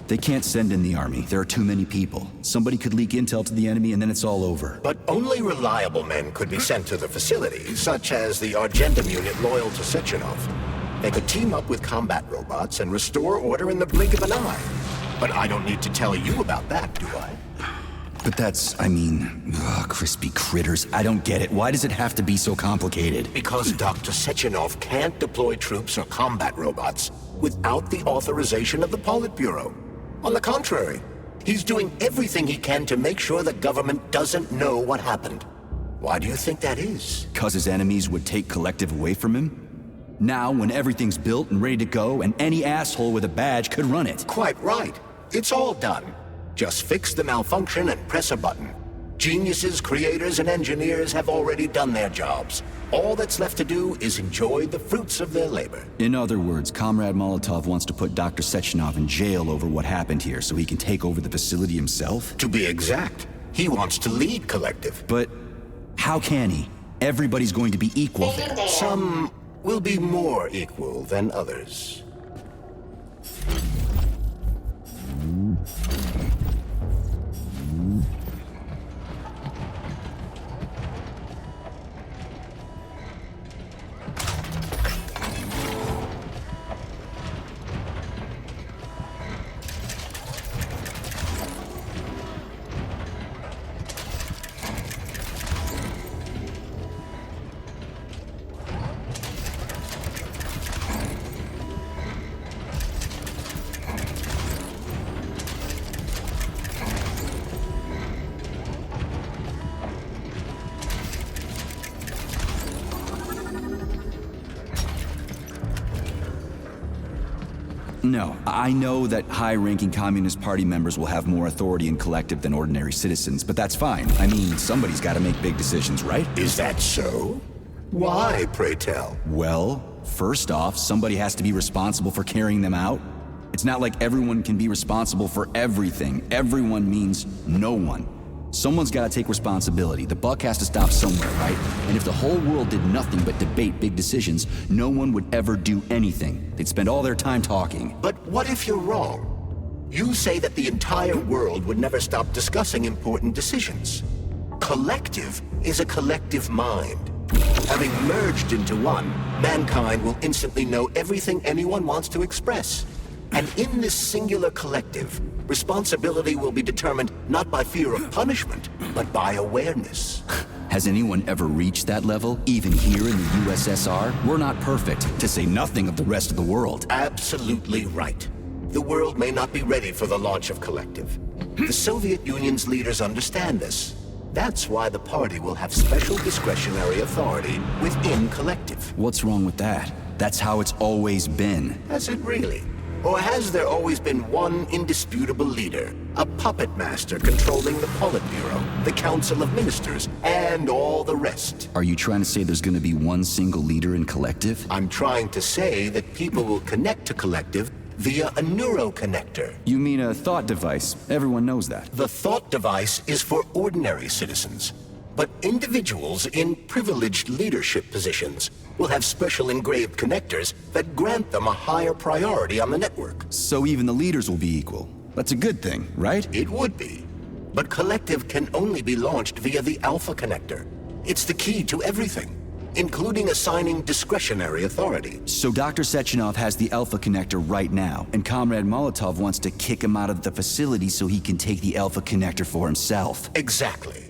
They can't send in the army. There are too many people. Somebody could leak intel to the enemy and then it's all over. But only reliable men could be sent to the facility, such as the Argentum unit loyal to Sechenov. They could team up with combat robots and restore order in the blink of an eye. But I don't need to tell you about that, do I? But that's, crispy critters. I don't get it. Why does it have to be so complicated? Because Dr. Sechenov can't deploy troops or combat robots without the authorization of the Politburo. On the contrary, he's doing everything he can to make sure the government doesn't know what happened. Why do you think that is? Because his enemies would take Collective away from him? Now, when everything's built and ready to go, and any asshole with a badge could run it. Quite right. It's all done. Just fix the malfunction and press a button. Geniuses, creators, and engineers have already done their jobs. All that's left to do is enjoy the fruits of their labor. In other words, Comrade Molotov wants to put Dr. Sechenov in jail over what happened here so he can take over the facility himself? To be exact, he wants to lead Collective. But how can he? Everybody's going to be equal there. Some will be more equal than others. No, I know that high-ranking Communist Party members will have more authority in Collective than ordinary citizens, but that's fine. I mean, somebody's got to make big decisions, right? Is that so? Why, pray tell? Well, first off, somebody has to be responsible for carrying them out. It's not like everyone can be responsible for everything. Everyone means no one. Someone's got to take responsibility. The buck has to stop somewhere, right? And if the whole world did nothing but debate big decisions, no one would ever do anything. They'd spend all their time talking. But what if you're wrong? You say that the entire world would never stop discussing important decisions. Collective is a collective mind. Having merged into one, mankind will instantly know everything anyone wants to express. And in this singular collective, responsibility will be determined not by fear of punishment, but by awareness. Has anyone ever reached that level, even here in the USSR? We're not perfect, to say nothing of the rest of the world. Absolutely right. The world may not be ready for the launch of Collective. The Soviet Union's leaders understand this. That's why the party will have special discretionary authority within Collective. What's wrong with that? That's how it's always been. Has it really? Or has there always been one indisputable leader, a puppet master controlling the Politburo, the Council of Ministers, and all the rest? Are you trying to say there's going to be one single leader in Collective? I'm trying to say that people will connect to Collective via a neuroconnector. You mean a thought device? Everyone knows that. The thought device is for ordinary citizens. But individuals in privileged leadership positions will have special engraved connectors that grant them a higher priority on the network. So even the leaders will be equal. That's a good thing, right? It would be. But Collective can only be launched via the Alpha Connector. It's the key to everything, including assigning discretionary authority. So Dr. Sechenov has the Alpha Connector right now, and Comrade Molotov wants to kick him out of the facility so he can take the Alpha Connector for himself. Exactly.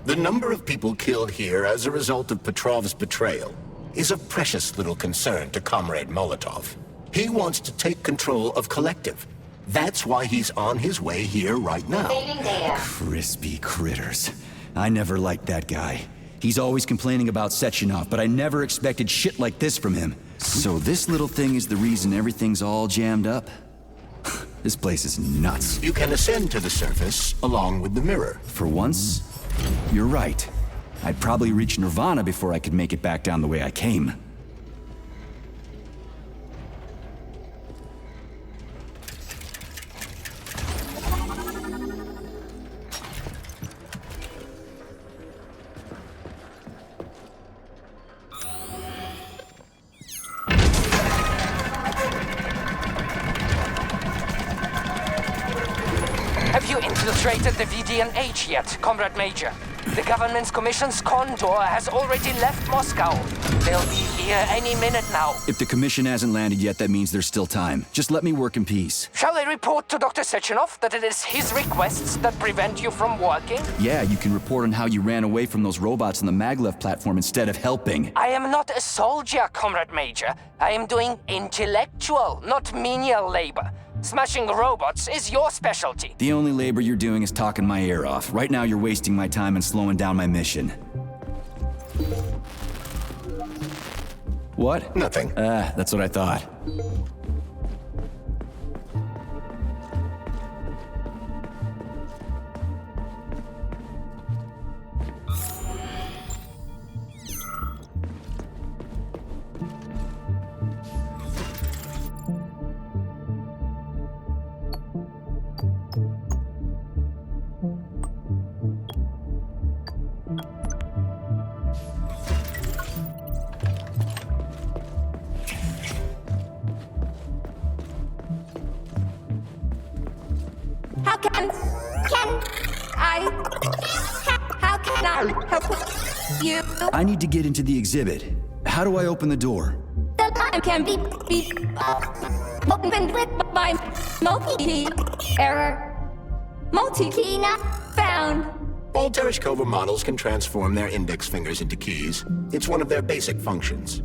The number of people killed here as a result of Petrov's betrayal is a precious little concern to Comrade Molotov. He wants to take control of Collective. That's why he's on his way here right now. Crispy critters. I never liked that guy. He's always complaining about Sechenov, but I never expected shit like this from him. So this little thing is the reason everything's all jammed up? This place is nuts. You can ascend to the surface along with the mirror. For once, you're right. I'd probably reach Nirvana before I could make it back down the way I came. Have you infiltrated the VDNH yet, Comrade Major? The government's commission's condor has already left Moscow. They'll be here any minute now. If the commission hasn't landed yet, that means there's still time. Just let me work in peace. Shall I report to Dr. Sechenov that it is his requests that prevent you from working? Yeah, you can report on how you ran away from those robots on the maglev platform instead of helping. I am not a soldier, Comrade Major. I am doing intellectual, not menial labor. Smashing robots is your specialty. The only labor you're doing is talking my ear off. Right now you're wasting my time and slowing down my mission. What? Nothing. That's what I thought. How can I help you? I need to get into the exhibit. How do I open the door? The line can be opened with my multi-key. Error. Multi-key not found. All Tereshkova models can transform their index fingers into keys. It's one of their basic functions.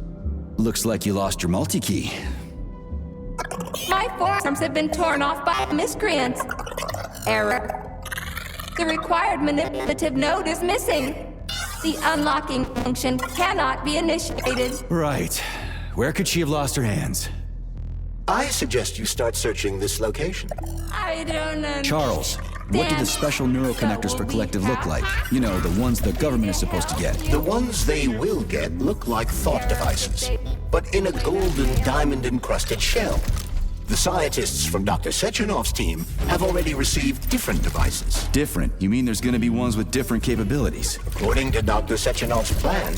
Looks like you lost your multi-key. My forearms have been torn off by miscreants. Error. The required manipulative node is missing. The unlocking function cannot be initiated. Right. Where could she have lost her hands? I suggest you start searching this location. I don't know. Charles, what do the special neuroconnectors for Collective look like? You know, the ones the government is supposed to get. The ones they will get look like thought devices, but in a golden, diamond-encrusted shell. The scientists from Dr. Sechenov's team have already received different devices. Different? You mean there's gonna be ones with different capabilities? According to Dr. Sechenov's plan,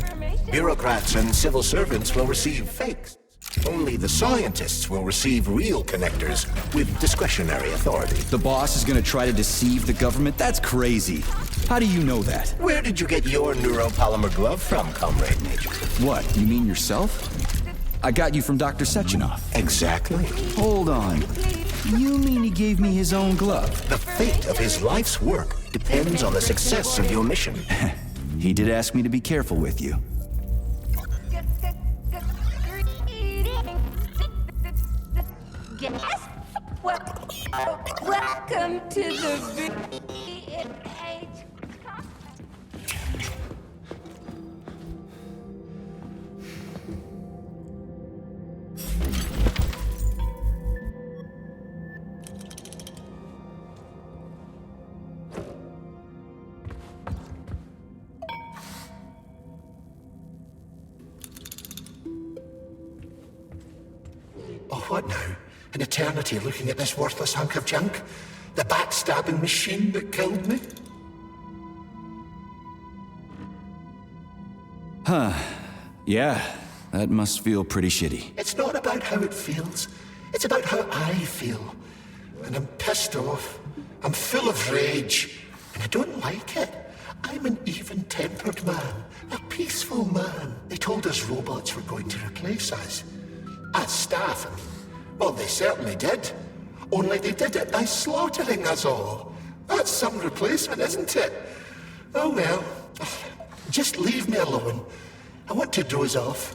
bureaucrats and civil servants will receive fakes. Only the scientists will receive real connectors with discretionary authority. The boss is gonna try to deceive the government? That's crazy. How do you know that? Where did you get your neuropolymer glove from, Comrade Major? What, you mean yourself? I got you from Dr. Sechenov. Exactly. Hold on. You mean he gave me his own glove? The fate of his life's work depends on the success of your mission. He did ask me to be careful with you. Yes? Welcome to the age. Oh, what now? An eternity looking at this worthless hunk of junk? The backstabbing machine that killed me? Huh. Yeah, that must feel pretty shitty. It's not about how it feels. It's about how I feel. And I'm pissed off. I'm full of rage. And I don't like it. I'm an even-tempered man. A peaceful man. They told us robots were going to replace us. As staff, well, they certainly did. Only they did it by slaughtering us all. That's some replacement, isn't it? Oh well. Just leave me alone. I want to doze off.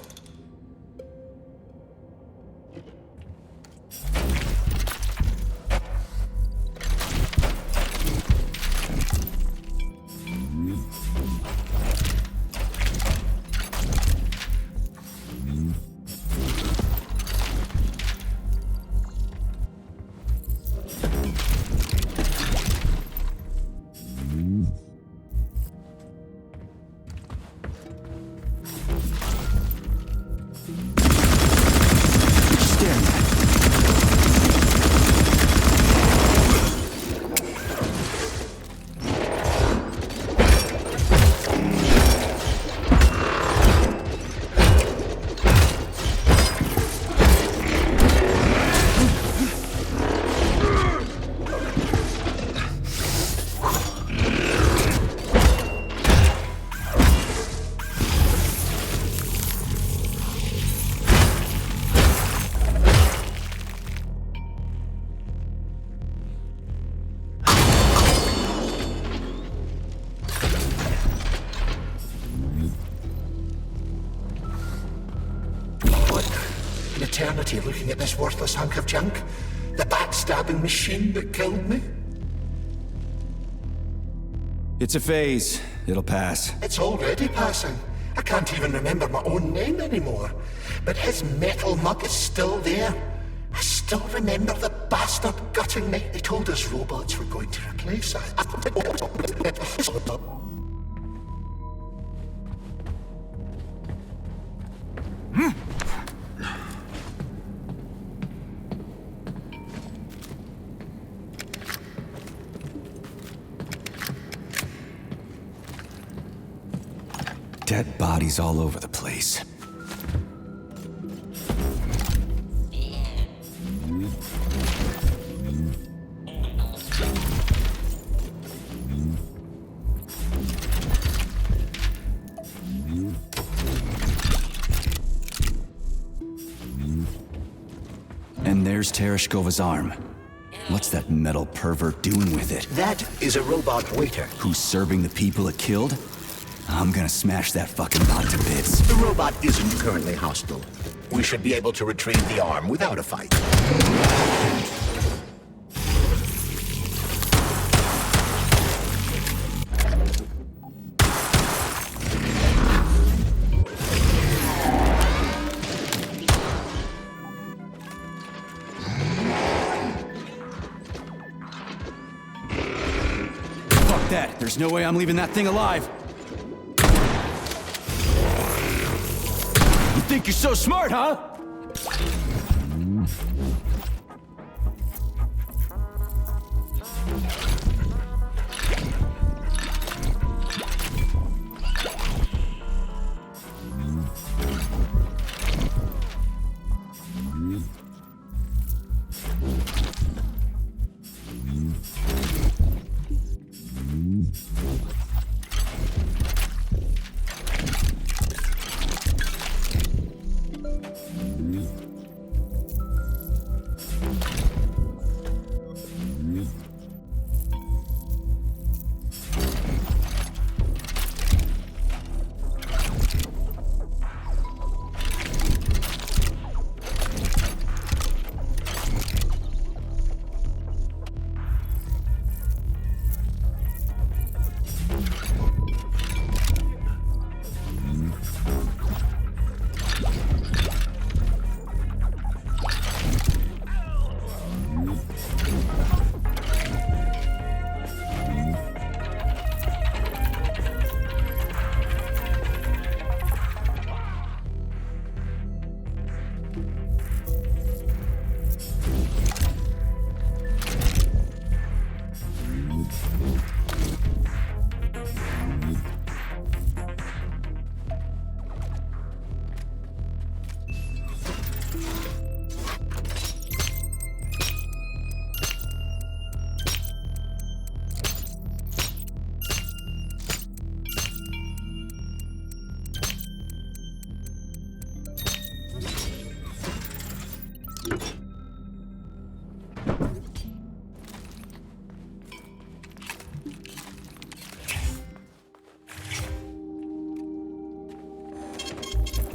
eternity looking at this worthless hunk of junk? The backstabbing machine that killed me? It's a phase. It'll pass. It's already passing. I can't even remember my own name anymore. But his metal mug is still there. I still remember the bastard gutting me. They told us robots were going to replace us. Dead bodies all over the place. And there's Tereshkova's arm. What's that metal pervert doing with it? That is a robot waiter. Who's serving the people it killed? I'm gonna smash that fucking bot to bits. The robot isn't currently hostile. We should be able to retrieve the arm without a fight. Fuck that. There's no way I'm leaving that thing alive. You think you're so smart, huh?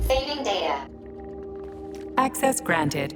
Saving data. Access granted.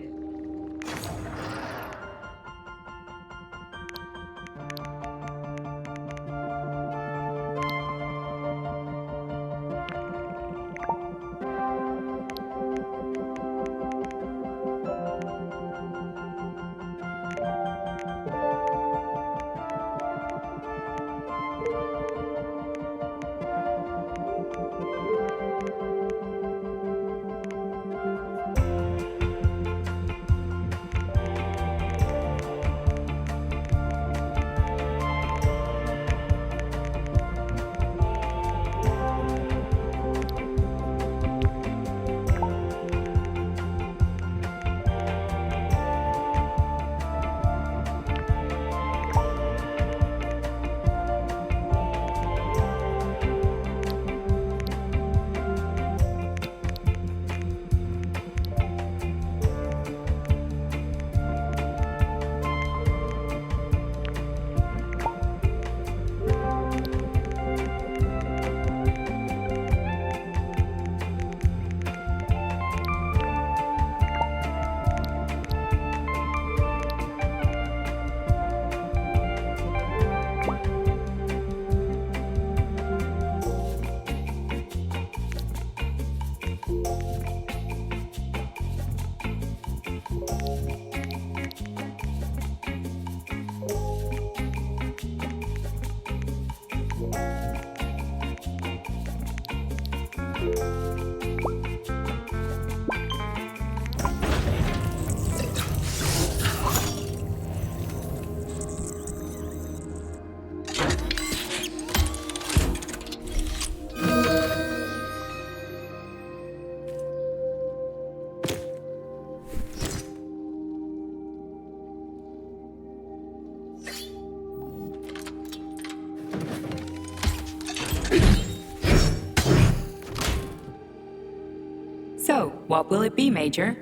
So, what will it be, Major?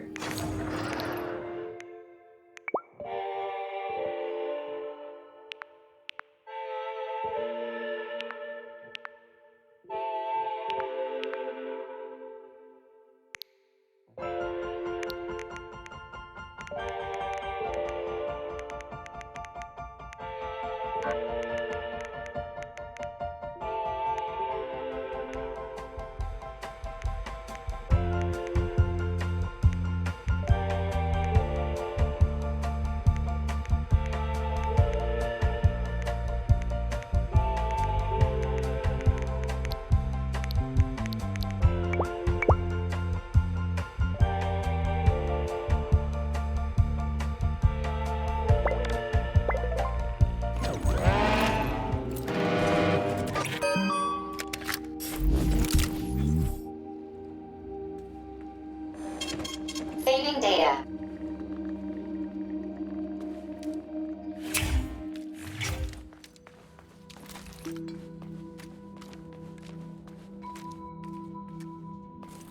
Saving data.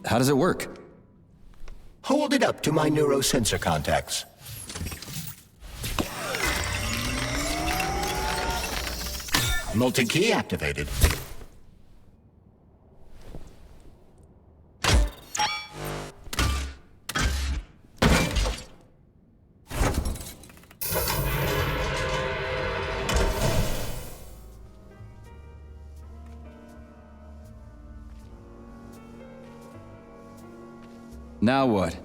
How does it work? Hold it up to my neurosensor contacts. Multi-key activated. Now what?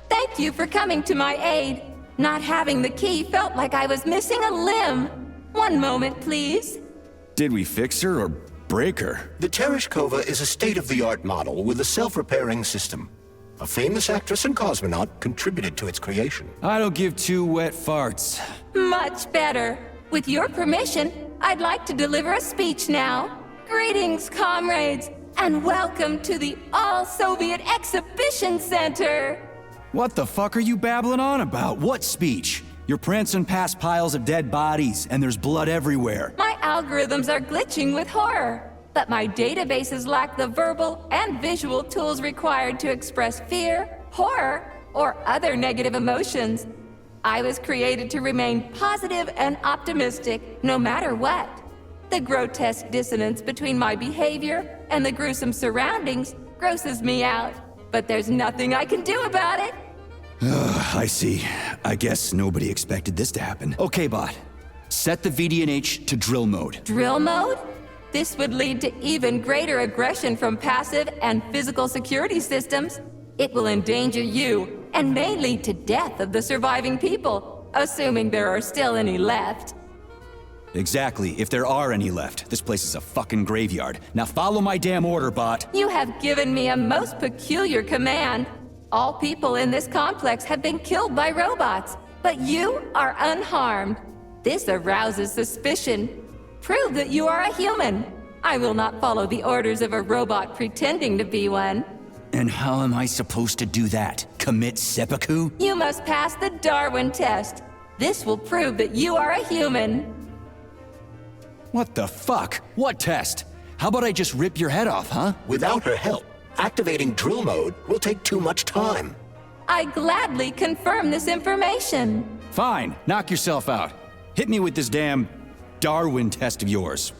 Thank you for coming to my aid. Not having the key felt like I was missing a limb. One moment, please. Did we fix her or break her? The Tereshkova is a state-of-the-art model with a self-repairing system. A famous actress and cosmonaut contributed to its creation. I don't give two wet farts. Much better. With your permission, I'd like to deliver a speech now. Greetings, comrades, and welcome to the All-Soviet Exhibition Center. What the fuck are you babbling on about? What speech? You're prancing past piles of dead bodies, and there's blood everywhere. My algorithms are glitching with horror, but my databases lack the verbal and visual tools required to express fear, horror, or other negative emotions. I was created to remain positive and optimistic, no matter what. The grotesque dissonance between my behavior and the gruesome surroundings grosses me out, but there's nothing I can do about it. I see. I guess nobody expected this to happen. Okay, bot. Set the VDNH to drill mode. Drill mode? This would lead to even greater aggression from passive and physical security systems. It will endanger you, and may lead to death of the surviving people, assuming there are still any left. Exactly, if there are any left. This place is a fucking graveyard. Now follow my damn order, bot. You have given me a most peculiar command. All people in this complex have been killed by robots, but you are unharmed. This arouses suspicion. Prove that you are a human. I will not follow the orders of a robot pretending to be one. And how am I supposed to do that? Commit seppuku? You must pass the Darwin test. This will prove that you are a human. What the fuck? What test? How about I just rip your head off, huh? Without her help, activating drill mode will take too much time. I gladly confirm this information. Fine, knock yourself out. Hit me with this damn Darwin test of yours.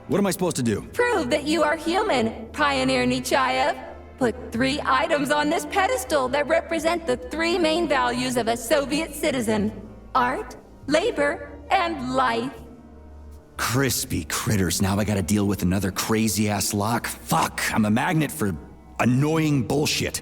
What am I supposed to do? Prove that you are human, Pioneer Nechayev. Put 3 items on this pedestal that represent the 3 main values of a Soviet citizen: art, labor, and life. Crispy critters, now I gotta deal with another crazy-ass lock? Fuck, I'm a magnet for annoying bullshit.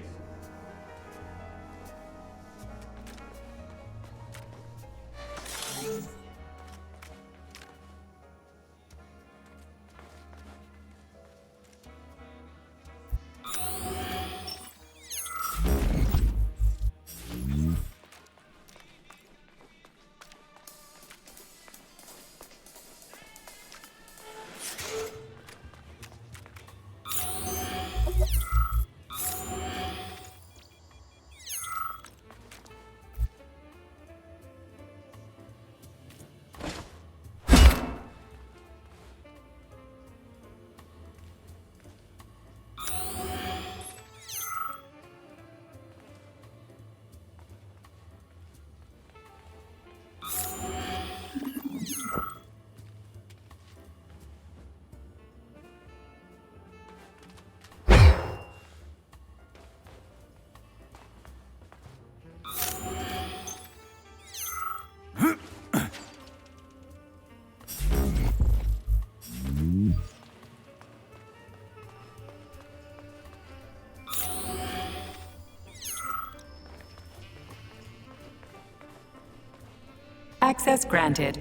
Access granted.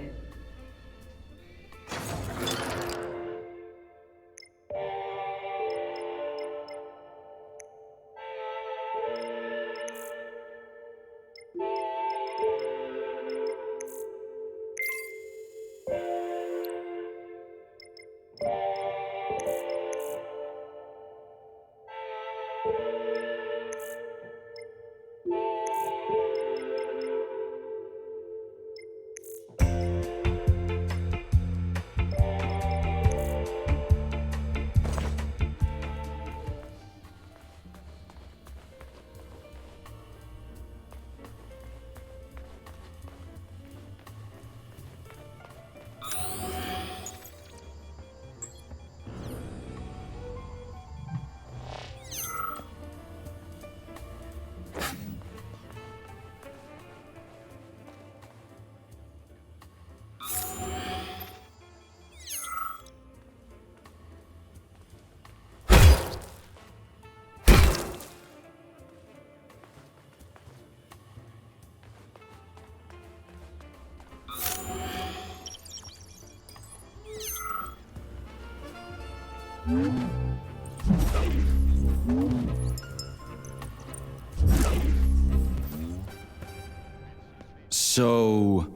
So,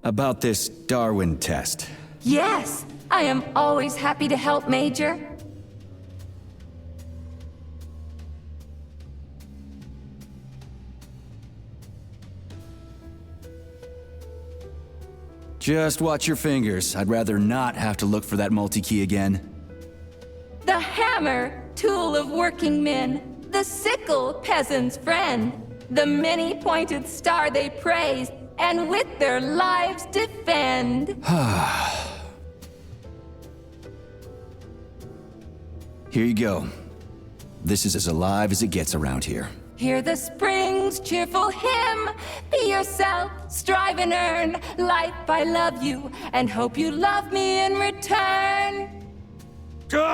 about this Darwin test. Yes, I am always happy to help, Major. Just watch your fingers. I'd rather not have to look for that multi-key again. The hammer, tool of working men. The sickle, peasant's friend. The many-pointed star they praise, and with their lives defend. Here you go. This is as alive as it gets around here. Hear the spring's cheerful hymn. Be yourself, strive and earn. Life, I love you, and hope you love me in return.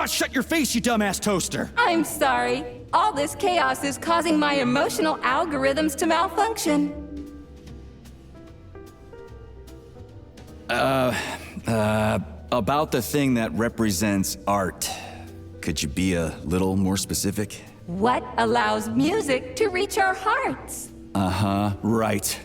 Shut your face, you dumbass toaster! I'm sorry. All this chaos is causing my emotional algorithms to malfunction. About the thing that represents art. Could you be a little more specific? What allows music to reach our hearts? Uh-huh, right.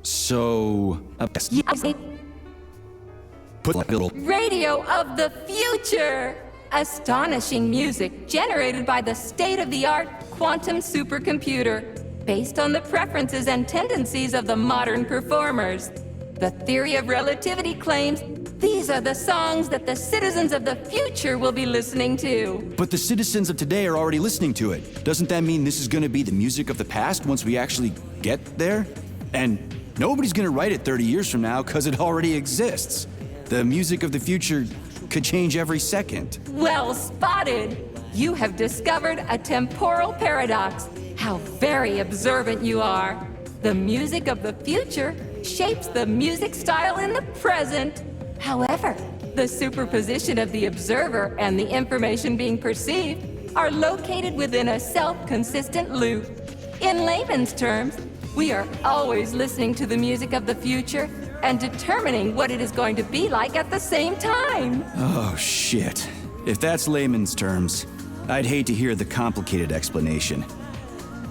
So... Put like little... Radio of the future! Astonishing music generated by the state-of-the-art quantum supercomputer, based on the preferences and tendencies of the modern performers. The theory of relativity claims These are the songs that the citizens of the future will be listening to. But the citizens of today are already listening to it. Doesn't that mean this is gonna be the music of the past once we actually get there? And nobody's gonna write it 30 years from now because it already exists. The music of the future could change every second. Well spotted! You have discovered a temporal paradox. How very observant you are. The music of the future shapes the music style in the present. However, the superposition of the observer and the information being perceived are located within a self-consistent loop. In layman's terms, we are always listening to the music of the future and determining what it is going to be like at the same time. Oh, shit. If that's layman's terms, I'd hate to hear the complicated explanation.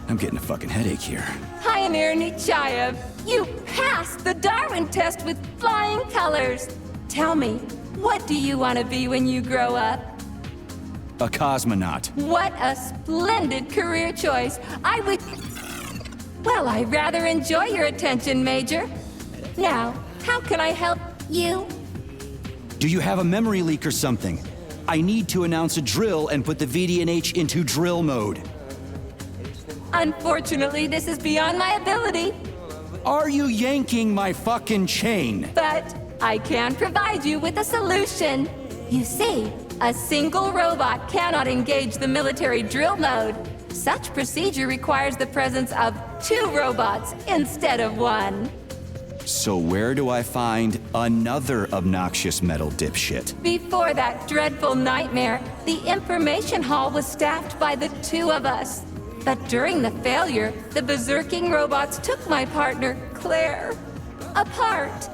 I'm getting a fucking headache here. Pioneer Nechayev, you passed the Darwin test with flying colors. Tell me, what do you want to be when you grow up? A cosmonaut. What a splendid career choice. Well, I rather enjoy your attention, Major. Now, how can I help you? Do you have a memory leak or something? I need to announce a drill and put the VDNH into drill mode. Unfortunately, this is beyond my ability. Are you yanking my fucking chain? But I can provide you with a solution. You see, a single robot cannot engage the military drill mode. Such procedure requires the presence of 2 robots instead of 1. So where do I find another obnoxious metal dipshit? Before that dreadful nightmare, the information hall was staffed by the 2 of us. But during the failure, the berserking robots took my partner, Claire, apart.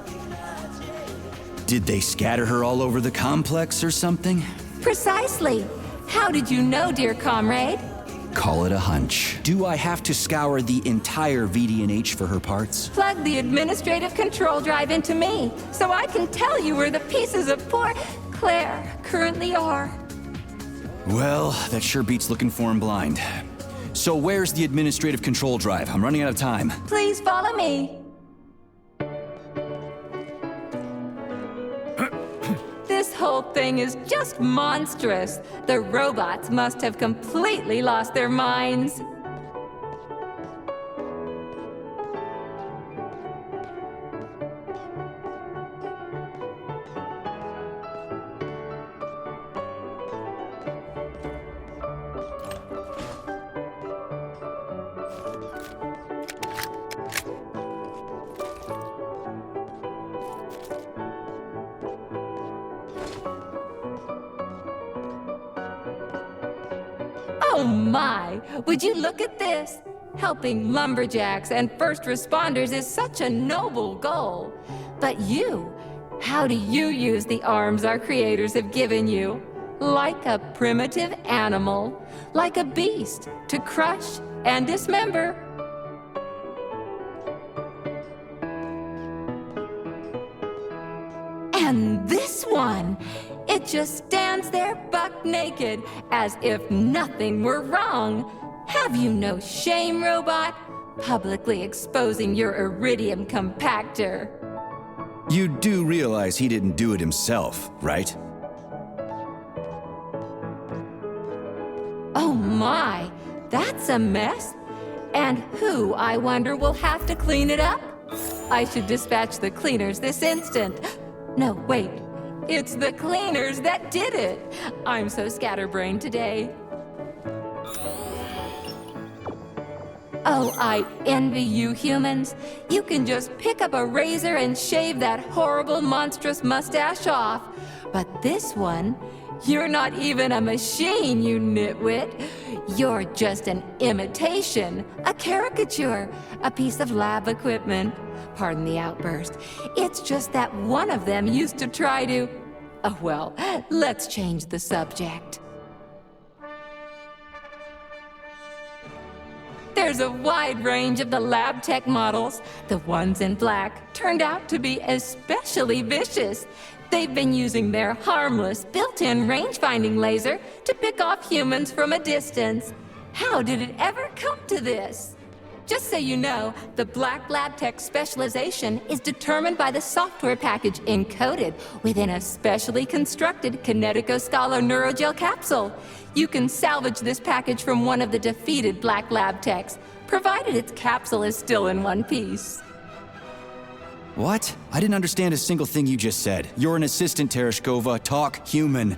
Did they scatter her all over the complex or something? Precisely. How did you know, dear comrade? Call it a hunch. Do I have to scour the entire VDNH for her parts? Plug the administrative control drive into me, so I can tell you where the pieces of poor Claire currently are. Well, that sure beats looking for him blind. So where's the administrative control drive? I'm running out of time. Please follow me. This whole thing is just monstrous. The robots must have completely lost their minds. Oh my! Would you look at this? Helping lumberjacks and first responders is such a noble goal. But you, how do you use the arms our creators have given you? Like a primitive animal, like a beast, to crush and dismember. And this one, it just stands there buck naked, as if nothing were wrong. Have you no shame, robot? Publicly exposing your iridium compactor. You do realize he didn't do it himself, right? Oh my, that's a mess. And who, I wonder, will have to clean it up? I should dispatch the cleaners this instant. No, wait. It's the cleaners that did it. I'm so scatterbrained today. Oh, I envy you humans. You can just pick up a razor and shave that horrible, monstrous mustache off. But this one, you're not even a machine, you nitwit. You're just an imitation, a caricature, a piece of lab equipment. Pardon the outburst. It's just that one of them used to try to... Oh, well, let's change the subject. There's a wide range of the lab tech models. The ones in black turned out to be especially vicious. They've been using their harmless, built-in range-finding laser to pick off humans from a distance. How did it ever come to this? Just so you know, the Black Lab Tech specialization is determined by the software package encoded within a specially constructed Kinetico Scalo Neurogel capsule. You can salvage this package from one of the defeated Black Lab Techs, provided its capsule is still in one piece. What? I didn't understand a single thing you just said. You're an assistant, Tereshkova. Talk human.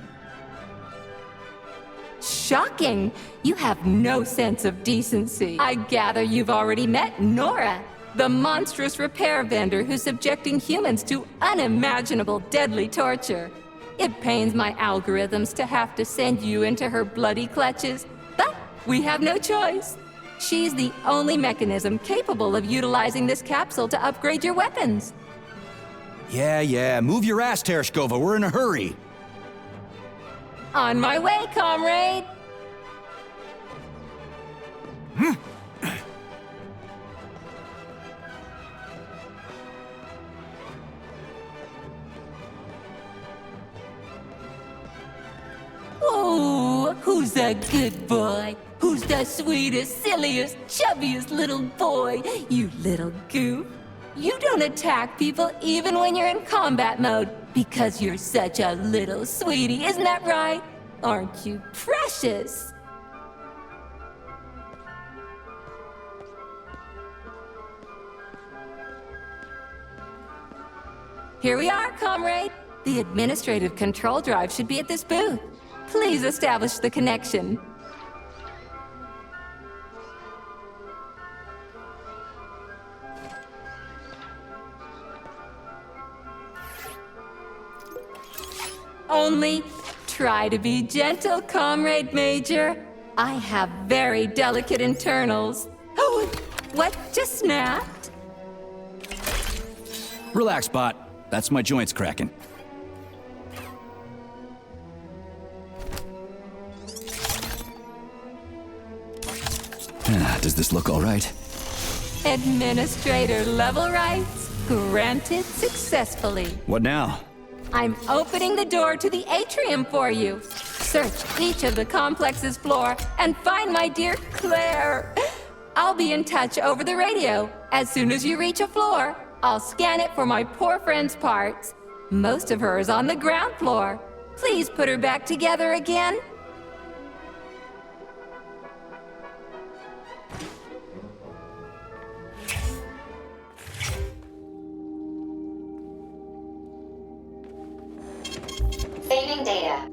Shocking! You have no sense of decency. I gather you've already met Nora, the monstrous repair vendor who's subjecting humans to unimaginable deadly torture. It pains my algorithms to have to send you into her bloody clutches, but we have no choice. She's the only mechanism capable of utilizing this capsule to upgrade your weapons. Yeah, move your ass, Tereshkova. We're in a hurry. On my way, comrade! Oh, who's a good boy? Who's the sweetest, silliest, chubbiest little boy? You little goof. You don't attack people even when you're in combat mode because you're such a little sweetie, isn't that right? Aren't you precious? Here we are, comrade. The administrative control drive should be at this booth. Please establish the connection. Only try to be gentle, Comrade Major. I have very delicate internals. Oh, what just snapped? Relax, bot. That's my joints cracking. Does this look all right? Administrator level rights granted successfully. What now? I'm opening the door to the atrium for you. Search each of the complex's floor and find my dear Claire. I'll be in touch over the radio. As soon as you reach a floor, I'll scan it for my poor friend's parts. Most of her is on the ground floor. Please put her back together again. Saving data.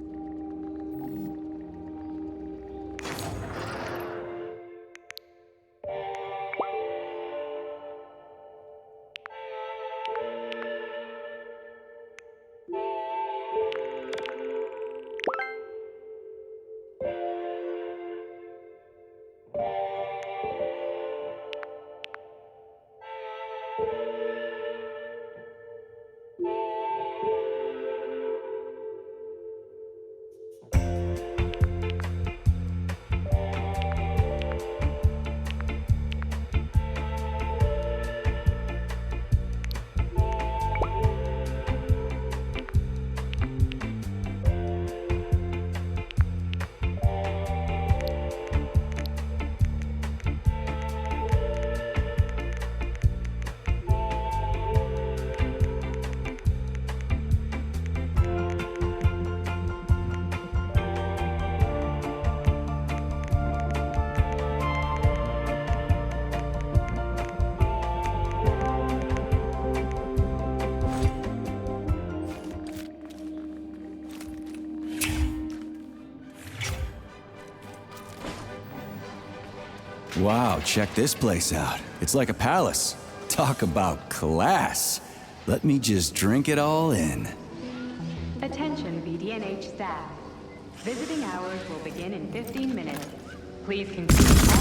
Wow, check this place out. It's like a palace. Talk about class. Let me just drink it all in. Attention BDNH staff. Visiting hours will begin in 15 minutes. Please continue.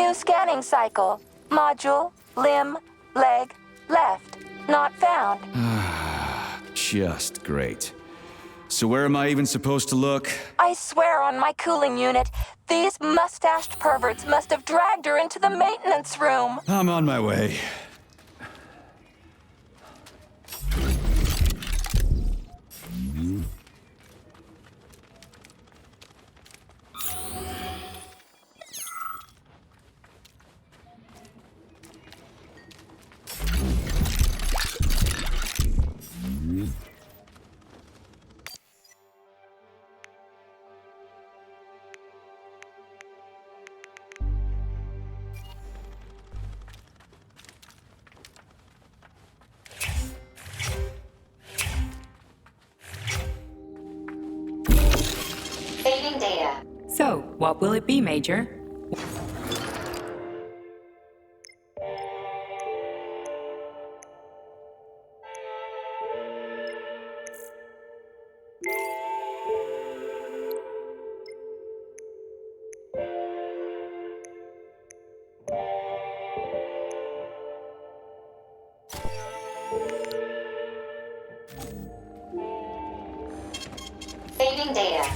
New scanning cycle. Module, limb, leg, left. Not found. Just great. So where am I even supposed to look? I swear on my cooling unit, these mustached perverts must have dragged her into the maintenance room. I'm on my way. Saving data. So, what will it be, Major? Saving data.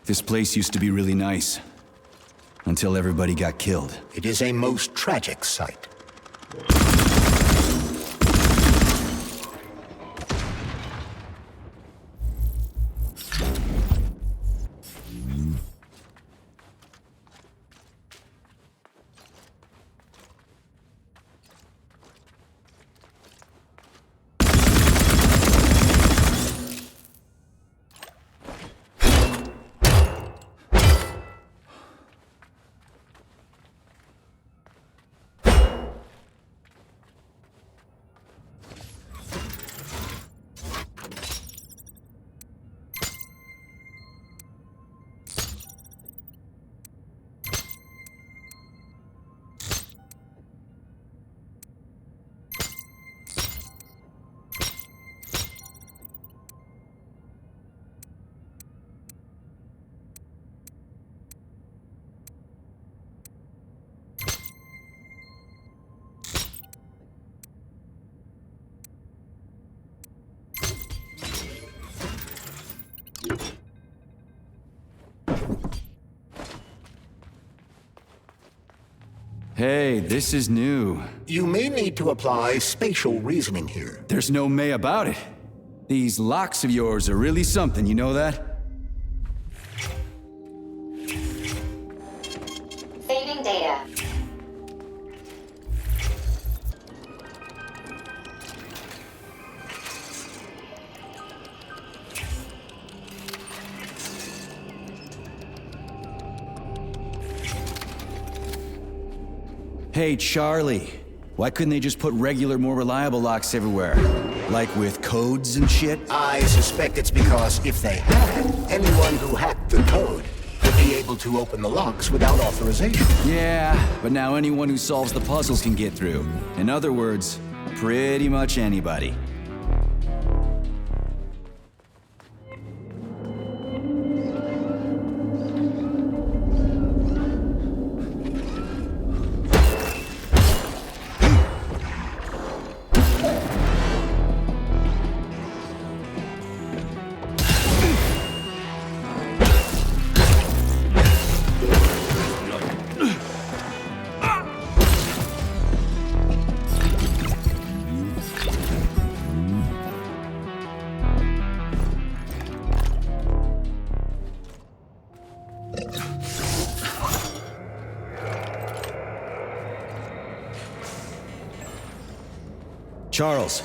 This place used to be really nice. Until everybody got killed. It is a most tragic sight. Hey, this is new. You may need to apply spatial reasoning here. There's no may about it. These locks of yours are really something, you know that? Saving data. Hey, Charlie. Why couldn't they just put regular, more reliable locks everywhere? Like with codes and shit? I suspect it's because if they had, anyone who hacked the code would be able to open the locks without authorization. Yeah, but now anyone who solves the puzzles can get through. In other words, pretty much anybody. Charles,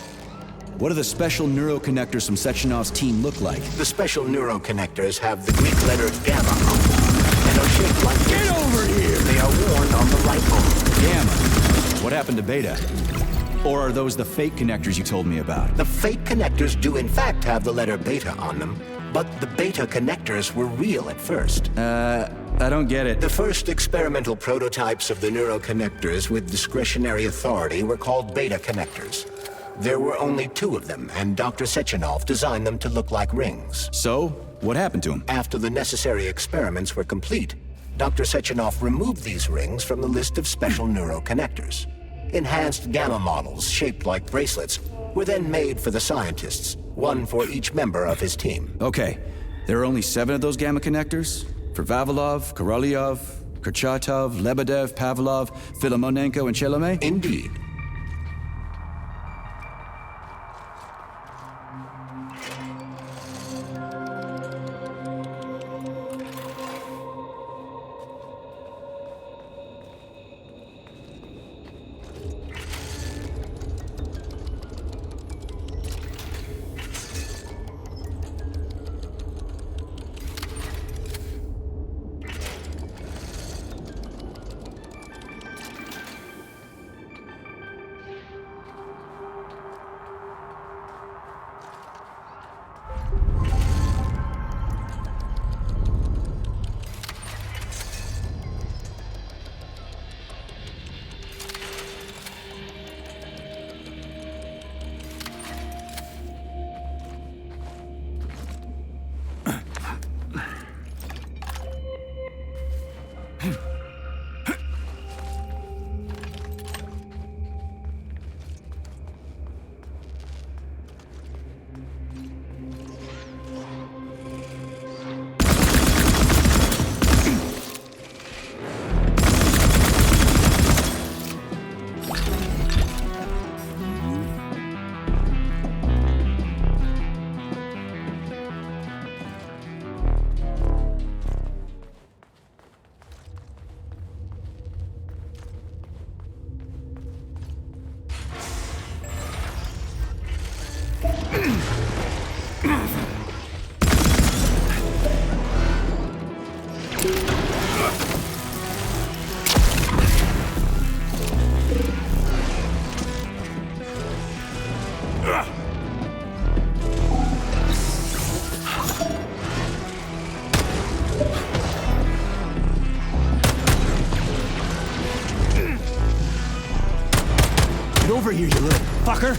what do the special neuroconnectors from Sechenov's team look like? The special neuroconnectors have the Greek letter gamma on them and are shaped like... Get over here! They are worn on the right arm. Gamma? What happened to Beta? Or are those the fake connectors you told me about? The fake connectors do in fact have the letter beta on them, but the beta connectors were real at first. I don't get it. The first experimental prototypes of the neuroconnectors with discretionary authority were called beta connectors. There were only 2 of them, and Dr. Sechenov designed them to look like rings. So? What happened to him? After the necessary experiments were complete, Dr. Sechenov removed these rings from the list of special neuroconnectors. Enhanced gamma models, shaped like bracelets, were then made for the scientists, one for each member of his team. Okay, there are only 7 of those gamma connectors? For Vavilov, Korolyov, Kurchatov, Lebedev, Pavlov, Filomonenko, and Chelomey? Indeed. Get over here, you little fucker!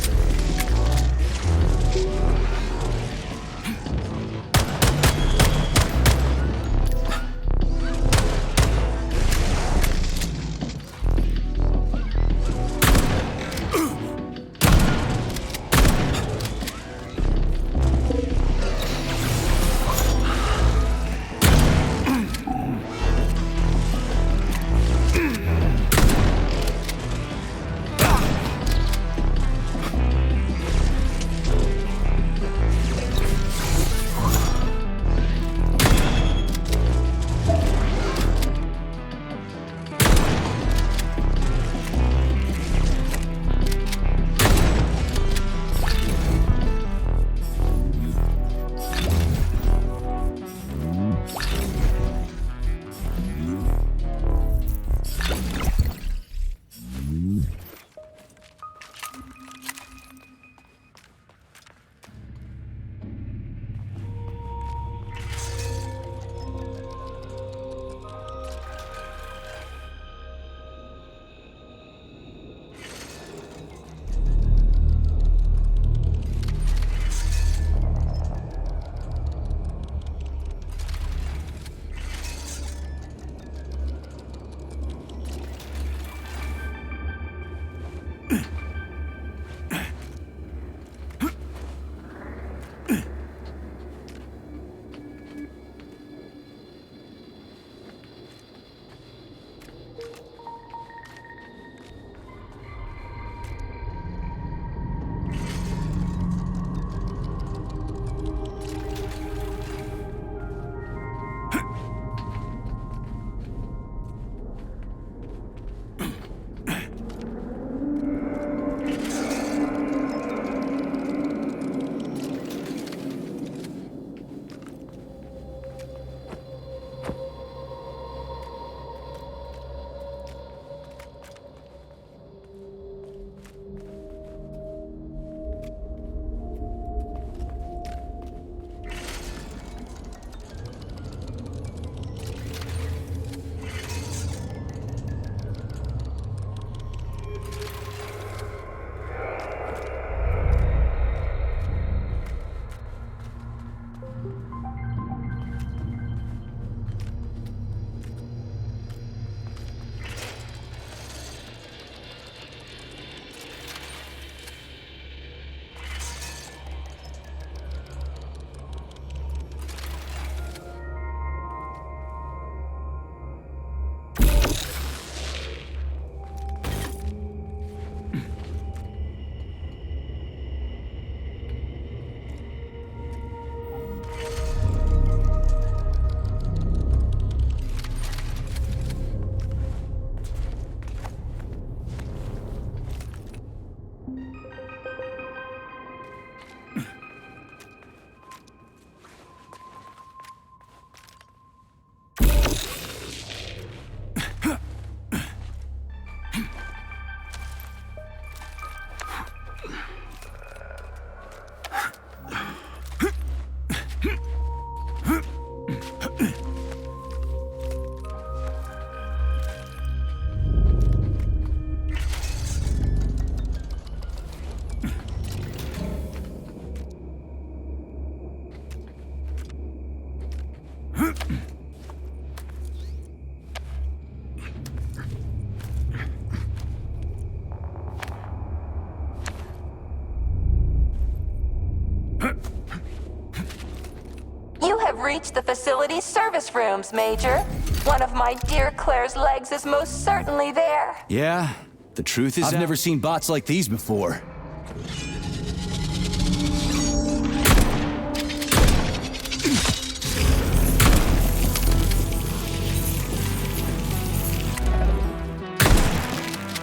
reached the facility's service rooms, Major. One of my dear Claire's legs is most certainly there. Yeah? The truth is, I've never seen bots like these before.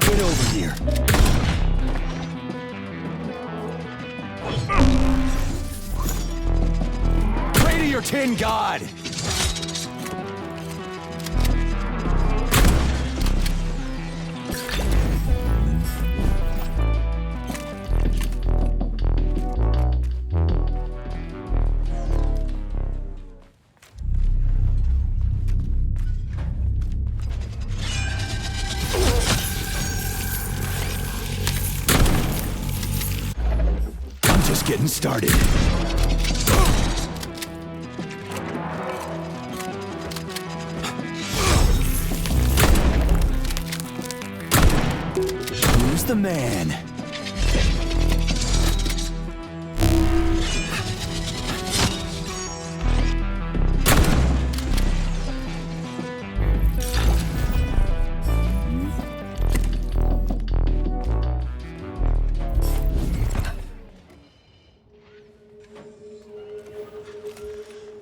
Get over here. Pray to your tin god! Just getting started. Who's the man?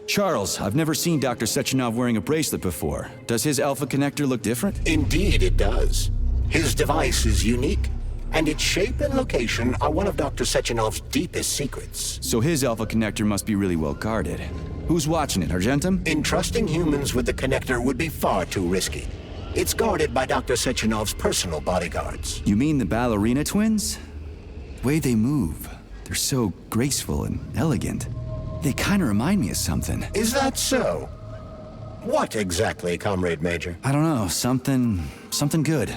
Charles, I've never seen Dr. Sechenov wearing a bracelet before. Does his alpha connector look different? Indeed it does. His device is unique, and its shape and location are one of Dr. Sechenov's deepest secrets. So his alpha connector must be really well guarded. Who's watching it, Argentum? Entrusting humans with the connector would be far too risky. It's guarded by Dr. Sechenov's personal bodyguards. You mean the ballerina twins? The way they move, they're so graceful and elegant. They kind of remind me of something. Is that so? What exactly, Comrade Major? I don't know, something good.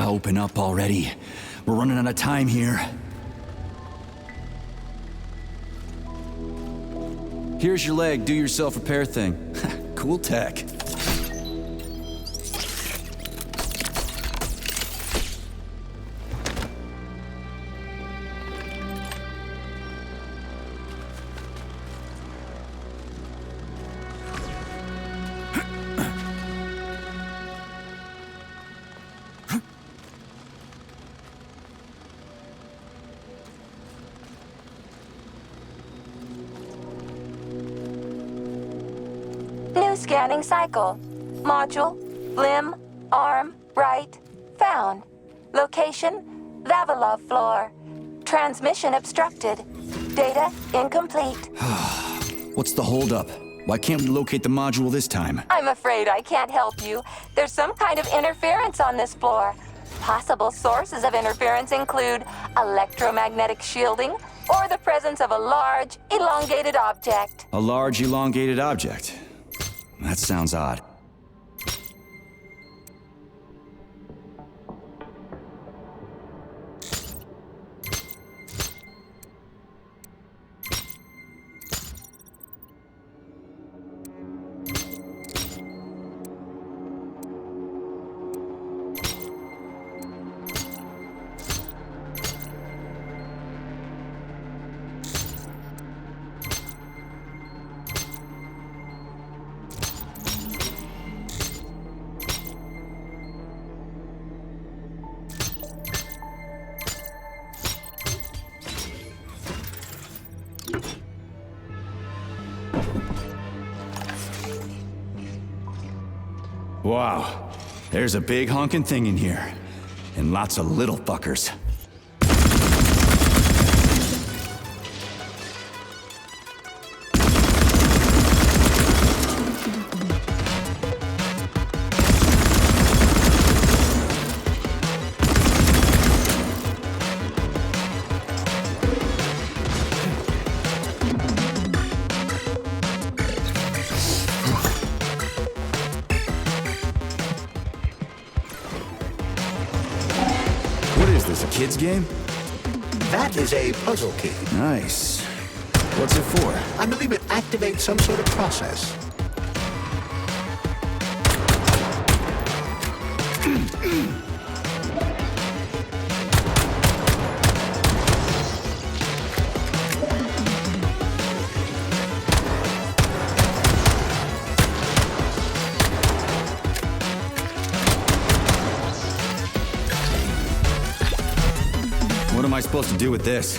Open up already. We're running out of time here. Here's your leg, do your self-repair thing. Cool tech. New scanning cycle. Module, limb, arm, right, found. Location, Vavilov floor. Transmission obstructed. Data incomplete. What's the holdup? Why can't we locate the module this time? I'm afraid I can't help you. There's some kind of interference on this floor. Possible sources of interference include electromagnetic shielding or the presence of a large, elongated object. A large, elongated object. That sounds odd. Wow, there's a big honking thing in here, and lots of little fuckers. What is this, a kid's game? That is a puzzle key. Nice. What's it for? I believe it activates some sort of process. What am I supposed to do with this?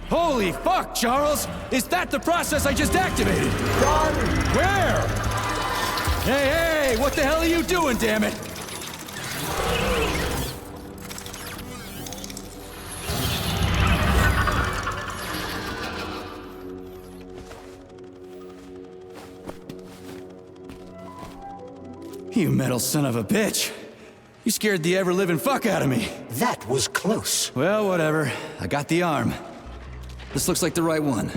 Holy fuck, Charles! Is that the process I just activated? Run! Where? Hey, hey! What the hell are you doing, damn it? You metal son of a bitch. You scared the ever-living fuck out of me. That was close. Well, whatever. I got the arm. This looks like the right one.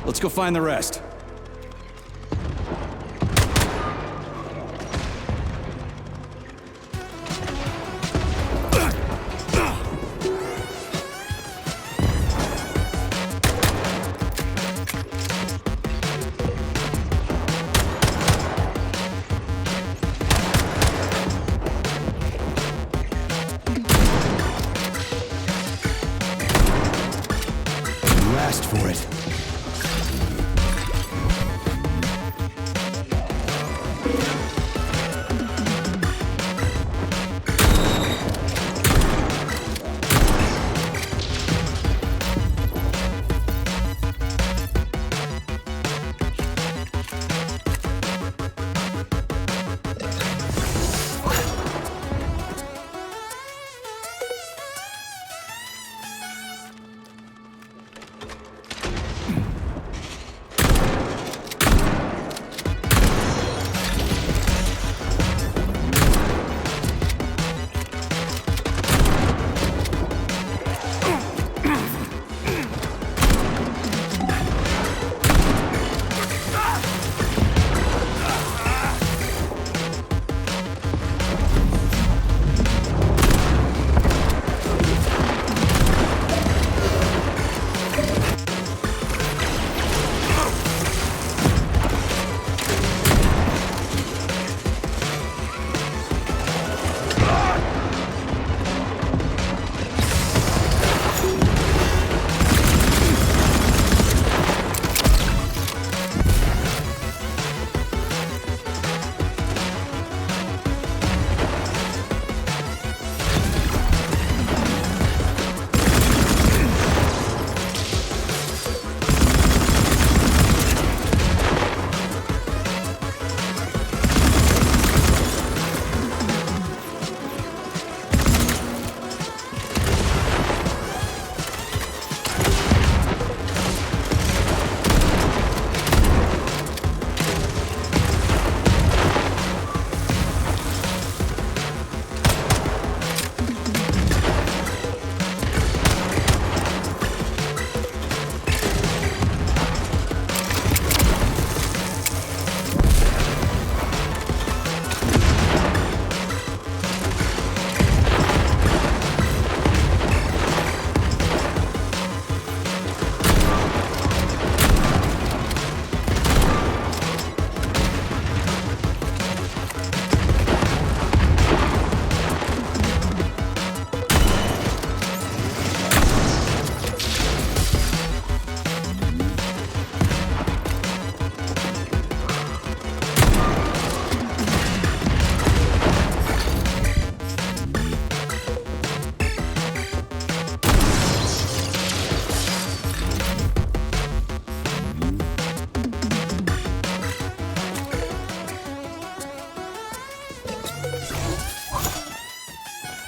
Let's go find the rest. Asked for it.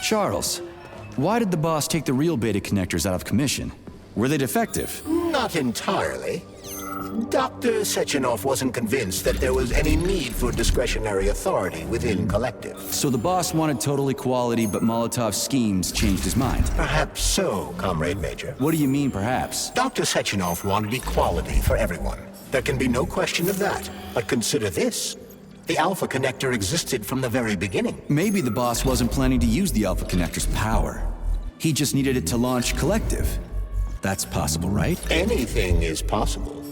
Charles, why did the boss take the real beta connectors out of commission? Were they defective? Not entirely. Dr. Sechenov wasn't convinced that there was any need for discretionary authority within Collective. So the boss wanted total equality, but Molotov's schemes changed his mind. Perhaps so, Comrade Major. What do you mean, perhaps? Dr. Sechenov wanted equality for everyone. There can be no question of that. But consider this. The Alpha Connector existed from the very beginning. Maybe the boss wasn't planning to use the Alpha Connector's power. He just needed it to launch Collective. That's possible, right? Anything is possible.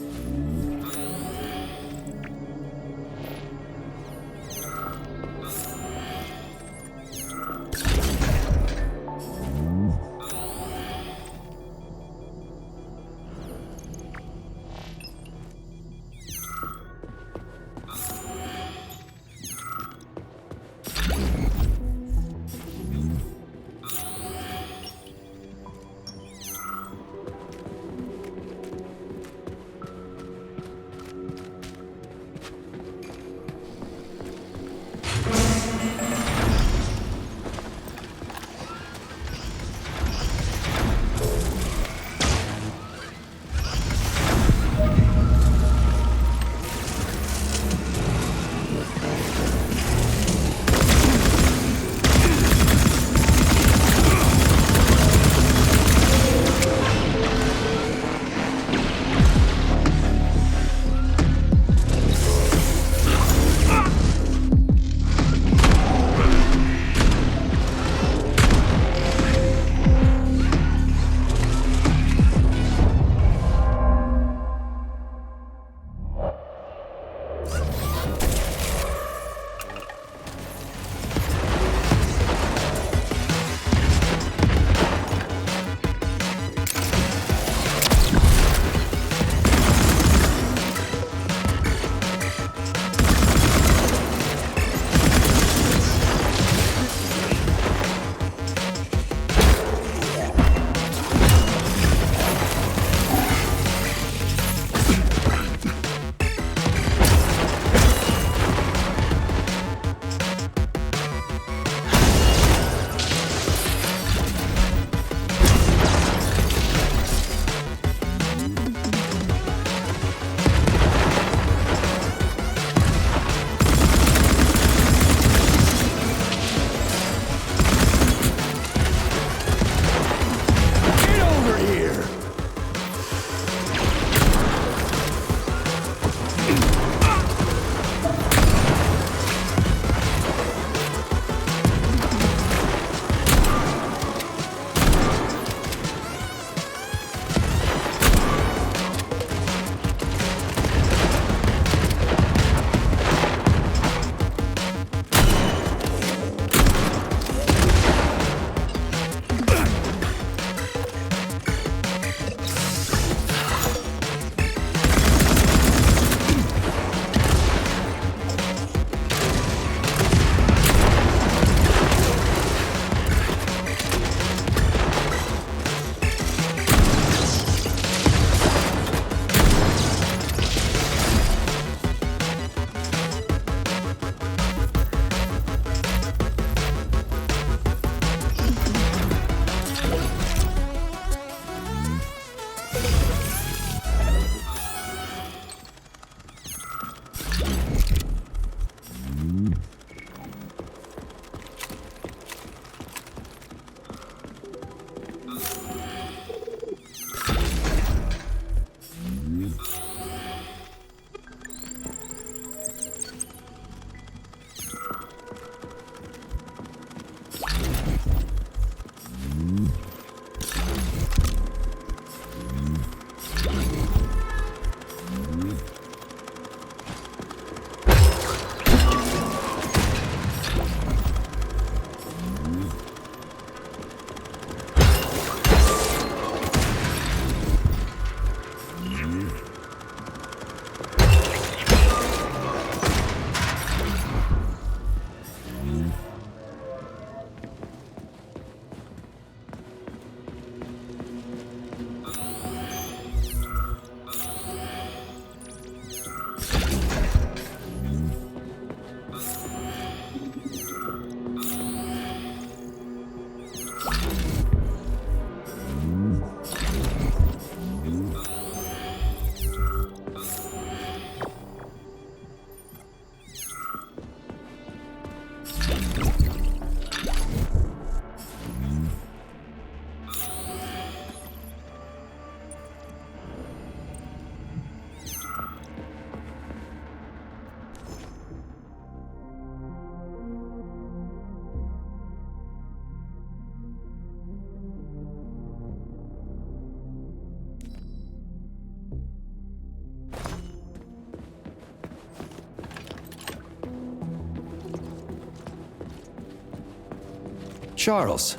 Charles,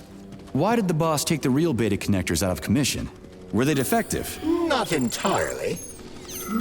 why did the boss take the real beta connectors out of commission? Were they defective? Not entirely.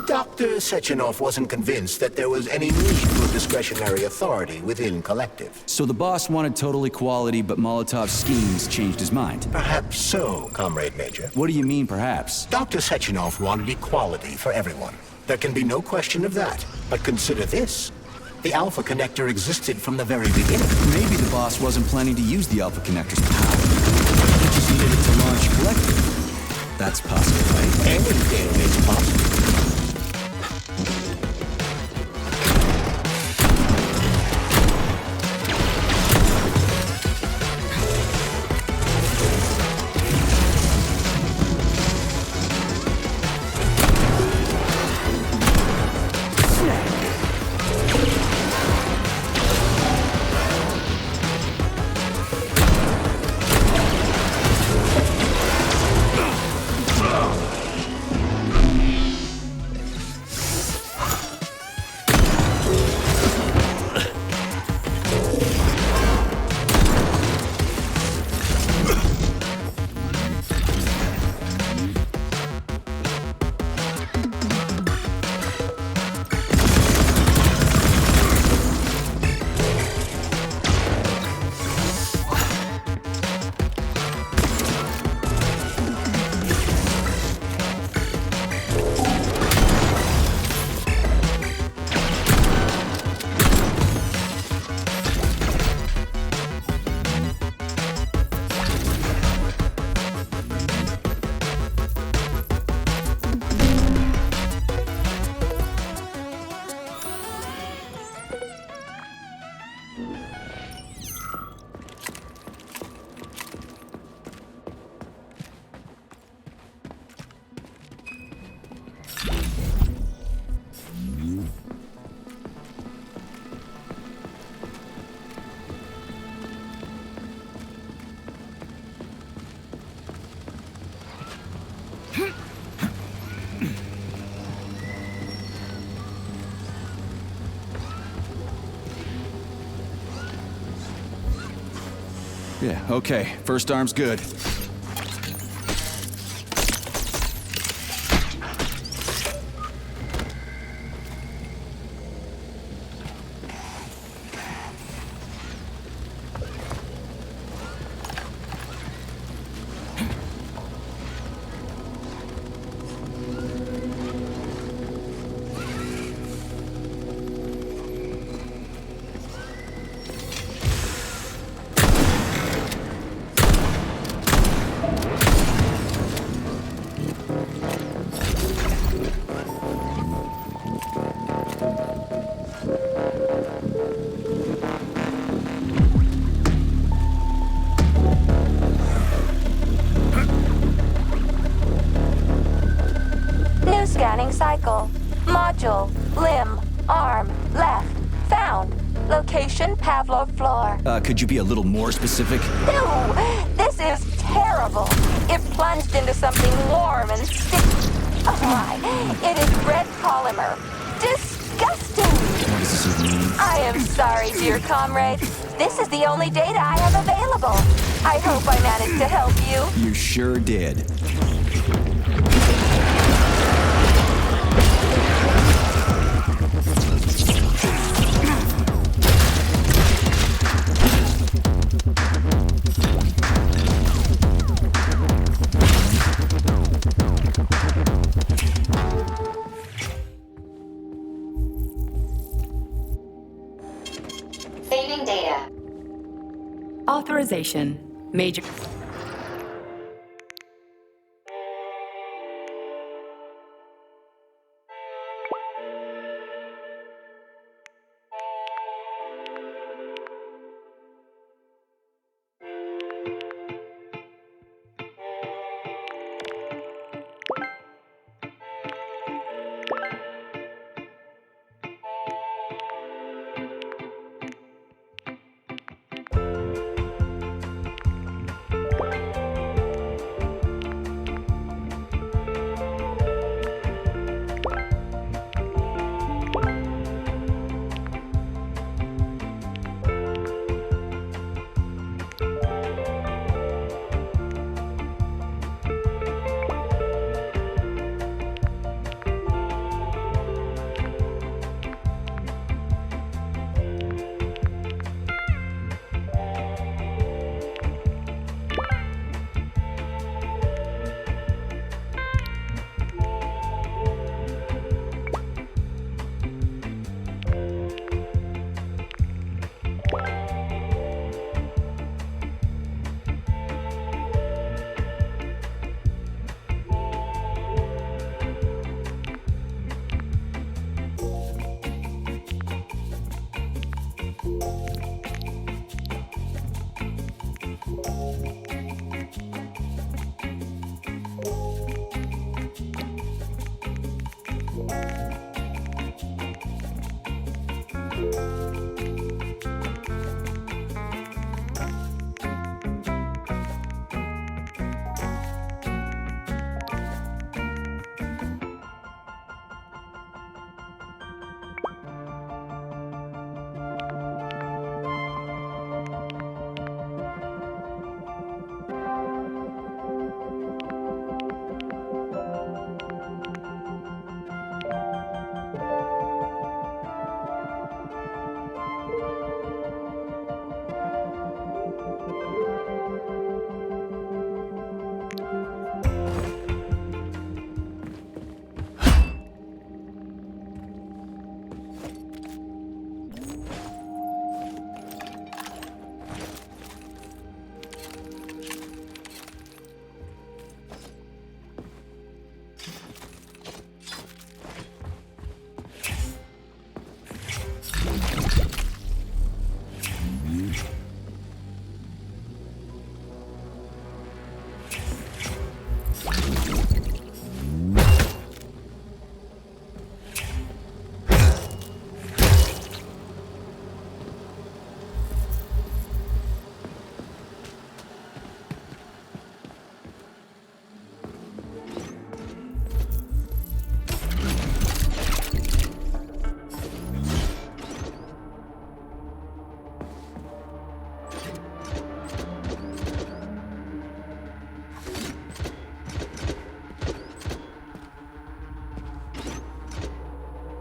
Dr. Sechenov wasn't convinced that there was any need for discretionary authority within Collective. So the boss wanted total equality, but Molotov's schemes changed his mind. Perhaps so, Comrade Major. What do you mean, perhaps? Dr. Sechenov wanted equality for everyone. There can be no question of that. But consider this. The Alpha Connector existed from the very beginning. Maybe the boss wasn't planning to use the Alpha Connector's power. He just needed it to launch Collective. That's possible, right? Anything is possible. Yeah, okay. First arm's good. Scanning cycle. Module. Limb. Arm. Left. Found. Location Pavlov floor. Could you be a little more specific? Ew! This is terrible. It plunged into something warm and sticky. Oh my! It is red polymer. Disgusting! What does this even mean? I am sorry, dear comrade. This is the only data I have available. I hope I managed to help you. You sure did. Saving data. Authorization. Major.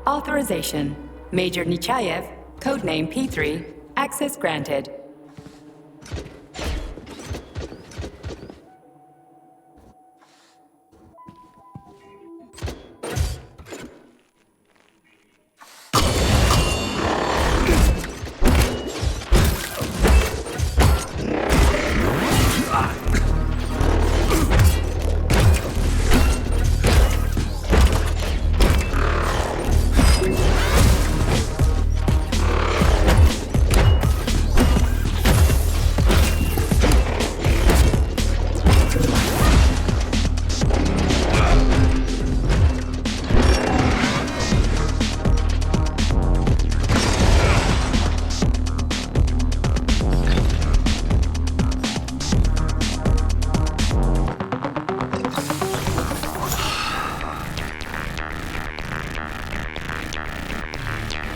Authorization. Major Nechayev, codename P3, access granted.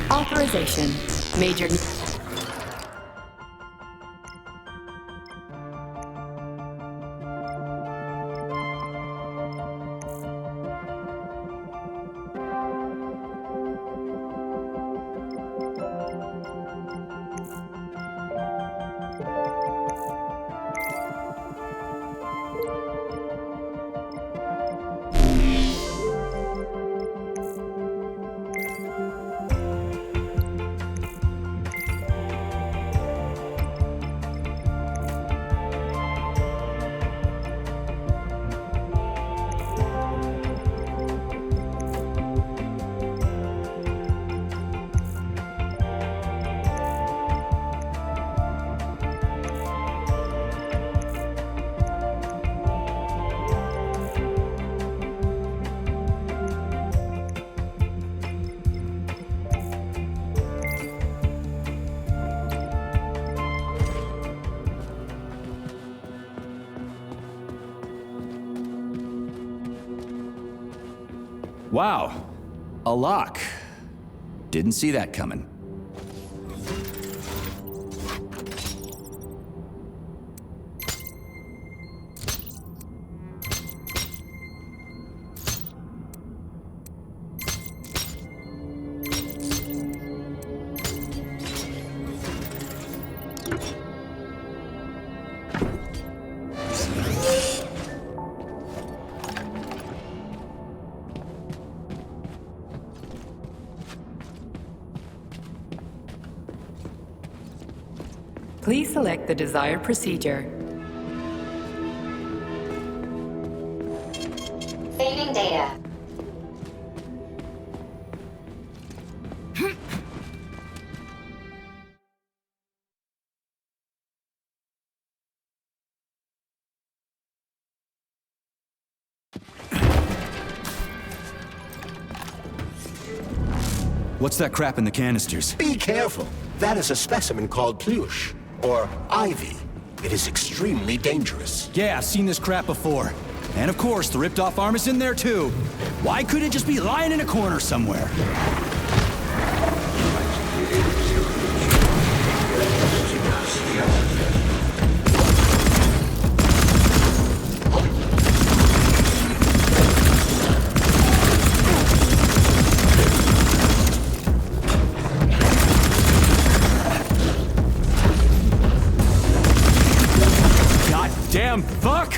Authorization. Major... Wow, a lock. Didn't see that coming. Please select the desired procedure. Saving data. What's that crap in the canisters? Be careful. That is a specimen called Plush, or Ivy. It is extremely dangerous. Yeah, I've seen this crap before. And of course, the ripped-off arm is in there too. Why couldn't it just be lying in a corner somewhere? Damn fuck!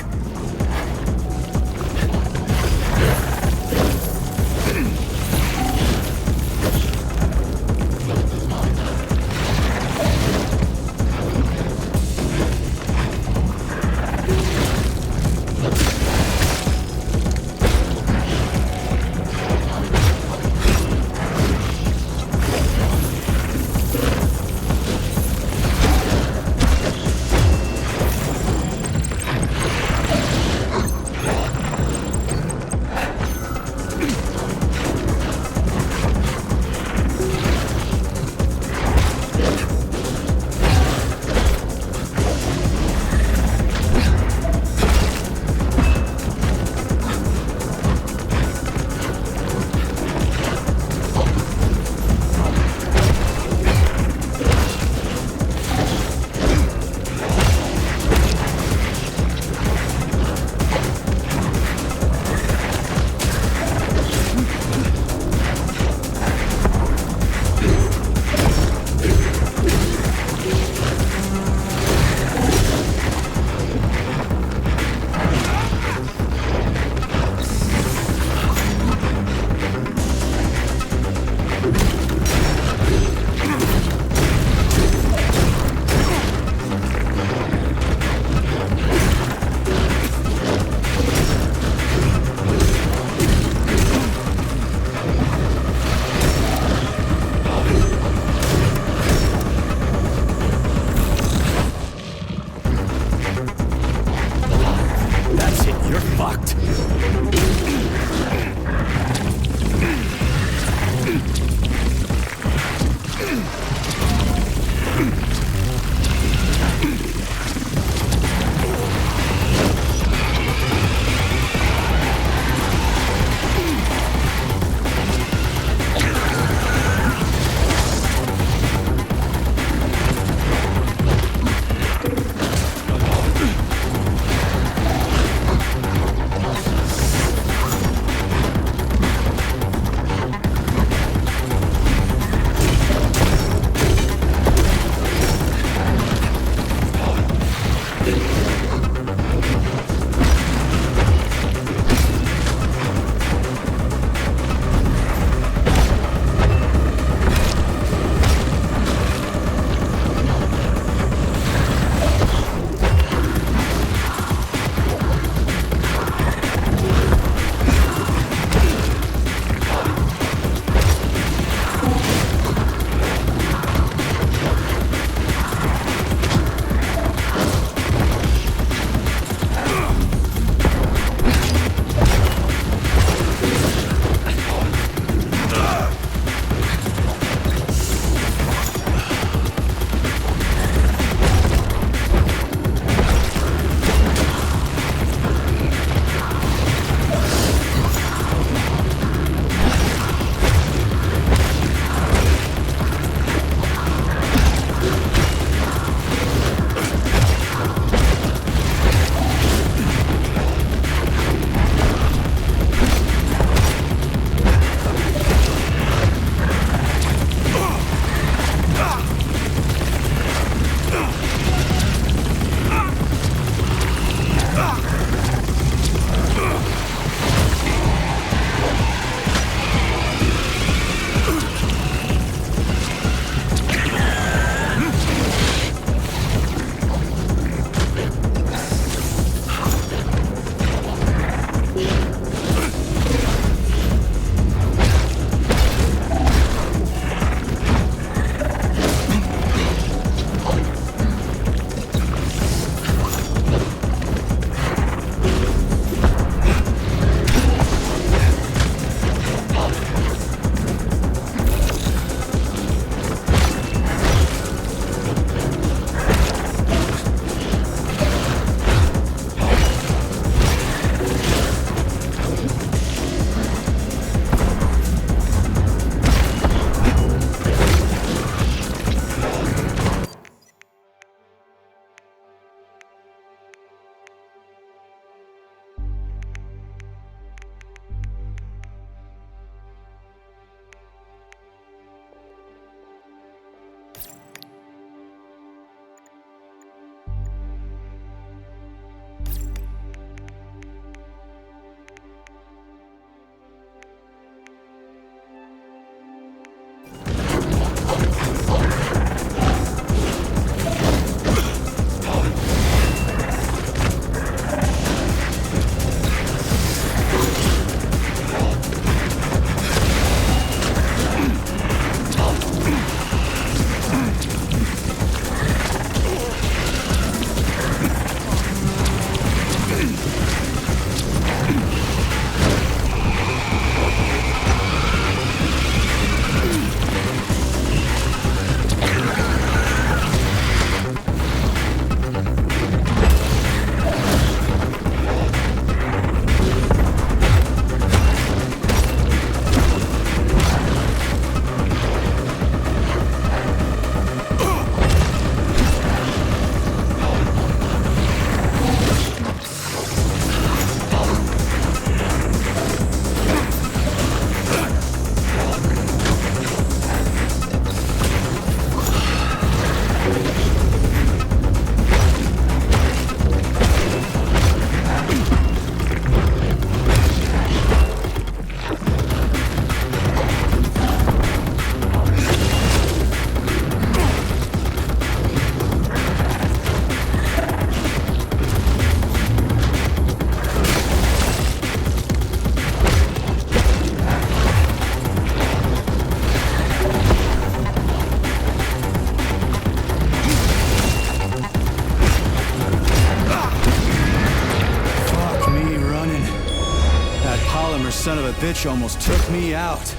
son of a bitch almost took me out.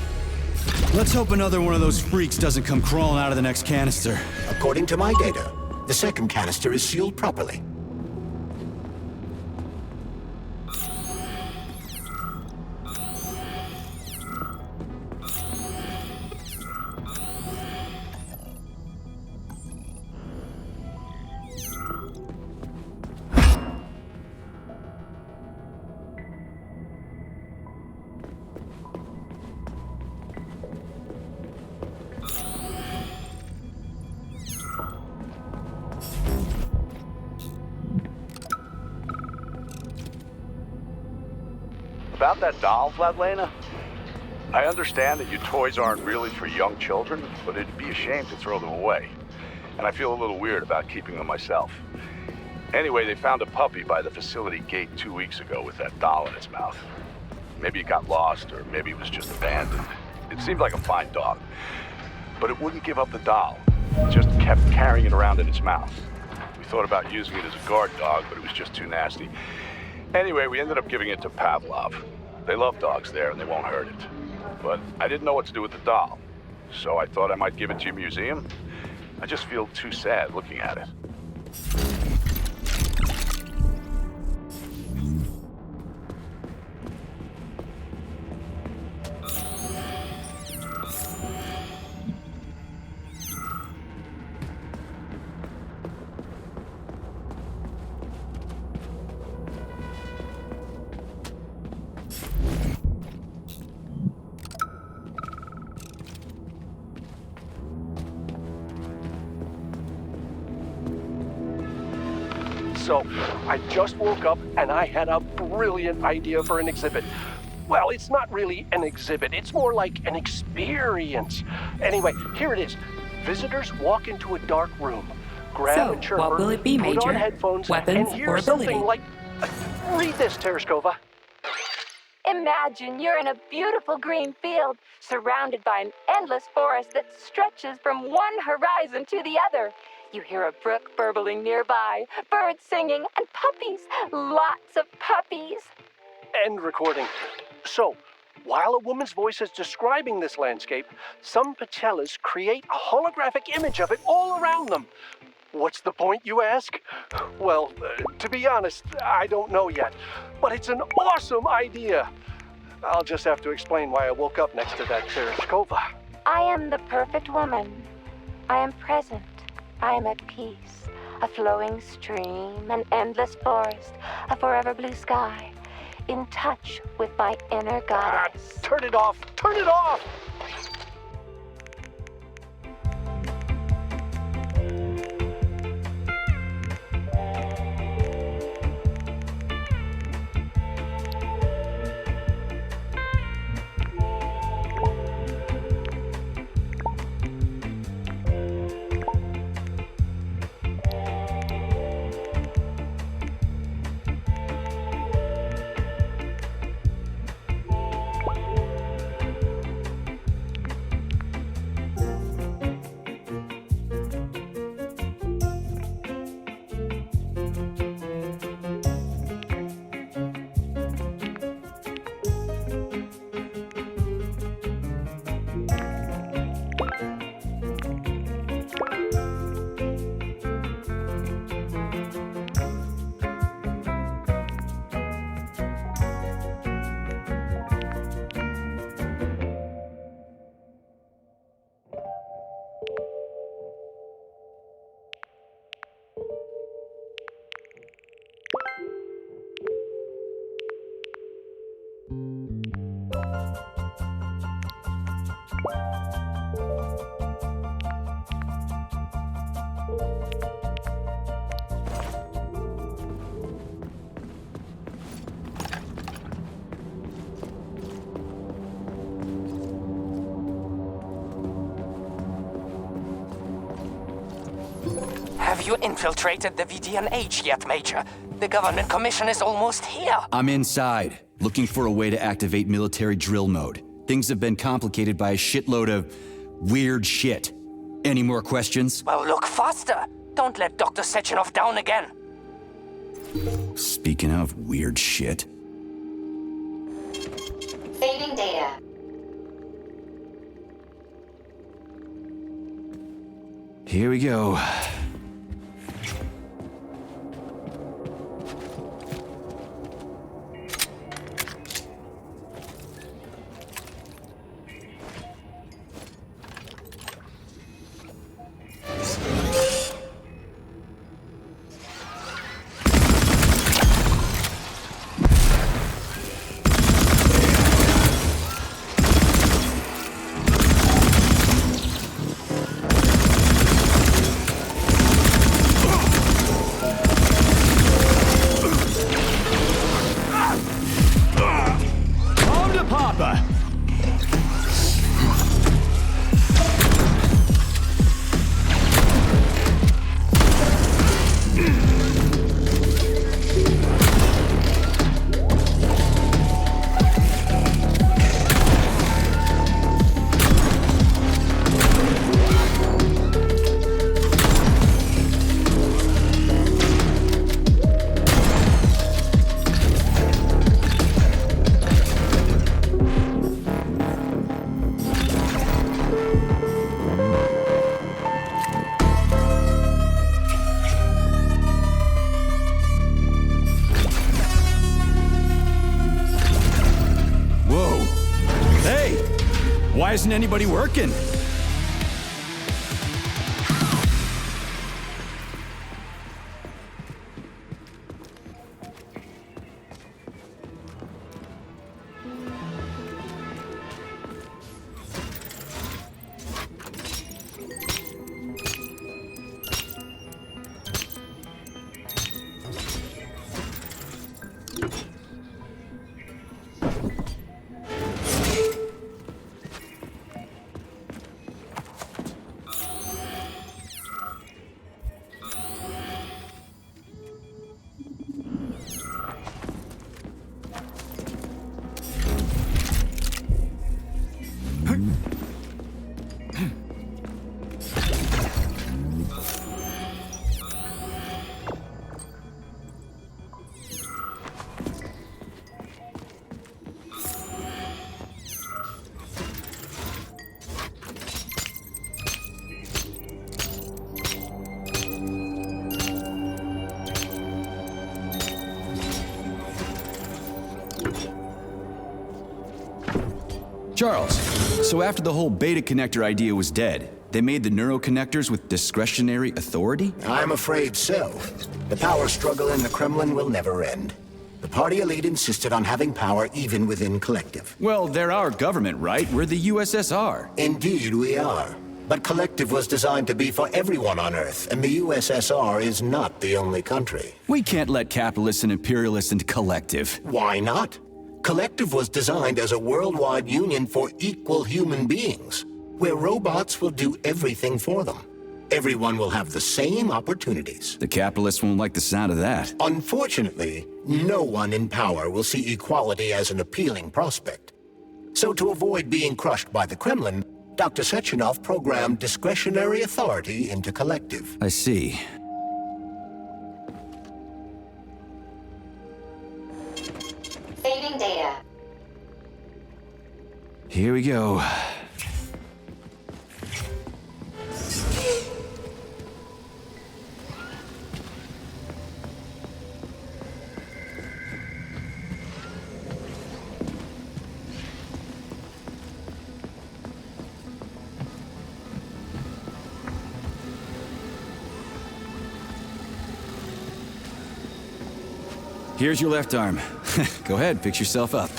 Let's hope another one of those freaks doesn't come crawling out of the next canister. According to my data, the second canister is sealed properly. About that doll, Vladlena? I understand that your toys aren't really for young children, but it'd be a shame to throw them away. And I feel a little weird about keeping them myself. Anyway, they found a puppy by the facility gate 2 weeks ago with that doll in its mouth. Maybe it got lost, or maybe it was just abandoned. It seemed like a fine dog, but it wouldn't give up the doll. It just kept carrying it around in its mouth. We thought about using it as a guard dog, but it was just too nasty. Anyway, we ended up giving it to Pavlov. They love dogs there and they won't hurt it. But I didn't know what to do with the doll, so I thought I might give it to your museum. I just feel too sad looking at it. So, I just woke up and I had a brilliant idea for an exhibit. Well, it's not really an exhibit, it's more like an experience. Anyway, here it is. Visitors walk into a dark room, grab a chirper, what will it be, put Major? on headphones, Weapons and hear or something ability? like... read this, Tereshkova. Imagine you're in a beautiful green field, surrounded by an endless forest that stretches from one horizon to the other. You hear a brook burbling nearby, birds singing, and puppies. Lots of puppies. End recording. So, while a woman's voice is describing this landscape, some Pacellas create a holographic image of it all around them. What's the point, you ask? Well, to be honest, I don't know yet, but it's an awesome idea. I'll just have to explain why I woke up next to that Tereshkova. I am the perfect woman. I am present. I am at peace. A flowing stream, an endless forest, a forever blue sky. In touch with my inner goddess. Turn it off! Turn it off! Have you infiltrated the VDNH yet, Major? The government commission is almost here. I'm inside, looking for a way to activate military drill mode. Things have been complicated by a shitload of weird shit. Any more questions? Well, look faster. Don't let Dr. Sechenov down again. Speaking of weird shit. The data. Here we go. Why isn't anybody working? Charles, so after the whole beta connector idea was dead, they made the neuroconnectors with discretionary authority? I'm afraid so. The power struggle in the Kremlin will never end. The party elite insisted on having power even within Collective. Well, they're our government, right? We're the USSR. Indeed we are. But Collective was designed to be for everyone on Earth, and the USSR is not the only country. We can't let capitalists and imperialists into Collective. Why not? Collective was designed as a worldwide union for equal human beings, where robots will do everything for them. Everyone will have the same opportunities. The capitalists won't like the sound of that. Unfortunately, no one in power will see equality as an appealing prospect. So to avoid being crushed by the Kremlin, Dr. Sechenov programmed discretionary authority into Collective. I see. Saving data. Here we go. Here's your left arm. Go ahead, fix yourself up.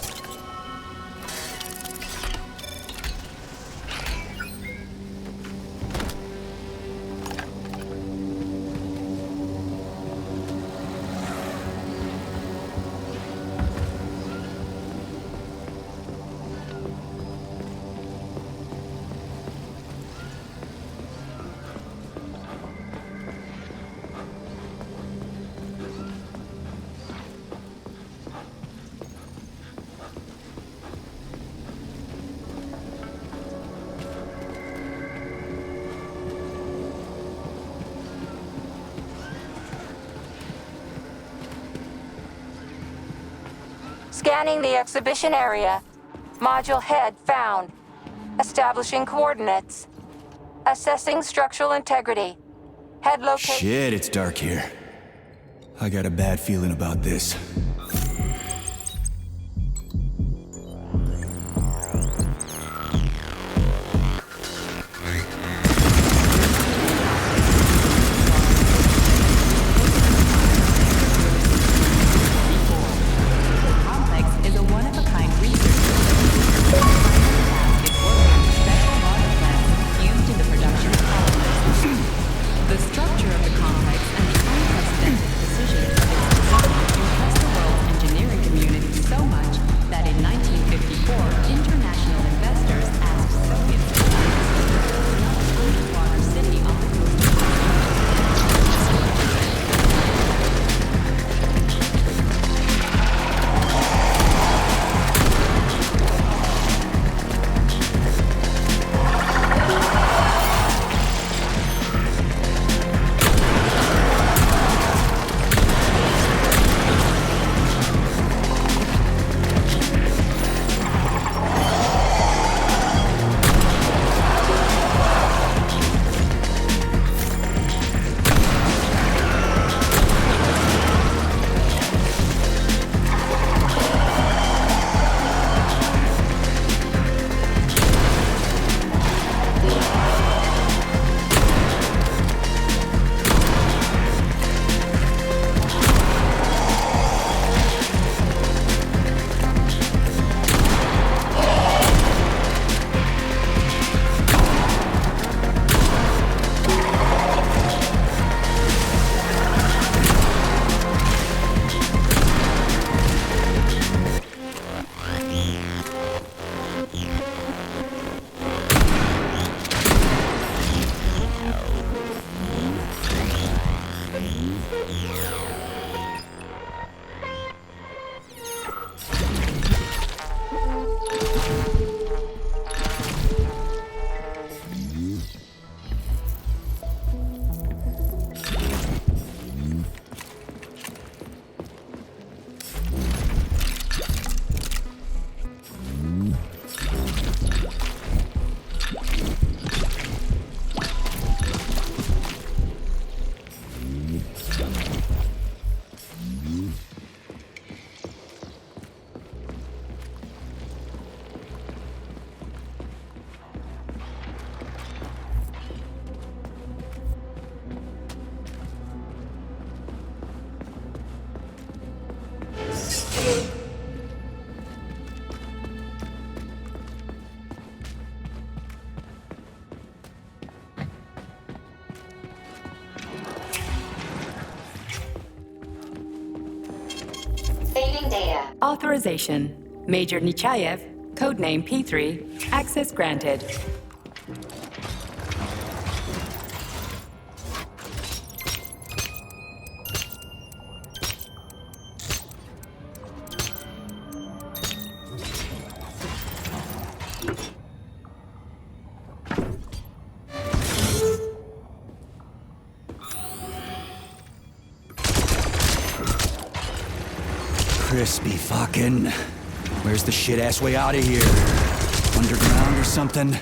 Scanning the exhibition area. Module head found. Establishing coordinates. Assessing structural integrity. Head location. Shit, it's dark here. I got a bad feeling about this. The structure of the complex and the unprecedented precision of its design impressed the world's engineering community so much that in 1954, international investors asked Soviets to build another underwater city on the coast of Saving data. Authorization. Major Nechayev, codename P3, access granted. Crispy fucking. Where's the shit-ass way out of here? Underground or something?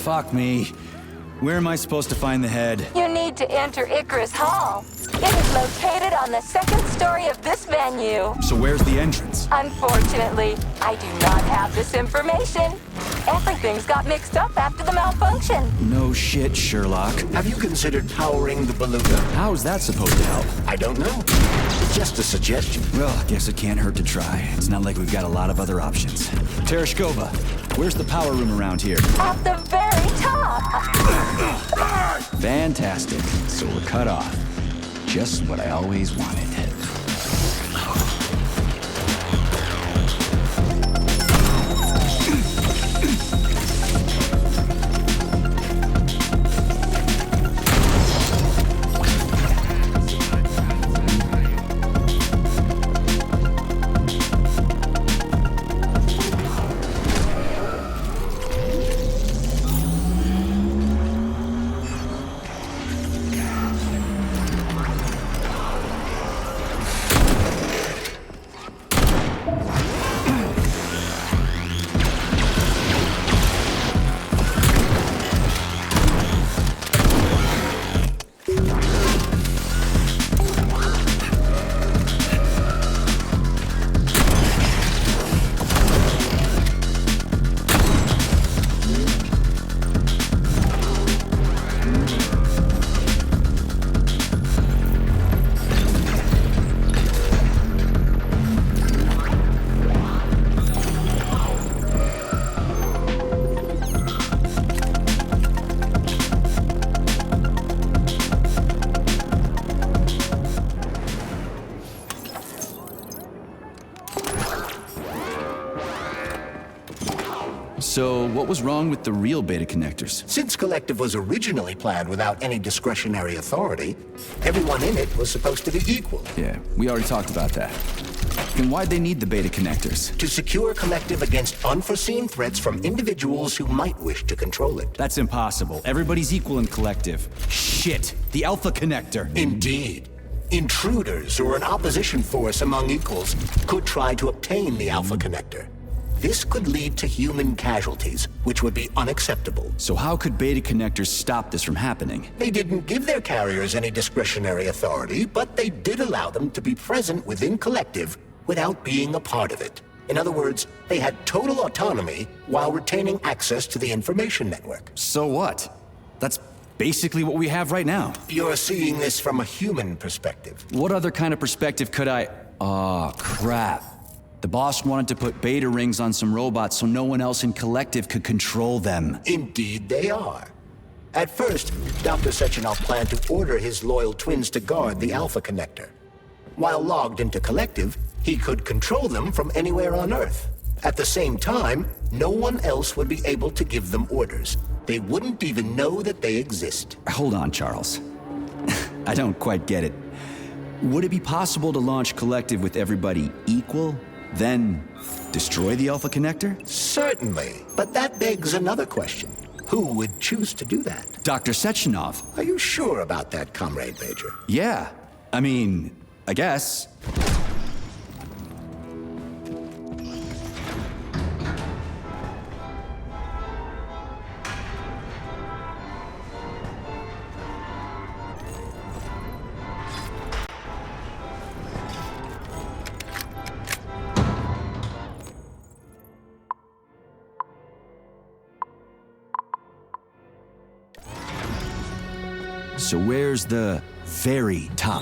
Fuck me. Where am I supposed to find the head? You need to enter Icarus Hall. It is located on the second story of this venue. So where's the entrance? Unfortunately, I do not have this information. Everything's got mixed up after the malfunction. No shit, Sherlock. Have you considered powering the balloon? How is that supposed to help? I don't know. It's just a suggestion. Well, I guess it can't hurt to try. It's not like we've got a lot of other options. Tereshkova, where's the power room around here? At the very top. Fantastic. So we're cut off. Just what I always wanted. So, what was wrong with the real beta connectors? Since Collective was originally planned without any discretionary authority, everyone in it was supposed to be equal. Yeah, we already talked about that. Then why'd they need the beta connectors? To secure Collective against unforeseen threats from individuals who might wish to control it. That's impossible. Everybody's equal in Collective. Shit! The Alpha Connector! Indeed. Intruders or an opposition force among equals could try to obtain the Alpha Connector. This could lead to human casualties, which would be unacceptable. So how could beta connectors stop this from happening? They didn't give their carriers any discretionary authority, but they did allow them to be present within Collective without being a part of it. In other words, they had total autonomy while retaining access to the information network. So what? That's basically what we have right now. You're seeing this from a human perspective. What other kind of perspective could I... Oh, crap. The boss wanted to put beta rings on some robots so no one else in Collective could control them. Indeed they are. At first, Dr. Sechenov planned to order his loyal twins to guard the Alpha Connector. While logged into Collective, he could control them from anywhere on Earth. At the same time, no one else would be able to give them orders. They wouldn't even know that they exist. Hold on, Charles. I don't quite get it. Would it be possible to launch Collective with everybody equal? Then destroy the Alpha Connector? Certainly, but that begs another question. Who would choose to do that? Dr. Sechenov. Are you sure about that, Comrade Major? Yeah. I mean, I guess. So where's the very top?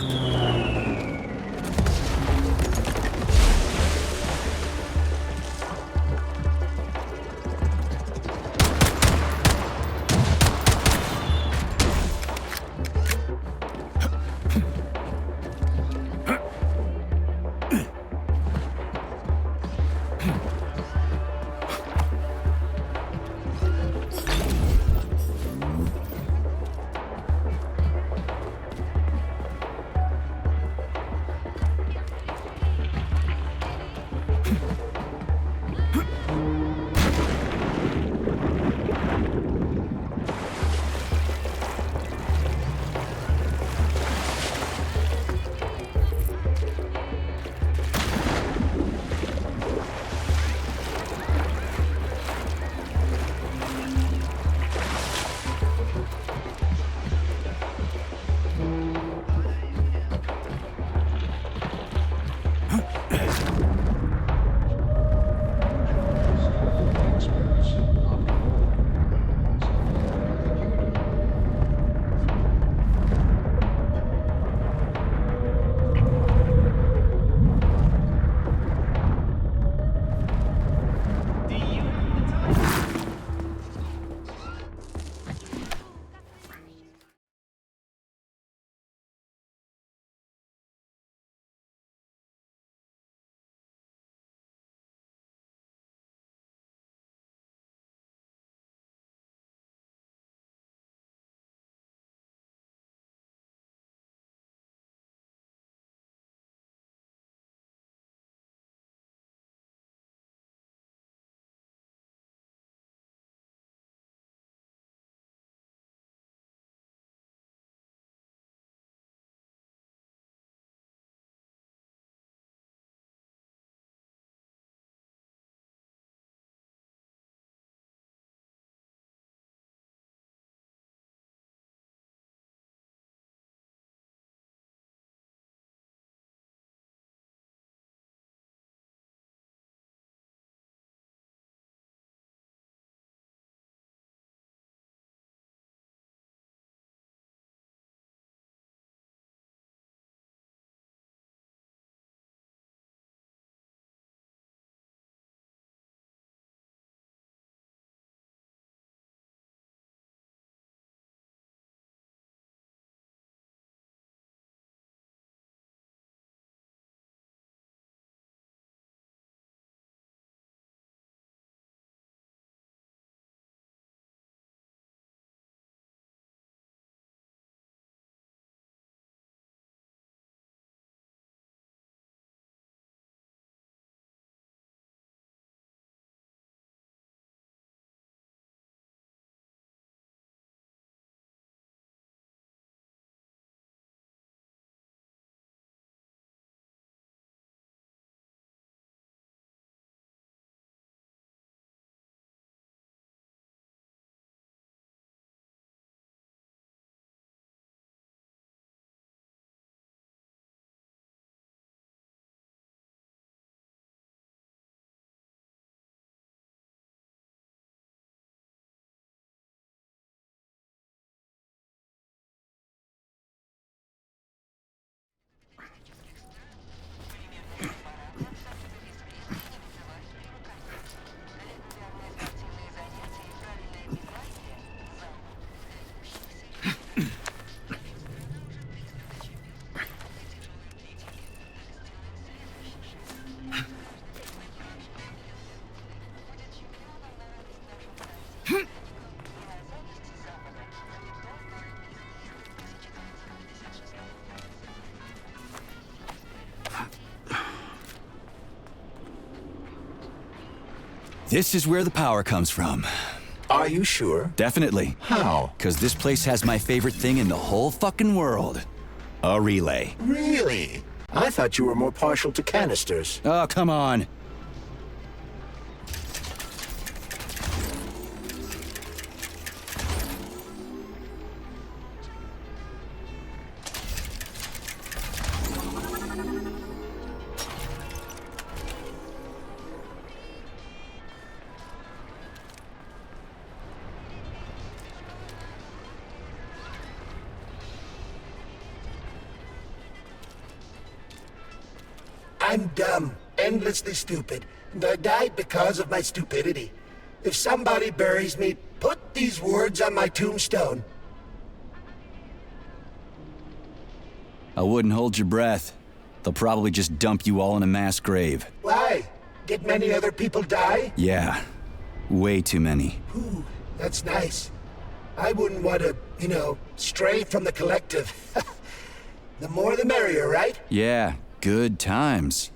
This is where the power comes from. Are you sure? Definitely. How? Because this place has my favorite thing in the whole fucking world. A relay. Really? I thought you were more partial to canisters. Oh, come on. I'm dumb, endlessly stupid, and I died because of my stupidity. If somebody buries me, put these words on my tombstone. I wouldn't hold your breath. They'll probably just dump you all in a mass grave. Why? Did many other people die? Yeah. Way too many. Ooh, that's nice. I wouldn't want to, stray from the collective. The more the merrier, right? Yeah, good times.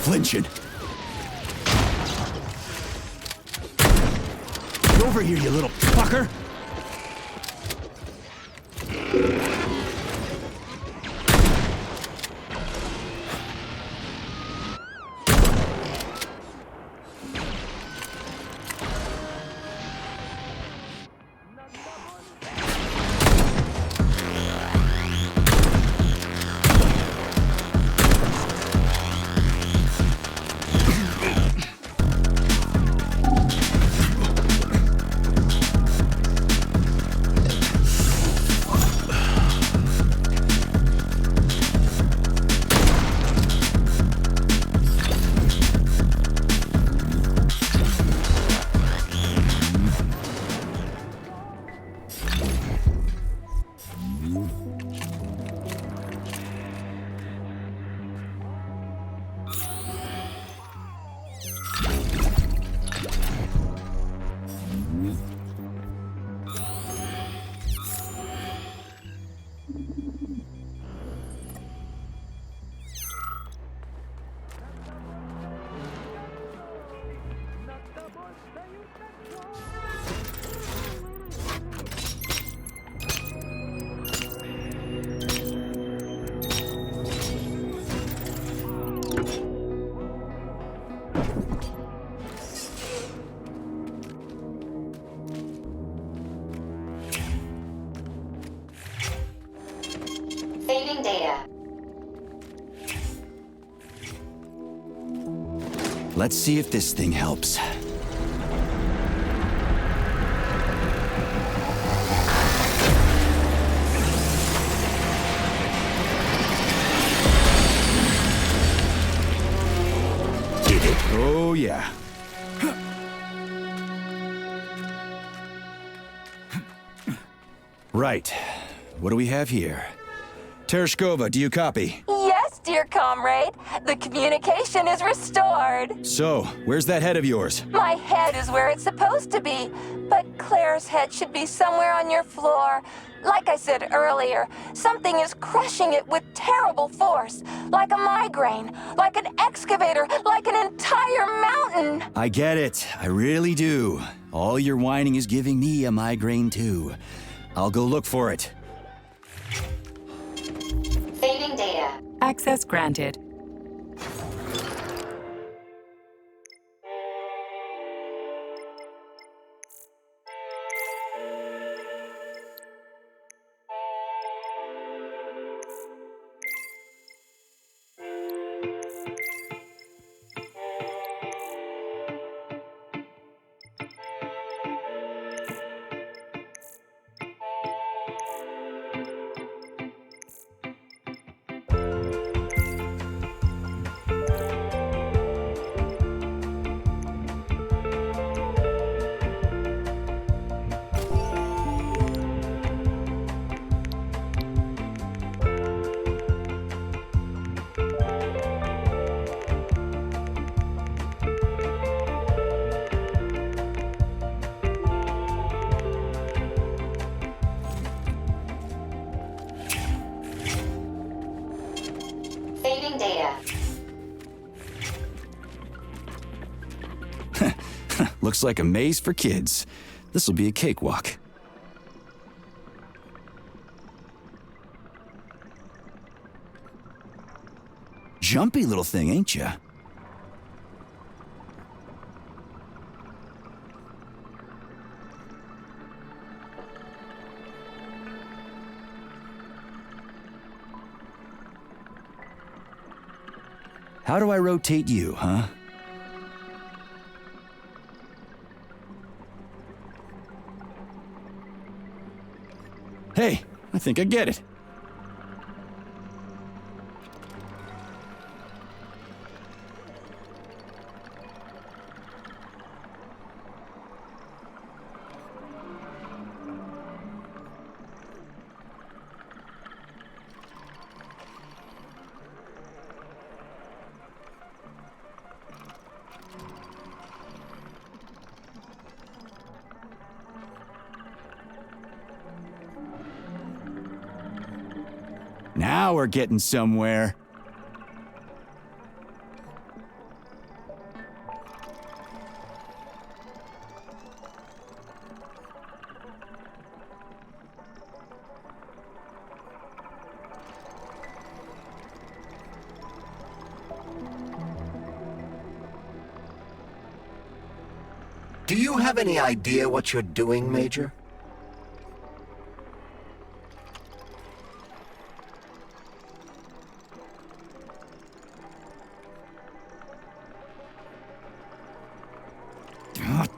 Flinching. Get over here, you little fucker! Saving data. Let's see if this thing helps. Did it? Oh, yeah. Right. What do we have here? Tereshkova, do you copy? Yes, dear comrade. The communication is restored. So, where's that head of yours? My head is where it's supposed to be, but Claire's head should be somewhere on your floor. Like I said earlier, something is crushing it with terrible force. Like a migraine, like an excavator, like an entire mountain. I get it. I really do. All your whining is giving me a migraine too. I'll go look for it. Saving data. Access granted. Saving data. Looks like a maze for kids. This'll be a cakewalk. Jumpy little thing, ain't ya? How do I rotate you, huh? Hey, I think I get it. Now we're getting somewhere. Do you have any idea what you're doing, Major?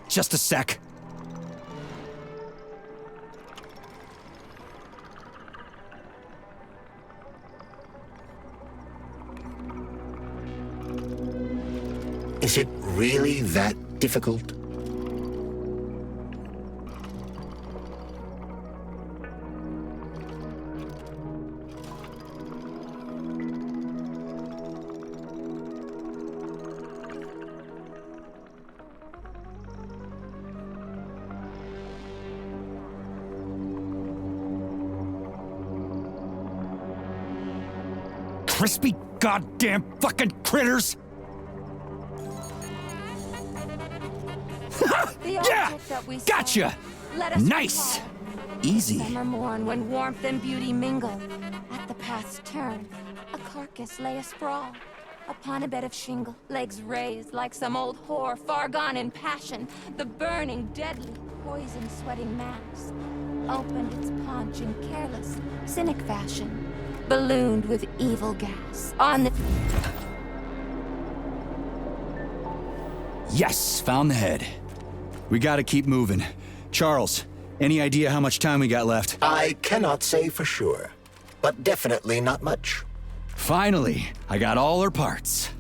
Just a sec. Is it really that difficult? Crispy goddamn fucking critters! Yeah! Gotcha! Nice! Easy. Summer morn when warmth and beauty mingle. At the path's turn, a carcass lay asprawl. Upon a bed of shingle, legs raised like some old whore far gone in passion. The burning, deadly, poison-sweating mass opened its paunch in careless, cynic fashion, ballooned with evil gas. On the... Yes, found the head. We gotta keep moving. Charles, any idea how much time we got left? I cannot say for sure, but definitely not much. Finally, I got all her parts.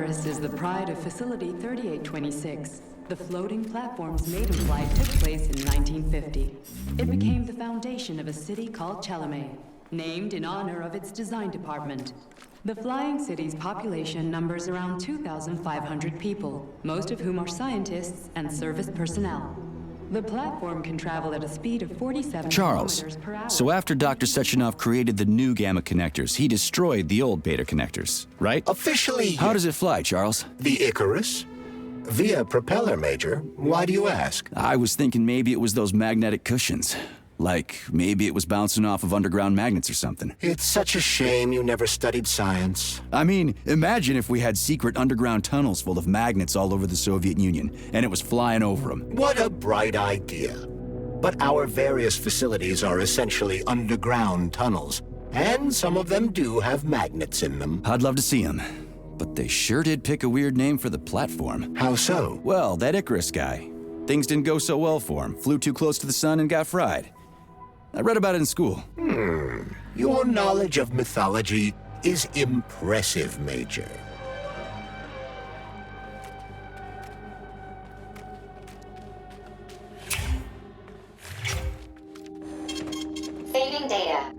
Icarus is the pride of Facility 3826. The floating platform's maiden flight took place in 1950. It became the foundation of a city called Chalamet, named in honor of its design department. The flying city's population numbers around 2,500 people, most of whom are scientists and service personnel. The platform can travel at a speed of 47 Charles, kilometers per hour. so after Dr. Sechenov created the new gamma connectors, he destroyed the old beta connectors, right? Officially. How does it fly, Charles? The Icarus? Via propeller, Major. Why do you ask? I was thinking maybe it was those magnetic cushions. Like, maybe it was bouncing off of underground magnets or something. It's such a shame you never studied science. I mean, imagine if we had secret underground tunnels full of magnets all over the Soviet Union, and it was flying over them. What a bright idea. But our various facilities are essentially underground tunnels, and some of them do have magnets in them. I'd love to see them. But they sure did pick a weird name for the platform. How so? Well, that Icarus guy. Things didn't go so well for him. Flew too close to the sun and got fried. I read about it in school. Your knowledge of mythology is impressive, Major. Saving data.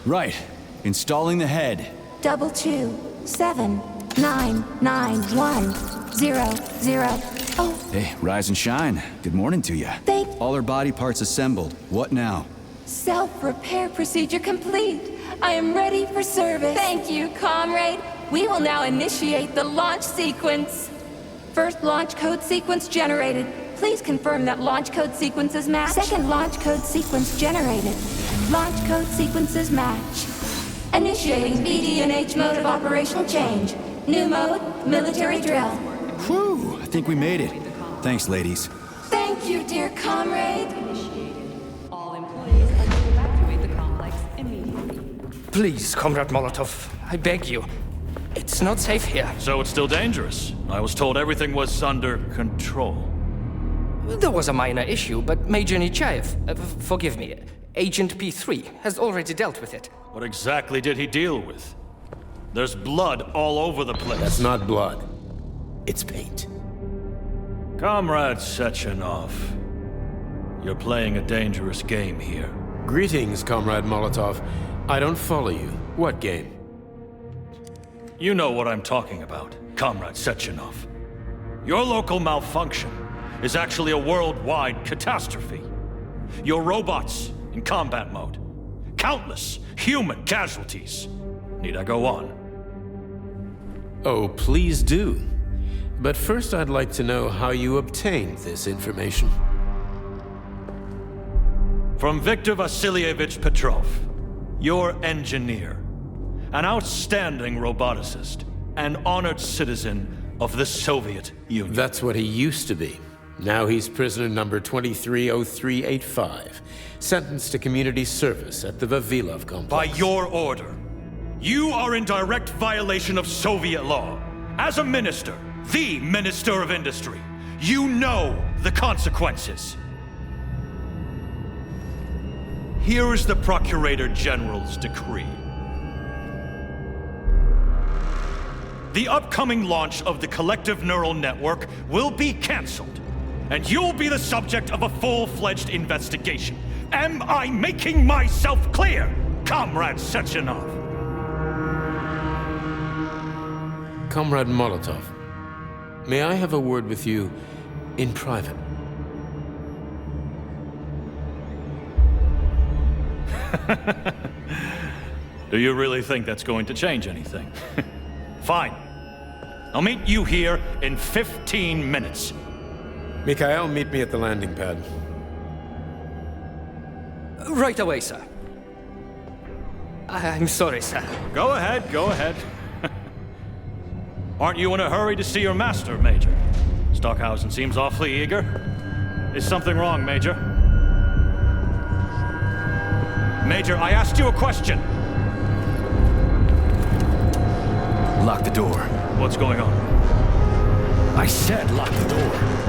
Right. Installing the head. 227991000. Oh, Hey, rise and shine. Good morning to you. All her body parts assembled. What now? self-repair procedure complete. I am ready for service. Thank you, comrade. We will now initiate the launch sequence. First launch code sequence generated. Please confirm that launch code sequences match. Second launch code sequence generated. Launch code sequences match. Initiating BD&H mode of operational change. New mode, military drill. Whew, I think we made it. Thanks, ladies. Thank you, dear comrade. All employees are to evacuate the complex immediately. Please, Comrade Molotov, I beg you. It's not safe here. So it's still dangerous. I was told everything was under control. There was a minor issue, but Major Nechayev, forgive me, Agent P3 has already dealt with it. What exactly did he deal with? There's blood all over the place. That's not blood. It's paint. Comrade Sechenov, you're playing a dangerous game here. Greetings, Comrade Molotov. I don't follow you. What game? You know what I'm talking about, Comrade Sechenov. Your local malfunction is actually a worldwide catastrophe. Your robots in combat mode. Countless human casualties. Need I go on? Oh, please do. But first I'd like to know how you obtained this information. From Viktor Vasilievich Petrov, your engineer. An outstanding roboticist, an honored citizen of the Soviet Union. That's what he used to be. Now he's prisoner number 230385, sentenced to community service at the Vavilov complex. By your order, you are in direct violation of Soviet law. As a minister, the Minister of Industry, you know the consequences. Here is the Procurator General's decree. The upcoming launch of the collective neural network will be cancelled, and you'll be the subject of a full-fledged investigation. Am I making myself clear, Comrade Sechenov? Comrade Molotov, may I have a word with you in private? Do you really think that's going to change anything? Fine. I'll meet you here in 15 minutes. Mikhail, meet me at the landing pad. Right away, sir. I'm sorry, sir. Go ahead, go ahead. Aren't you in a hurry to see your master, Major? Stockhausen seems awfully eager. Is something wrong, Major? Major, I asked you a question. Lock the door. What's going on? I said lock the door.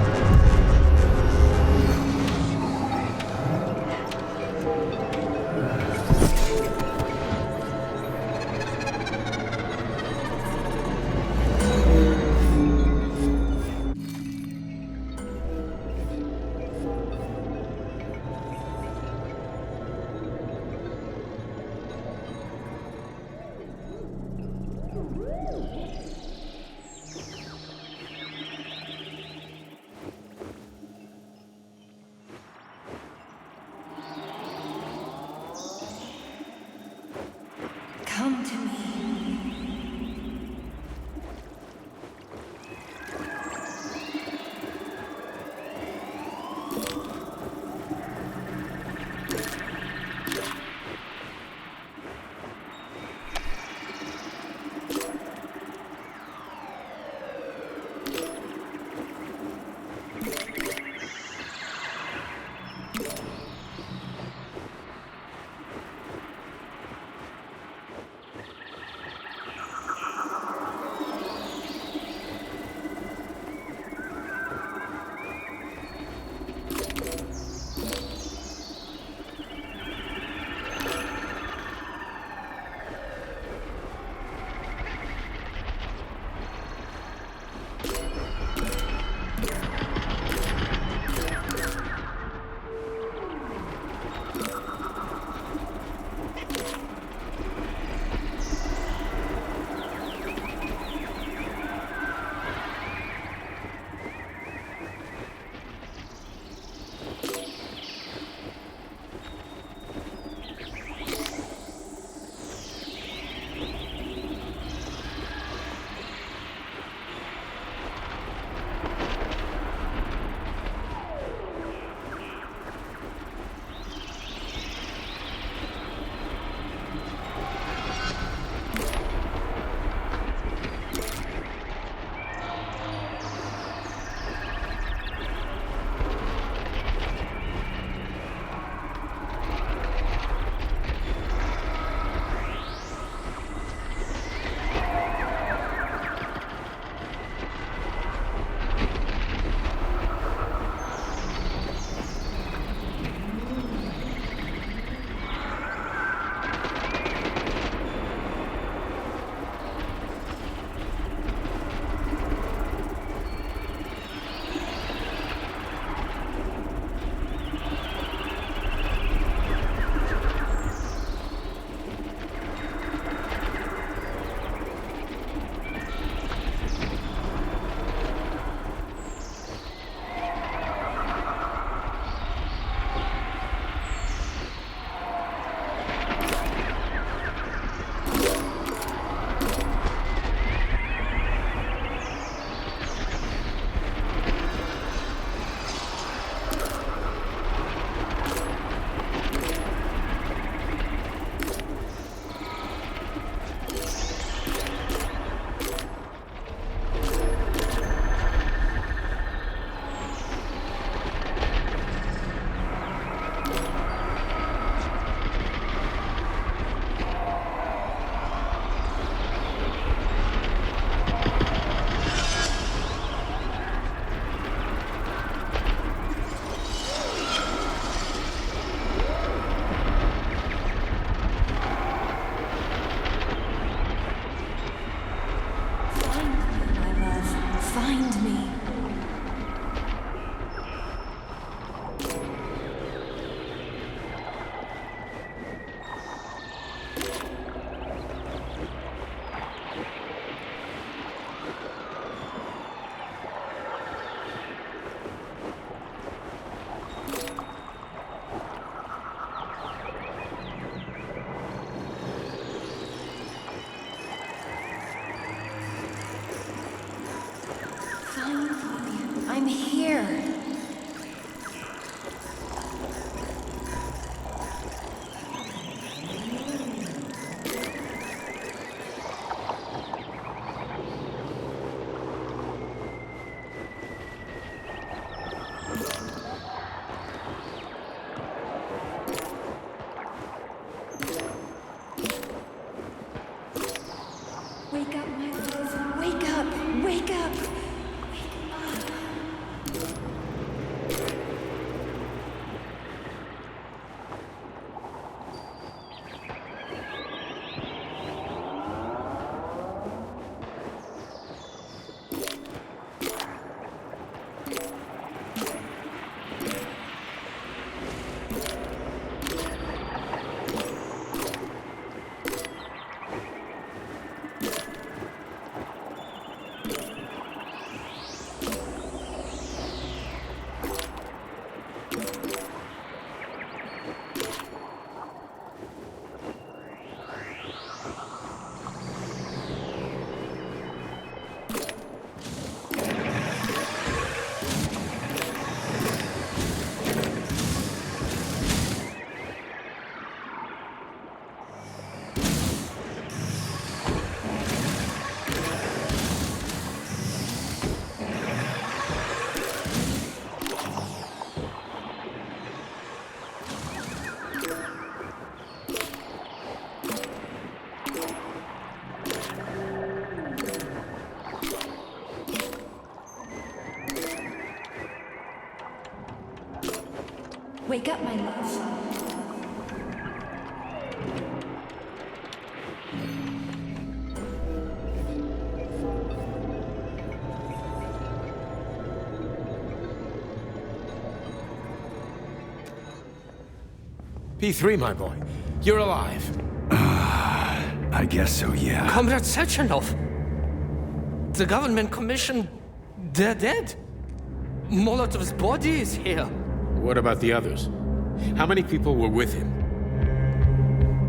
Wake up, my love. P3, my boy. You're alive. I guess so, yeah. Comrade Sechenov! The government commission... they're dead. Molotov's body is here. What about the others? How many people were with him?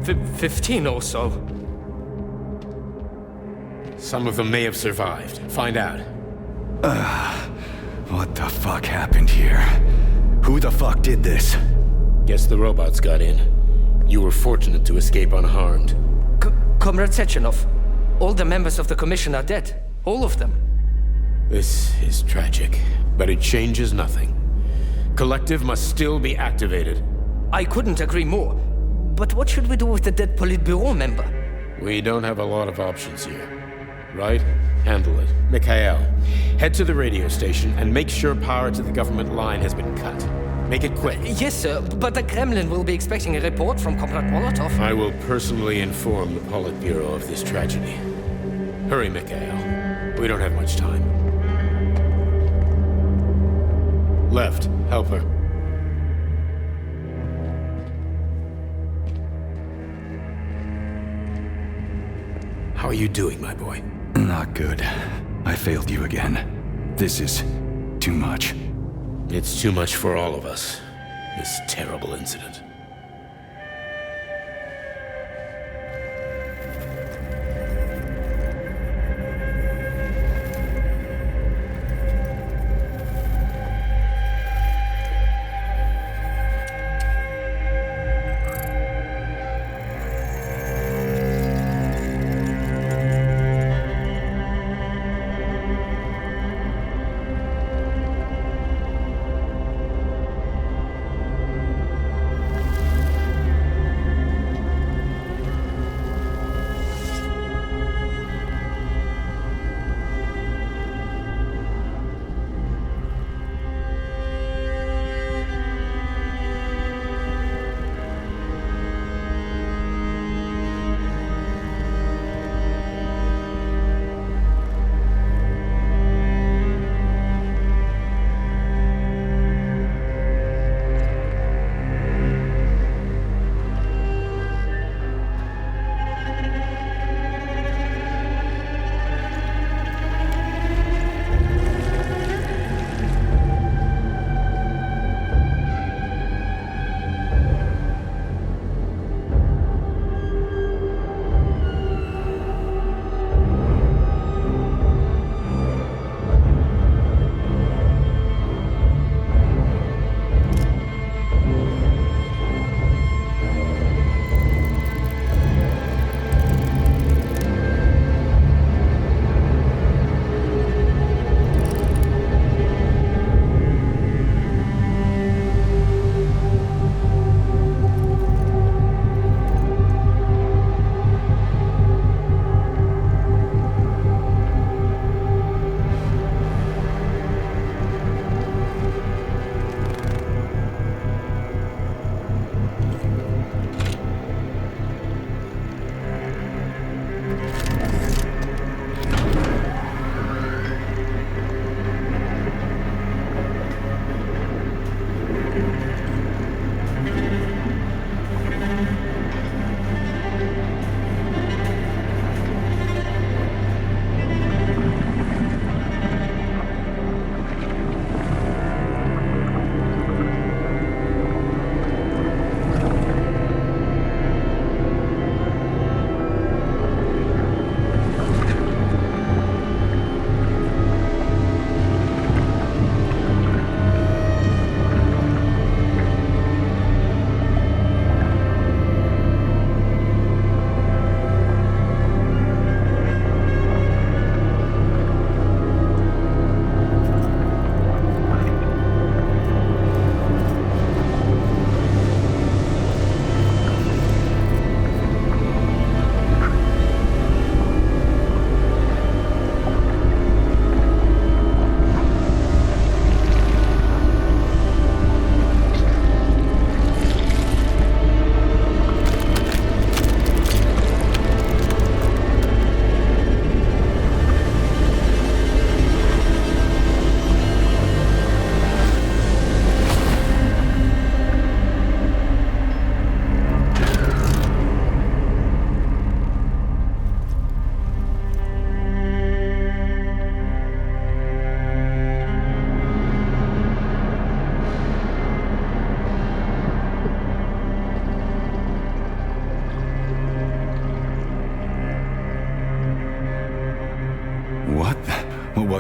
15 or so. Some of them may have survived. Find out. What the fuck happened here? Who the fuck did this? Guess the robots got in. You were fortunate to escape unharmed. Comrade Sechenov, all the members of the commission are dead. All of them. This is tragic, but it changes nothing. Collective must still be activated. I couldn't agree more. But what should we do with the dead Politburo member? We don't have a lot of options here. Right? Handle it. Mikhail, head to the radio station and make sure power to the government line has been cut. Make it quick. Yes, sir, but the Kremlin will be expecting a report from Comrade Molotov. I will personally inform the Politburo of this tragedy. Hurry, Mikhail. We don't have much time. Left, help her. How are you doing, my boy? Not good. I failed you again. This is too much. It's too much for all of us. This terrible incident.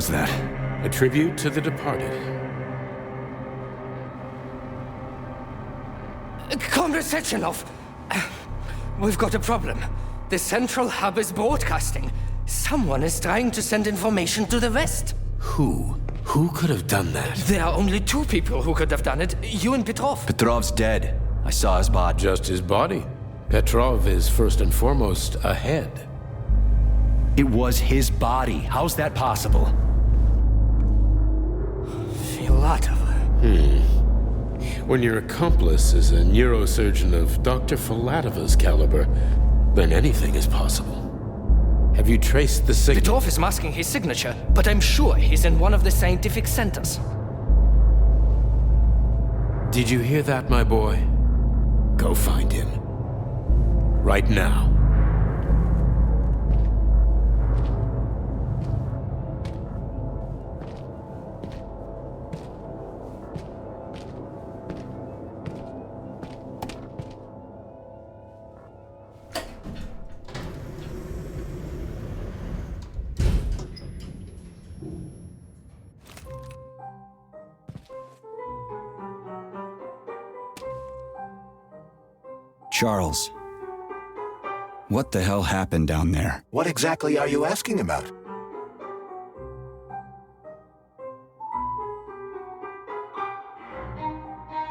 was that? A tribute to the departed. Comrade Sechenov, we've got a problem. The central hub is broadcasting. Someone is trying to send information to the West. Who? Who could have done that? There are only two people who could have done it, you and Petrov. Petrov's dead. I saw his body. Just his body. Petrov is first and foremost ahead. It was his body. How's that possible? Filatova. When your accomplice is a neurosurgeon of Dr. Filatova's caliber, then anything is possible. Have you traced the signal? Petrov is masking his signature, but I'm sure he's in one of the scientific centers. Did you hear that, my boy? Go find him. Right now. Charles, what the hell happened down there? What exactly are you asking about?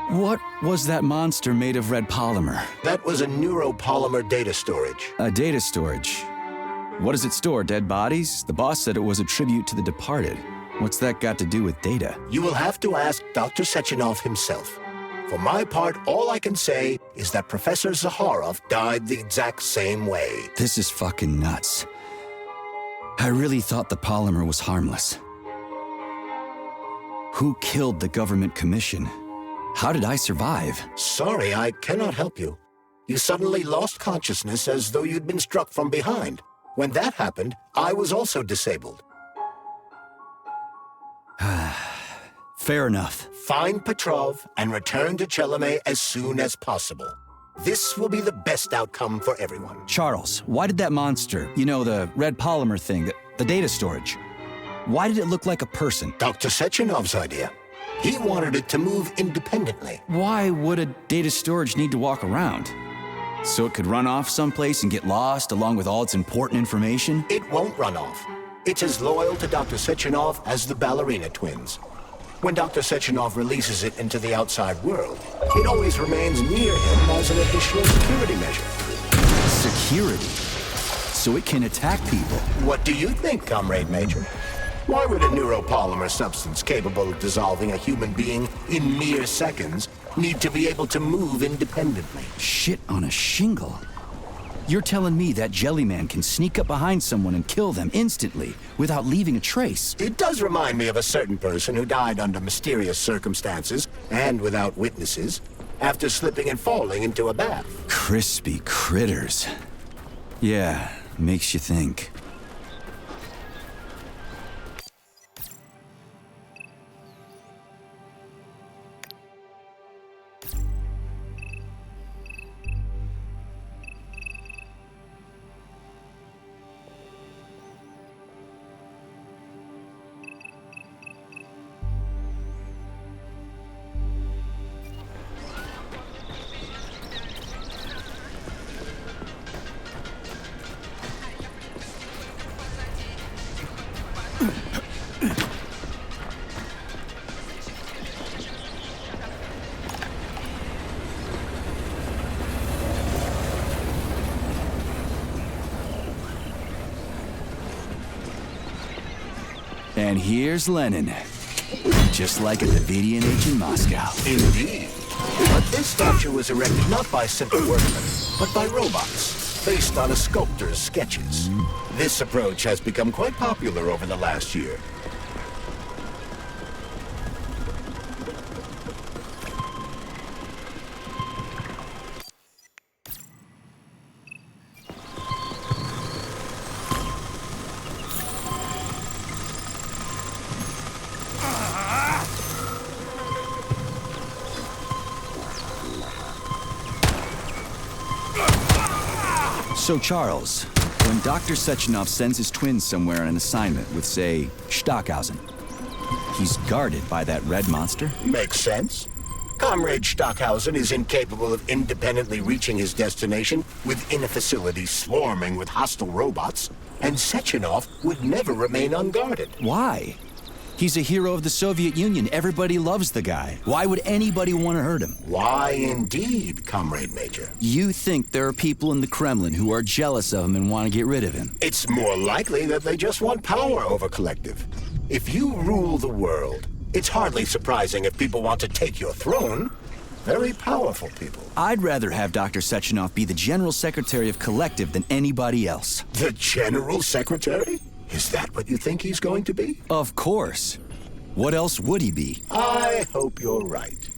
What was that monster made of red polymer? That was a neuropolymer data storage. A data storage? What does it store, dead bodies? The boss said it was a tribute to the departed. What's that got to do with data? You will have to ask Dr. Sechenov himself. For my part, all I can say is that Professor Zaharov died the exact same way. This is fucking nuts. I really thought the polymer was harmless. Who killed the government commission? How did I survive? Sorry, I cannot help you. You suddenly lost consciousness as though you'd been struck from behind. When that happened, I was also disabled. Fair enough. Find Petrov and return to Chelome as soon as possible. This will be the best outcome for everyone. Charles, why did that monster, you know, the red polymer thing, the data storage, why did it look like a person? Dr. Sechenov's idea. He wanted it to move independently. Why would a data storage need to walk around? So it could run off someplace and get lost along with all its important information? It won't run off. It's as loyal to Dr. Sechenov as the ballerina twins. When Dr. Sechenov releases it into the outside world, it always remains near him as an additional security measure. Security? So it can attack people? What do you think, Comrade Major? Why would a neuropolymer substance capable of dissolving a human being in mere seconds need to be able to move independently? Shit on a shingle. You're telling me that Jellyman can sneak up behind someone and kill them instantly without leaving a trace? It does remind me of a certain person who died under mysterious circumstances and without witnesses after slipping and falling into a bath. Crispy critters. Yeah, makes you think. And here's Lenin. Just like at the VDNH in Moscow. Indeed. But this statue was erected not by simple workmen, but by robots, based on a sculptor's sketches. This approach has become quite popular over the last year. So Charles, When Dr. Sechenov sends his twins somewhere on an assignment with, say, Stockhausen, he's guarded by that red monster? Makes sense. Comrade Stockhausen is incapable of independently reaching his destination within a facility swarming with hostile robots, and Sechenov would never remain unguarded. Why? He's a hero of the Soviet Union. Everybody loves the guy. Why would anybody want to hurt him? Why indeed, Comrade Major? You think there are people in the Kremlin who are jealous of him and want to get rid of him? It's more likely that they just want power over Collective. If you rule the world, it's hardly surprising if people want to take your throne. Very powerful people. I'd rather have Dr. Sechenov be the General Secretary of Collective than anybody else. The General Secretary? Is that what you think he's going to be? Of course. What else would he be? I hope you're right.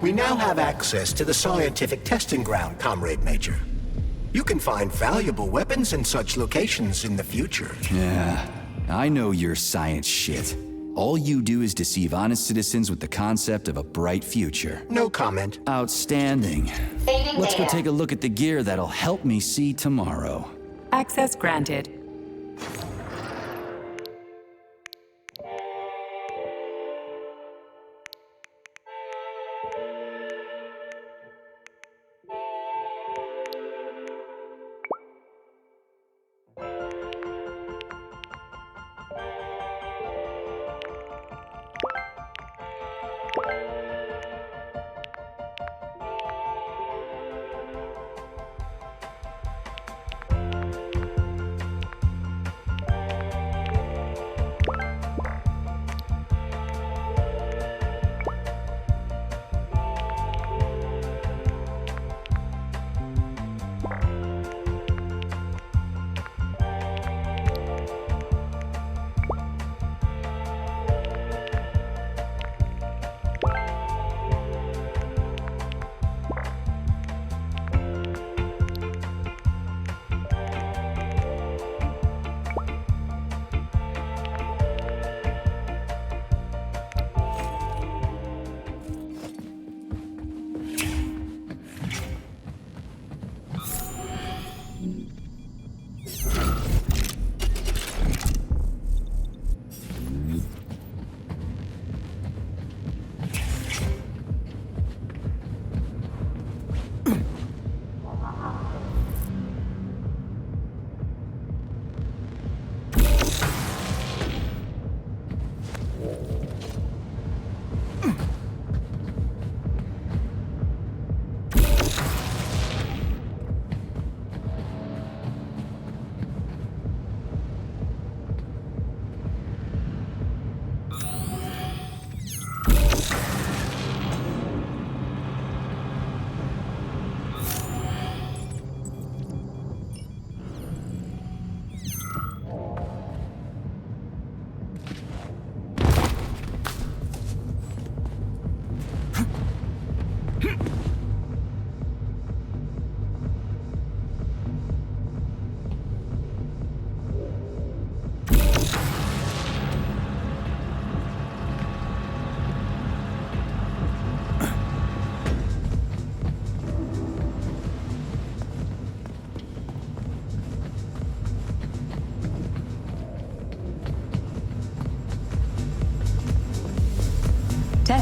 We now have access to the scientific testing ground, Comrade Major. You can find valuable weapons in such locations in the future. Yeah, I know your science shit. All you do is deceive honest citizens with the concept of a bright future. No comment. Outstanding. Let's go take a look at the gear that'll help me see tomorrow. Access granted.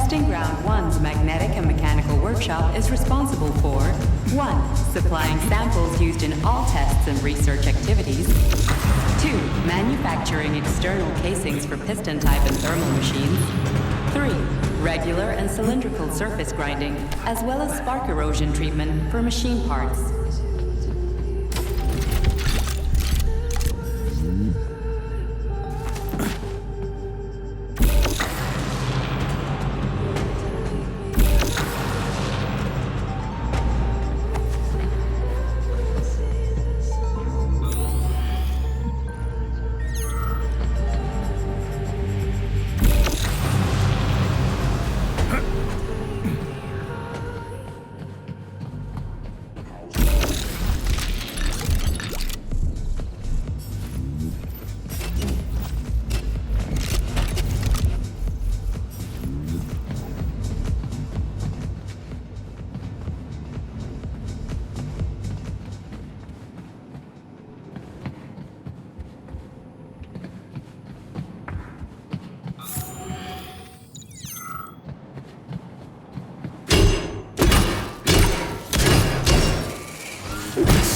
Testing Ground 1's magnetic and mechanical workshop is responsible for 1. Supplying samples used in all tests and research activities. 2. Manufacturing external casings for piston type and thermal machines. 3. Regular and cylindrical surface grinding, as well as spark erosion treatment for machine parts.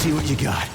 See what you got.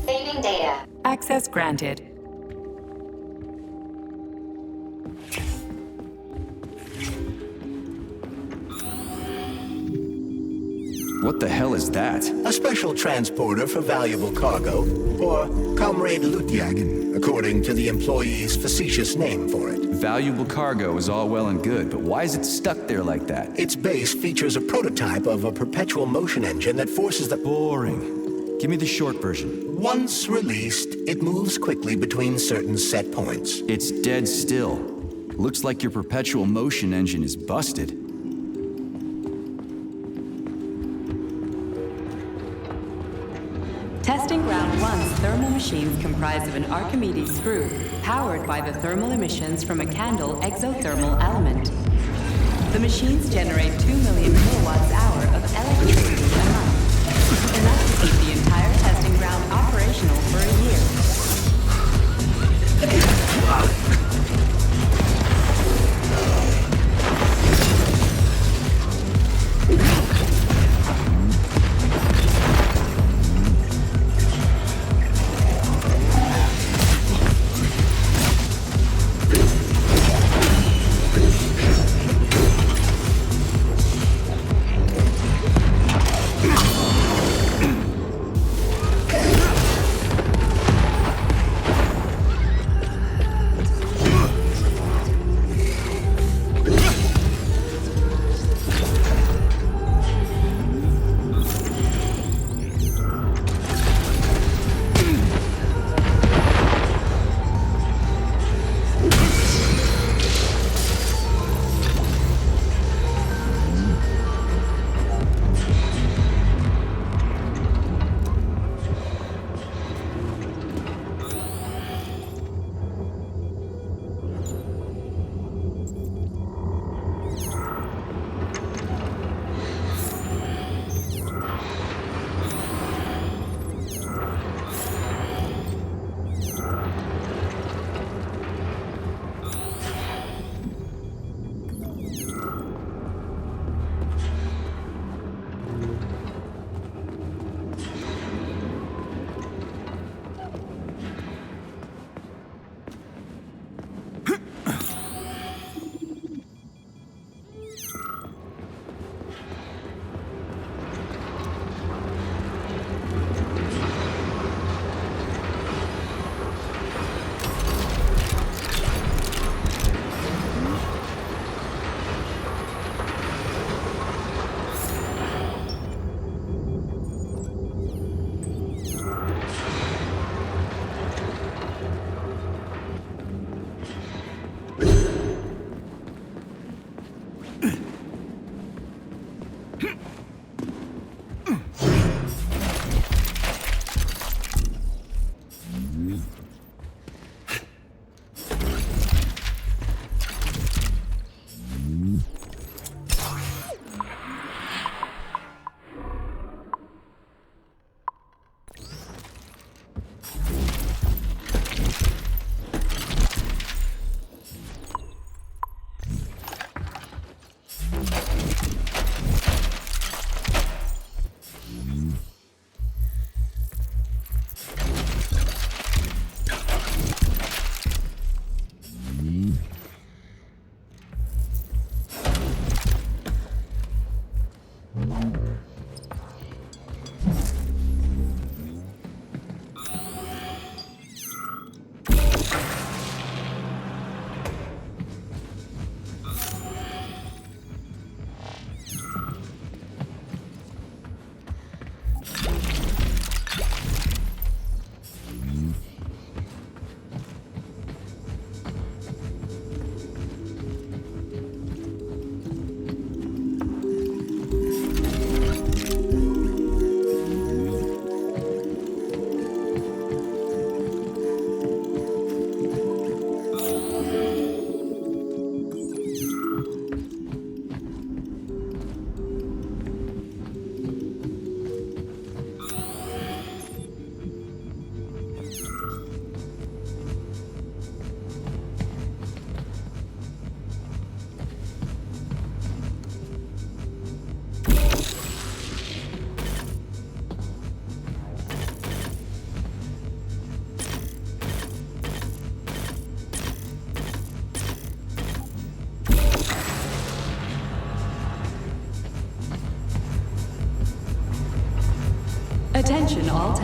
Saving data. Access granted. What the hell is that? A special transporter for valuable cargo, or Comrade Lootjagen, according to the employee's facetious name for it. Valuable cargo is all well and good, but why is it stuck there like that? Its base features a prototype of a perpetual motion engine that forces the... Boring. Give me the short version. Once released, it moves quickly between certain set points. It's dead still. Looks like your perpetual motion engine is busted. Testing Ground 1's thermal machines comprise of an Archimedes screw, powered by the thermal emissions from a Candle exothermal element. The machines generate 2 million kilowatts-hour of electricity a month, enough to keep the entire testing ground operational for a year.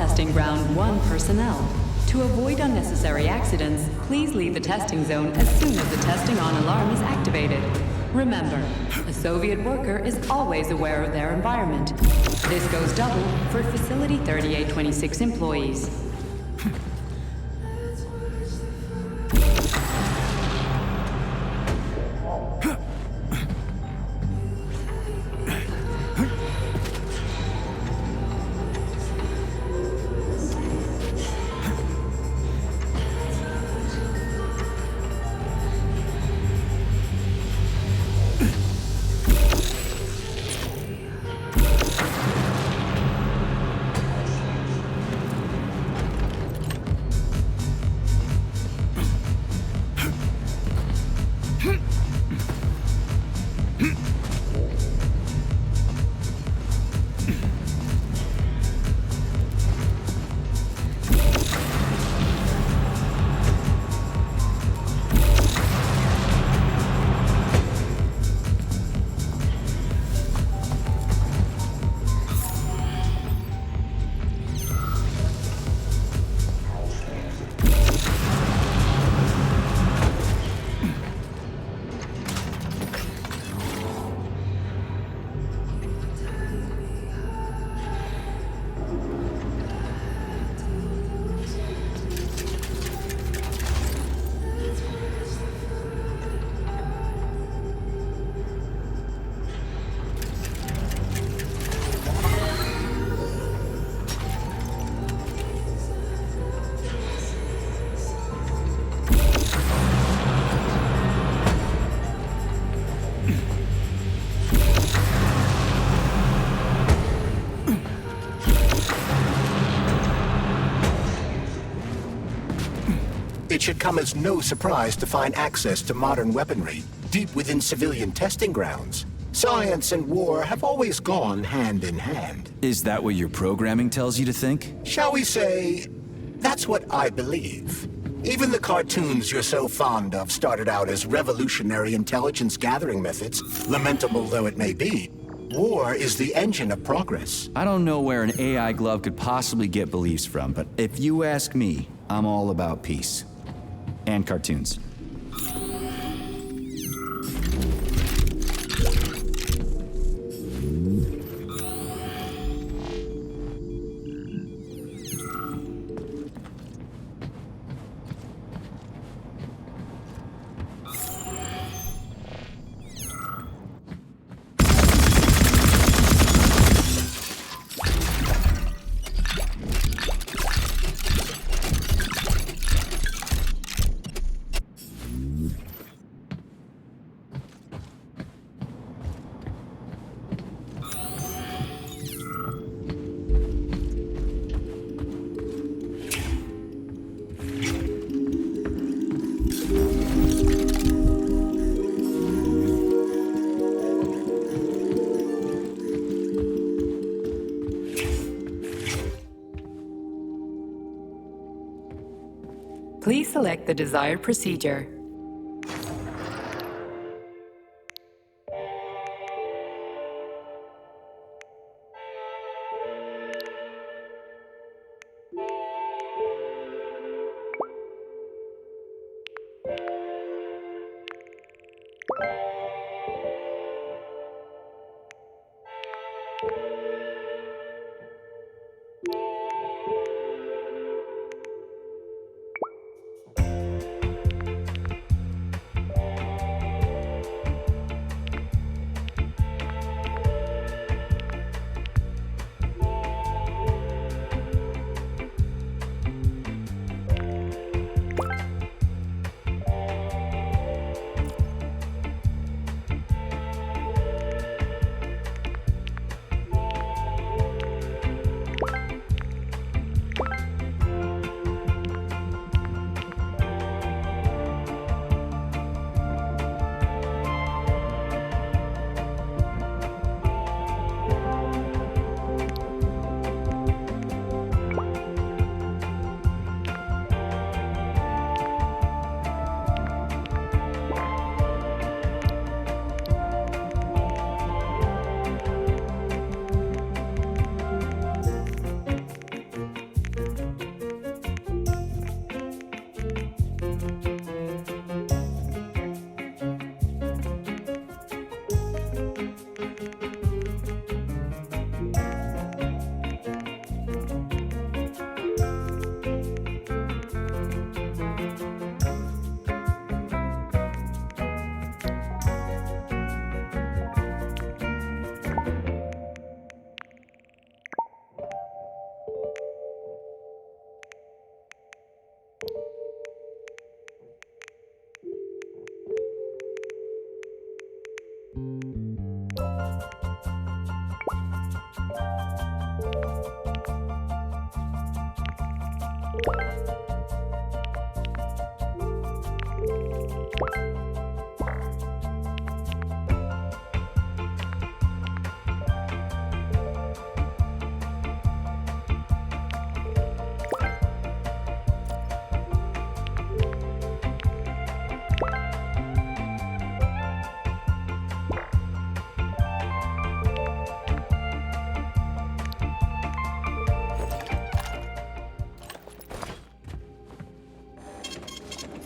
Testing Ground 1 personnel. To avoid unnecessary accidents, please leave the testing zone as soon as the testing on alarm is activated. Remember, a Soviet worker is always aware of their environment. This goes double for Facility 3826 employees. It should come as no surprise to find access to modern weaponry deep within civilian testing grounds. Science and war have always gone hand in hand. Is that what your programming tells you to think? Shall we say, that's what I believe. Even the cartoons you're so fond of started out as revolutionary intelligence gathering methods, lamentable though it may be. War is the engine of progress. I don't know where an AI glove could possibly get beliefs from, but if you ask me, I'm all about peace. And cartoons. Please select the desired procedure.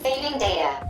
Saving data.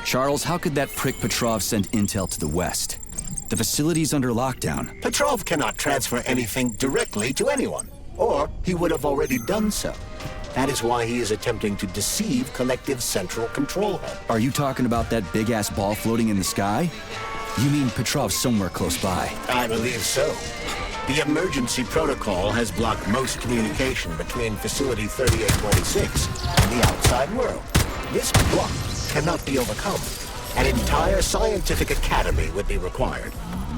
Charles, how could that prick Petrov send intel to the west? The facility's under lockdown. Petrov cannot transfer anything directly to anyone, or he would have already done so. That is why he is attempting to deceive Collective Central Control Hub. Are you talking about that big-ass ball floating in the sky? You mean Petrov's somewhere close by? I believe so. The emergency protocol has blocked most communication between Facility 3826 and the outside world. This block cannot be overcome. An entire scientific academy would be required,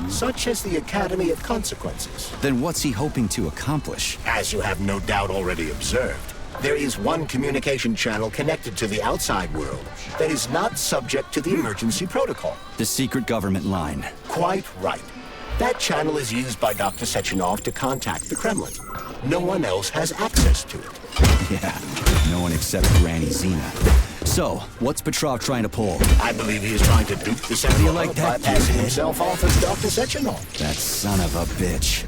such as the Academy of Consequences. Then what's he hoping to accomplish? As you have no doubt already observed, there is one communication channel connected to the outside world that is not subject to the emergency protocol. The secret government line. Quite right. That channel is used by Dr. Sechenov to contact the Kremlin. No one else has access to it. Yeah, no one except Granny Xena. So, what's Petrov trying to pull? I believe he is trying to dupe the Central Hub by passing himself off as Dr. Sechenov. That son of a bitch.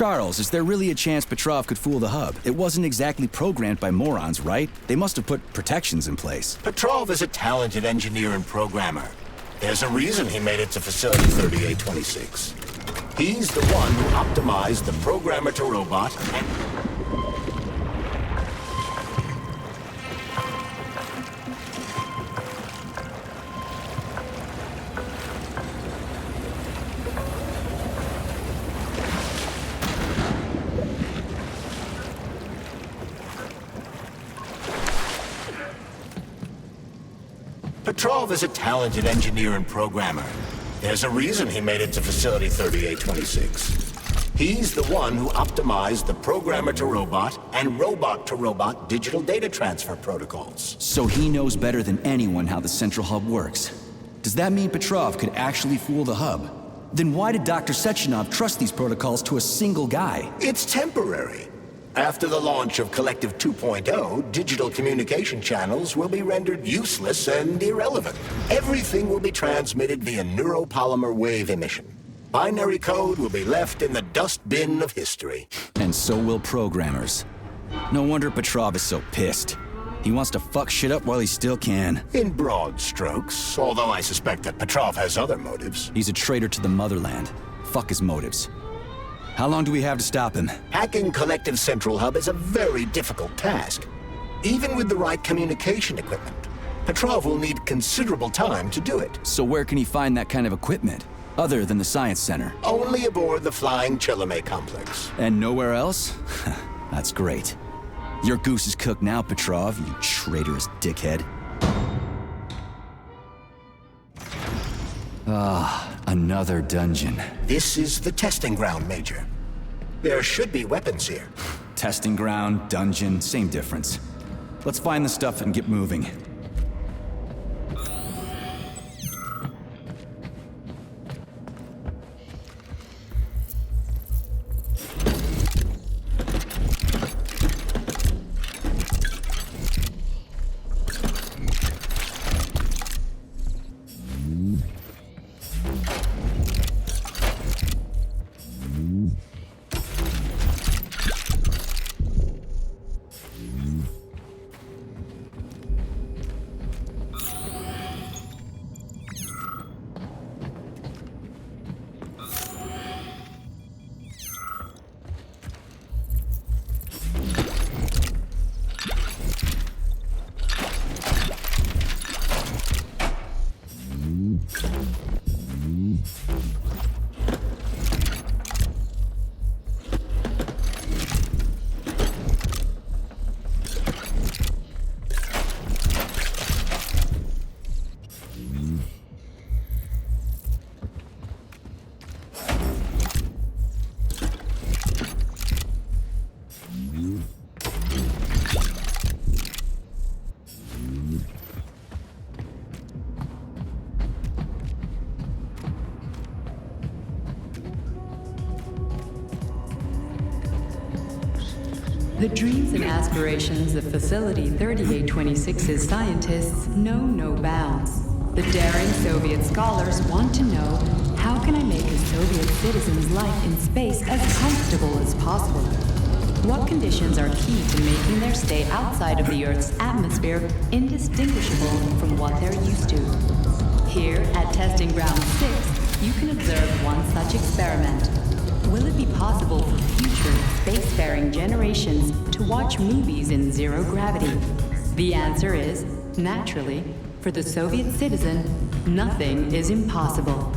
Charles, is there really a chance Petrov could fool the hub? It wasn't exactly programmed by morons, right? They must have put protections in place. Petrov is a talented engineer and programmer. There's a reason he made it to Facility 3826. He's the one who optimized the programmer-to-robot and... Petrov is a talented engineer and programmer. There's a reason he made it to Facility 3826. He's the one who optimized the programmer-to-robot and robot-to-robot digital data transfer protocols. So he knows better than anyone how the central hub works. Does that mean Petrov could actually fool the hub? Then why did Dr. Sechenov trust these protocols to a single guy? It's temporary. After the launch of Collective 2.0, digital communication channels will be rendered useless and irrelevant. Everything will be transmitted via neuropolymer wave emission. Binary code will be left in the dustbin of history. And so will programmers. No wonder Petrov is so pissed. He wants to fuck shit up while he still can. In broad strokes, although I suspect that Petrov has other motives. He's a traitor to the motherland. Fuck his motives. How long do we have to stop him? Hacking Collective Central Hub is a very difficult task. Even with the right communication equipment, Petrov will need considerable time to do it. So where can he find that kind of equipment, other than the Science Center? Only aboard the Flying Chalamet complex. And nowhere else? That's great. Your goose is cooked now, Petrov, you traitorous dickhead. Ah, another dungeon. This is the testing ground, Major. There should be weapons here. Testing ground, dungeon, same difference. Let's find the stuff and get moving. The dreams and aspirations of Facility 3826's scientists know no bounds. The daring Soviet scholars want to know, how can I make a Soviet citizen's life in space as comfortable as possible? What conditions are key to making their stay outside of the Earth's atmosphere indistinguishable from what they're used to? Here at Testing Ground 6, you can observe one such experiment. Will it be possible for future spacefaring generations to watch movies in zero gravity? The answer is, naturally, for the Soviet citizen, nothing is impossible.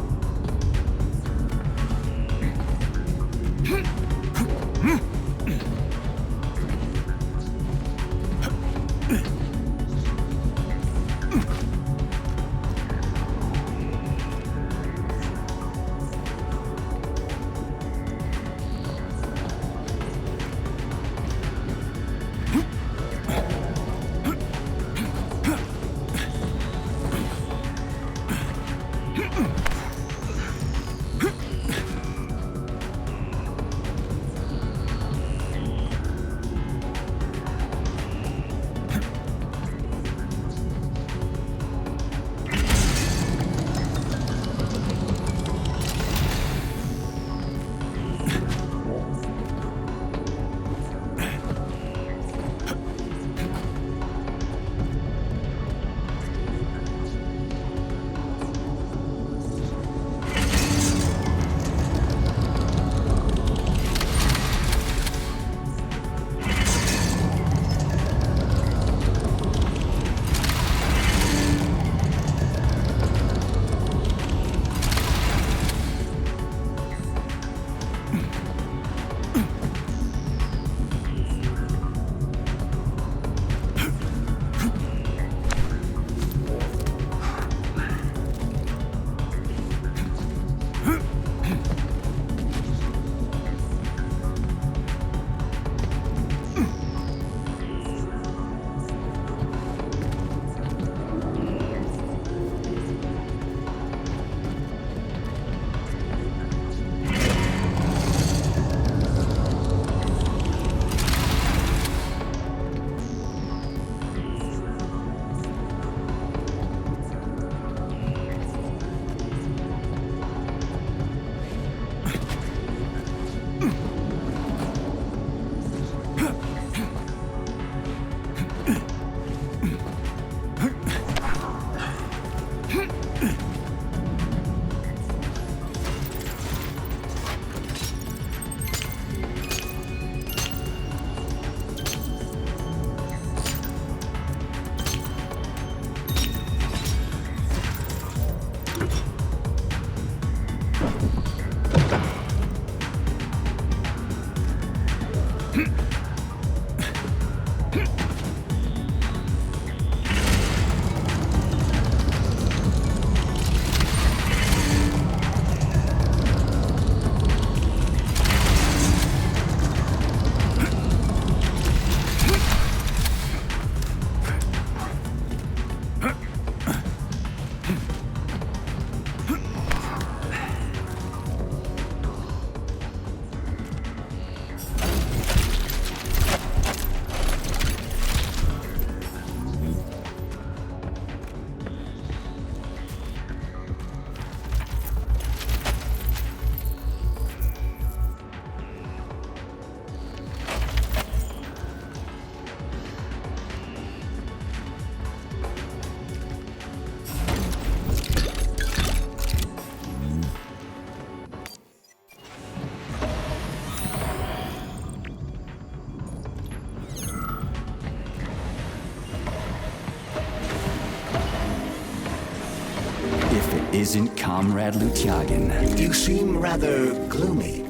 Isn't Comrade Lutyagin. You seem rather gloomy.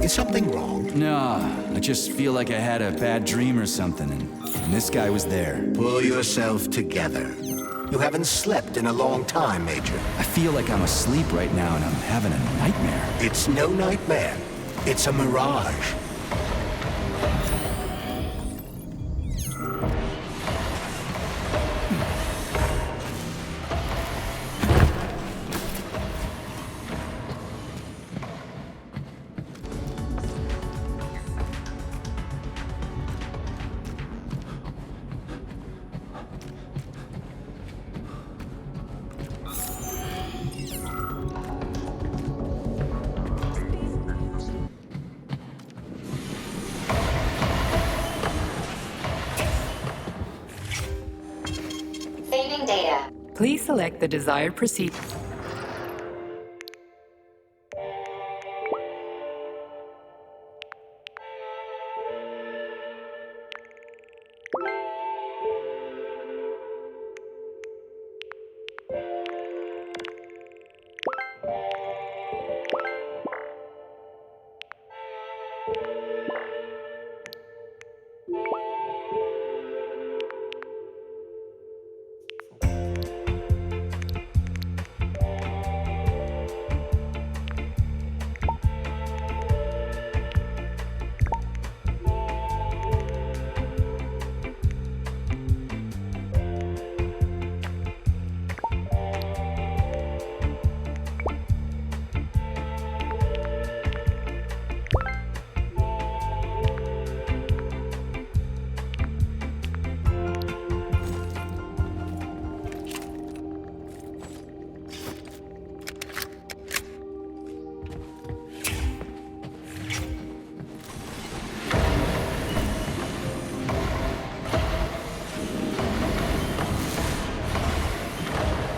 Is something wrong? No, I just feel like I had a bad dream or something, and this guy was there. Pull yourself together. You haven't slept in a long time, Major. I feel like I'm asleep right now and I'm having a nightmare. It's no nightmare. It's a mirage. Saving data. Please select the desired procedure.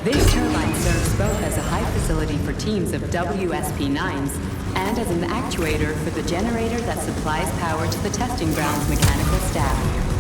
This turbine serves both as a high facility for teams of WSP-9s and as an actuator for the generator that supplies power to the testing ground's mechanical staff.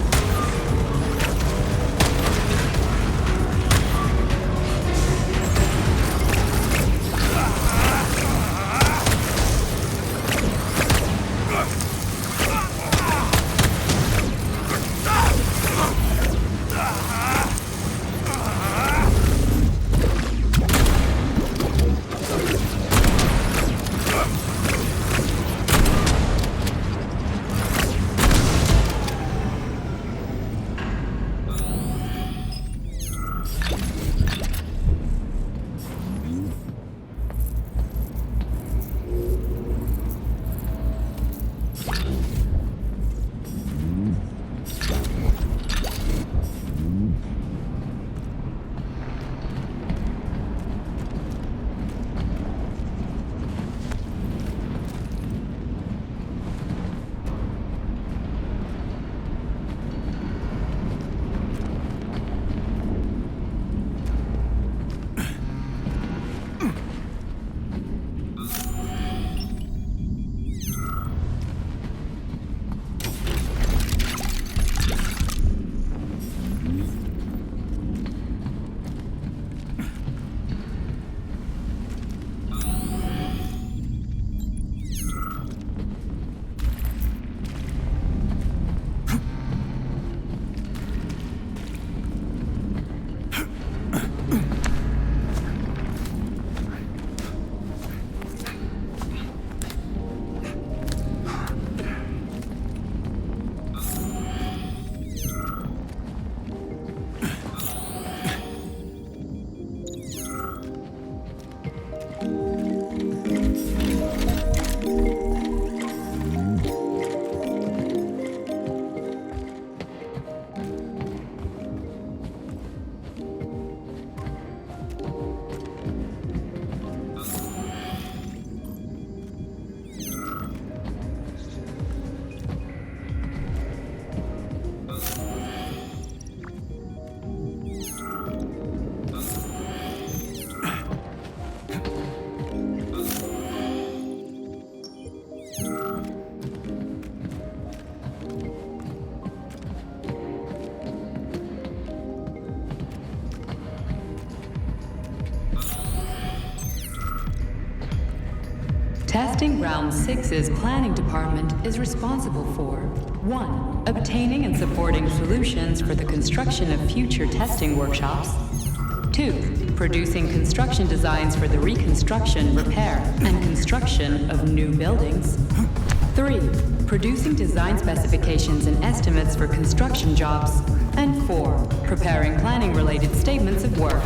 Testing Ground 6's planning department is responsible for 1. Obtaining and supporting solutions for the construction of future testing workshops. 2. Producing construction designs for the reconstruction, repair, and construction of new buildings. 3. Producing design specifications and estimates for construction jobs. And 4. Preparing planning-related statements of work.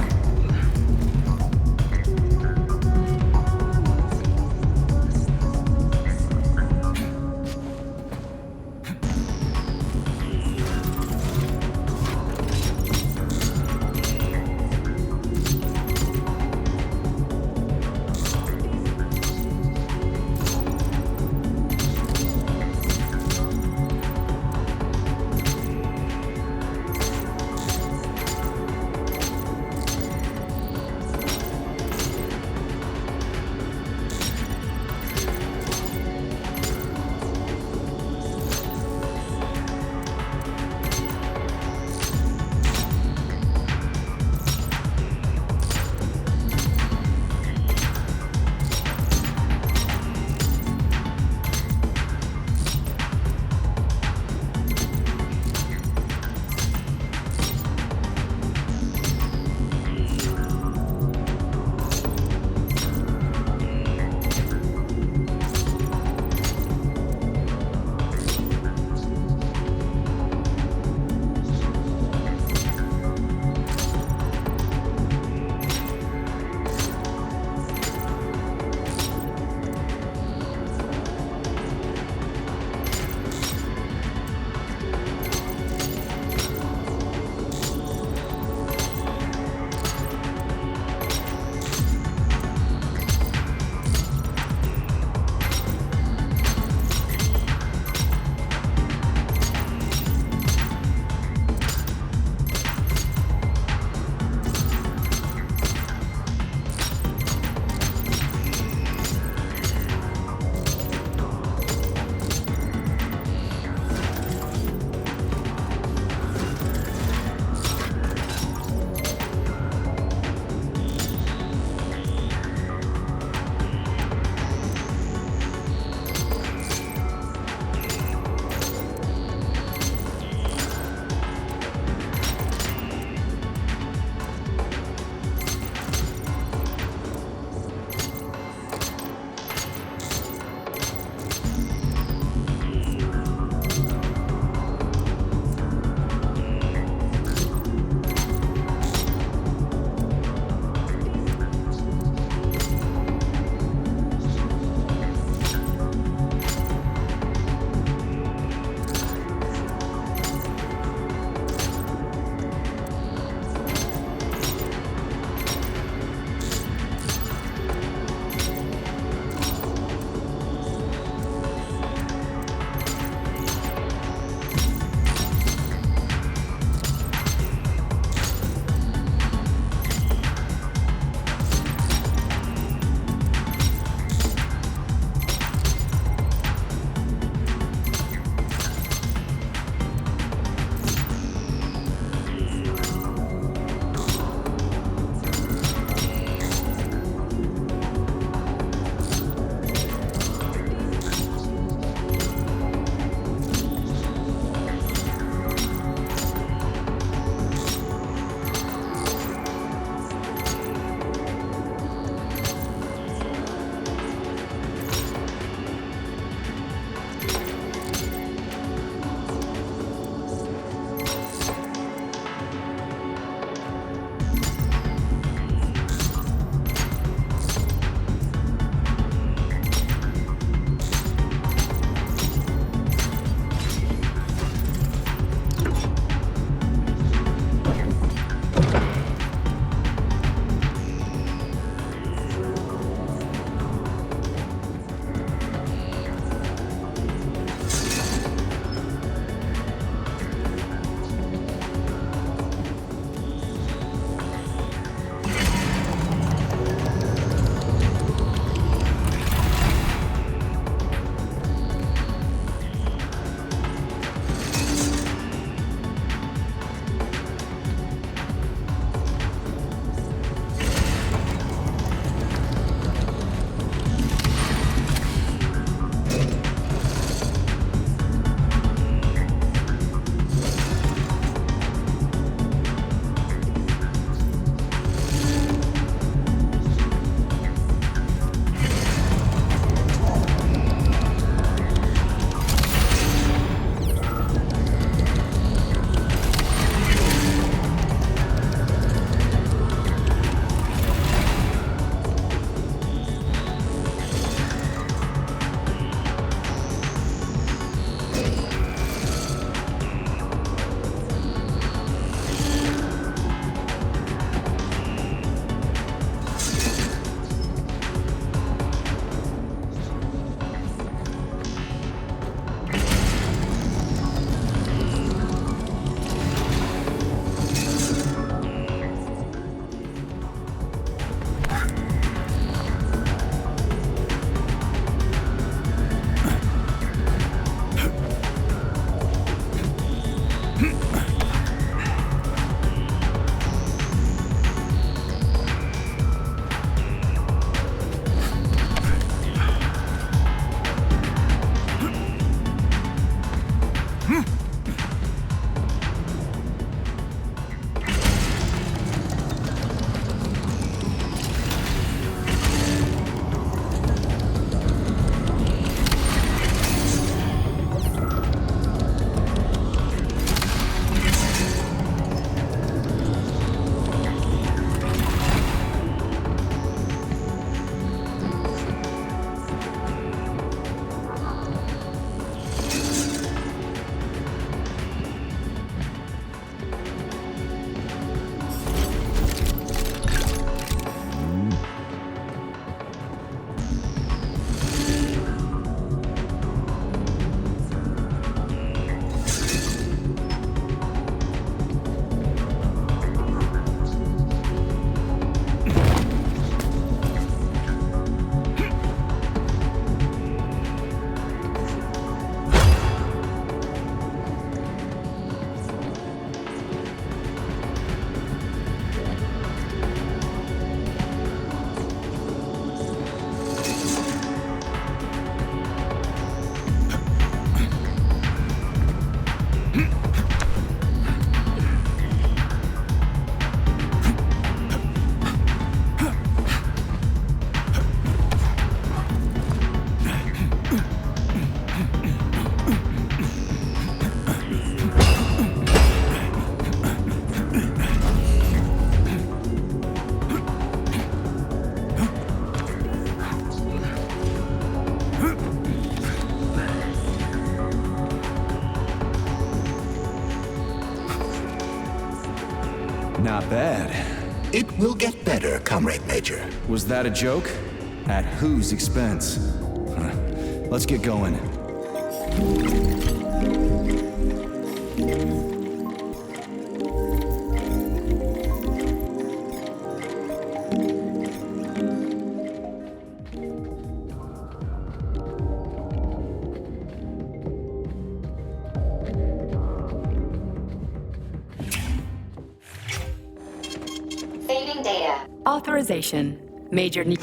Not bad. It will get better, Comrade Major. Was that a joke? At whose expense? Huh. Let's get going. Saving data. Authorization. Major need.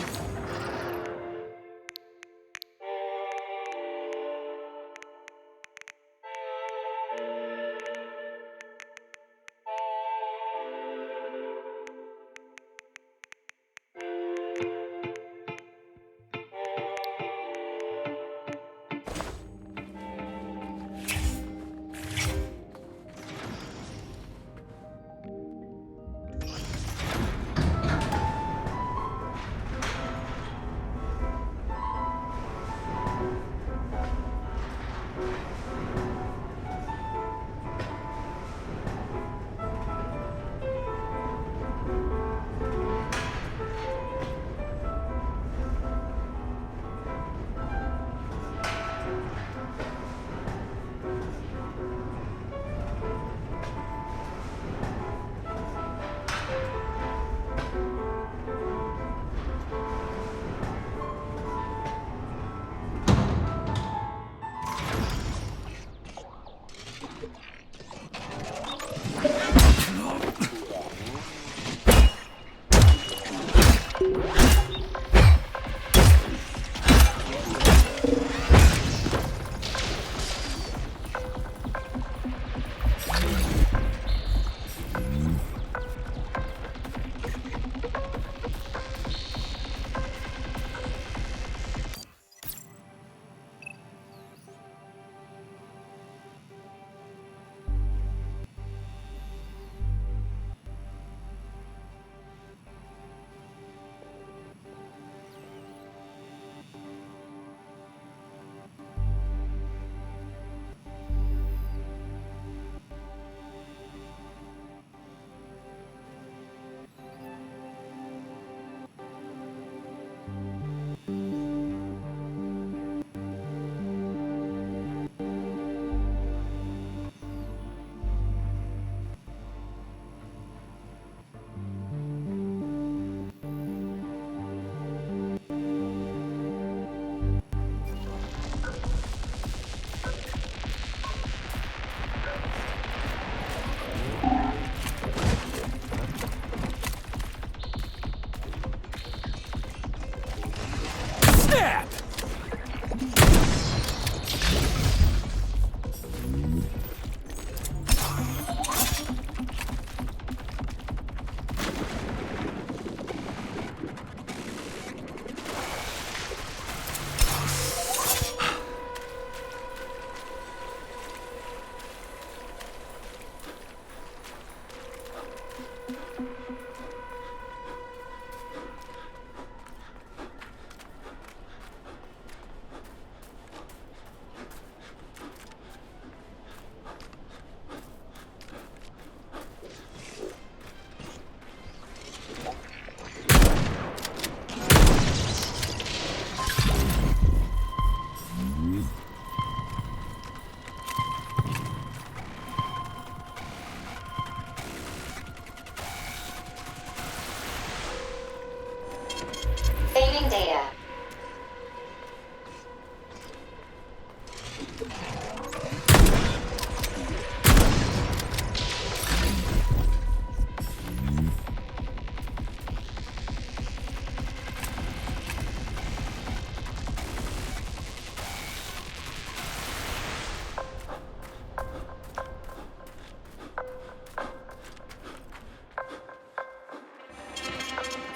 Saving data.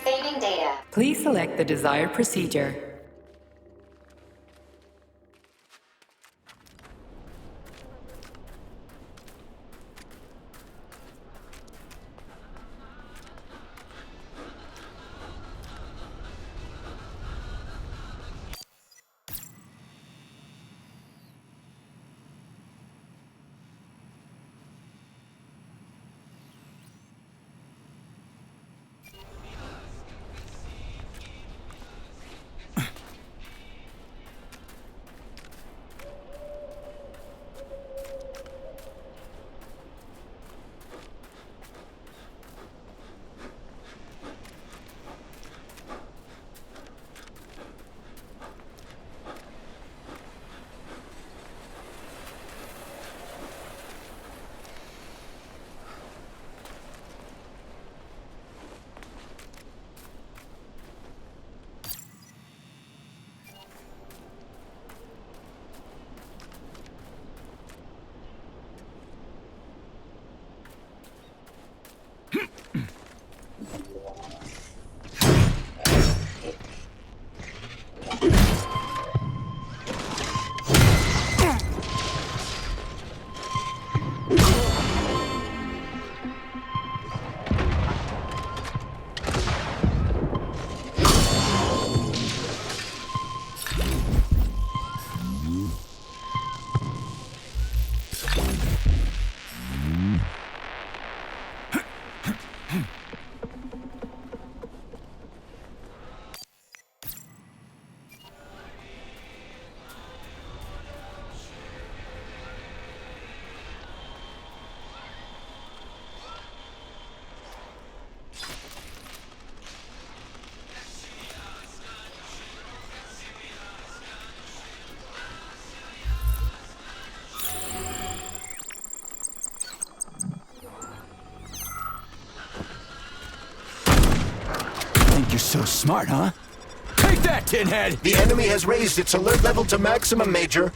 Saving data. Please select the desired procedure. So smart, huh? Take that, tinhead! The enemy has raised its alert level to maximum, Major.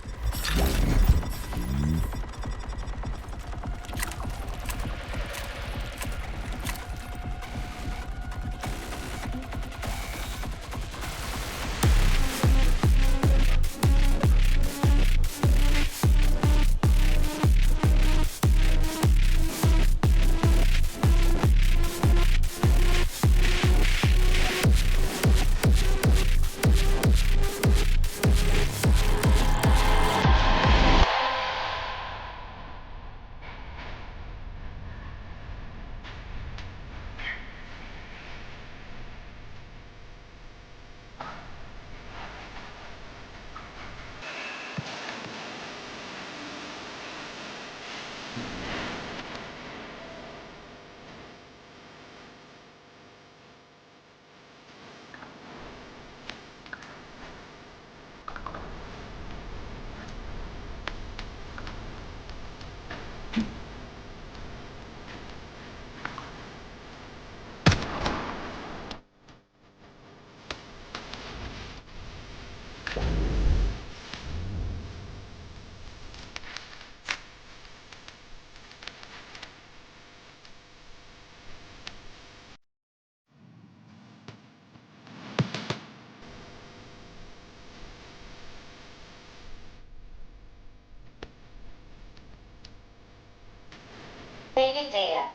Saving data.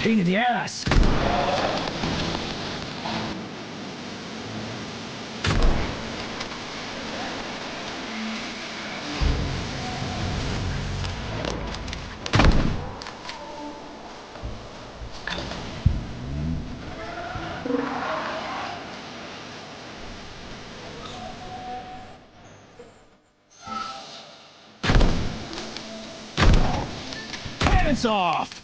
Pain in the ass! Hands off!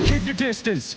Keep your distance!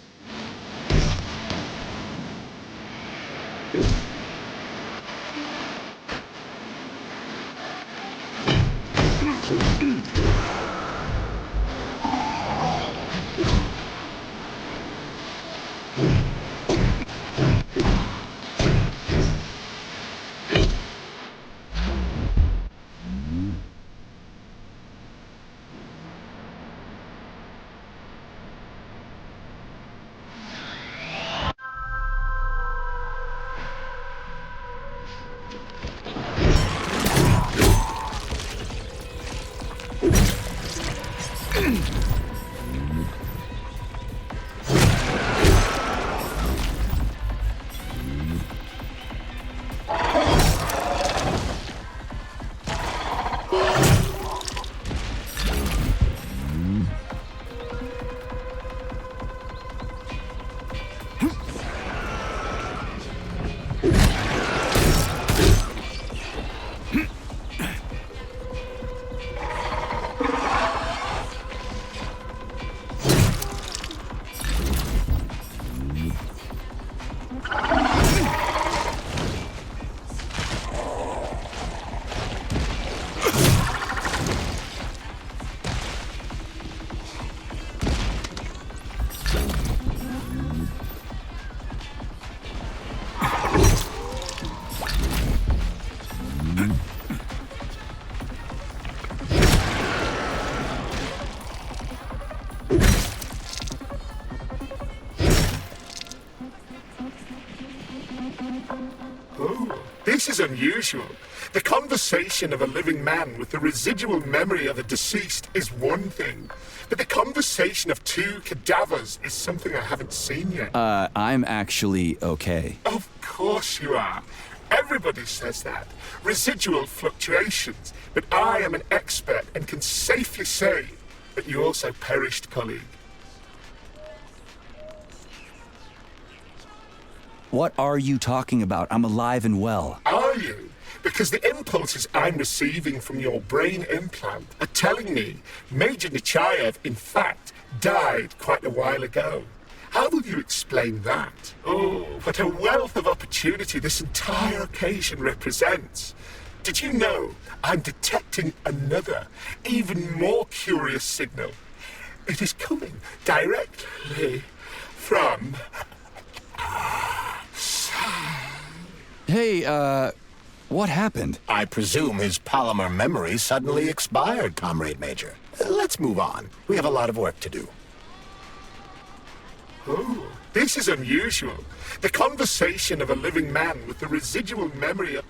Oh, this is unusual. The conversation of a living man with the residual memory of a deceased is one thing, but the conversation of two cadavers is something I haven't seen yet. I'm actually okay. Of course you are. Everybody says that. Residual fluctuations. But I am an expert and can safely say that you also perished, colleague. What are you talking about? I'm alive and well. Are you? Because the impulses I'm receiving from your brain implant are telling me Major Nechayev, in fact, died quite a while ago. How will you explain that? Oh, what a wealth of opportunity this entire occasion represents. Did you know I'm detecting another, even more curious signal? It is coming directly from... Hey, what happened? I presume his polymer memory suddenly expired, Comrade Major. Let's move on. We have a lot of work to do. Oh, this is unusual. The conversation of a living man with the residual memory of...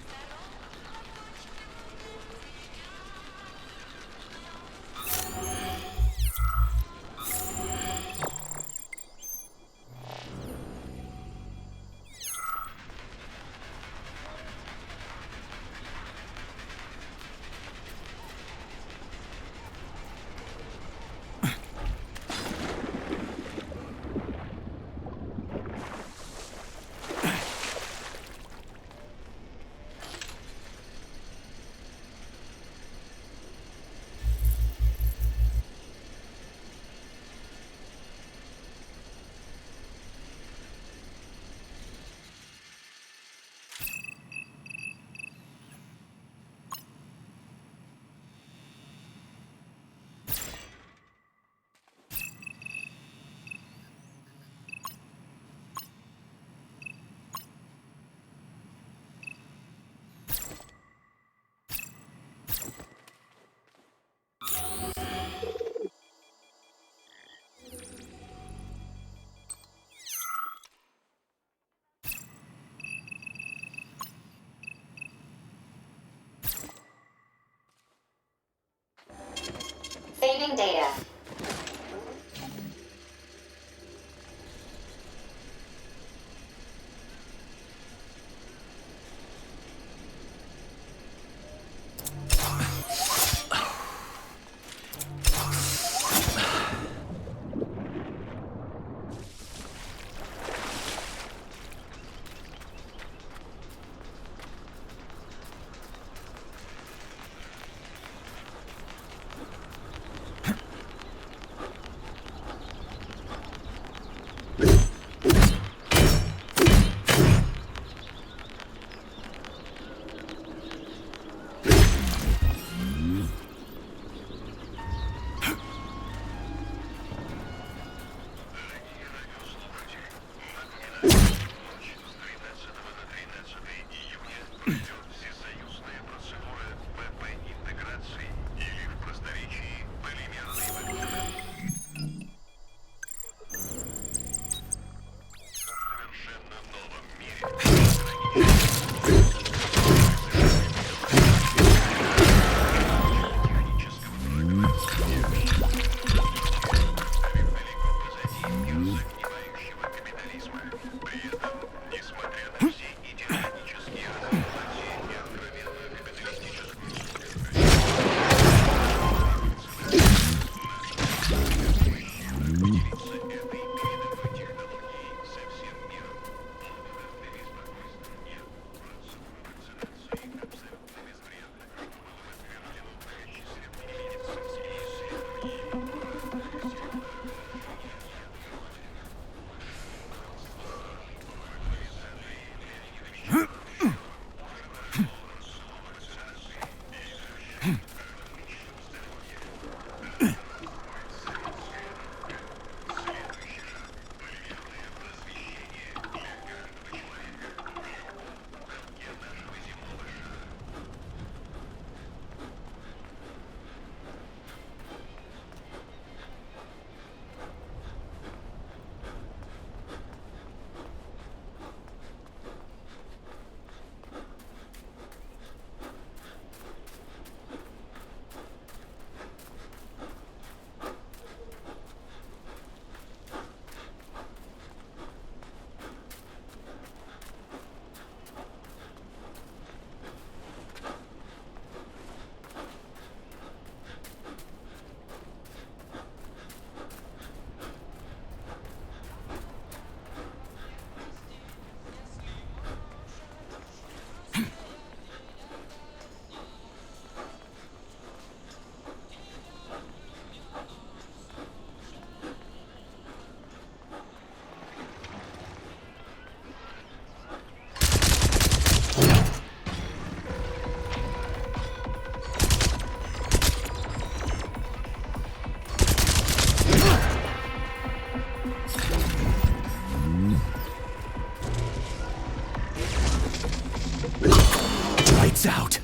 out.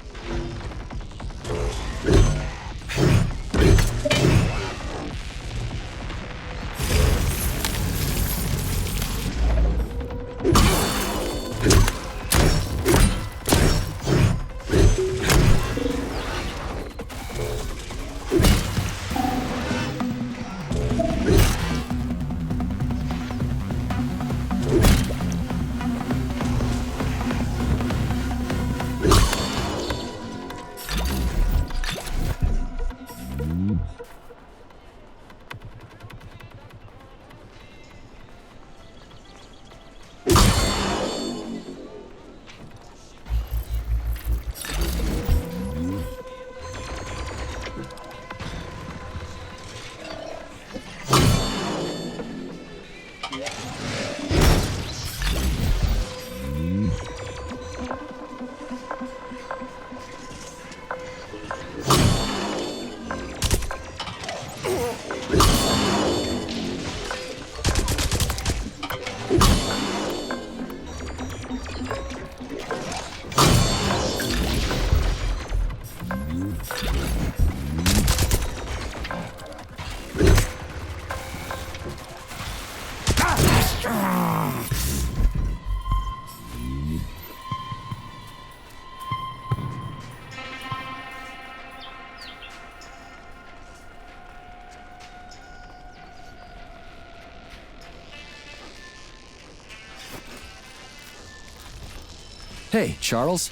Hey, Charles.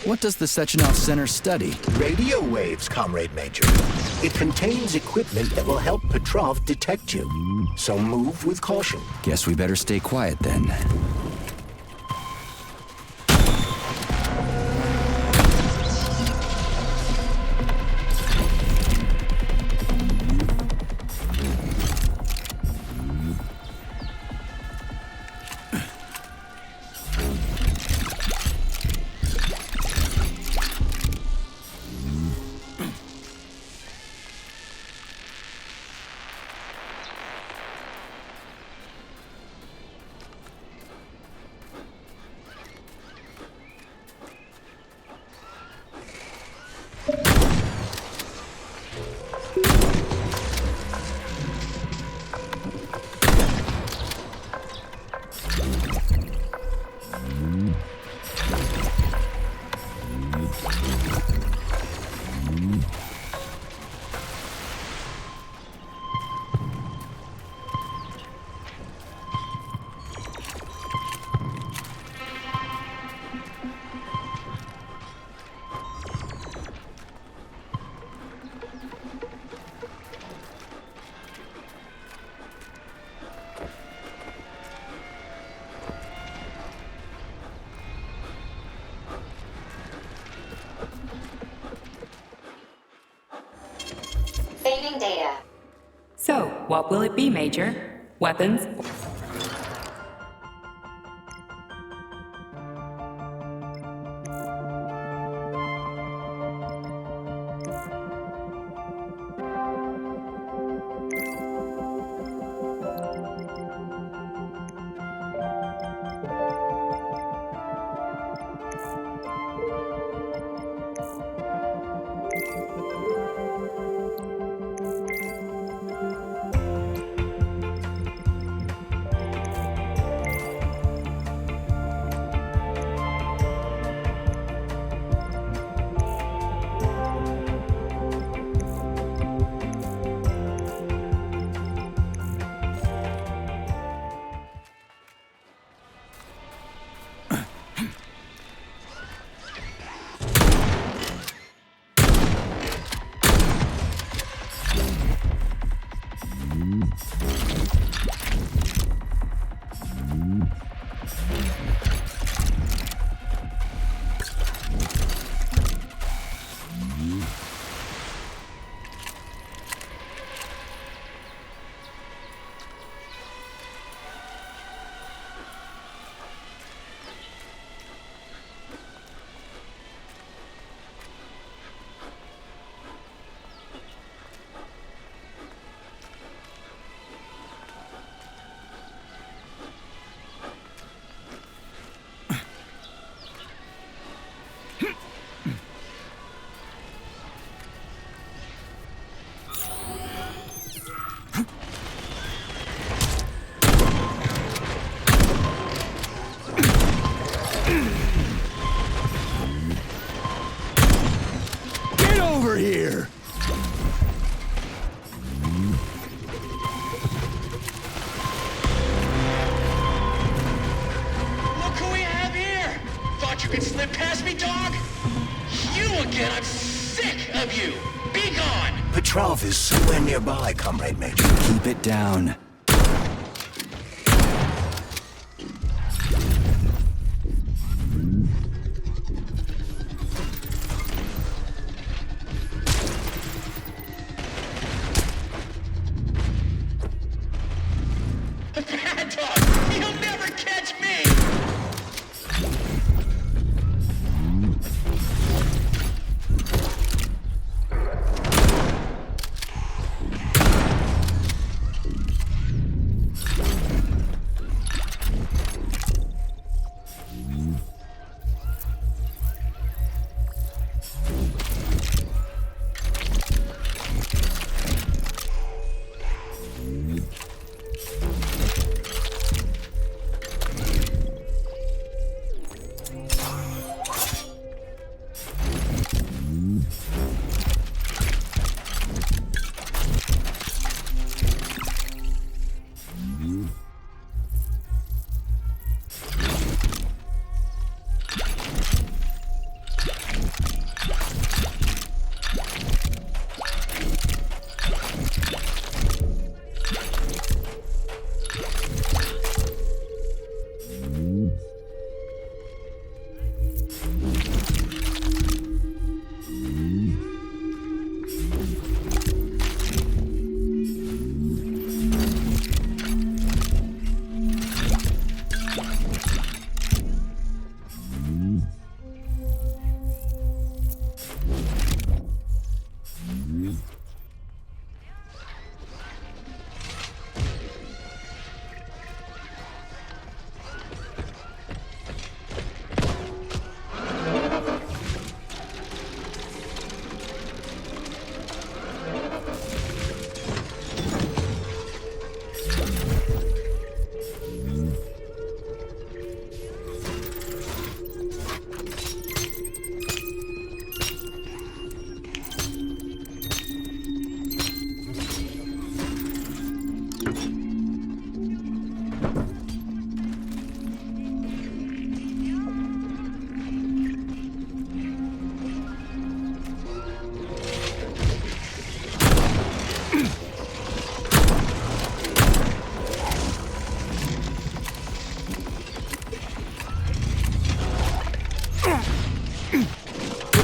What does the Sechenov Center study? Radio waves, Comrade Major. It contains equipment that will help Petrov detect you. So move with caution. Guess we better stay quiet then. Saving data. So, what will it be, Major? Weapons? could slip past me, dog? You again, I'm sick of you! Be gone! Petrov is somewhere nearby, Comrade Major. Keep it down. Bad dog! You'll never catch me!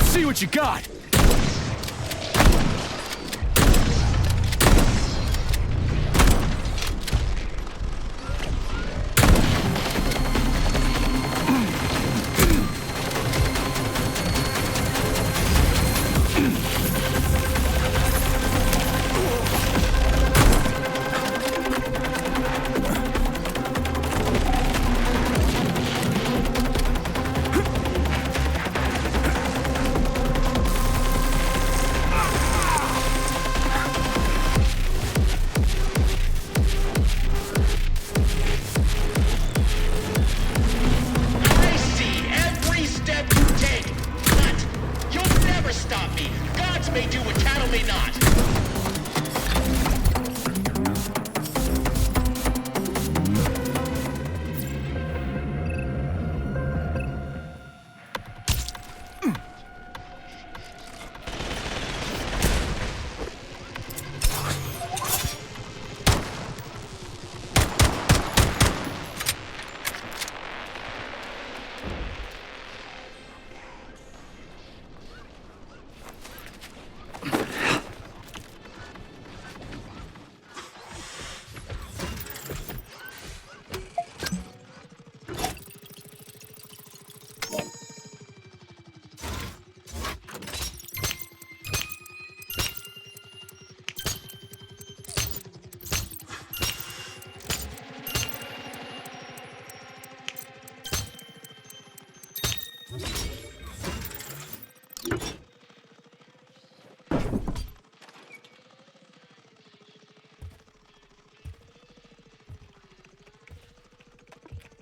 See what you got!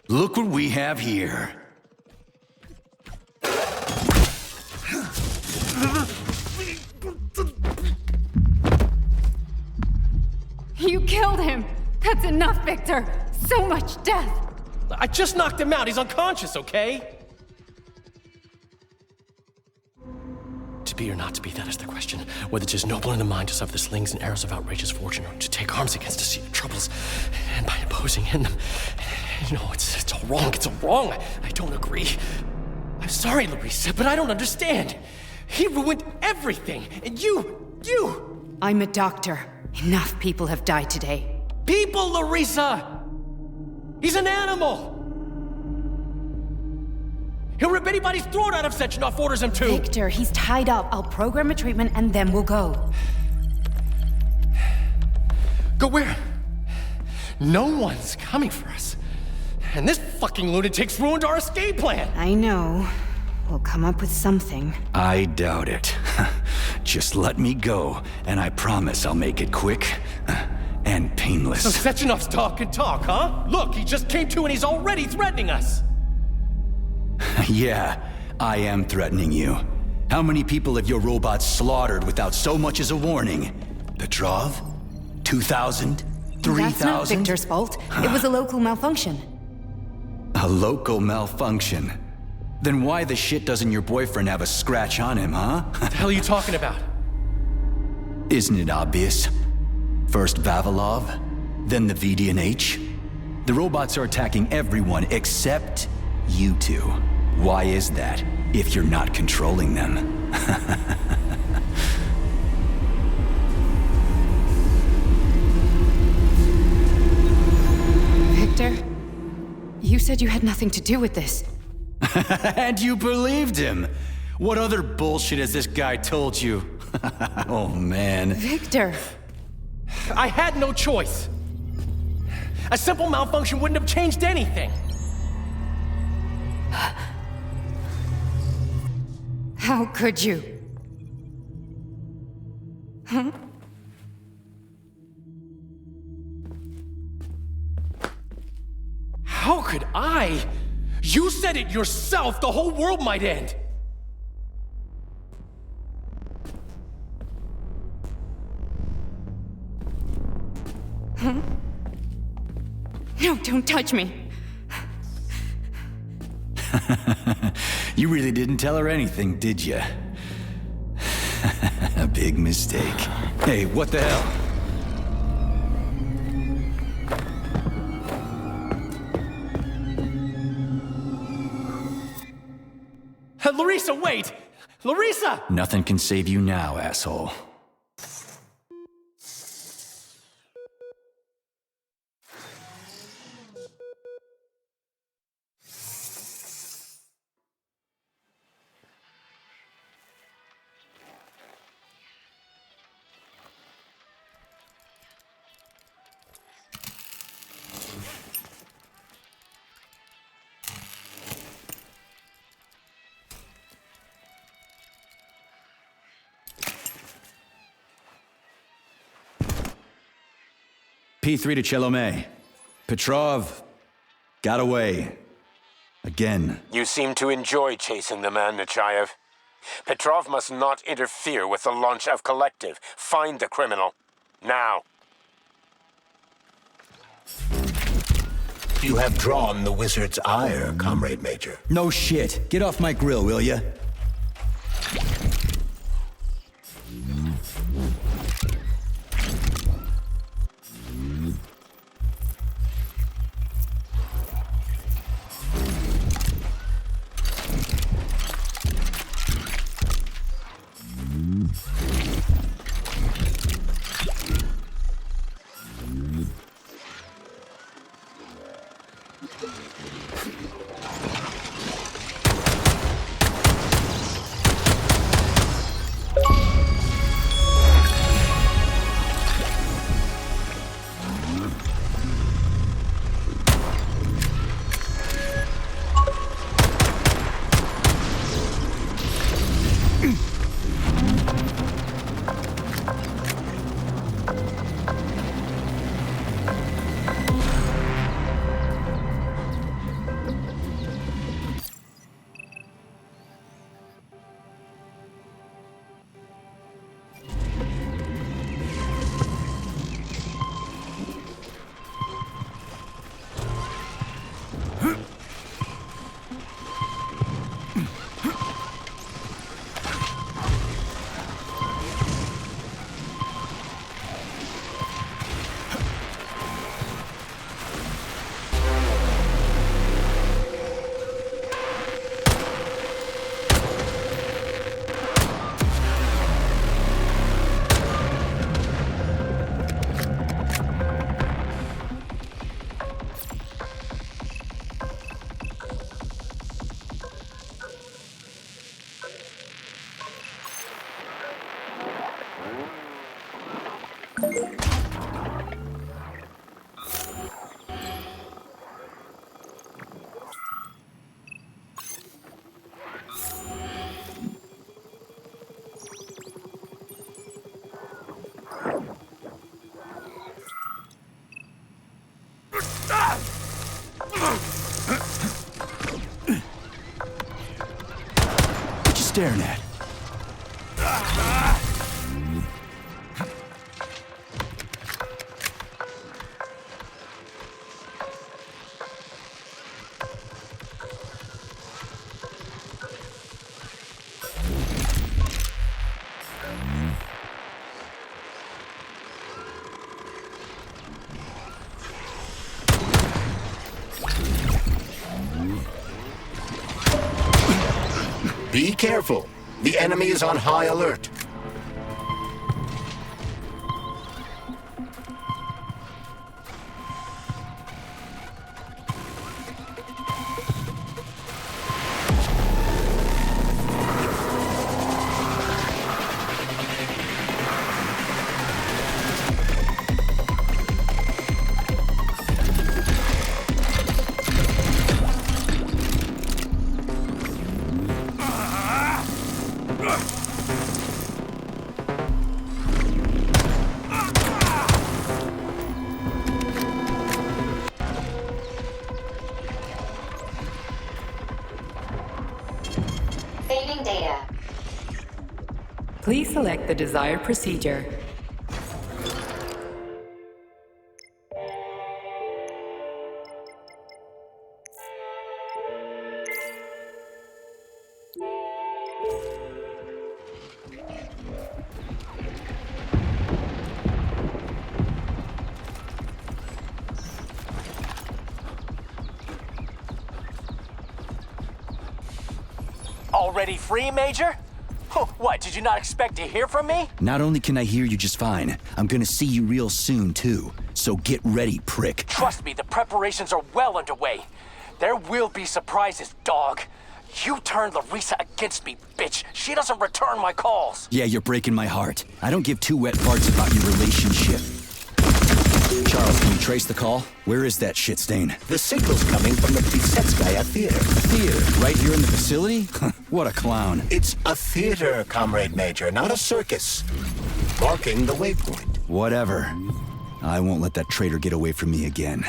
Look what we have here. You killed him! That's enough, Victor! So much death! I just knocked him out. He's unconscious, okay? To be or not to be, that is the question. Whether it is noble in the mind to suffer the slings and arrows of outrageous fortune, or to take arms against deceitful troubles, and by imposing in them. It's all wrong. It's all wrong. I don't agree. I'm sorry, Larissa, but I don't understand. He ruined everything, and you... I'm a doctor. Enough people have died today. People, Larissa! He's an animal! He'll rip anybody's throat out if Sechenov orders him to! Victor, he's tied up. I'll program a treatment and then we'll go. Go where? No one's coming for us. And this fucking lunatic's ruined our escape plan! I know. We'll come up with something. I doubt it. Just let me go, and I promise I'll make it quick and painless. So Sechenov's talk and talk, huh? Look, he just came to and he's already threatening us! Yeah, I am threatening you. How many people have your robots slaughtered without so much as a warning? Petrov? 2,000? 3,000? That's not Victor's fault. It was a local malfunction. A local malfunction? Then why the shit doesn't your boyfriend have a scratch on him, huh? What the hell are you talking about? Isn't it obvious? First Vavilov, then the VD&H. The robots are attacking everyone except you two. Why is that, if you're not controlling them? Victor, you said you had nothing to do with this. And you believed him! What other bullshit has this guy told you? Oh, man. Victor! I had no choice. A simple malfunction wouldn't have changed anything. How could you? Huh? How could I? You said it yourself, the whole world might end. Huh? No, don't touch me. You really didn't tell her anything, did you? A big mistake. Hey, what the hell? Larissa, wait! Larissa! Nothing can save you now, asshole. P3 to Chelomey. Petrov got away. Again. You seem to enjoy chasing the man, Nechayev. Petrov must not interfere with the launch of Collective. Find the criminal. Now. You have drawn the wizard's ire, Comrade Major. No shit. Get off my grill, will ya? staring at? Be careful. The enemy is on high alert. Saving data. Please select the desired procedure. Already free, Major? Oh, what, did you not expect to hear from me? Not only can I hear you just fine, I'm gonna see you real soon, too. So get ready, prick. Trust me, the preparations are well underway. There will be surprises, dog. You turned Larissa against me, bitch. She doesn't return my calls. Yeah, you're breaking my heart. I don't give two wet farts about your relationship. Charles, can you trace the call? Where is that shit stain? The signal's coming from the Plisetskaya Theater. Theater? Right here in the facility? What a clown. It's a theater, Comrade Major, not a circus. Marking the waypoint. Whatever. I won't let that traitor get away from me again.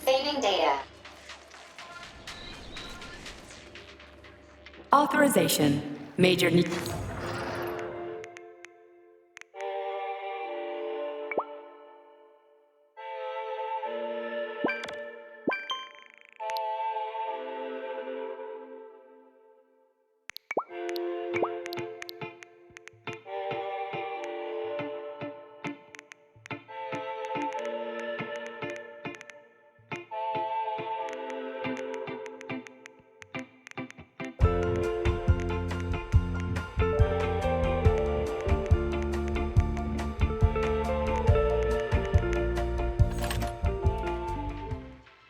Saving data. Authorization. Major need.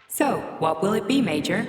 So, what will it be, Major?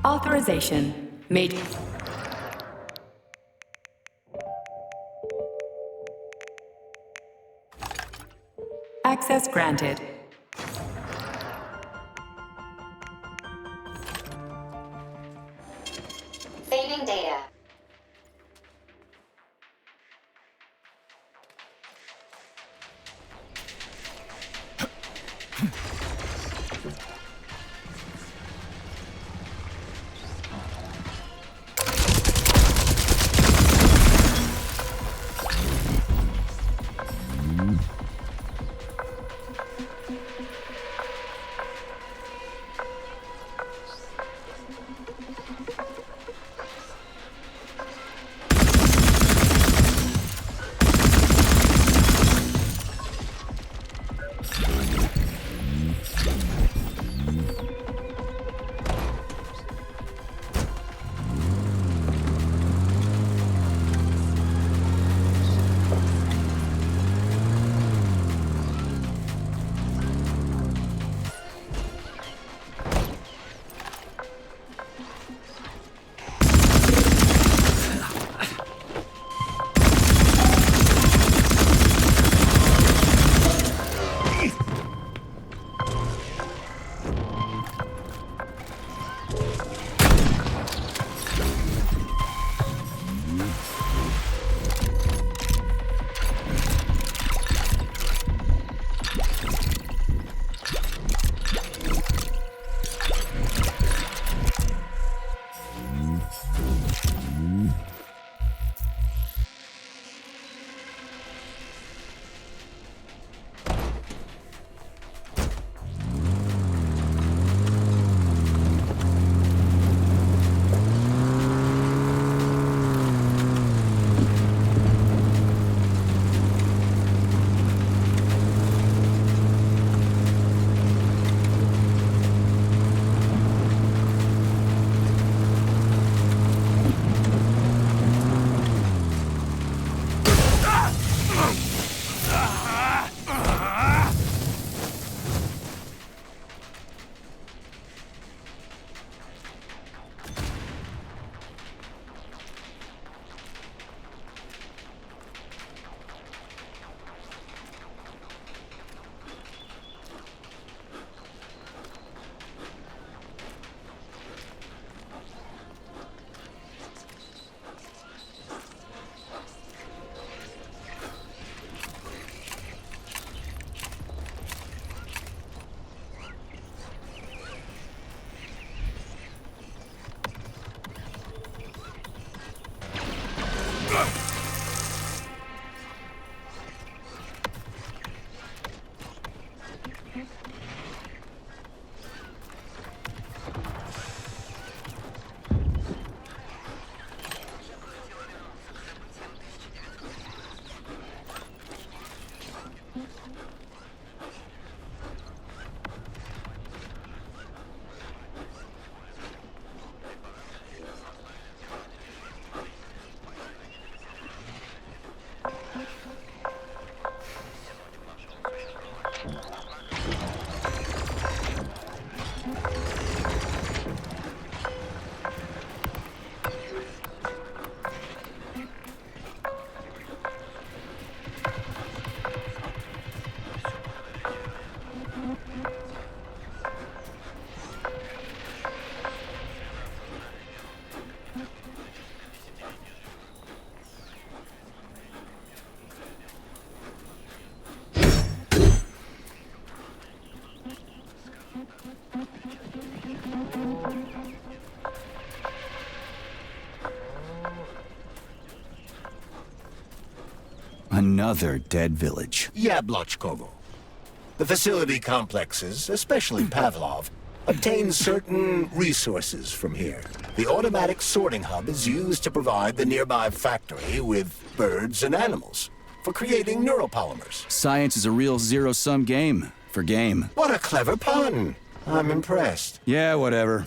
Authorization. Major. Access granted. Saving data. Another dead village. Yablochkovo. The facility complexes, especially Pavlov, obtain certain resources from here. The automatic sorting hub is used to provide the nearby factory with birds and animals for creating neuropolymers. Science is a real zero-sum game for game. What a clever pun! I'm impressed. Yeah, whatever.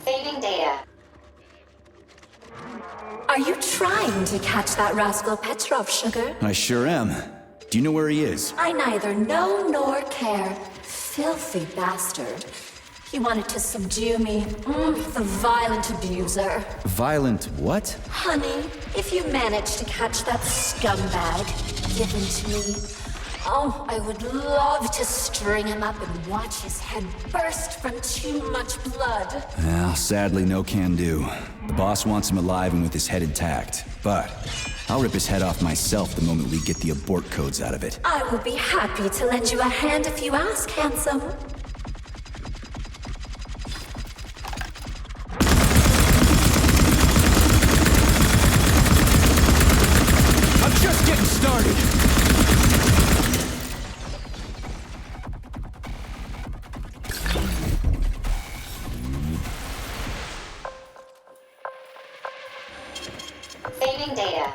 Saving data. Are you trying to catch that rascal Petrov, Sugar? I sure am. Do you know where he is? I neither know nor care. Filthy bastard. He wanted to subdue me. The violent abuser. Violent what? Honey, if you manage to catch that scumbag, give him to me. Oh, I would love to string him up and watch his head burst from too much blood. Well, sadly, no can do. The boss wants him alive and with his head intact. But I'll rip his head off myself the moment we get the abort codes out of it. I would be happy to lend you a hand if you ask, handsome. I'm just getting started. Saving data.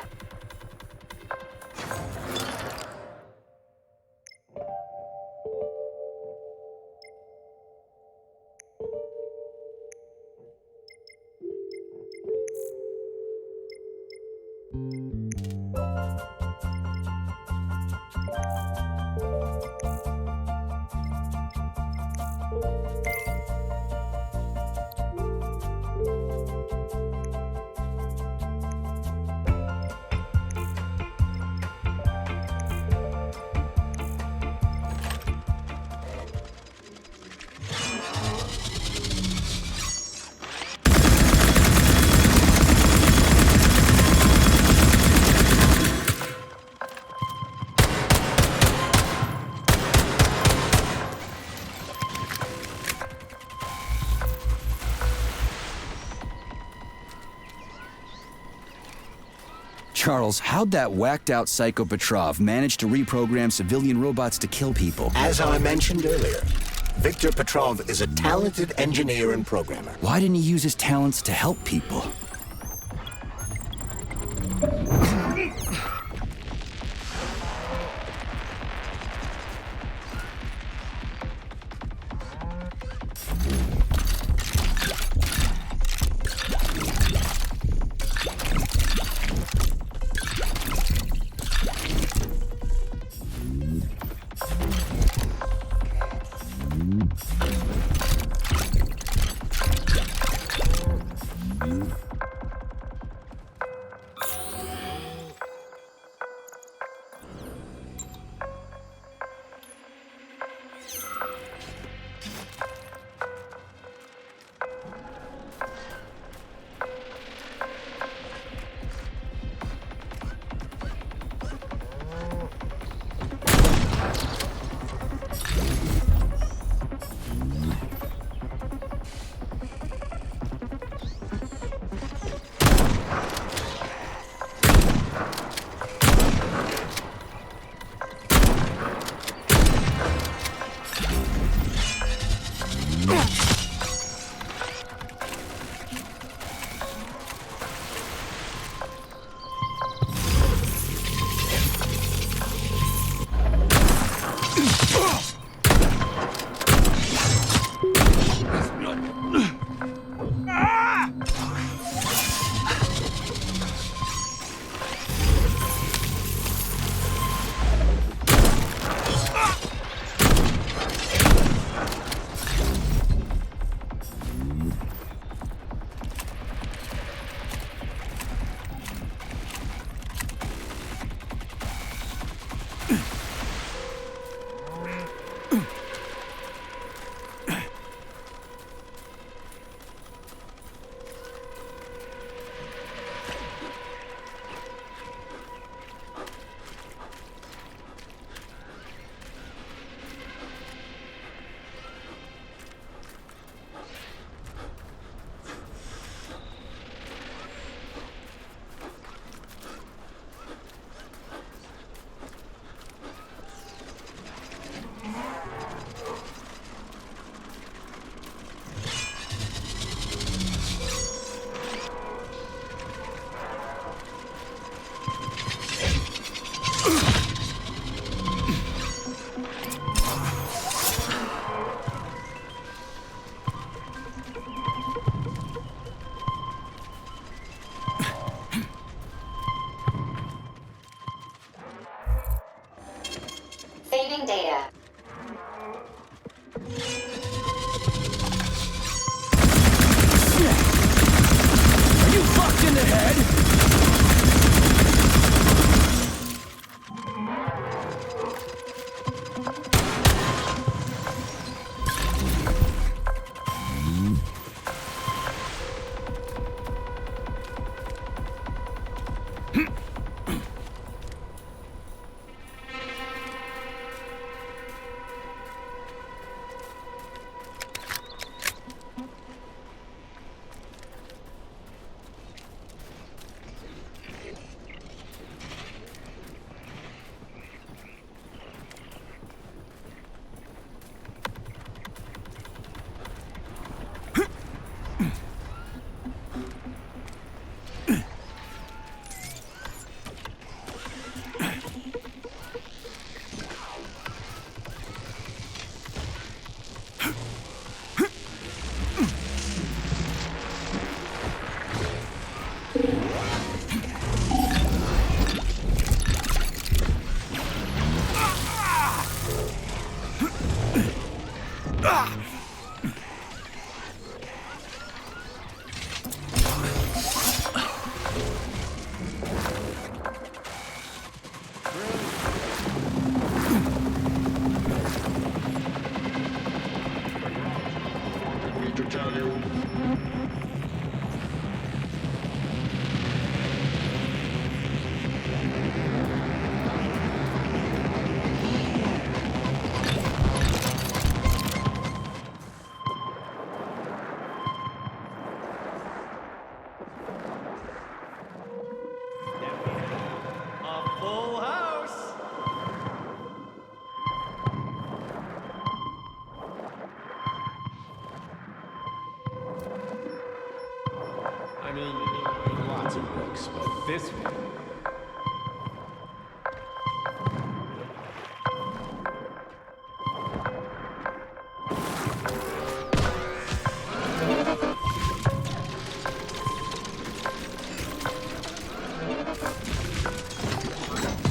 Charles, how'd that whacked-out Psycho Petrov manage to reprogram civilian robots to kill people? As I mentioned earlier, Viktor Petrov is a talented engineer and programmer. Why didn't he use his talents to help people? Saving data. Are you fucked in the head? I mean, lots of books, but this one...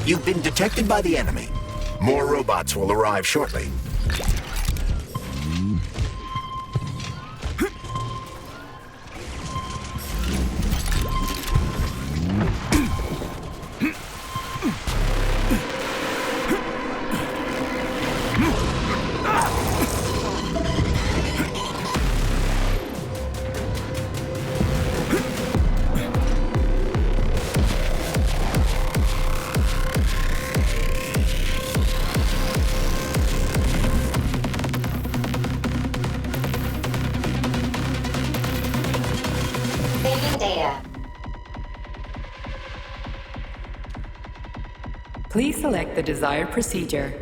You've been detected by the enemy. More robots will arrive shortly. Saving data. Please select the desired procedure.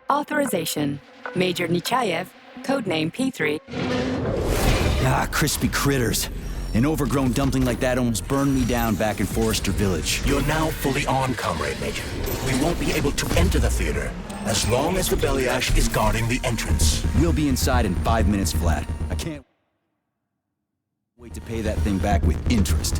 Authorization. Major Nechayev, codename P3. Ah, crispy critters. An overgrown dumpling like that almost burned me down back in Forrester Village. You're now fully on, Comrade Major. We won't be able to enter the theater as long as the Belly Ash is guarding the entrance. We'll be inside in 5 minutes flat. I can't wait to pay that thing back with interest.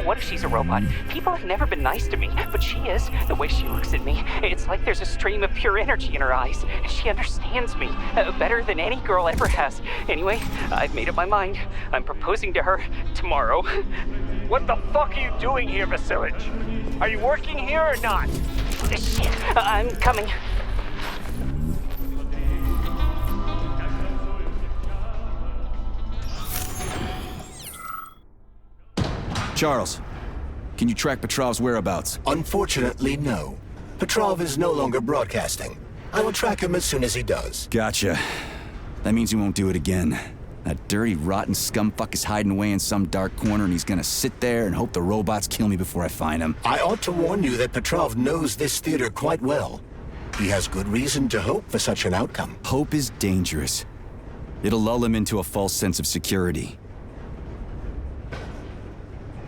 What if she's a robot? People have never been nice to me, but she is. The way she looks at me, it's like there's a stream of pure energy in her eyes. She understands me better than any girl ever has. Anyway, I've made up my mind. I'm proposing to her tomorrow. What the fuck are you doing here, Vasilich? Are you working here or not? Shit, I'm coming. Charles, can you track Petrov's whereabouts? Unfortunately, no. Petrov is no longer broadcasting. I will track him as soon as he does. Gotcha. That means he won't do it again. That dirty, rotten scumfuck is hiding away in some dark corner, and he's gonna sit there and hope the robots kill me before I find him. I ought to warn you that Petrov knows this theater quite well. He has good reason to hope for such an outcome. Hope is dangerous. It'll lull him into a false sense of security.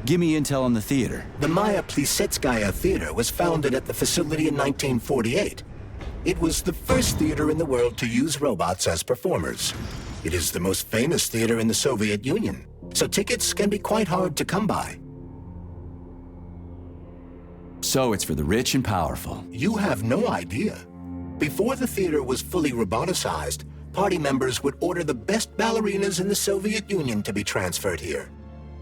Give me intel on the theater. The Maya Plisetskaya Theater was founded at the facility in 1948. It was the first theater in the world to use robots as performers. It is the most famous theater in the Soviet Union, so tickets can be quite hard to come by. So it's for the rich and powerful. You have no idea. Before the theater was fully roboticized, party members would order the best ballerinas in the Soviet Union to be transferred here.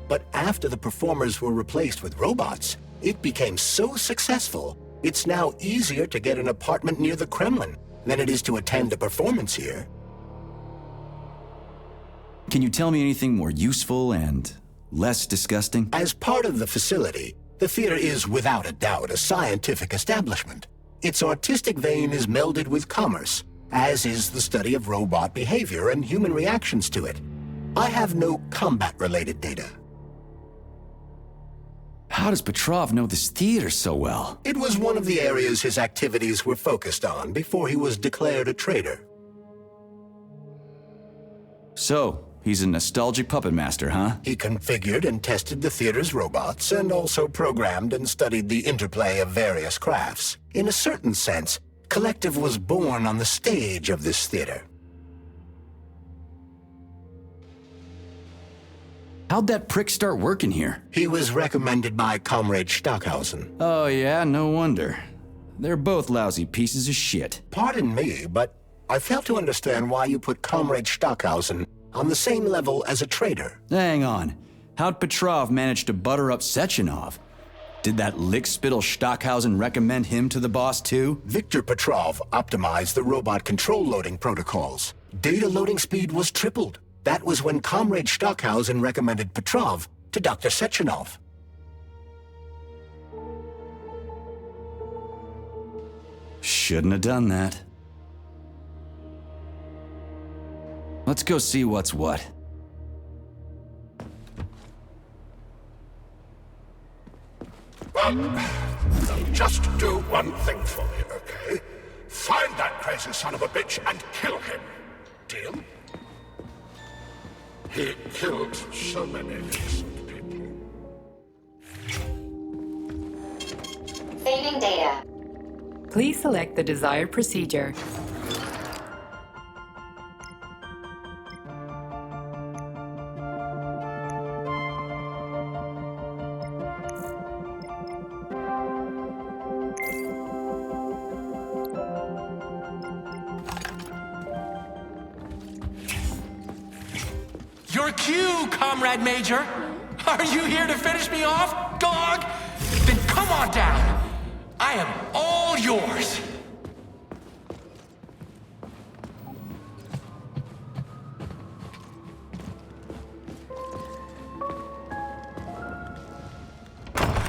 But after the performers were replaced with robots, it became so successful, it's now easier to get an apartment near the Kremlin than it is to attend a performance here. Can you tell me anything more useful and less disgusting? As part of the facility, the theater is without a doubt a scientific establishment. Its artistic vein is melded with commerce, as is the study of robot behavior and human reactions to it. I have no combat-related data. How does Petrov know this theater so well? It was one of the areas his activities were focused on before he was declared a traitor. So, he's a nostalgic puppet master, huh? He configured and tested the theater's robots and also programmed and studied the interplay of various crafts. In a certain sense, Collective was born on the stage of this theater. How'd that prick start working here? He was recommended by Comrade Stockhausen. Oh yeah, no wonder. They're both lousy pieces of shit. Pardon me, but I fail to understand why you put Comrade Stockhausen on the same level as a traitor. Hang on. How'd Petrov manage to butter up Sechenov? Did that lick-spittle Stockhausen recommend him to the boss too? Viktor Petrov optimized the robot control loading protocols. Data loading speed was tripled. That was when Comrade Stockhausen recommended Petrov to Dr. Sechenov. Shouldn't have done that. Let's go see what's what. Well, just do one thing for me, okay? Find that crazy son of a bitch and kill him. Deal? He killed so many innocent people. Saving data. Please select the desired procedure. Your cue, Comrade Major. Are you here to finish me off, dog? Then come on down. I am all yours.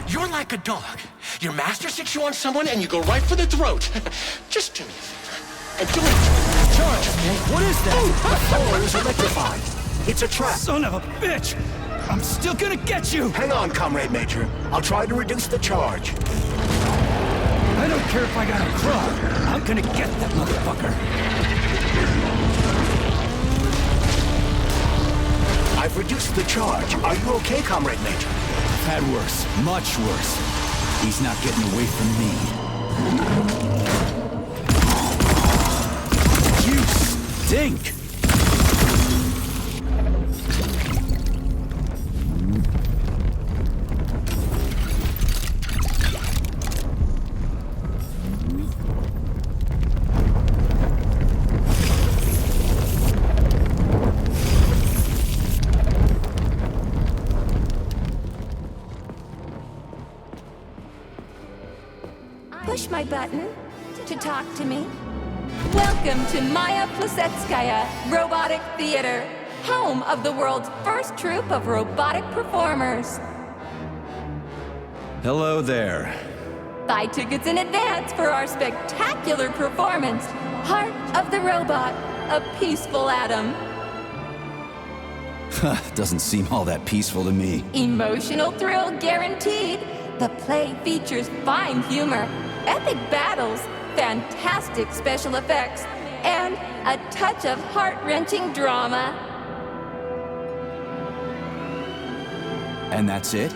You're like a dog. Your master sits you on someone and you go right for the throat. Just do me a favor. And do it. Charge! What is that? The floor is electrified. It's a trap. Son of a bitch! I'm still gonna get you! Hang on, Comrade Major. I'll try to reduce the charge. I don't care if I gotta crawl. I'm gonna get that motherfucker. I've reduced the charge. Are you okay, Comrade Major? I've had worse. Much worse. He's not getting away from me. You stink! push my button to talk to me. Welcome to Maya Plesetskaya Robotic Theater, home of the world's first troupe of robotic performers. Hello there. Buy tickets in advance for our spectacular performance, Heart of the Robot, a Peaceful Atom. Doesn't seem all that peaceful to me. Emotional thrill guaranteed. The play features fine humor, epic battles, fantastic special effects, and a touch of heart-wrenching drama. And that's it?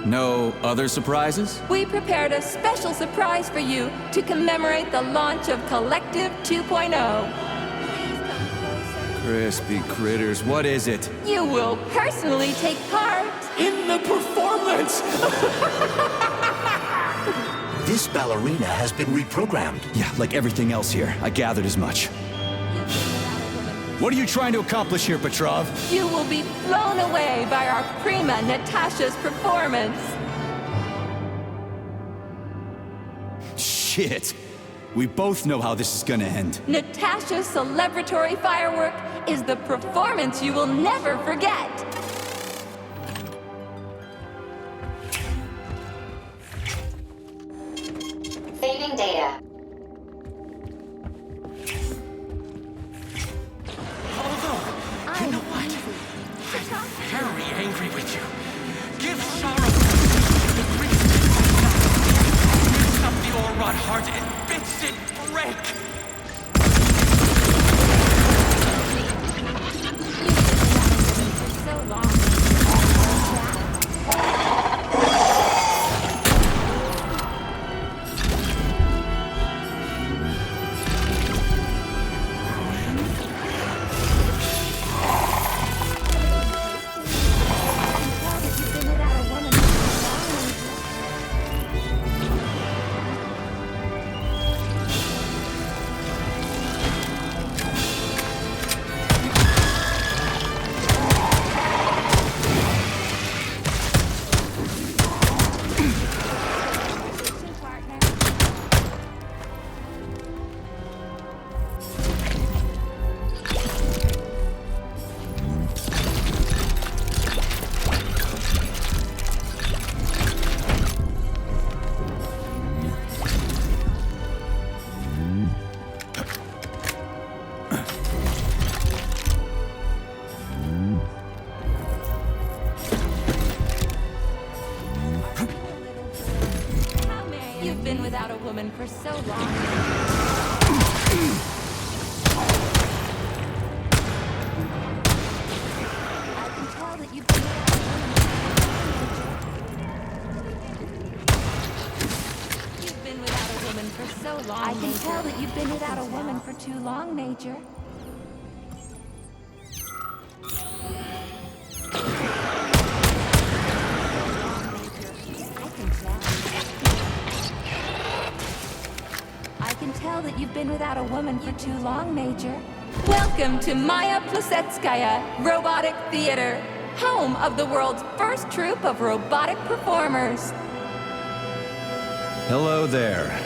No other surprises? We prepared a special surprise for you to commemorate the launch of Collective 2.0. Crispy critters, what is it? You will personally take part in the performance! This ballerina has been reprogrammed. Yeah, like everything else here. I gathered as much. What are you trying to accomplish here, Petrov? You will be blown away by our prima Natasha's performance. Shit. We both know how this is gonna end. Natasha's celebratory firework is the performance you will never forget. Saving data. You know what? I'm very angry with you. Give sorrow the reason lift up the ore rod heart and bits it break. So long. You've been without a woman for so long. I can tell that you've been without a woman for so long. I can tell that you've been without a woman for too long, Major. I can tell that you've been without a woman for too long, Major. Welcome to Maya Plesetskaya Robotic Theater, home of the world's first troupe of robotic performers. Hello there.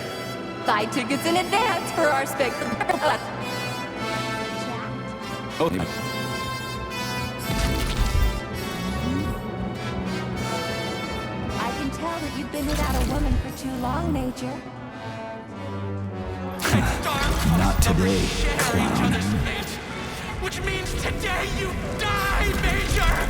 Buy tickets in advance for our spectacular. Oh. I can tell that you've been without a woman for too long, Major. Not today, clown. Which means today you die, Major!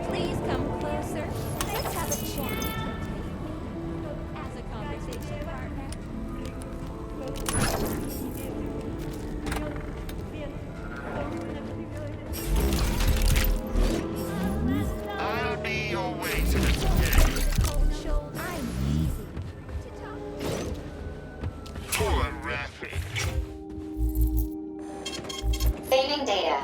Please come closer. Let's have a chat. As a conversation partner. I'll be your way to the I'm easy to talk to. Poor Raffy. Saving data.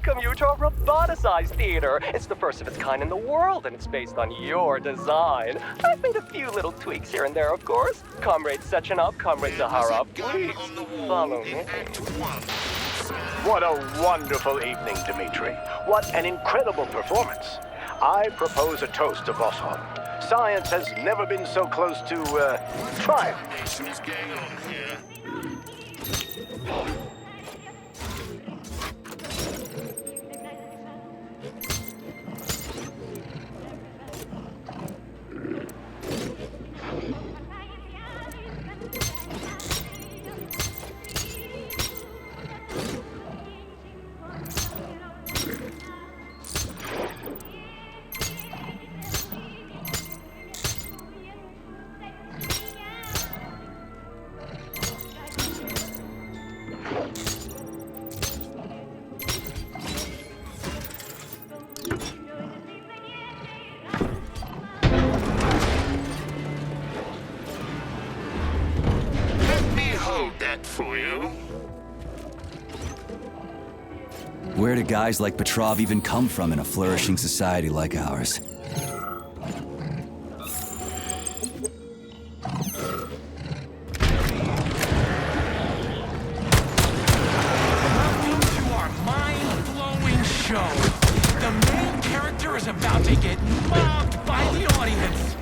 welcome you to our roboticized theater. It's the first of its kind in the world, and it's based on your design. I've made a few little tweaks here and there, of course. Comrade Sechenov, Comrade Zaharov, please follow me. What a wonderful evening, Dmitri. What an incredible performance. I propose a toast to Bosholm. Science has never been so close to, triumph. For you. Where do guys like Petrov even come from in a flourishing society like ours? Welcome to our mind-blowing show. The main character is about to get mobbed by the audience.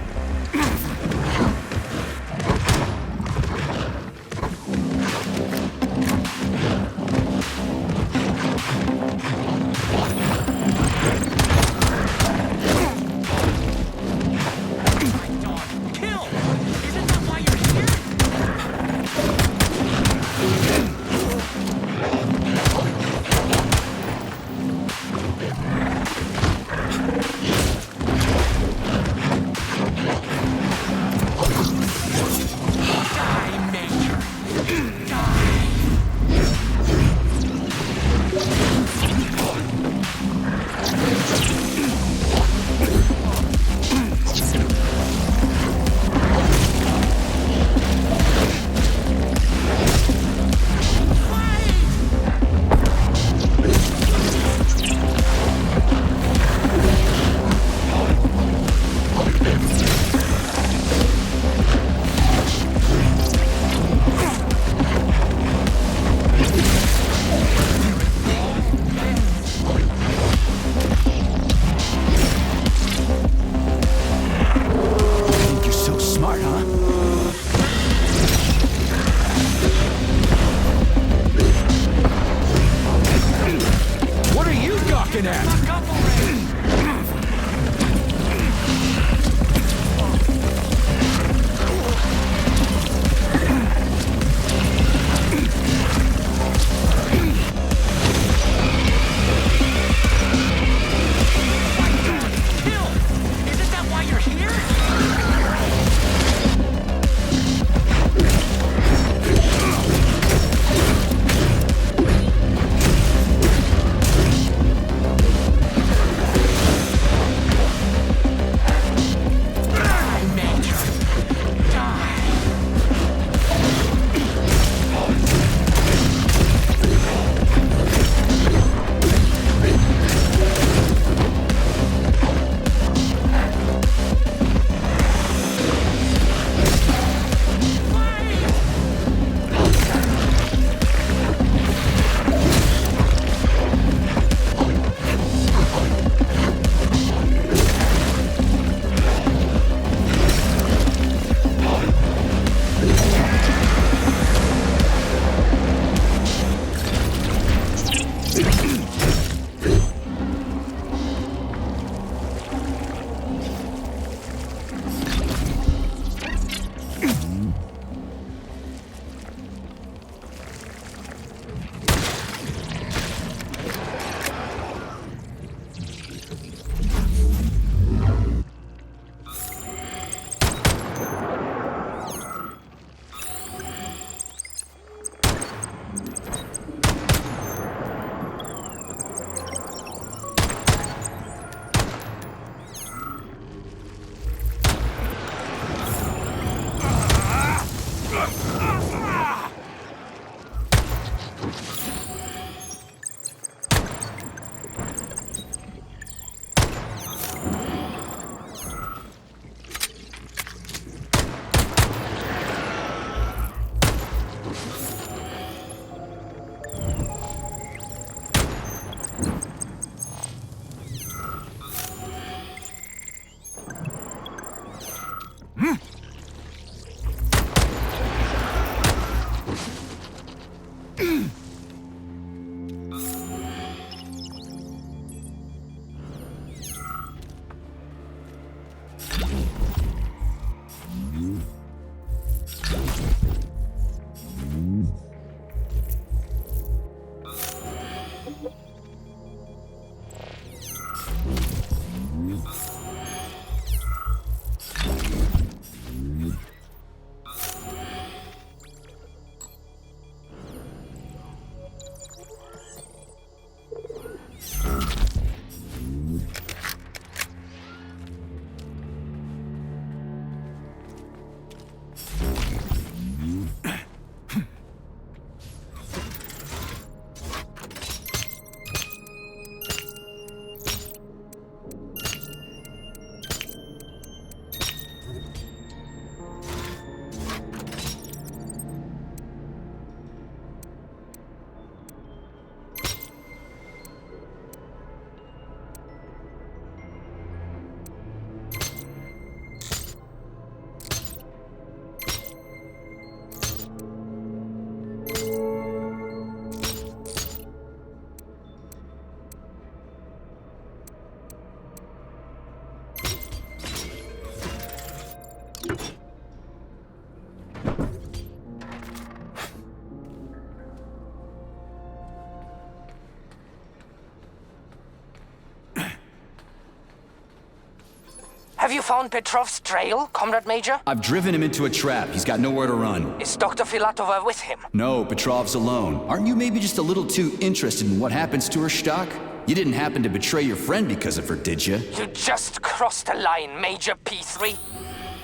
Have you found Petrov's trail, Comrade Major? I've driven him into a trap. He's got nowhere to run. Is Dr. Filatova with him? No, Petrov's alone. Aren't you maybe just a little too interested in what happens to her, Stock? You didn't happen to betray your friend because of her, did you? You just crossed a line, Major P3.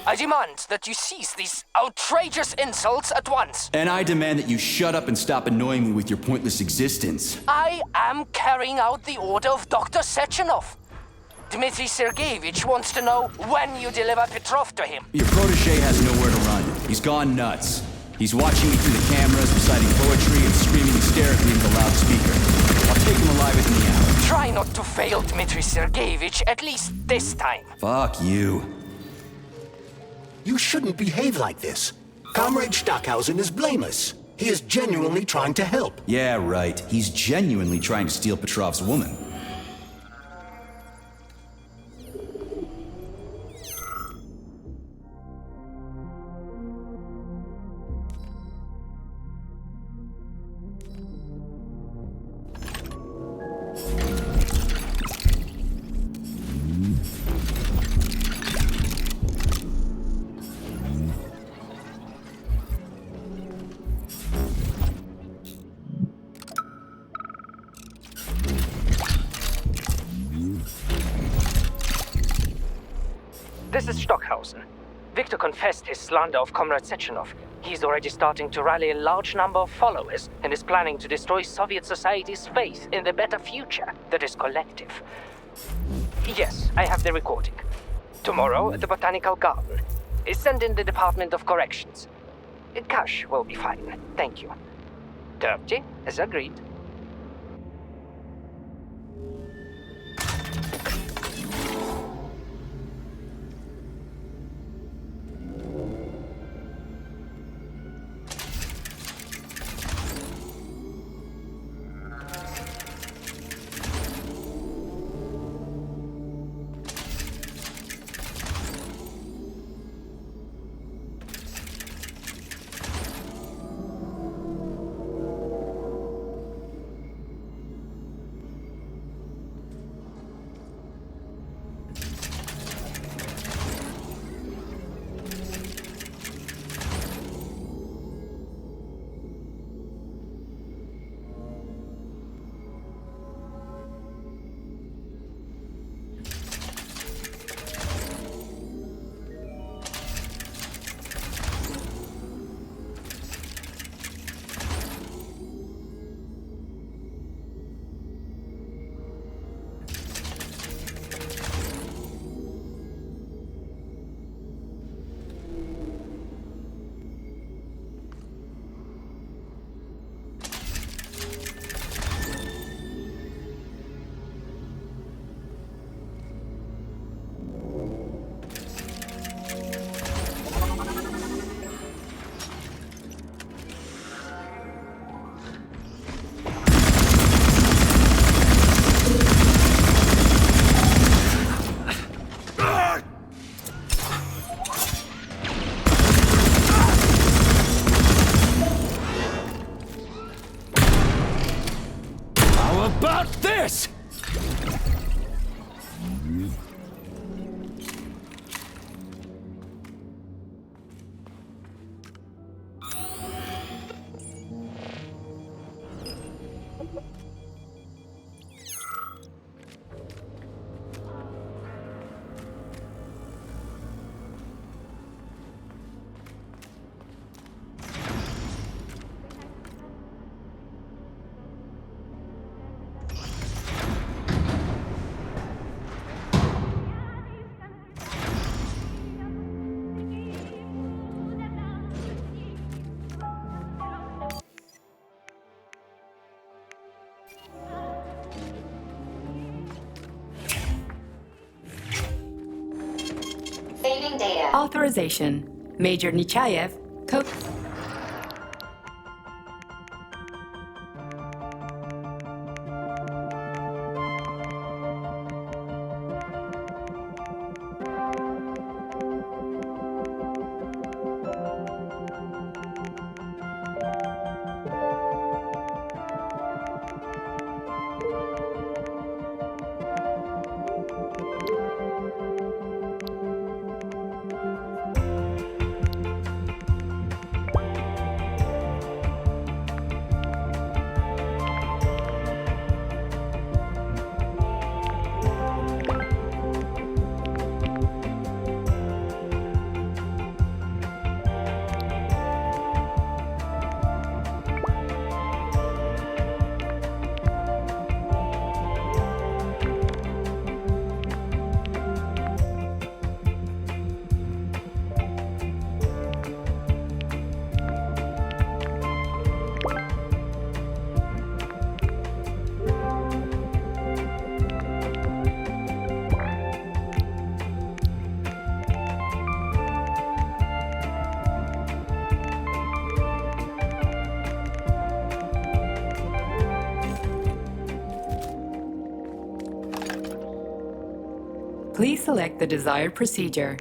I demand that you cease these outrageous insults at once. And I demand that you shut up and stop annoying me with your pointless existence. I am carrying out the order of Dr. Sechenov. Dmitry Sergeyevich wants to know when you deliver Petrov to him. Your protege has nowhere to run. He's gone nuts. He's watching me through the cameras, reciting poetry, and screaming hysterically into the loudspeaker. I'll take him alive within the hour. Try not to fail, Dmitry Sergeyevich, at least this time. Fuck you. You shouldn't behave like this. Comrade Stockhausen is blameless. He is genuinely trying to help. Yeah, right. He's genuinely trying to steal Petrov's woman. This is Stockhausen. Victor confessed his slander of Comrade Sechenov. He's already starting to rally a large number of followers and is planning to destroy Soviet society's faith in the better future that is collective. Yes, I have the recording. Tomorrow at the Botanical Garden. Send in the Department of Corrections. Cash will be fine, thank you. 30, as agreed. this? Saving data. Authorization. Major Nechayev, code. Please select the desired procedure.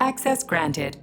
Access granted.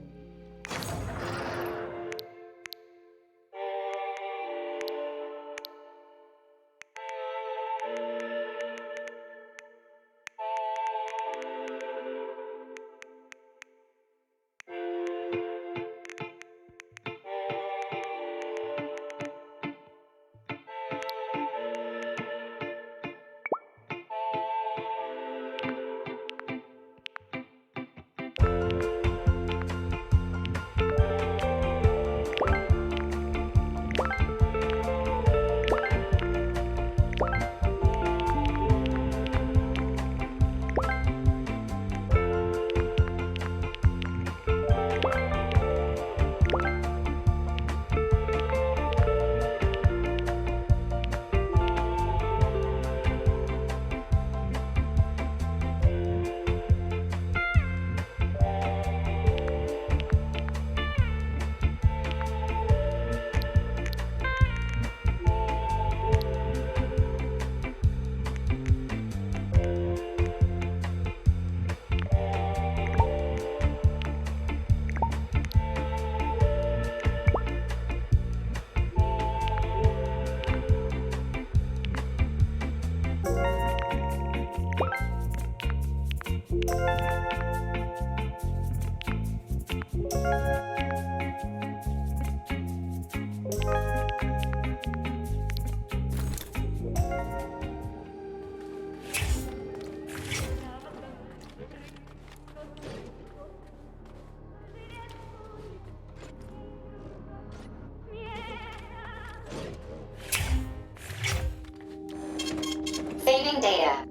Saving data.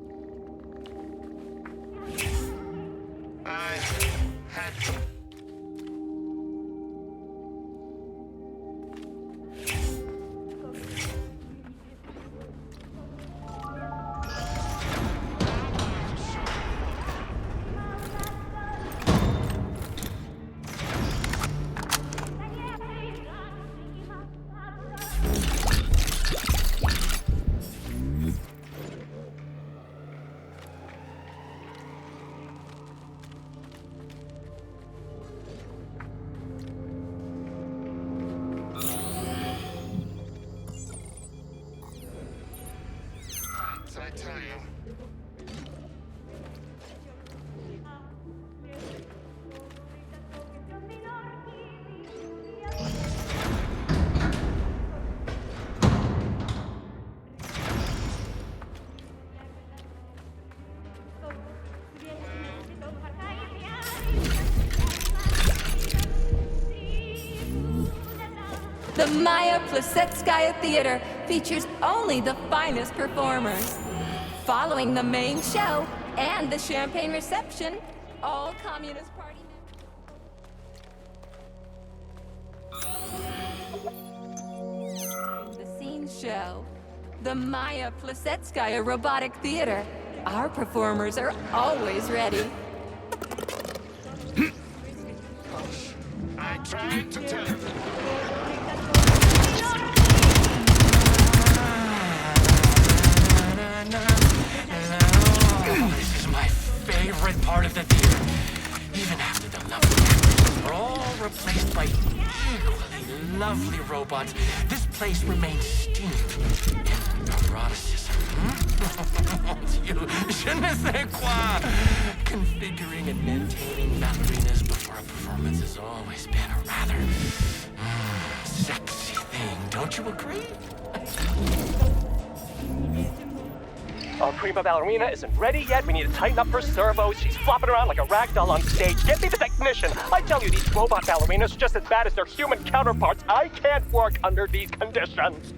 I tell you. The Maya Plesetskaya Theater features only the finest performers. Following the main show and the champagne reception, all Communist Party members. The scene show, the Maya Plesetskaya Robotic Theater. Our performers are always ready. I tried to tell you. This is my favorite part of the theater. Even after the lovely actors were all replaced by equally lovely robots, this place remains steamed in eroticism. It's you, je ne sais quoi. Configuring and maintaining ballerinas before a performance has always been a rather sexy thing. Don't you agree? Our prima ballerina isn't ready yet. We need to tighten up her servos. She's flopping around like a rag doll on stage. Get me the technician. I tell you, these robot ballerinas are just as bad as their human counterparts. I can't work under these conditions.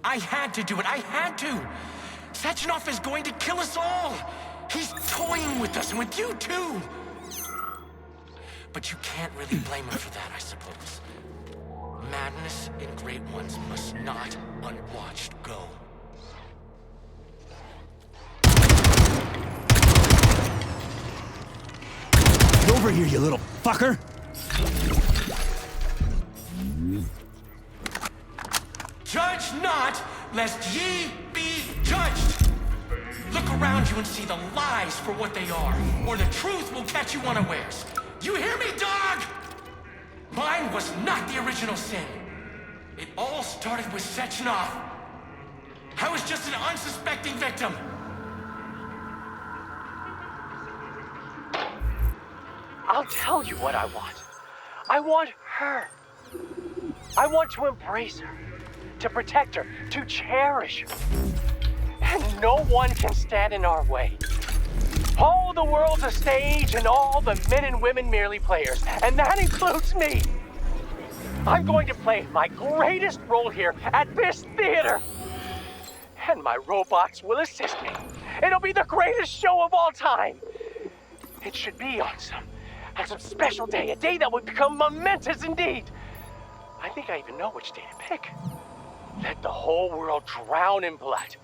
I had to do it. I had to. Sechenov is going to kill us all. He's toying with us and with you too. But you can't really blame him for that, I suppose. Madness in Great Ones must not unwatched go. Get over here, you little fucker! Judge not, lest ye be judged. Look around you and see the lies for what they are, or the truth will catch you unawares. You hear me, dog? Mine was not the original sin. It all started with Sechenov. I was just an unsuspecting victim. I'll tell you what I want. I want her. I want to embrace her, to protect her, to cherish her. And no one can stand in our way. All the world's a stage and all the men and women merely players, and that includes me. I'm going to play my greatest role here at this theater. And my robots will assist me. It'll be the greatest show of all time. It should be on some special day, a day that would become momentous indeed. I think I even know which day to pick. Let the whole world drown in blood.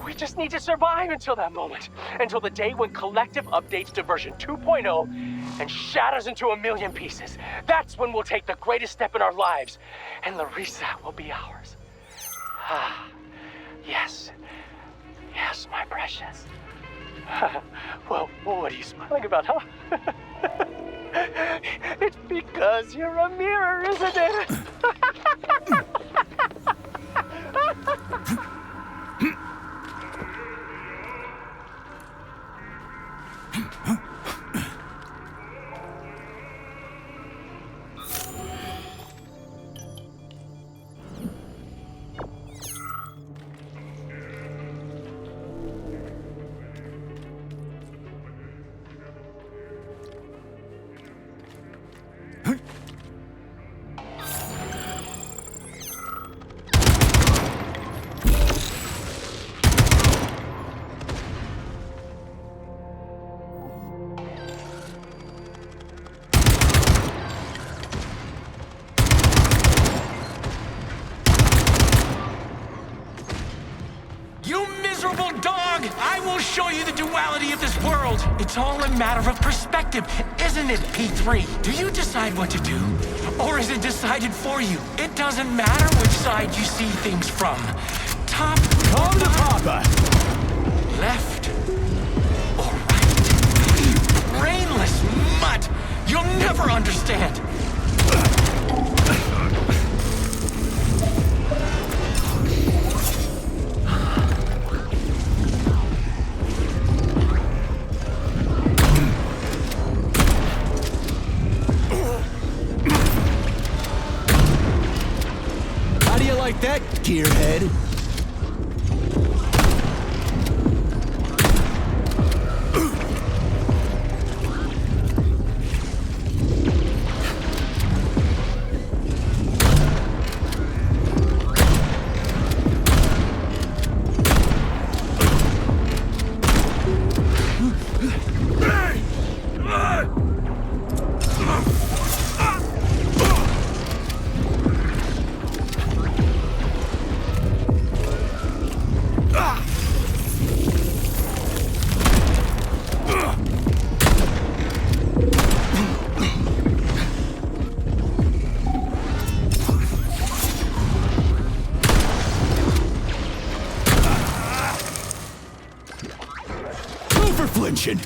We just need to survive until that moment. Until the day when Collective updates to version 2.0 and shatters into a million pieces. That's when we'll take the greatest step in our lives. And the reset will be ours. Ah, yes. Yes, my precious. Well, what are you smiling about, huh? It's because you're a mirror, isn't it? Show you the duality of this world. It's all a matter of perspective, isn't it, P3? Do you decide what to do? Or is it decided for you? It doesn't matter which side you see things from. Top, come to Papa! Left, or right? You brainless mutt! You'll never understand! Like that, gearhead. Flinching.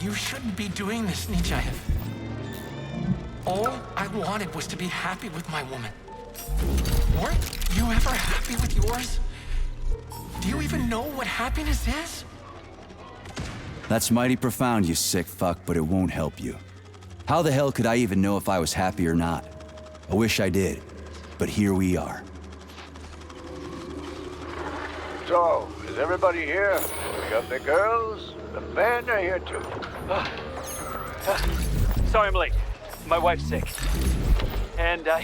You shouldn't be doing this, Nijayev. All I wanted was to be happy with my woman. Weren't you ever happy with yours? Do you even know what happiness is? That's mighty profound, you sick fuck, but it won't help you. How the hell could I even know if I was happy or not? I wish I did, but here we are. So, is everybody here? We got the girls, the men are here too. Sorry I'm late. My wife's sick. And I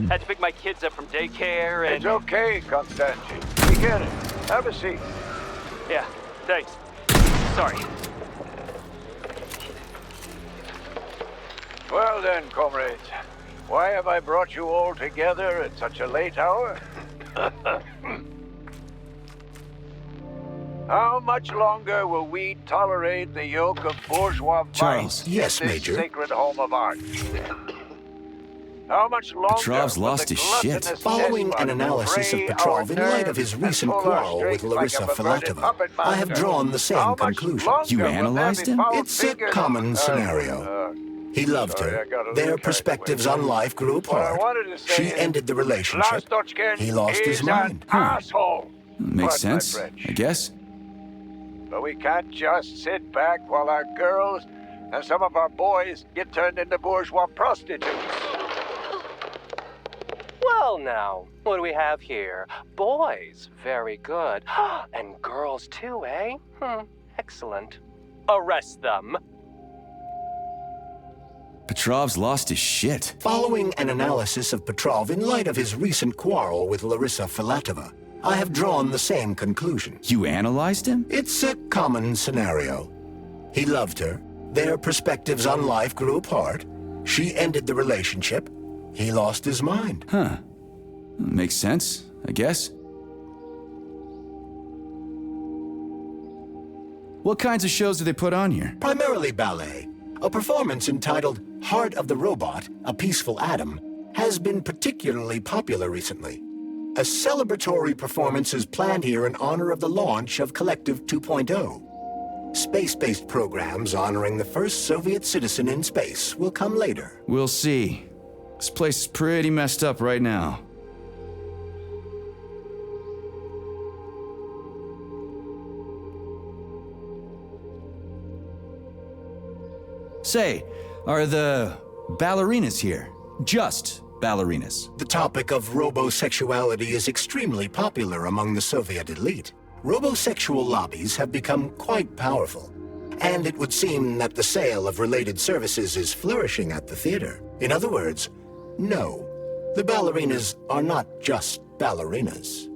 had to pick my kids up from daycare and... It's okay, Constantin. We get it. Have a seat. Yeah, thanks. Sorry. Well then, comrades. Why have I brought you all together at such a late hour? How much longer will we tolerate the yoke of bourgeois Charles. vice Yes, in this Major. sacred home of art? How much longer Petrov's will lost the his shit. gluttonous Following despot an analysis of fray Petrov in our light of his nerves recent and pull our quarrel with strings like Larissa a perverted Filatova, puppet I have master? drawn the same How much conclusion. longer You will there analyzed be him? foul It's a fingers? common scenario. He loved sorry, I her. got a little Their carried perspectives away. on life grew What I apart. wanted to say She is, ended the relationship. Lastochkin He lost is his mind. an asshole. Makes Pardon my sense, French. I guess. But we can't just sit back while our girls and some of our boys get turned into bourgeois prostitutes. Well, now, what do we have here? Boys, very good. And girls, too, eh? Excellent. Arrest them. Petrov's lost his shit. Following an analysis of Petrov in light of his recent quarrel with Larissa Filatova, I have drawn the same conclusion. You analyzed him? It's a common scenario. He loved her. Their perspectives on life grew apart. She ended the relationship. He lost his mind. Huh. Makes sense, I guess. What kinds of shows do they put on here? Primarily ballet. A performance entitled Heart of the Robot, A Peaceful Atom, has been particularly popular recently. A celebratory performance is planned here in honor of the launch of Collective 2.0. Space-based programs honoring the first Soviet citizen in space will come later. We'll see. This place is pretty messed up right now. Say, are the ballerinas here? Just ballerinas? The topic of robosexuality is extremely popular among the Soviet elite. Robosexual lobbies have become quite powerful, and it would seem that the sale of related services is flourishing at the theater. In other words, no, the ballerinas are not just ballerinas.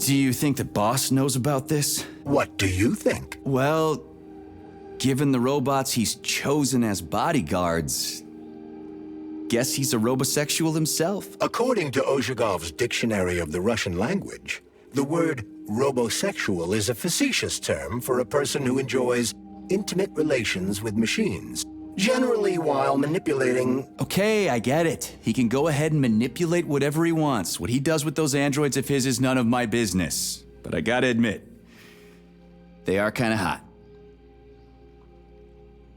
Do you think the boss knows about this? What do you think? Well, given the robots he's chosen as bodyguards, guess he's a robosexual himself. According to Ozhigov's Dictionary of the Russian Language, the word robosexual is a facetious term for a person who enjoys intimate relations with machines, generally while manipulating... Okay, I get it. He can go ahead and manipulate whatever he wants. What he does with those androids of his is none of my business. But I gotta admit, they are kinda hot.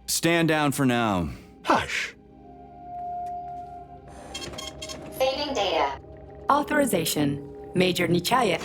Stand down for now. Hush. Saving data. Authorization. Major Nechayev.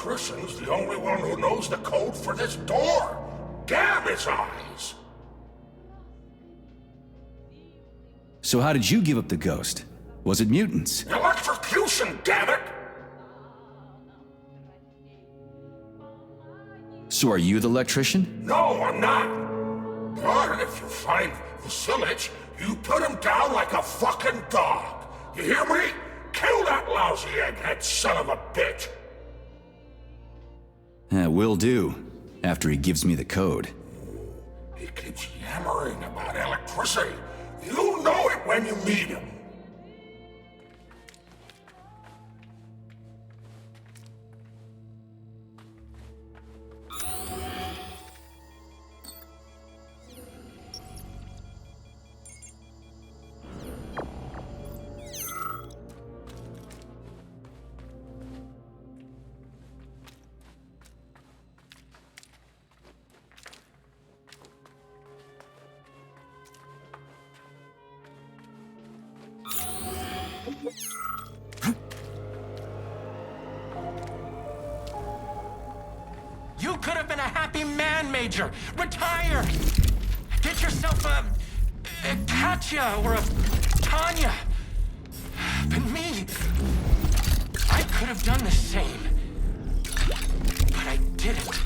electrician's the only one who knows the code for this door. Damn his eyes! So how did you give up the ghost? Was it mutants? Electrocution, damn it! So are you the electrician? No, I'm not. But if you find Vasilich, you put him down like a fucking dog. You hear me? Kill that lousy egghead son of a bitch! Will do. After he gives me the code. He keeps yammering about electricity. You know it when you meet him. You could have been a happy man, Major. Retire. Get yourself a Katya or a Tanya. But me, I could have done the same. But I didn't.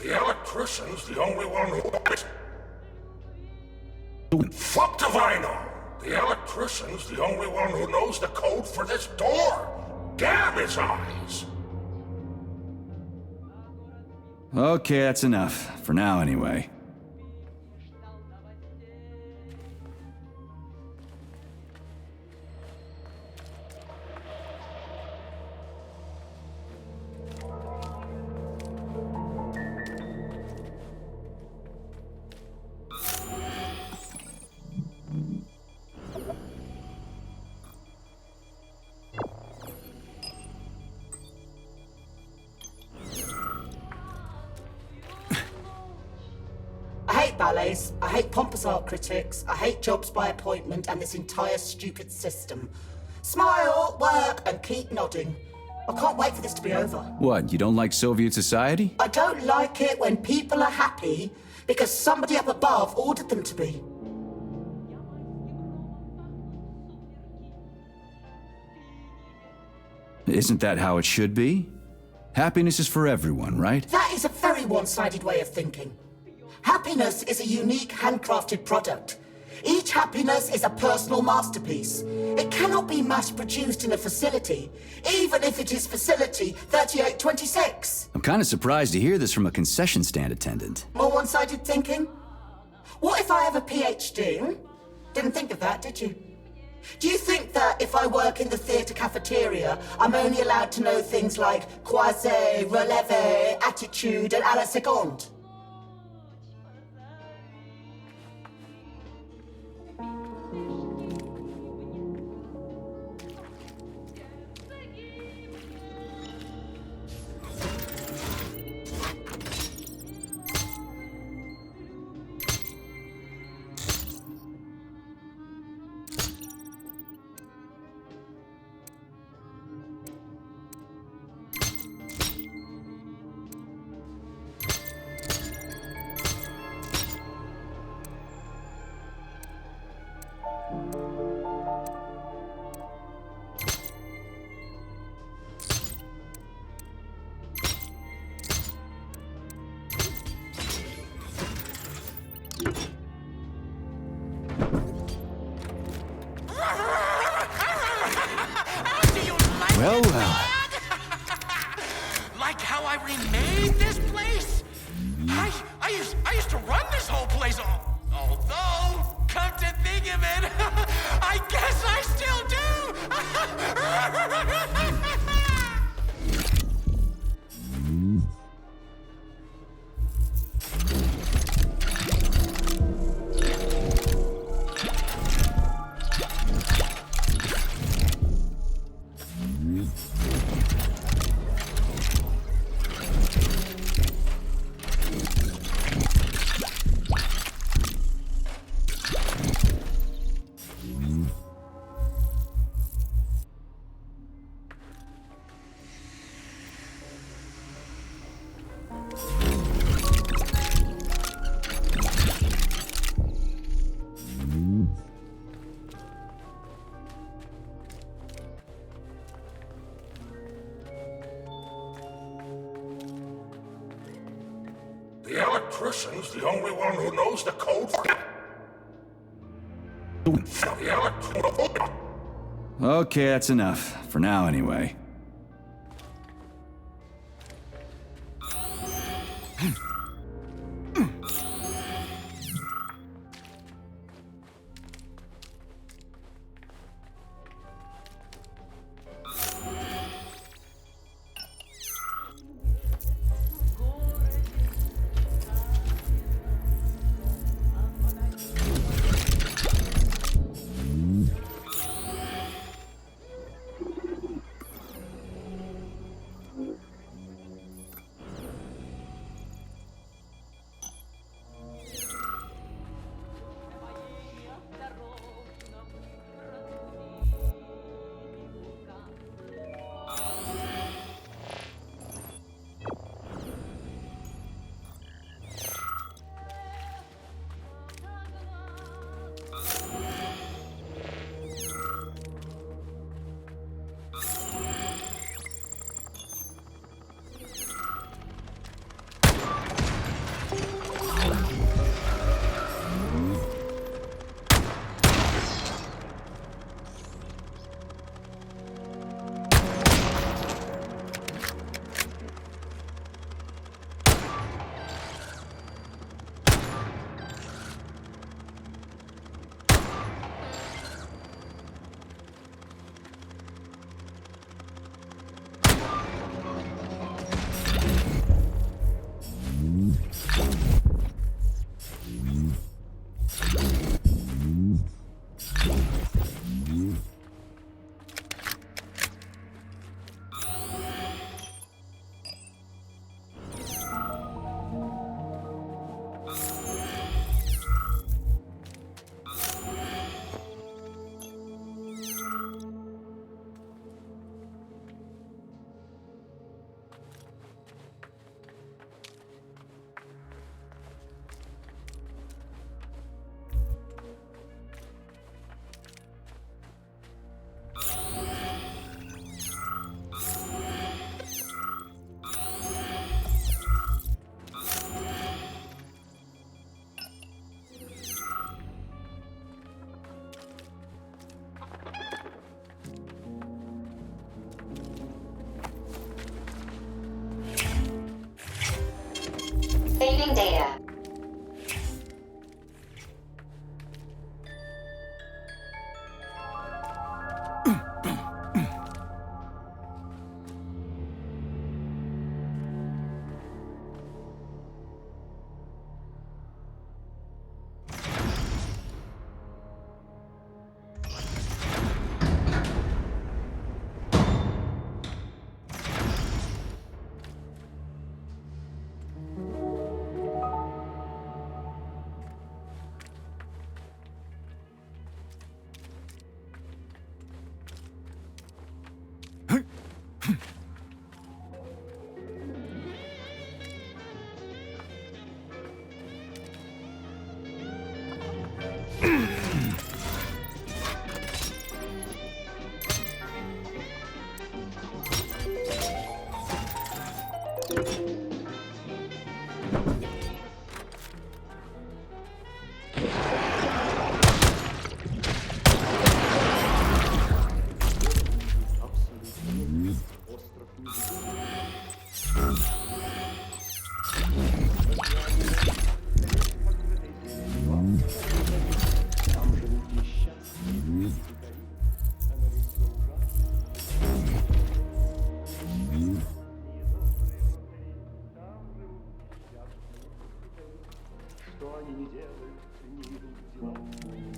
The electrician's the only one who... Fuck if I know! The electrician's the only one who knows the code for this door! Damn his eyes! Okay, that's enough. For now, anyway. Ballets, I hate pompous art critics, I hate jobs by appointment and this entire stupid system. Smile, work, and keep nodding. I can't wait for this to be over. What, you don't like Soviet society? I don't like it when people are happy because somebody up above ordered them to be. Isn't that how it should be? Happiness is for everyone, right? That is a very one-sided way of thinking. Happiness is a unique, handcrafted product. Each happiness is a personal masterpiece. It cannot be mass-produced in a facility, even if it is facility 3826. I'm kind of surprised to hear this from a concession stand attendant. More one-sided thinking? What if I have a PhD? Didn't think of that, did you? Do you think that if I work in the theatre cafeteria, I'm only allowed to know things like croisé, relevé, attitude, and à la seconde? Well, well. Like how I remade this place? I used to run this whole place, although, come to think of it, I guess I still do! The electrician's the only one who knows the code for it. Okay, that's enough. For now, anyway.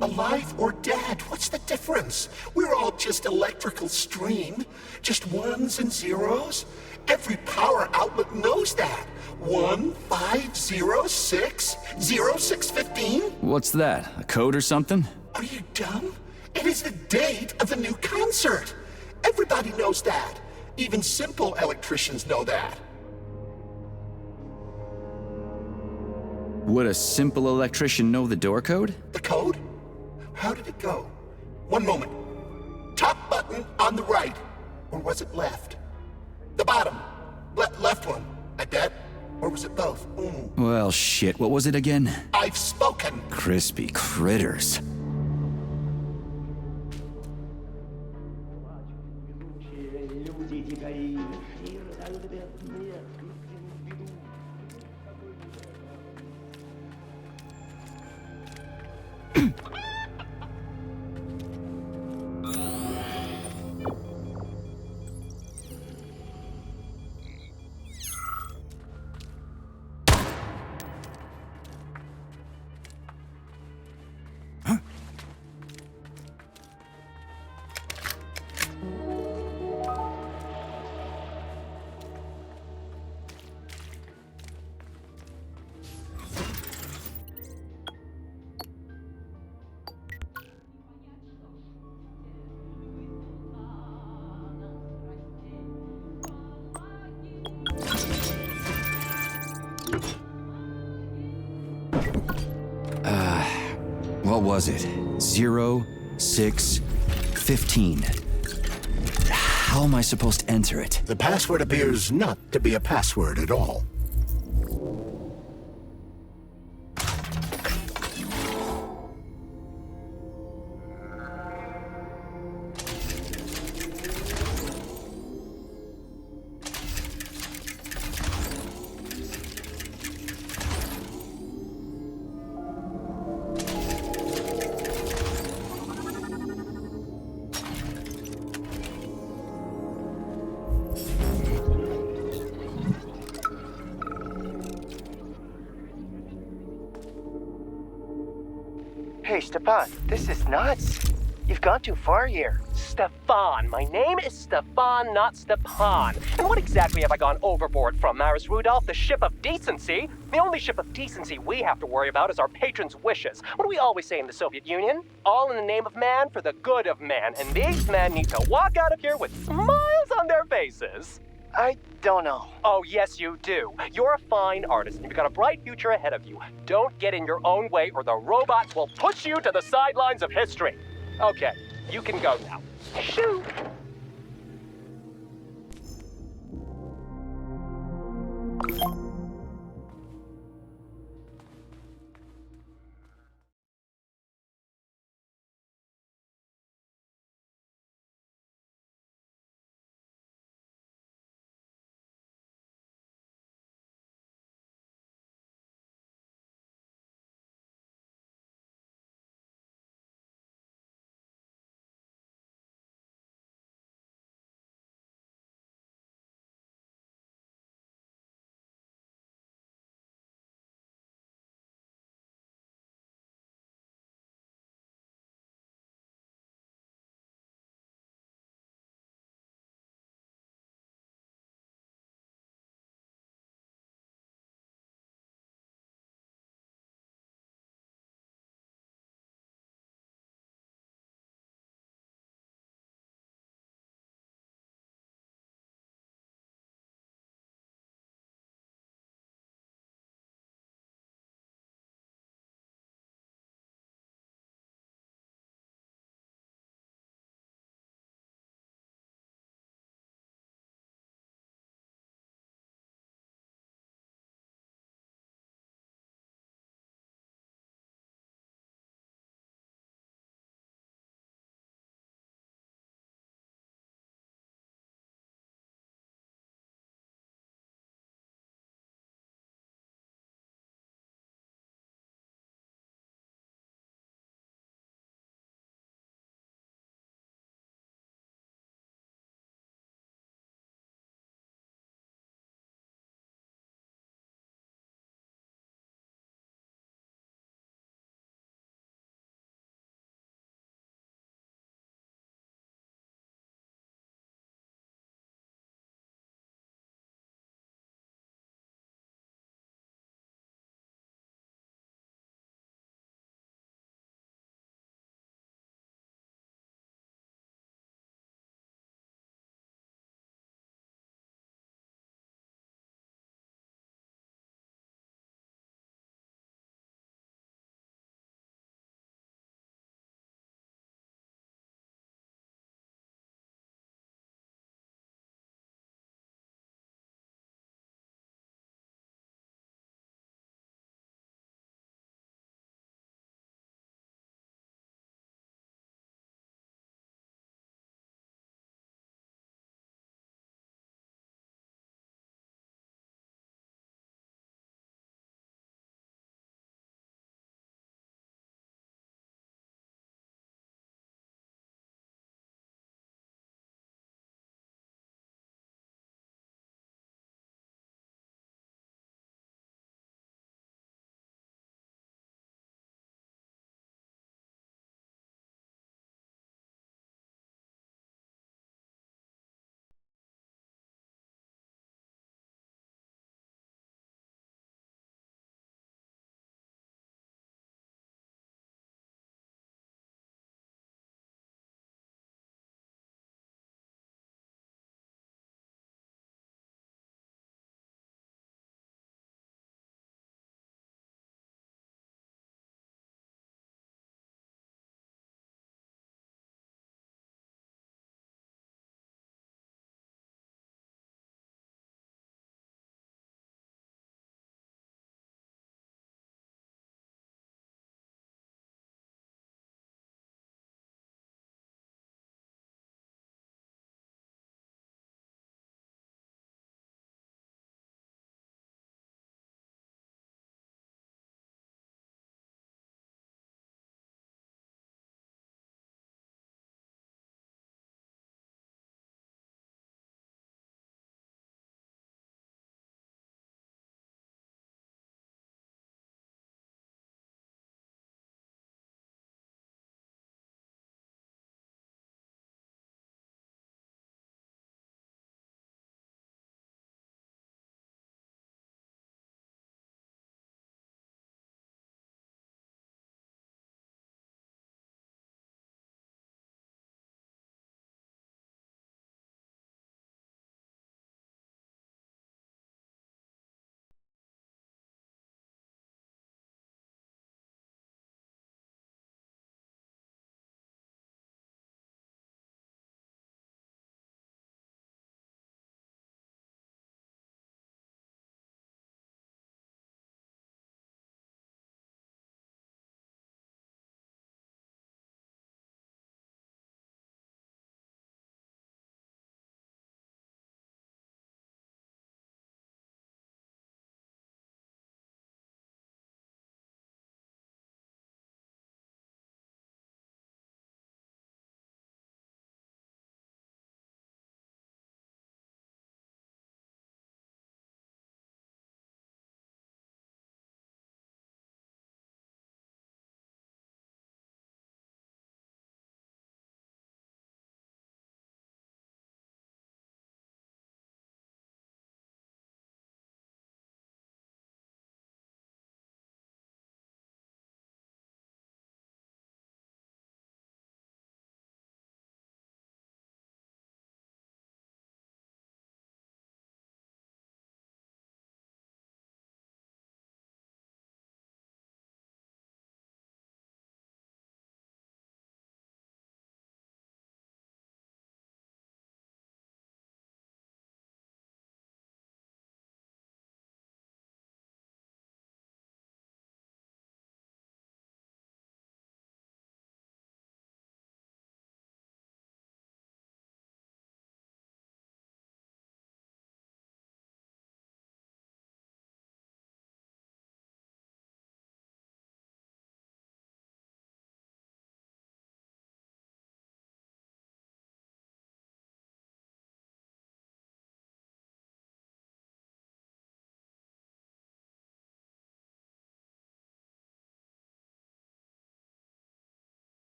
Alive or dead, what's the difference? We're all just electrical stream. Just ones and zeros. Every power outlet knows that. 1506 0615. What's that? A code or something? Are you dumb? It is the date of the new concert. Everybody knows that. Even simple electricians know that. Would a simple electrician know the door code? The code? How did it go? One moment. Top button on the right. Or was it left? The bottom. Left one. At that? Or was it both? Well, shit. What was it again? I've spoken. Crispy critters. What was it? 0615. How am I supposed to enter it? The password appears not to be a password at all. Hey, Stepan, this is nuts. You've gone too far here. Stefan. My name is Stefan, not Stepan. And what exactly have I gone overboard from, Maris Rudolph? The ship of decency? The only ship of decency we have to worry about is our patrons' wishes. What do we always say in the Soviet Union? All in the name of man for the good of man. And these men need to walk out of here with smiles on their faces. I don't know. Oh, yes, you do. You're a fine artist, and you've got a bright future ahead of you. Don't get in your own way, or the robots will push you to the sidelines of history. Okay, you can go now. Shoo!